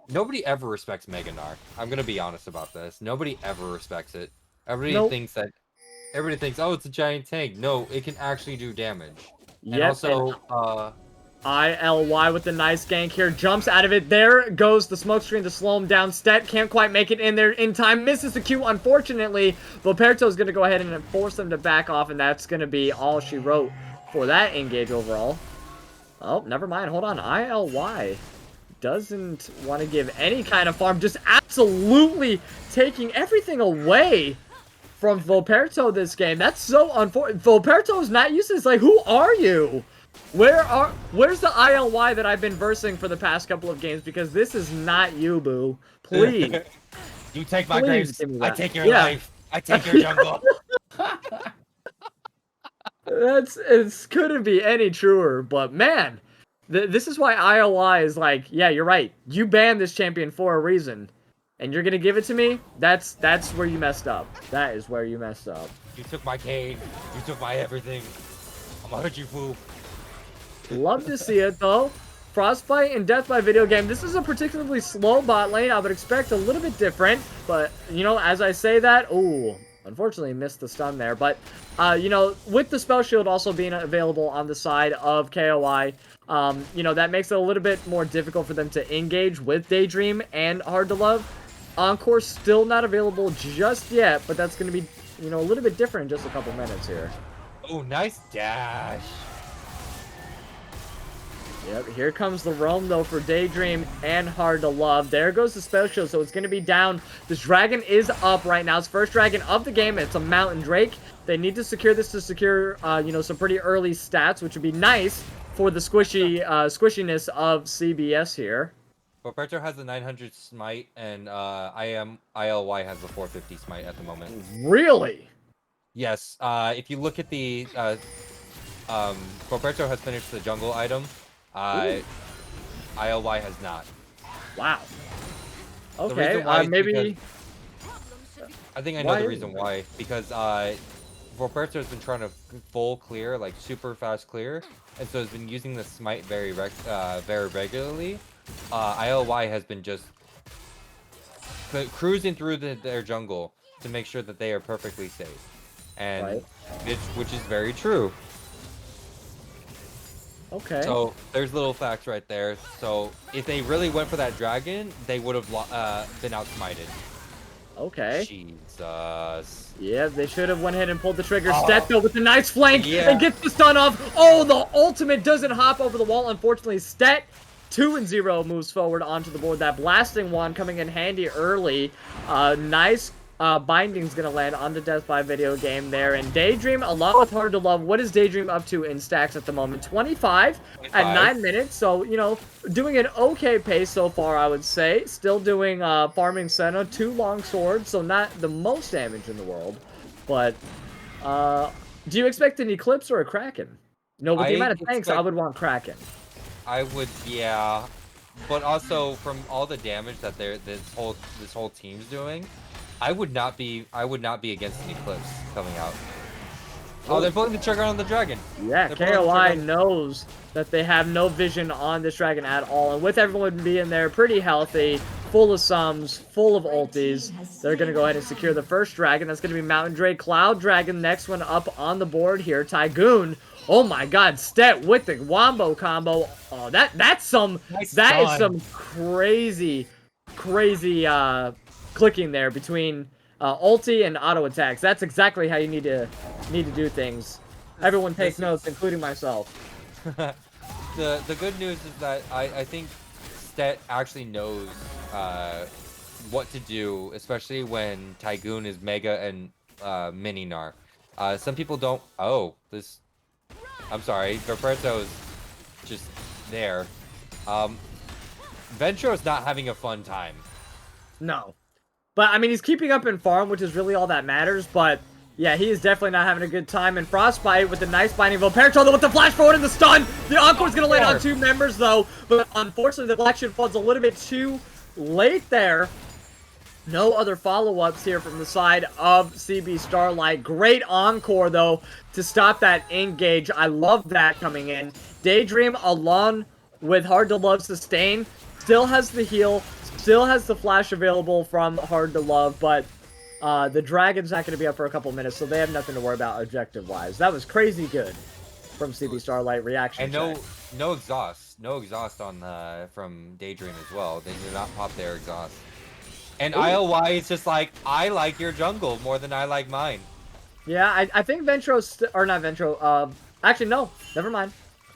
B: nobody ever respects Meganar. I'm gonna be honest about this. Nobody ever respects it. Everybody thinks, oh, it's a giant tank. No, it can actually do damage. And also,
A: ILY with the nice gank here. Jumps out of it. There goes the smoke screen to slow him down. Stet can't quite make it in there in time. Misses the Q, unfortunately. Voperto is going to go ahead and force them to back off, and that's going to be all she wrote for that engage overall. Oh, never mind. Hold on. ILY doesn't want to give any kind of farm. Just absolutely taking everything away from Voperto this game. That's so unfortunate. Voperto is not used to this. Like, who are you? Where's the ILY that I've been versing for the past couple of games? Because this is not you, boo. Please.
B: You take my Graves. I take your
A: Yeah.
B: life. I take your jungle.
A: It couldn't be any truer, but man, this is why ILY is like, yeah, you're right. You banned this champion for a reason, and you're gonna give it to me? That's where you messed up. That is where you messed up.
B: You took my cane. You took my everything. I'm gonna hurt you, fool.
A: Love to see it though. Frostbite and Death by Video Game. This is a particularly slow bot lane. I would expect a little bit different, but you know, as I say that, ooh, unfortunately missed the stun there. But you know, with the spell shield also being available on the side of KOI, you know, that makes it a little bit more difficult for them to engage with Daydream and Hard to Love. Encore still not available just yet, but that's going to be, you know, a little bit different in just a couple minutes here.
B: Oh, nice dash.
A: Yep, here comes the roam, though, for Daydream and Hard to Love. There goes the spell shield, so it's going to be down. This dragon is up right now. It's first dragon of the game. It's a Mountain Drake. They need to secure this to secure, you know, some pretty early stats, which would be nice for the squishiness of CBS here.
B: Roberto has the 900 smite, and ILY has the 450 smite at the moment.
A: Really?
B: Yes. If you look at the... Roberto has finished the jungle item. ILY has not.
A: Wow. Okay, maybe...
B: I think I know the reason why. Because Roberto has been trying to full clear, like super fast clear, and so has been using the smite very regularly. ILY has been just cruising through their jungle to make sure that they are perfectly safe, and which is very true.
A: Okay.
B: So there's little facts right there. So if they really went for that dragon, they would have been outsmited.
A: Okay.
B: Jesus.
A: Yeah, they should have went ahead and pulled the trigger. Stet with a nice flank and gets the stun off. Oh, the ultimate doesn't hop over the wall. Unfortunately, Stet 2-0 moves forward onto the board. That blasting wand coming in handy early. Nice binding's gonna land on the Death by Video Game there. And Daydream, along with Hard to Love, what is Daydream up to in stacks at the moment? 25 at 9 minutes. So, you know, doing an okay pace so far, I would say. Still doing farming Senna, 2 long swords, so not the most damage in the world. But do you expect an Eclipse or a Kraken? No, with the amount of tanks, I would want Kraken.
B: I would, yeah, but also from all the damage that this whole team's doing, I would not be against an Eclipse coming out. Oh, they're pulling the trigger on the dragon.
A: Yeah, KOI knows that they have no vision on this dragon at all, and with everyone being there pretty healthy, full of sums, full of ultis, they're gonna go ahead and secure the first dragon. That's gonna be Mountain Drake, Cloud Dragon, next one up on the board here. Tygoon. Oh my God, Stet with the wombo combo. Oh, that's some is some crazy clicking there between ulti and auto attacks. That's exactly how you need to do things. Everyone take notes, including myself.
B: The good news is that I think Stet actually knows what to do, especially when Tygoon is Mega and Mini Gnar. Some people don't. Oh, this. I'm sorry, Roberto's just there. Ventro's not having a fun time.
A: No. But, I mean, he's keeping up in farm, which is really all that matters, but... Yeah, he is definitely not having a good time. And Frostbite with the nice binding of Volperto with the flash forward and the stun. The Encore's going to land on 2 members, though. But unfortunately, the Black Shield falls a little bit too late there. No other follow-ups here from the side of CB Starlight. Great Encore, though, to stop that engage. I love that coming in. Daydream, along with Hard to Love Sustain, still has the heal, still has the flash available from Hard to Love, but... the Dragon's not going to be up for a couple minutes, so they have nothing to worry about objective-wise. That was crazy good from CB Starlight reaction.
B: And no exhaust on from Daydream as well. They did not pop their exhaust. And ILY is just like, I like your jungle more than I like mine.
A: Yeah, I think Ventro's or not Ventro. Actually no, never mind.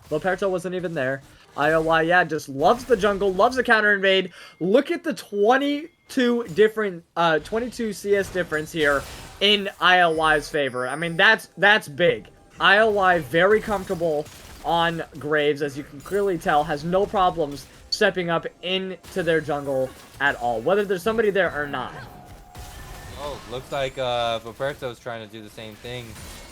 A: Loperto wasn't even there. ILY, yeah, just loves the jungle, loves the counter invade. Look at the 22 different 22 CS difference here in ILY's favor. I mean, that's big. ILY very comfortable on Graves, as you can clearly tell, has no problems stepping up into their jungle at all, whether there's somebody there or not.
B: Oh, looks like Roberto's trying to do the same thing.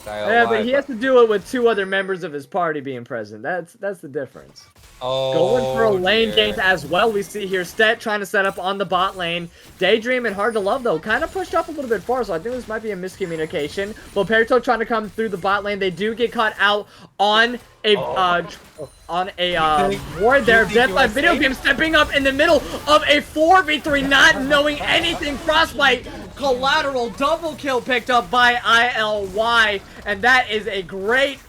A: Yeah, but he has to do it with 2 other members of his party being present. That's the difference.
B: Oh,
A: going for a lane gank as well. We see here Stet trying to set up on the bot lane. Daydream and Hard to Love, though, kind of pushed up a little bit far, so I think this might be a miscommunication. Loperto trying to come through the bot lane. They do get caught out on a ward there. Death by Video Game stepping up in the middle of a 4v3, not knowing anything. Frostbite collateral double kill picked up by ILY, and that is a great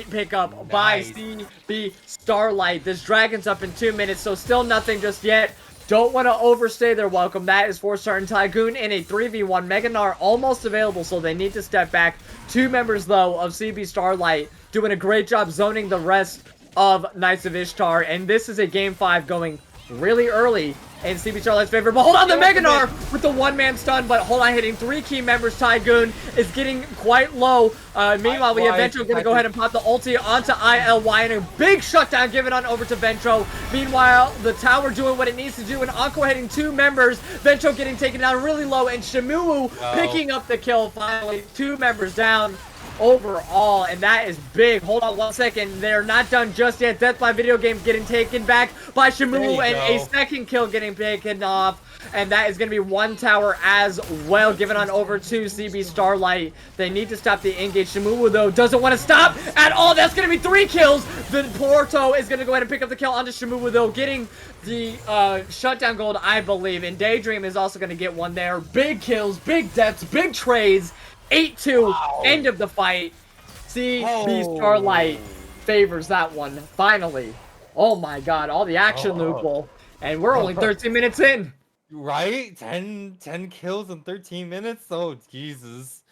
A: pickup by CB Starlight. This Dragon's up in 2 minutes, so still nothing just yet. Don't want to overstay their welcome. That is 4-star and Tygoon in a 3v1. Mega Gnar almost available, so they need to step back. 2 members, though, of CB Starlight doing a great job zoning the rest of Knights of Ishtar, and this is a game 5 going really early in CB Starlight's favor. But hold on, the Mega Gnar with the 1-man stun, but hold on, hitting 3 key members. Tygoon is getting quite low. Meanwhile, we have Ventro going to go ahead and pop the ulti onto ILY, and a big shutdown given on over to Ventro. Meanwhile, the tower doing what it needs to do, and Encore hitting 2 members. Ventro getting taken down really low, and Shamu picking up the kill finally. 2 members down overall, and that is big. Hold on 1 second. They're not done just yet. Death by Video Game getting taken back by Shamu, and a second kill getting taken off, and that is going to be 1 tower as well, given on over to CB Starlight. They need to stop the engage. Shamu, though, doesn't want to stop at all. That's going to be 3 kills. Then Porto is going to go ahead and pick up the kill onto Shamu, though, getting the shutdown gold, I believe, and Daydream is also going to get 1 there. Big kills, big deaths, big trades. 8-2, end of the fight. CB Starlight favors that one, finally. Oh my god, all the action, Lupul. And we're only 13 minutes in.
B: Right? 10 kills in 13 minutes? Oh, Jesus.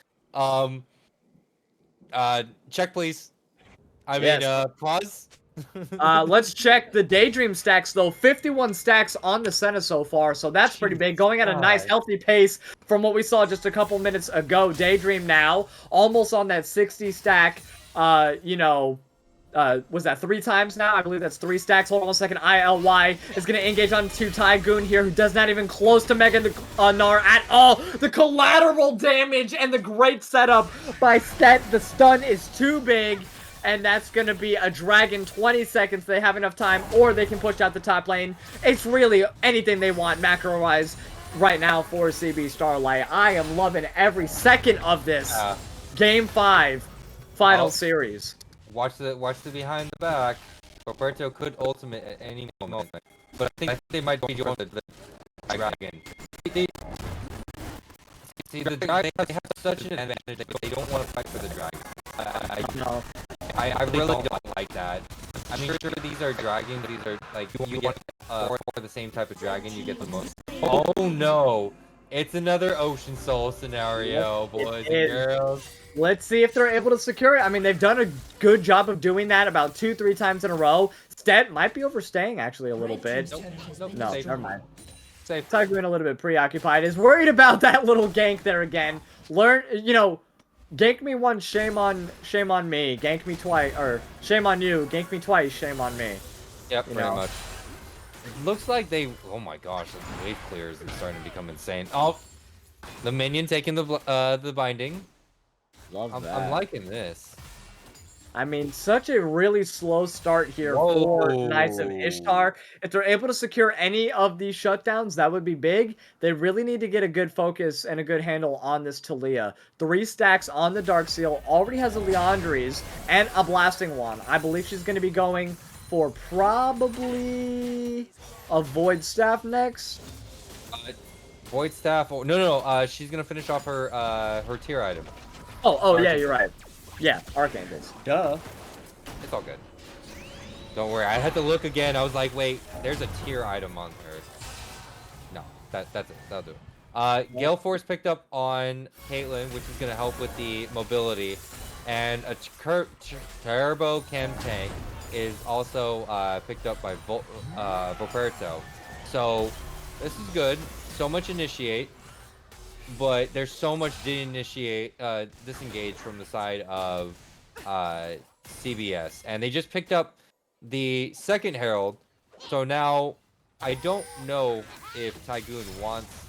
B: Check, please. I mean, pause.
A: Let's check the Daydream stacks, though. 51 stacks on the Senna so far, so that's pretty big. Going at a nice, healthy pace from what we saw just a couple minutes ago. Daydream now, almost on that 60 stack, you know, was that 3 times now? I believe that's 3 stacks. Hold on 1 second. ILY is going to engage onto Tygoon here, who does not even close to Mega Gnar at all. The collateral damage and the great setup by Stet. The stun is too big. And that's going to be a Dragon 20 seconds. They have enough time, or they can push out the top lane. It's really anything they want macro-wise right now for CB Starlight. I am loving every second of this. Game 5, final series.
B: Watch the behind the back. Roberto could ultimate at any moment, but I think they might be going to the Dragon. See, the Dragon, they have such an advantage that they don't want to fight for the Dragon. I really don't like that. I mean, sure, these are dragons. These are like you get for the same type of dragon, you get the most. Oh no! It's another Ocean Soul scenario, boys and girls.
A: Let's see if they're able to secure it. I mean, they've done a good job of doing that about 2-3 times in a row. Stet might be overstaying actually a little bit. No, never mind.
B: Safe.
A: Tycoon a little bit preoccupied. Is worried about that little gank there again. Learn, you know, gank me once, shame on me. Gank me twice, or shame on you. Gank me twice, shame on me.
B: Yep,
A: You
B: pretty
A: know?
B: much. It looks like they. Oh my gosh, the wave clears is starting to become insane. Oh, the minion taking the binding.
A: Love that.
B: I'm liking this.
A: I mean, such a really slow start here for Knights of Ishtar. If they're able to secure any of these shutdowns, that would be big. They really need to get a good focus and a good handle on this Talia. 3 stacks on the Dark Seal, already has a Leandries and a Blasting Wand. I believe she's going to be going for probably a Void Staff next.
B: Void Staff. Oh, no. She's gonna finish off her her tier item.
A: Oh, yeah, you're right. Yeah, Archangels. Duh.
B: It's all good. Don't worry. I had to look again. I was like, wait, there's a tier item on her. No, that's it. That'll do it. Gale Force picked up on Caitlyn, which is gonna help with the mobility, and a Turbo Chem Tank is also picked up by Volperto. So this is good. So much initiate. But there's so much disengage from the side of CBS, and they just picked up the second Herald. So now I don't know if Tygoon wants.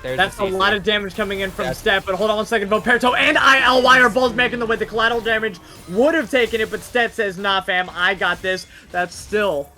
A: That's a lot of damage coming in from Stet, but hold on one second. Volperto and ILY are both making the way. The collateral damage would have taken it, but Stet says, nah, fam, I got this. That's still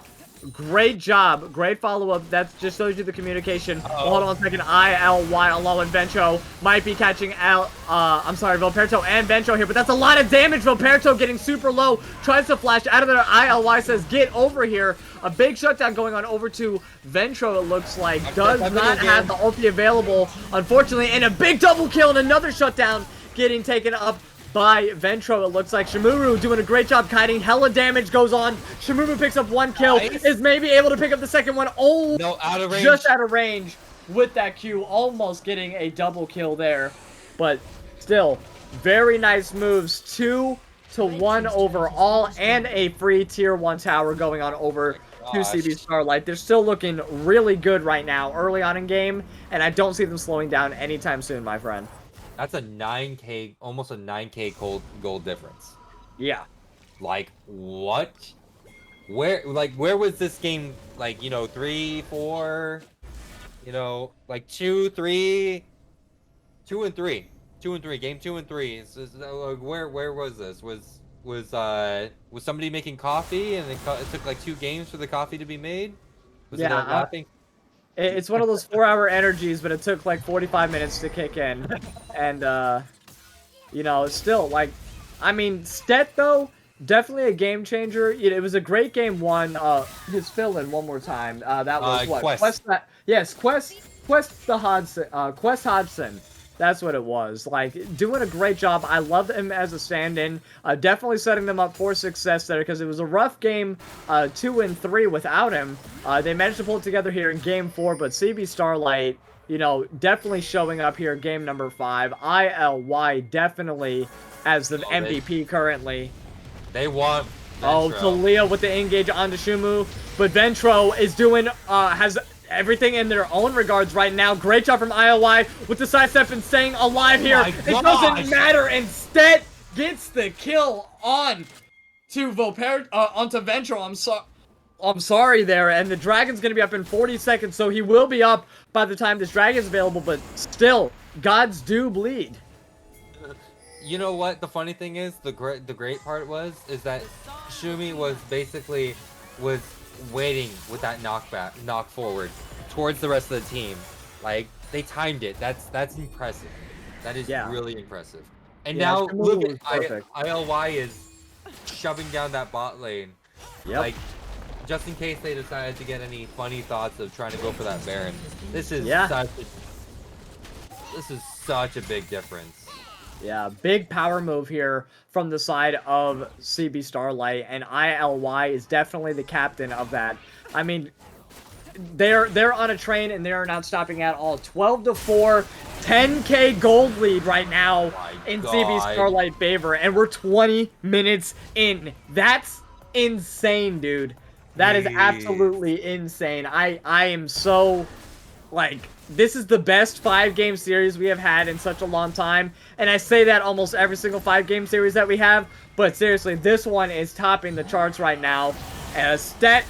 A: great job. Great follow-up. That just shows you the communication. Hold on one second. ILY along with Vencho might be catching out. I'm sorry, Volperto and Vencho here, but that's a lot of damage. Volperto getting super low. Tries to flash out of there. ILY says, get over here. A big shutdown going on over to Vencho, it looks like. Does not have the ulti available, unfortunately. And a big double kill and another shutdown getting taken up by Vencho, it looks like. Shimuru doing a great job kiting. Hella damage goes on. Shimuru picks up 1 kill. Nice. Is maybe able to pick up the second one. Oh,
B: no, out of range.
A: Just out of range with that Q. Almost getting a double kill there. But still, very nice moves. 2-1 overall and a free tier 1 tower going on over to CB Starlight. They're still looking really good right now early on in game, and I don't see them slowing down anytime soon, my friend.
B: That's a 9K, almost a 9K gold difference.
A: Yeah.
B: Like, what? Where was this game, like, you know, 3, 4, you know, like 2, 3, 2 and 3, 2 and 3, game 2 and 3. Where was this? Was somebody making coffee and it took like 2 games for the coffee to be made? Was it laughing?
A: It's one of those 4-hour energies, but it took like 45 minutes to kick in. And, you know, still, like, I mean, Stet, though, definitely a game changer. It was a great game 1. His fill-in one more time. That was what? Quest Hodgson. That's what it was. Like, doing a great job. I love him as a stand-in. Definitely setting them up for success there, because it was a rough game 2 and 3 without him. They managed to pull it together here in game 4, but CB Starlight, you know, definitely showing up here in game number 5. ILY definitely as the MVP currently.
B: They want Ventro.
A: Oh, Talia with the engage onto Shumu, but Ventro is doing, has everything in their own regards right now. Great job from ILY with the sidestep and staying alive here. It doesn't matter. Instead, gets the kill on to onto Ventro. I'm sorry there. And the dragon's gonna be up in 40 seconds, so he will be up by the time this dragon's available. But still, gods do bleed.
B: You know what? The funny thing is, the great part is that Shumi was basically waiting with that knock forward towards the rest of the team. Like, they timed it. That's impressive. That is really impressive. And now look at ILY is shoving down that bot lane.
A: Yep.
B: Like, just in case they decided to get any funny thoughts of trying to go for that Baron. This is such a big difference.
A: Yeah, big power move here from the side of CB Starlight, and ILY is definitely the captain of that. I mean, they're on a train and they're not stopping at all. 12-4, 10K gold lead right now in CB Starlight favor, and we're 20 minutes in. That's insane, dude. That is
B: Jeez.
A: absolutely insane. I am so, like, this is the best 5-game series we have had in such a long time. And I say that almost every single 5-game series that we have. But seriously, this one is topping the charts right now. Stet,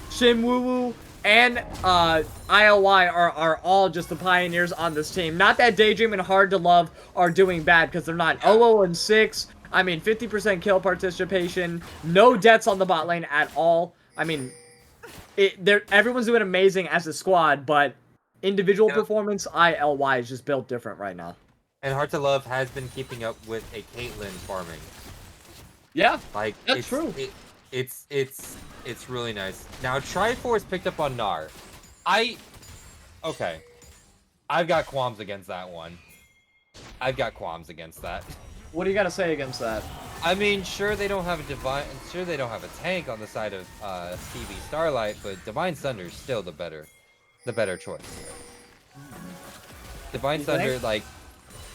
A: Shinwoo, and ILY are all just the pioneers on this team. Not that Daydream and Hard to Love are doing bad, because they're not. 0-6. I mean, 50% kill participation. No deaths on the bot lane at all. I mean, everyone's doing amazing as a squad, but individual performance, ILY is just built different right now.
B: And Heart to Love has been keeping up with a Caitlyn farming.
A: Yeah,
B: Like
A: that's true.
B: It's really nice. Now Triforce picked up on Gnar. Okay. I've got qualms against that one. I've got qualms against that.
A: What do you got to say against that?
B: I mean, sure they don't have a tank on the side of CB Starlight, but Divine Thunder's still the better choice here. Divine Thunder, like,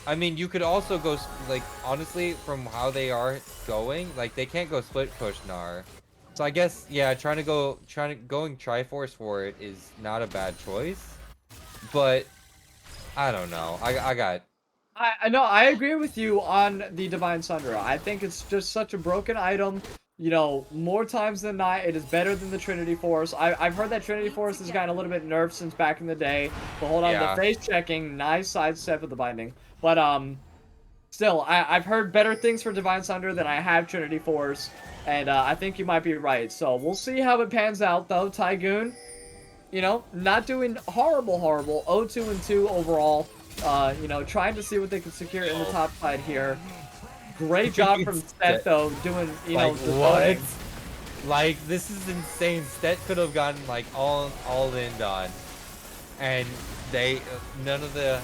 B: I mean, you could also go, like, honestly, from how they are going, like, they can't go split push Gnar. So I guess, yeah, going Triforce for it is not a bad choice. But I don't know.
A: I know, I agree with you on the Divine Thunder. I think it's just such a broken item. You know, more times than not, it is better than the Trinity Force. I've heard that Trinity Force has gotten a little bit nerfed since back in the day. But hold on, the face checking, nice sidestep with the binding. But still, I've heard better things for Divine Thunder than I have Trinity Force. And I think you might be right. So we'll see how it pans out, though. Tygoon, you know, not doing horrible. 0-2-2 overall. You know, trying to see what they can secure in the top side here. Great job from Stet, though, doing, you know, the
B: what? Like, this is insane. Stet could have gotten, like, all in on. And they, none of the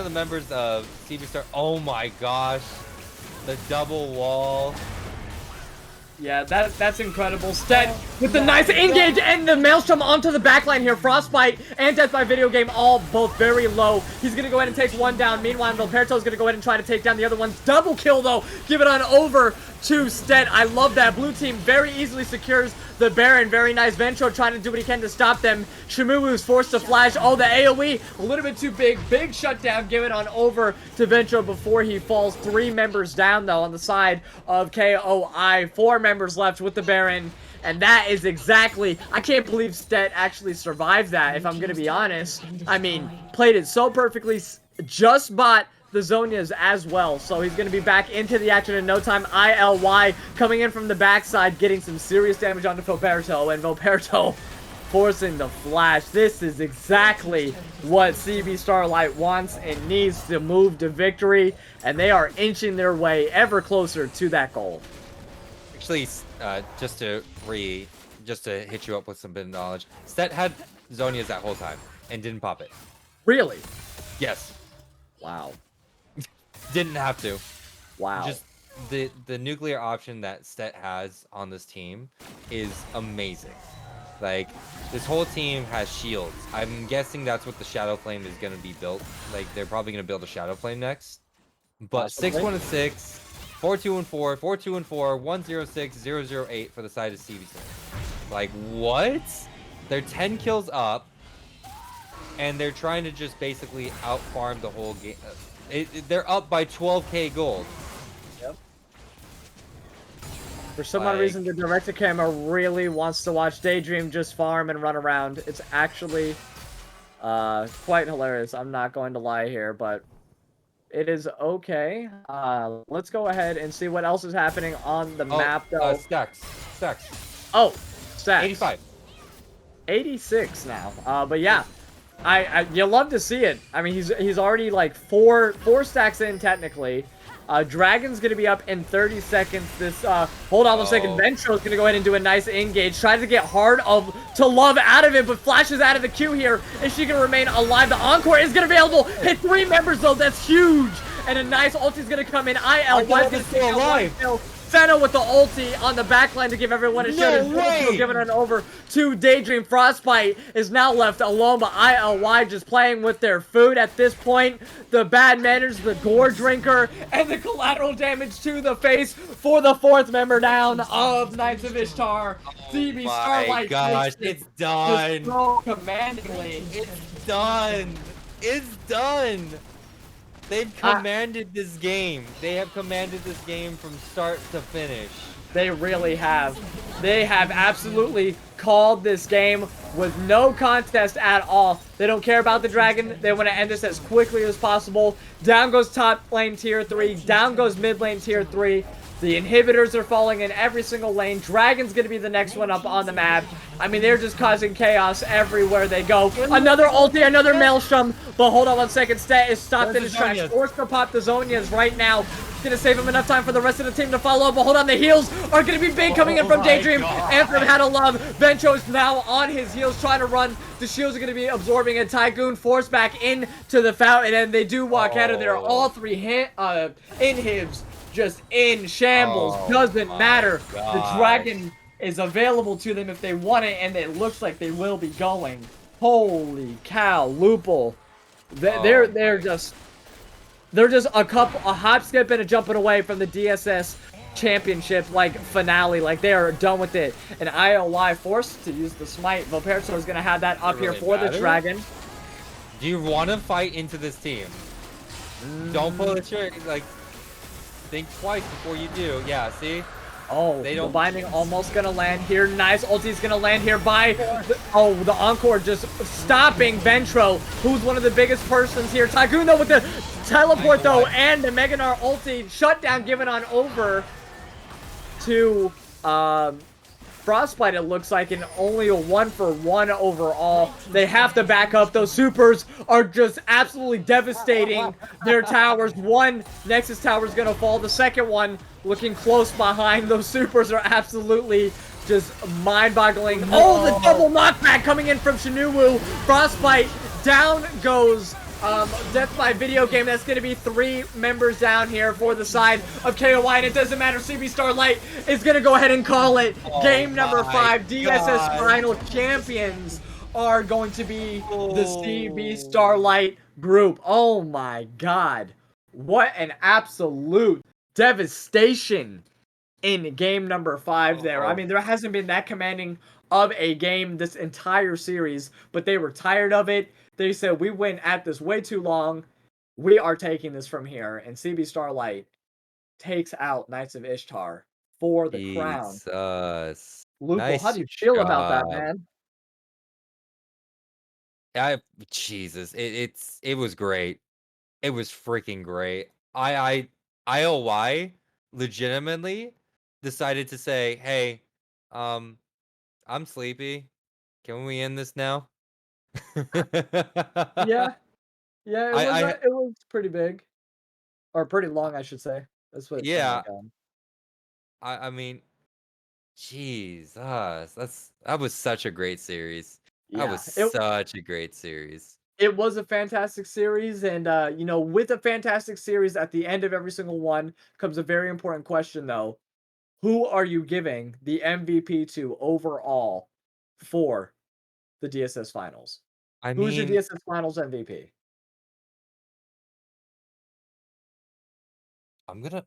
B: members of CB Star, oh my gosh. The double wall.
A: Yeah, that's incredible. Stet with the nice engage and the Maelstrom onto the backline here. Frostbite and Death by Video Game all both very low. He's going to go ahead and take one down. Meanwhile, Vilperto's going to go ahead and try to take down the other ones. Double kill, though. Give it on over to Stet. I love that. Blue team very easily secures the Baron. Very nice. Ventro trying to do what he can to stop them. Shumuu's forced to flash. Oh, the AoE. A little bit too big. Big shutdown. Give it on over to Ventro before he falls. 3 members down, though, on the side of KOI. 4 members left with the Baron. And that is exactly... I can't believe Stet actually survived that, if I'm going to be honest. I mean, played it so perfectly. Just bought the Zhonya's as well. So he's going to be back into the action in no time. ILY coming in from the backside, getting some serious damage onto Vilperto. And Vilperto forcing the flash. This is exactly what CB Starlight wants and needs to move to victory. And they are inching their way ever closer to that goal.
B: Actually, just to hit you up with some bit of knowledge, Stet had Zhonya's that whole time and didn't pop it.
A: Really?
B: Yes.
A: Wow.
B: Didn't have to.
A: Wow.
B: Just the nuclear option that Stet has on this team is amazing. Like, this whole team has shields. I'm guessing that's what the Shadow Flame is going to be built. Like, they're probably going to build a Shadow Flame next. But 6-1-6, 4-2-4, 4-2-4, 1-0-6, 0-0-8 for the side of CB. Like, what? They're 10 kills up, and they're trying to just basically out-farm the whole game. They're up by 12k gold.
A: Yep. For some odd reason, the director camera really wants to watch Daydream just farm and run around. It's actually quite hilarious. I'm not going to lie here, but it is okay. Let's go ahead and see what else is happening on the map, though.
B: Stacks.
A: Oh, stacks.
B: 85.
A: 86 now. But yeah. You love to see it. I mean, he's already like four stacks in technically. Dragon's gonna be up in 30 seconds. This hold on one second. Ventro's gonna go ahead and do a nice engage. Tries to get Hard to Love out of it, but flashes out of the queue here. Is she gonna remain alive? The encore is gonna be available. Hit 3 members though. That's huge. And a nice ulti's gonna come in. IL was gonna stay alive. Senna with the ulti on the backline to give everyone a shot.
B: way!
A: Giving it over to Daydream. Frostbite is now left alone, but ILY just playing with their food at this point. The bad manners, the gore drinker, and the collateral damage to the face for the 4th member down of Knights of Ishtar. CB Starlight.
B: Gosh, it's done.
A: So commandingly.
B: It's done. It's done. They've commanded this game. They have commanded this game from start to finish.
A: They really have. They have absolutely called this game with no contest at all. They don't care about the dragon. They want to end this as quickly as possible. Down goes top lane tier 3. Down goes mid lane tier 3. The inhibitors are falling in every single lane. Dragon's going to be the next one up on the map. I mean, they're just causing chaos everywhere they go. Another ulti, another Maelstrom. But hold on 1 second. Stat is stopped in his tracks. Forced to pop the Zonias right now. It's going to save him enough time for the rest of the team to follow up. But hold on, the heals are going to be big coming in from Daydream. And from Had a Love. Vencho's now on his heels trying to run. The shields are going to be absorbing a Tycoon forced back into the fountain. And they do walk out of there. All 3 inhibs just in shambles. Doesn't matter.
B: God.
A: The dragon is available to them if they want it, and it looks like they will be going. Holy cow, Lupul. They're just a hop, skip, and a jumping away from the DSS championship finale. Like, they are done with it. And ILY forced to use the smite. Valperso is gonna have that up here for the dragon.
B: Do you want to fight into this team? Don't pull the trigger. Like, think twice before you do. Yeah, see?
A: Oh,
B: they
A: the
B: don't...
A: binding almost gonna land here. Nice. Ulti's gonna land here by... the Encore just stopping Ventro, who's one of the biggest persons here. Tycoon, though, with the teleport, though, and the Meganar ulti shutdown given on over to... Frostbite, it looks like, and only a 1-for-1 overall. They have to back up. Those supers are just absolutely devastating their towers. One Nexus tower is going to fall. The second one looking close behind. Those supers are absolutely just mind-boggling. Oh, the double knockback coming in from Shinuwu. Frostbite, down goes... Death by Video Game. That's going to be 3 members down here for the side of KOI, and it doesn't matter. CB Starlight is going to go ahead and call it. Game number 5. DSS final champions are going to be the CB Starlight group. Oh my god. What an absolute devastation in game number 5 there. I mean, there hasn't been that commanding of a game this entire series, but they were tired of it. They said, we went at this way too long. We are taking this from here. And CB Starlight takes out Knights of Ishtar for the crown. Lupul,
B: nice
A: how do you feel about that, man?
B: Jesus, it was great. It was freaking great. ILY legitimately decided to say, hey, I'm sleepy. Can we end this now?
A: Yeah, it was pretty big, or pretty long, I should say. That's what.
B: Yeah, I mean, Jesus, that was such a great series.
A: Yeah,
B: that was such a great series.
A: It was a fantastic series, and you know, with a fantastic series, at the end of every single one comes a very important question, though. Who are you giving the MVP to overall for the DSS finals? Who's your DSS finals MVP?
B: I'm gonna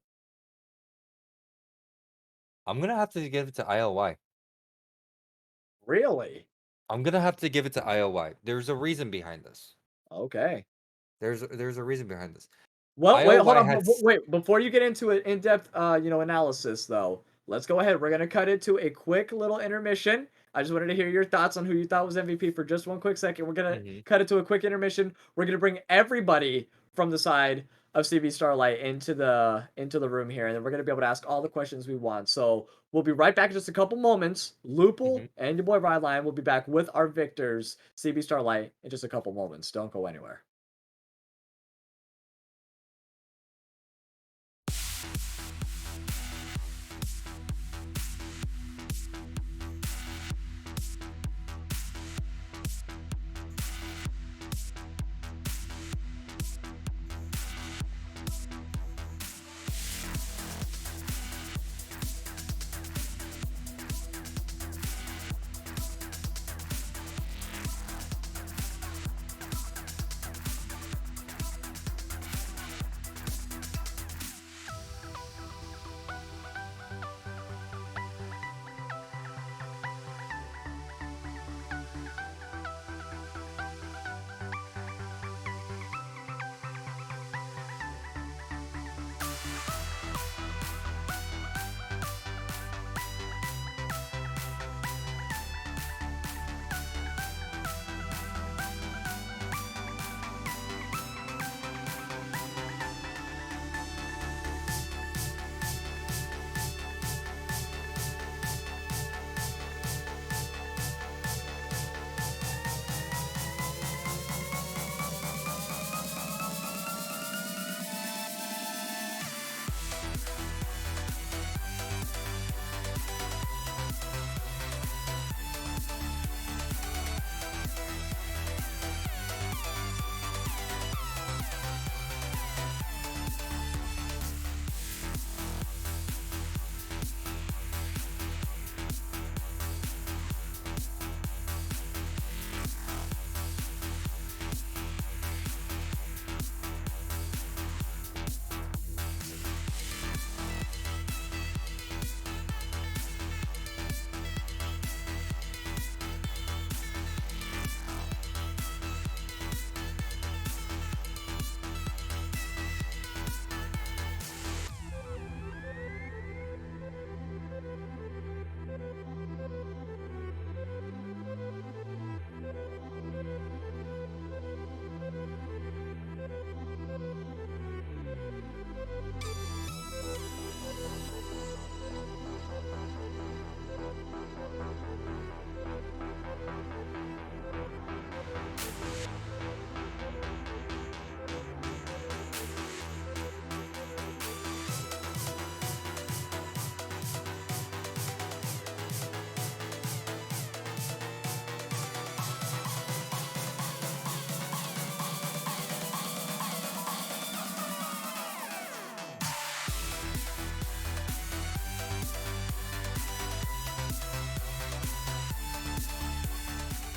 B: have to give it to ILY.
A: Really?
B: I'm gonna have to give it to ILY. There's a reason behind this.
A: Okay.
B: There's a reason behind this.
A: Well, wait, hold on. Wait, before you get into an in-depth, analysis, though, let's go ahead. We're gonna cut it to a quick little intermission. I just wanted to hear your thoughts on who you thought was MVP for just one quick second. We're gonna cut it to a quick intermission. We're gonna bring everybody from the side of CB Starlight into the room here, and then we're gonna be able to ask all the questions we want. So we'll be right back in just a couple moments. Lupul and your boy Rylionn will be back with our victors, CB Starlight, in just a couple moments. Don't go anywhere.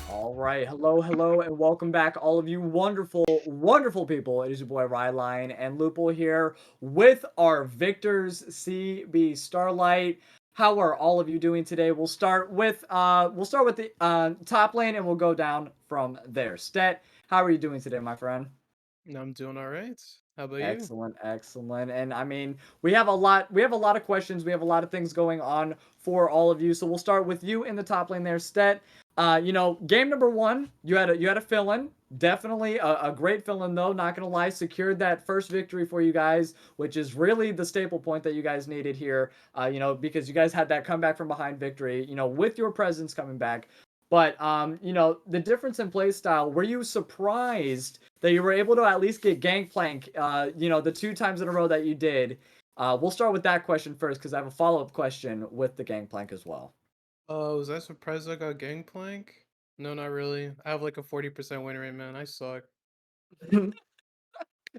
A: All right, hello, and welcome back, all of you wonderful people. It is your boy Rylionn and Lupul here with our victors, CB Starlight. How are all of you doing today? We'll start with the top lane, and we'll go down from there. Stet, how are you doing today, my friend?
E: I'm doing all right. How about you?
A: Excellent, excellent. And I mean, we have a lot of questions. We have a lot of things going on for all of you. So we'll start with you in the top lane there, Stet. Game number one, you had a fill-in. Definitely a great fill-in though, not gonna lie, secured that first victory for you guys, which is really the staple point that you guys needed here. Because you guys had that comeback from behind victory, with your presence coming back. But the difference in play style, were you surprised that you were able to at least get Gangplank, the 2 times in a row that you did? We'll start with that question first because I have a follow-up question with the Gangplank as well.
E: Was I surprised I got Gangplank? No, not really. I have like a 40% win rate, man. I suck.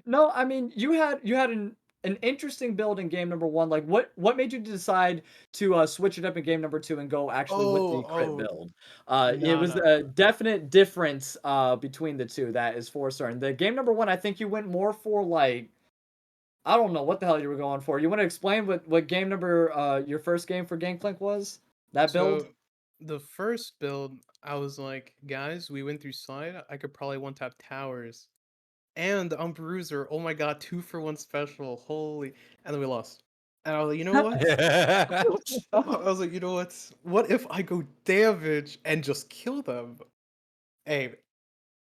A: No, I mean you had an interesting build in game number one. Like what made you decide to switch it up in game number two and go actually with the crit
E: Oh,
A: build? It
E: no,
A: was
E: no.
A: a definite difference between the two that is for certain. The game number one, I think you went more for like I don't know what the hell you were going for. You want to explain what game number your first game for Gangplank was? That build?
E: So, the first build, I was like, guys, we went through slide. I could probably one tap towers. And on Bruiser, oh my god, 2-for-1 special. Holy. And then we lost. And I was like, you know what? I was like, you know what? What if I go damage and just kill them? Hey,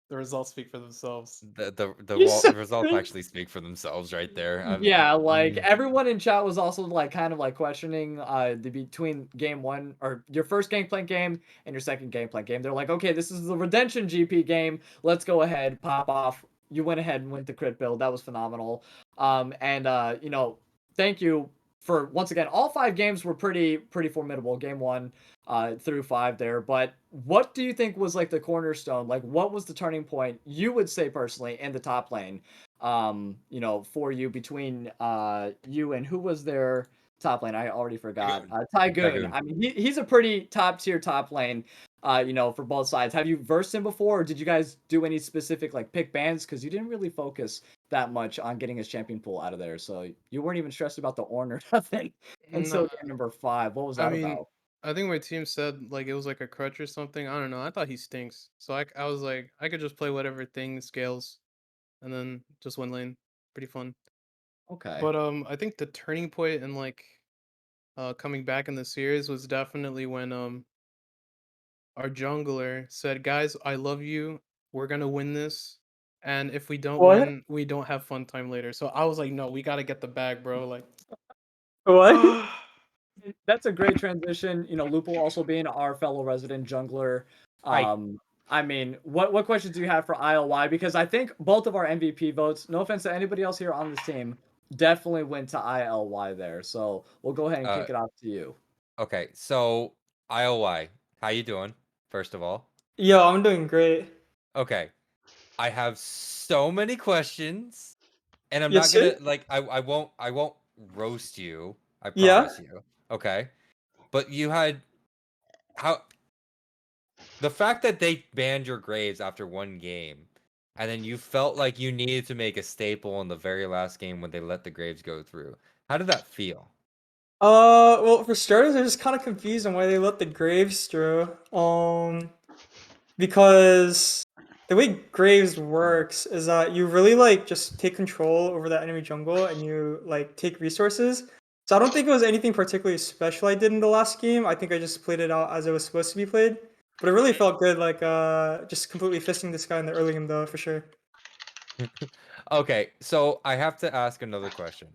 E: the results speak for themselves.
A: You so
B: Results actually speak for themselves right there.
A: Yeah, like
B: Mm,
A: everyone in chat was also like kind of like questioning the between game one or your first Gangplank game and your second Gangplank game. They're like, okay, this is the Redemption GP game. Let's go ahead, pop off. You went ahead and went the crit build. That was phenomenal. Thank you for once again. All 5 games were pretty formidable. Game one through 5 there. But what do you think was like the cornerstone? Like, what was the turning point you would say personally in the top lane? For you between you and who was their top lane? I already forgot. Tygoon.
B: Dragoon.
A: I mean, he's a pretty top tier top lane. For both sides. Have you versed him before, or did you guys do any specific like pick bans? Because you didn't really focus that much on getting his champion pool out of there, so you weren't even stressed about the Ornn or nothing until
E: No,
A: game number 5. What was
E: I
A: that
E: mean,
A: about?
E: I think my team said like it was like a crutch or something. I don't know. I thought he stinks. So I was like, I could just play whatever thing scales and then just one lane. Pretty fun.
A: Okay.
E: But I think the turning point in like coming back in the series was definitely when our jungler said, "Guys, I love you. We're gonna win this. And if we don't
A: What?
E: win, we don't have fun time later." So I was like, "No, we gotta get the bag, bro." Like,
A: What? That's a great transition. Lupul also being our fellow resident jungler.
B: Hi.
A: I mean, what questions do you have for ILY? Because I think both of our MVP votes, no offense to anybody else here on this team, definitely went to ILY there. So we'll go ahead and
B: Uh,
A: kick it off to you.
B: okay, so IOY, how you doing? First of all,
F: Yo, I'm doing great.
B: okay, I have so many questions, and I'm
F: Yes,
B: not gonna
F: sir.
B: like I won't roast you. I
F: Yeah.
B: promise you. Okay, but you had how the fact that they banned your Graves after 1 game, and then you felt like you needed to make a staple in the very last game when they let the Graves go through. How did that feel?
F: Well, for starters, I'm just kind of confused on why they let the Graves through. Because the way Graves works is that you really like just take control over that enemy jungle and you like take resources. So I don't think it was anything particularly special I did in the last game. I think I just played it out as it was supposed to be played. But it really felt good, like just completely fisting this guy in the early game though, for sure.
B: Okay, so I have to ask another question.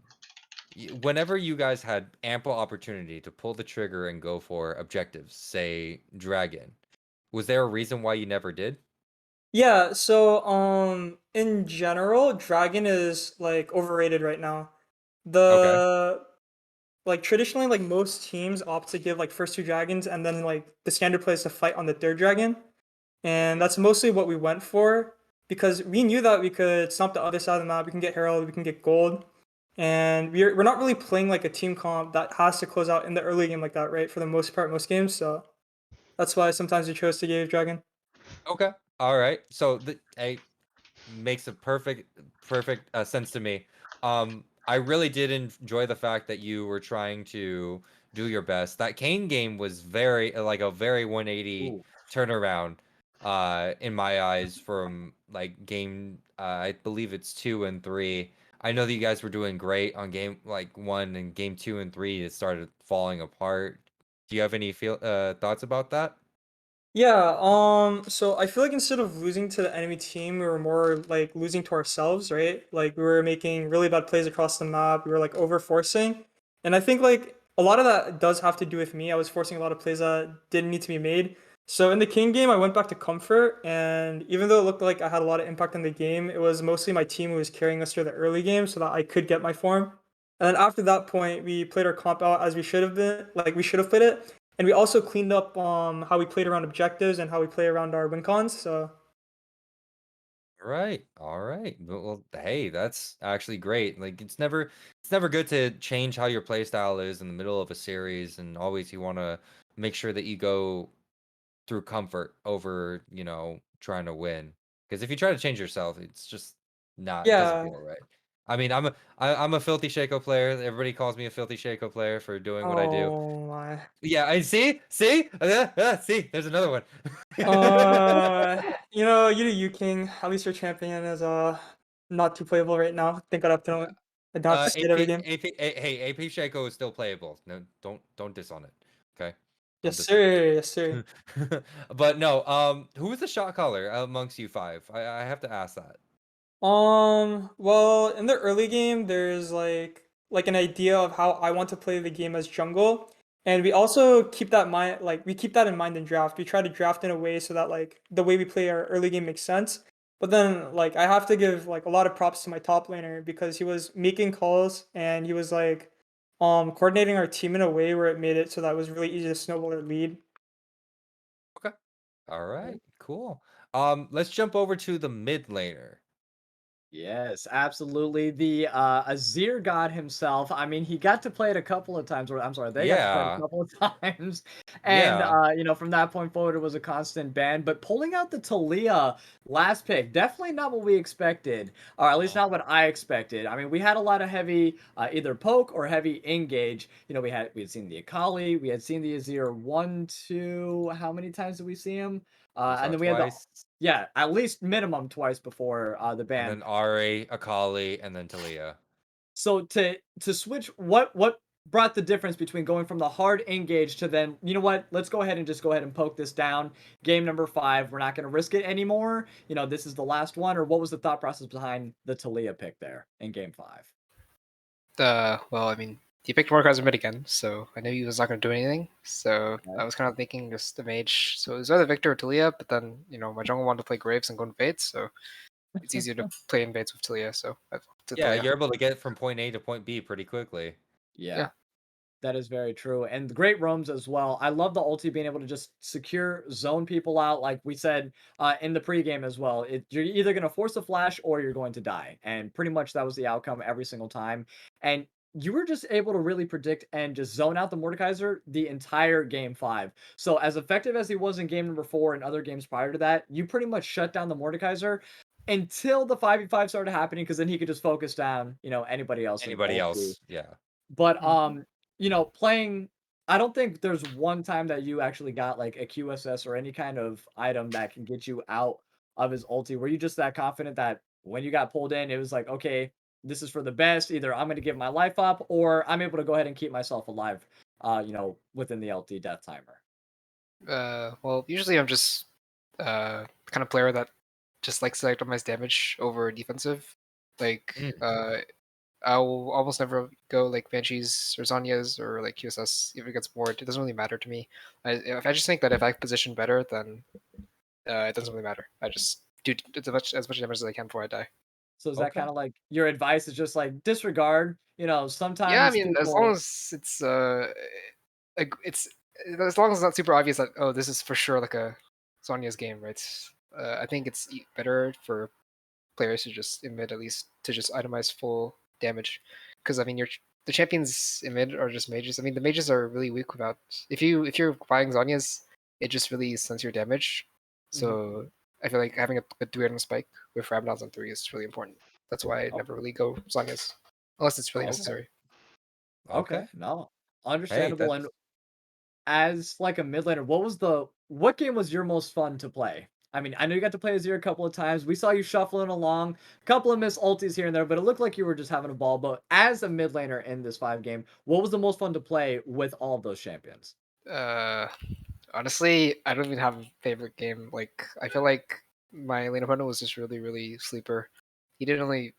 B: Whenever you guys had ample opportunity to pull the trigger and go for objectives, say dragon, was there a reason why you never did?
F: Yeah, so in general, Dragon is like overrated right now.
B: Okay.
F: The like traditionally like most teams opt to give like first two dragons and then like the standard play is to fight on the third dragon. And that's mostly what we went for because we knew that we could stomp the other side of the map, we can get Herald, we can get gold. And we're not really playing like a team comp that has to close out in the early game like that, right? For the most part, most games. So that's why sometimes we chose to give Dragon.
B: Okay. All right. So makes a perfect sense to me. I really did enjoy the fact that you were trying to do your best. That Kane game was very like a very 180
A: Ooh.
B: turnaround in my eyes from like game I believe it's 2 and 3. I know that you guys were doing great on game like 1 and game 2 and 3 it started falling apart. Do you have any thoughts about that?
F: Yeah, so I feel like instead of losing to the enemy team, we were more like losing to ourselves, right? Like we were making really bad plays across the map. We were like over forcing. And I think like a lot of that does have to do with me. I was forcing a lot of plays that didn't need to be made. So in the King game, I went back to comfort, and even though it looked like I had a lot of impact in the game, it was mostly my team who was carrying us through the early game so that I could get my form. And then after that point, we played our comp out as we should have been, like we should have played it. And we also cleaned up how we played around objectives and how we play around our win cons. So
B: Right. All right. Well, hey, that's actually great. Like it's never good to change how your play style is in the middle of a series and always you want to make sure that you go through comfort over, trying to win. Because if you try to change yourself, it's just not it doesn't
F: yeah.
B: feel right. I mean, I'm a filthy Shaco player. Everybody calls me a filthy Shaco player for doing what I do.
F: Oh my.
B: Yeah, I see? See, there's another one.
F: You do you King. At least your champion is not too playable right now. Thank God I don't have to see it every game.
B: Hey, AP Shaco is still playable. No, don't diss on it. Okay, don't
F: Yes,
B: diss on
F: sir. Yes, sir.
B: it. But no, who is the shot caller amongst you five? I have to ask that.
F: Well, in the early game, there's like an idea of how I want to play the game as jungle, and we also keep that mind like we keep that in mind in draft. We try to draft in a way so that like the way we play our early game makes sense. But then like I have to give like a lot of props to my top laner because he was making calls and he was like coordinating our team in a way where it made it so that it was really easy to snowball our lead.
B: Okay, all right, cool. Let's jump over to the mid laner.
A: Yes, absolutely. The Azir god himself. I mean, he got to play it a couple of times. Or I'm sorry, they got to play it a
B: Yeah,
A: couple of times, and
B: yeah.
A: from that point forward, it was a constant ban. But pulling out the Talia last pick, definitely not what we expected, or at least
B: Oh,
A: not what I expected. I mean, we had a lot of heavy either poke or heavy engage. We had seen the Akali, we had seen the Azir one, two. How many times did we see him?
B: we
A: And
B: saw it
A: then we had the
B: twice,
A: yeah, at least minimum twice before the
B: and
A: ban.
B: then Ari, Akali, and then Talia.
A: So to switch, what brought the difference between going from the hard engage to then, you know what, let's go ahead and just go ahead and poke this down. Game number 5, we're not going to risk it anymore. This is the last one. Or what was the thought process behind the Talia pick there in game 5?
G: Well, I mean, he picked Mordekaiser mid again, so I knew he was not going to do anything. So
A: Okay.
G: I was kind of thinking just the mage. So it was either Victor or Talia, but then, my jungle wanted to play Graves and go Invades, so it's easier to play Invades with Talia, so I to
B: Yeah,
G: Talia.
B: you're able to get from point A to point B pretty quickly.
A: Yeah.
G: Yeah.
A: That is very true. And the great roams as well. I love the ulti being able to just secure zone people out, like we said in the pregame as well. You're either going to force a flash or you're going to die. And pretty much that was the outcome every single time. And you were just able to really predict and just zone out the Mordekaiser the entire game 5. So as effective as he was in game number 4 and other games prior to that, you pretty much shut down the Mordekaiser until the 5v5 started happening, because then he could just focus down, anybody else in
B: Anybody
A: ulti.
B: else, yeah.
A: But
E: Mhm.
A: playing, I don't think there's one time that you actually got like a QSS or any kind of item that can get you out of his ulti. Were you just that confident that when you got pulled in, it was like, okay, this is for the best. Either I'm going to give my life up or I'm able to go ahead and keep myself alive, within the LT death timer.
G: Well, usually I'm just the kind of player that just likes to optimize damage over defensive. Like,
B: Mm.
G: I'll almost never go like Banshees or Zanyas or like QSS if it gets bored. It doesn't really matter to me. If I just think that if I position better, then it doesn't really matter. I just do as much damage as I can before I die.
A: So is that
B: Okay.
A: kind of like your advice is just like disregard, sometimes
G: Yeah, I mean, as long
A: people
G: as it's as long as it's not super obvious that this is for sure like a Sonya's game, right? I think it's better for players to just in mid at least to just itemize full damage, because I mean the champions in mid are just mages. I mean the mages are really weak without if you're buying Zonias, it just really stunts your damage. So I feel like having a good 3-item spike with Rabadons on 3 is really important. That's why I
A: Oh.
G: never really go Zonias unless it's really
A: Okay.
G: necessary.
A: Okay, no,
B: Hey,
A: understandable. And
B: that's
A: as like a mid laner, what game was your most fun to play? I mean, I know you got to play Azir a couple of times. We saw you shuffling along, a couple of missed ultis here and there, but it looked like you were just having a ball. But as a mid laner in this 5 game, what was the most fun to play with all of those champions?
G: Honestly, I don't even have a favorite game. Like I feel like my lane opponent was just really, really sleeper. He didn't really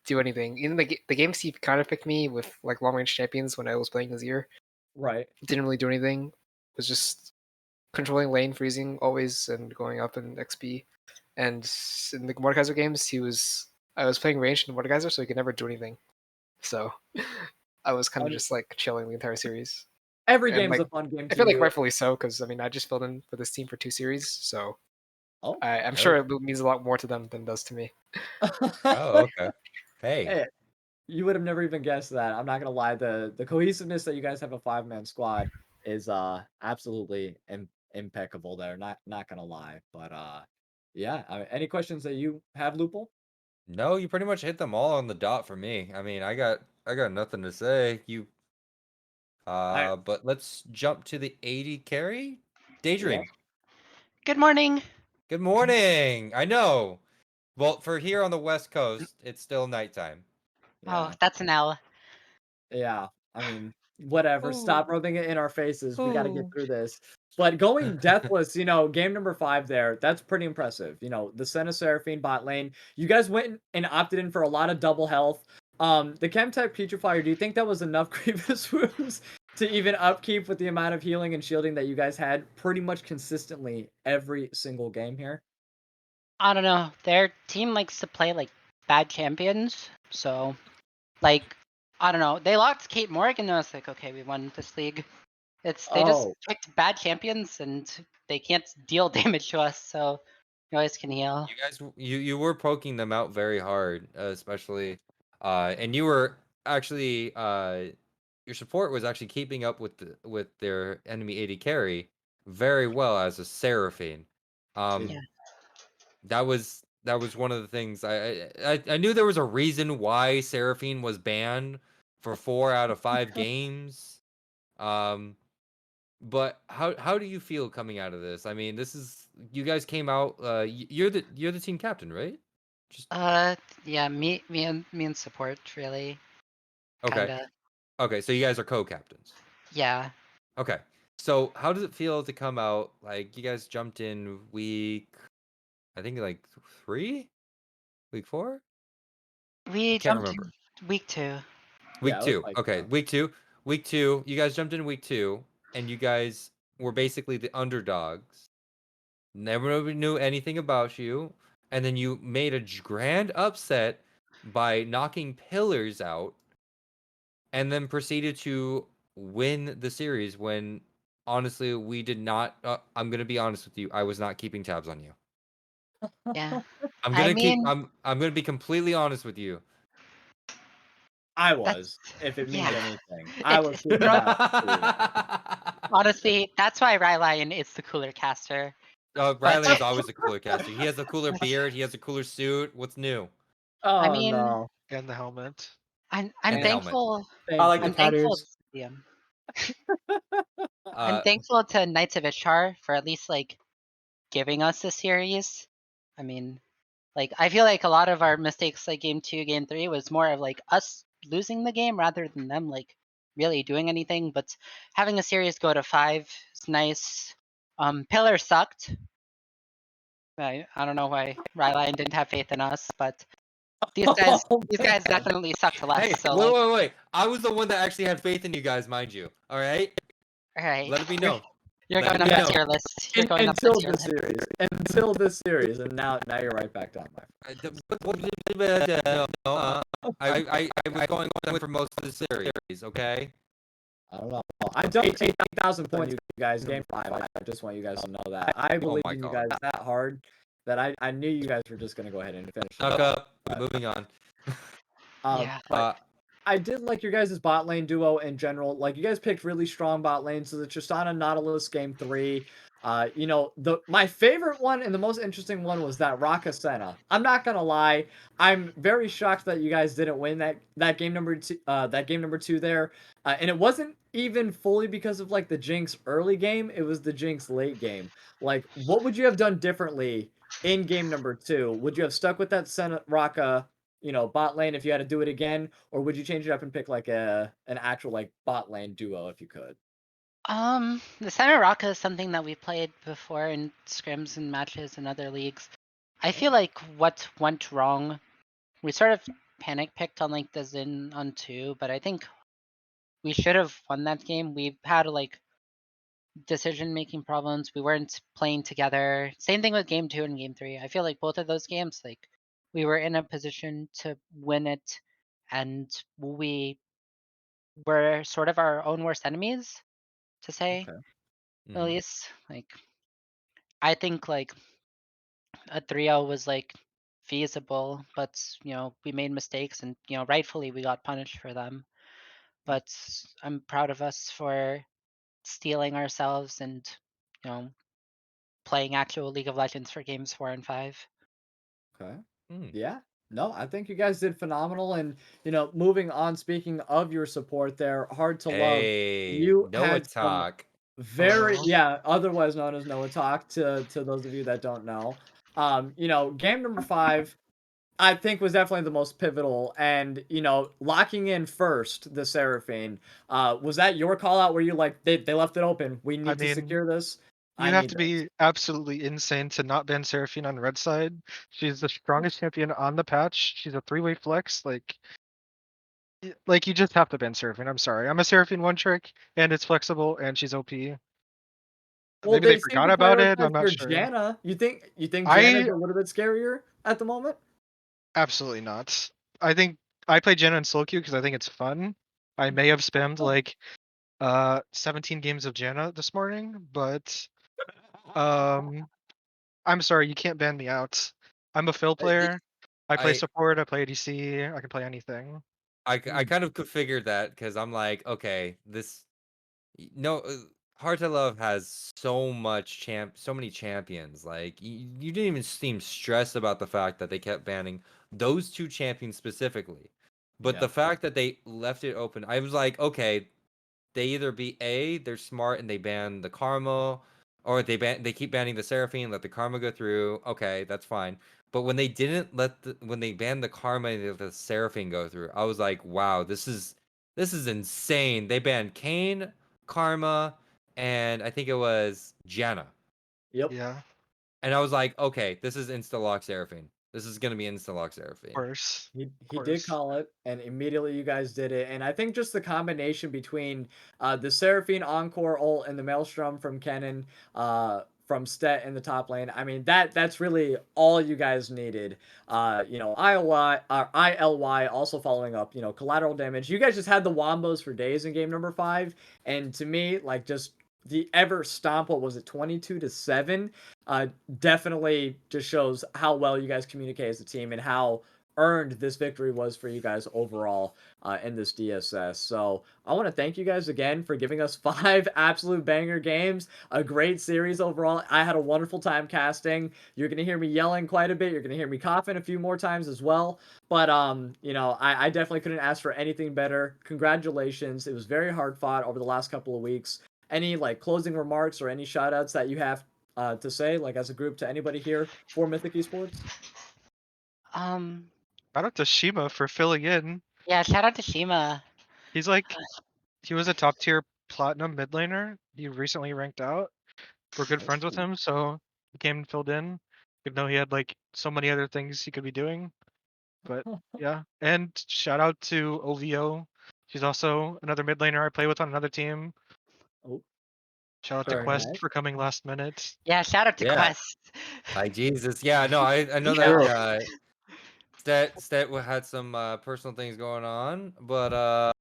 G: do anything. Even the games he kind of picked me with like long range champions when I was playing Azir,
A: Right.
G: didn't really do anything. Was just controlling lane, freezing always, and going up in XP. And in the Mordekaiser games, I was playing ranged in Mordekaiser, so he could never do anything. So I was kind of
A: Un-
G: just like chilling the entire series.
A: Every
G: And
A: game's
G: like
A: a fun game
G: I
A: to
G: feel like
A: you.
G: rightfully so, because I mean I just filled in for this team for 2 series, so
A: Oh.
G: I'm sure it means a lot more to them than it does to me.
B: oh, okay. Hey,
A: Hey, you would have never even guessed that. I'm not gonna lie. The cohesiveness that you guys have a 5-man squad is absolutely impeccable there. Not gonna lie. But yeah. Any questions that you have, Lupul?
B: no, you pretty much hit them all on the dot for me. I mean, I got nothing to say.
A: I
B: But let's jump to the 80 carry.
A: yeah.
B: Daydream.
H: Good morning.
B: Good morning. I know. Well, for here on the West Coast, it's still nighttime.
H: Oh,
A: Yeah.
H: that's an L.
A: Yeah. I mean, whatever. Stop
B: Ooh.
A: rubbing it in our faces. We got to get
B: Ooh.
A: through this. But going deathless, game number 5 there, that's pretty impressive. The Senna Seraphine bot lane. You guys went and opted in for a lot of double health. The Chem Tech Putrefier, do you think that was enough Grievous Wounds to even upkeep with the amount of healing and shielding that you guys had pretty much consistently every single game here?
H: I don't know. Their team likes to play like bad champions, so like I don't know. They locked Kate Morgan, and I was like, okay, we won this league. They just
A: Oh,
H: picked bad champions, and they can't deal damage to us, so you always can heal.
B: You guys, you were poking them out very hard, especially, and you were actually, your support was actually keeping up with their enemy AD carry very well as a Seraphine.
H: Yeah.
B: That was one of the things I knew there was a reason why Seraphine was banned for 4 out of 5 games. But how do you feel coming out of this? I mean, this is you guys came out. You're the team captain, right? Just
H: Yeah. Me and support really
B: okay.
H: kind of.
B: Okay, so you guys are co-captains.
H: Yeah.
B: Okay, so how does it feel to come out? Like you guys jumped in week, I think like 3, week 4. I
H: We
B: can't
H: jumped
B: remember.
H: in week 2.
B: Week
A: yeah, it was
B: 2.
A: like
B: Okay, week 2. Week 2. You guys jumped in week 2, and you guys were basically the underdogs. Never knew anything about you, and then you made a grand upset by knocking Pillars out, and then proceeded to win the series when honestly we did not. I'm gonna be honest with you. I was not keeping tabs on you.
H: Yeah.
B: I'm
H: I
B: gonna keep.
H: mean,
B: I'm gonna be completely honest with you.
A: I
H: that's
A: was, if it means
H: yeah.
A: anything. I was
H: You
A: keeping
H: know,
A: that too.
H: honestly, that's why Rylionn is the cooler caster. But
B: Rylan's always the cooler caster. He has a cooler beard. He has a cooler suit. What's new?
H: I
A: Oh
H: mean,
A: no.
I: And the helmet.
H: I'm
B: And the helmet.
H: thankful.
F: I
A: Thank
F: like the
A: you.
H: I'm thankful.
F: tattoos.
H: Yeah. I'm
B: Uh,
H: thankful to Knights of Ishtar for at least like giving us a series. I mean, like I feel like a lot of our mistakes like game 2, game 3 was more of like us losing the game rather than them like really doing anything. But having a series go to 5 is nice. Pillar sucked. I don't know why Rylionn didn't have faith in us, but these guys
A: Oh,
H: these guys
A: man.
H: definitely sucked
B: hey,
H: less. So
B: wait,
H: like,
B: wait, wait! I was the one that actually had faith in you guys, mind you. All right,
H: all right,
B: let it be known.
H: You're
B: That-
H: going up
B: yeah,
H: the
B: no.
H: tier list. You're going up the
A: Until
H: tier
A: this
H: list.
A: series. Until this series. And now you're right back down, my friend.
B: I was going with for most of the series, okay?
A: I don't know. I dumped 8,000 points, you guys, game 5. I just want you guys to know that. I believe
B: my
A: in you
B: God.
A: guys that hard that I knew you guys were just going to go ahead and finish it.
B: Knock up. Moving on.
H: Yeah.
A: But I did like your guys' bot lane duo in general. Like, you guys picked really strong bot lanes. So the Tristana Nautilus game 3. You know, my favorite one and the most interesting one was that Raka Senna. I'm not gonna lie, I'm very shocked that you guys didn't win that game number 2. That game number 2 there, and it wasn't even fully because of like the Jinx early game. It was the Jinx late game. Like, what would you have done differently in game number 2? Would you have stuck with that Senna Raka, you know, bot lane if you had to do it again, or would you change it up and pick like an actual like bot lane duo if you could?
H: The Center Rocka is something that we played before in scrims and matches and other leagues. I feel like what went wrong, we sort of panic picked on like the Xin on 2, but I think we should have won that game. We had like decision making problems. We weren't playing together. Same thing with game 2 and game 3. I feel like both of those games, like we were in a position to win it, and we were sort of our own worst enemies, to say
A: Okay.
H: at
B: Mhm.
H: least. Like I think like a 3-0 was like feasible, but you know, we made mistakes and you know, rightfully we got punished for them. But I'm proud of us for stealing ourselves and you know, playing actual League of Legends for games 4 and 5.
A: Okay.
B: Mm.
A: Yeah. No, I think you guys did phenomenal. And, you know, moving on, speaking of your support there, Hard to Love,
B: Hey,
A: you
B: Noah
A: had some
B: talk.
A: very,
E: Hello.
A: yeah, otherwise known as Noah Talk to those of you that don't know. You know, game number 5, I think was definitely the most pivotal. And, you know, locking in first the Seraphine, was that your call out where you like, they left it open? We
I: I
A: need to
I: mean,
A: secure this.
I: you
A: I
I: have
A: need
I: to
A: this.
I: be absolutely insane to not ban Seraphine on red side. She's the strongest champion on the patch. She's a 3-way flex. Like you just have to ban Seraphine. I'm sorry. I'm a Seraphine one trick, and it's flexible, and she's OP.
A: Well,
I: Maybe they
A: they seem
I: forgot
A: to
I: about it. I'm
A: prioritize
I: not
A: their
I: sure.
A: Janna. You think Janna's
I: I
A: a little bit scarier at the moment?
I: absolutely not. I think I play Jenna in solo queue because I think it's fun. I may have spammed like 17 games of Janna this morning, but um I'm sorry, you can't ban me out. I'm a fill player. I play
B: I
I: support, I play ADC, I can play anything.
B: I
A: Mm.
B: kind of could figure that because I'm like, okay, no, Hard to Love has so many champions. Like you didn't even seem stressed about the fact that they kept banning those two champions specifically, but
A: Yeah.
B: the fact that they left it open, I was like, okay, they either they're smart and they ban the Karma, or they keep banning the Seraphine, let the Karma go through. Okay, that's fine. But when they didn't when they banned the Karma and they let the Seraphine go through, I was like, wow, this is insane. They banned Kane, Karma, and I think it was Janna.
A: Yep.
I: Yeah, of
B: And I was like, okay, this is insta lock Seraphine. This is gonna be insta lock Seraphine.
I: course. Of
A: He did
I: course.
A: call it, and immediately you guys did it. And I think just the combination between the Seraphine Encore ult and the Maelstrom from Kennen, from Stet in the top lane. I mean that's really all you guys needed. You know, ILY also following up. You know, collateral damage. You guys just had the wombos for days in game number 5, and to me, like just the ever stomp. What was it, 22-7? Uh, Definitely just shows how well you guys communicate as a team and how earned this victory was for you guys overall in this DSS. So I want to thank you guys again for giving us 5 absolute banger games, a great series overall. I had a wonderful time casting. You're gonna hear me yelling quite a bit. You're gonna hear me coughing a few more times as well. But you know, I definitely couldn't ask for anything better. Congratulations. It was very hard fought over the last couple of weeks. Any like closing remarks or any shout outs that you have to say, like as a group, to anybody here for Mythic Esports?
H: Um
I: Shout out to Shima for filling in.
H: yeah, shout out to Shima.
I: He's like he was a top tier platinum mid laner. He recently ranked out. We're good friends with him, so he came and filled in, even though he had like so many other things he could be doing. But yeah, and shout out to OVO. She's also another mid laner I play with on another team.
A: Oh,
I: Shout out to
A: Very
I: Quest
A: nice.
I: for coming last minute.
H: Yeah, shout out to
B: Yeah.
H: Quest.
B: Hi Jesus. Yeah, no, I know
H: Yeah.
B: that Stet had some personal things going on, but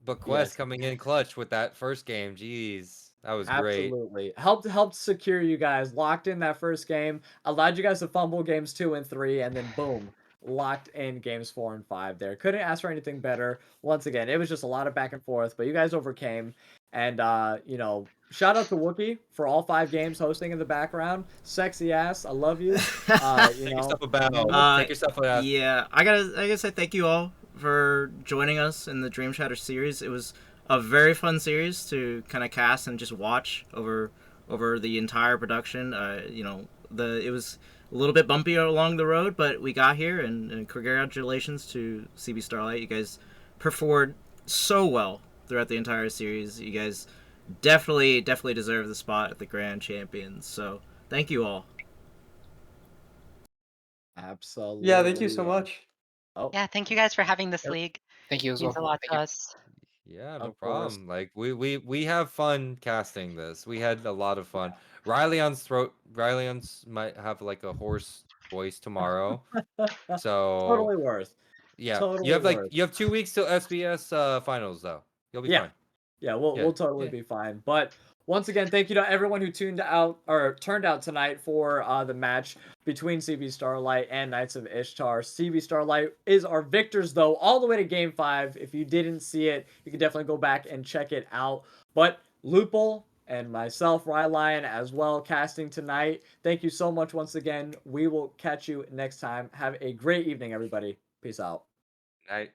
B: Quest
A: Yes.
B: coming in clutch with that first game. Jeez. That was great.
A: Absolutely. Helped secure you guys, locked in that first game, allowed you guys to fumble games 2 and 3, and then boom, locked in games 4 and 5 there. Couldn't ask for anything better. Once again, it was just a lot of back and forth, but you guys overcame. And you know, shout out to Wookie for all 5 games hosting in the background. Sexy ass, I love you. You
B: Take
A: know,
B: yourself a bow.
J: Uh,
B: Take yourself a
J: Yeah, I gotta say thank you all for joining us in the Dreamshatter series. It was a very fun series to kind of cast and just watch over the entire production. You know, it was a little bit bumpy along the road, but we got here, and congratulations to CB Starlight. You guys performed so well throughout the entire series. You guys definitely deserve the spot at the Grand Champions. So thank you all.
A: absolutely.
F: Yeah, thank you so much.
A: Oh,
H: Yeah, thank you guys for having this league.
G: Thank you as
H: Means
G: well.
H: a lot
G: Thank
H: to
G: you.
H: us.
B: Yeah, no
A: of course.
B: problem. Like we have fun casting this. We had a lot of fun. Rylion's might have like a hoarse voice tomorrow. So
A: Totally worth.
B: yeah,
A: Totally worth.
B: you have 2 weeks till SBS finals though. You'll be
A: Yeah.
B: fine.
A: Yeah, we'll totally
B: Yeah.
A: be fine. But once again, thank you to everyone who turned out tonight for the match between CB Starlight and Knights of Ishtar. CB Starlight is our victors though, all the way to game 5. If you didn't see it, you can definitely go back and check it out. But Lupul and myself, Rylionn, as well, casting tonight. Thank you so much once again. We will catch you next time. Have a great evening, everybody. Peace out.
B: Night.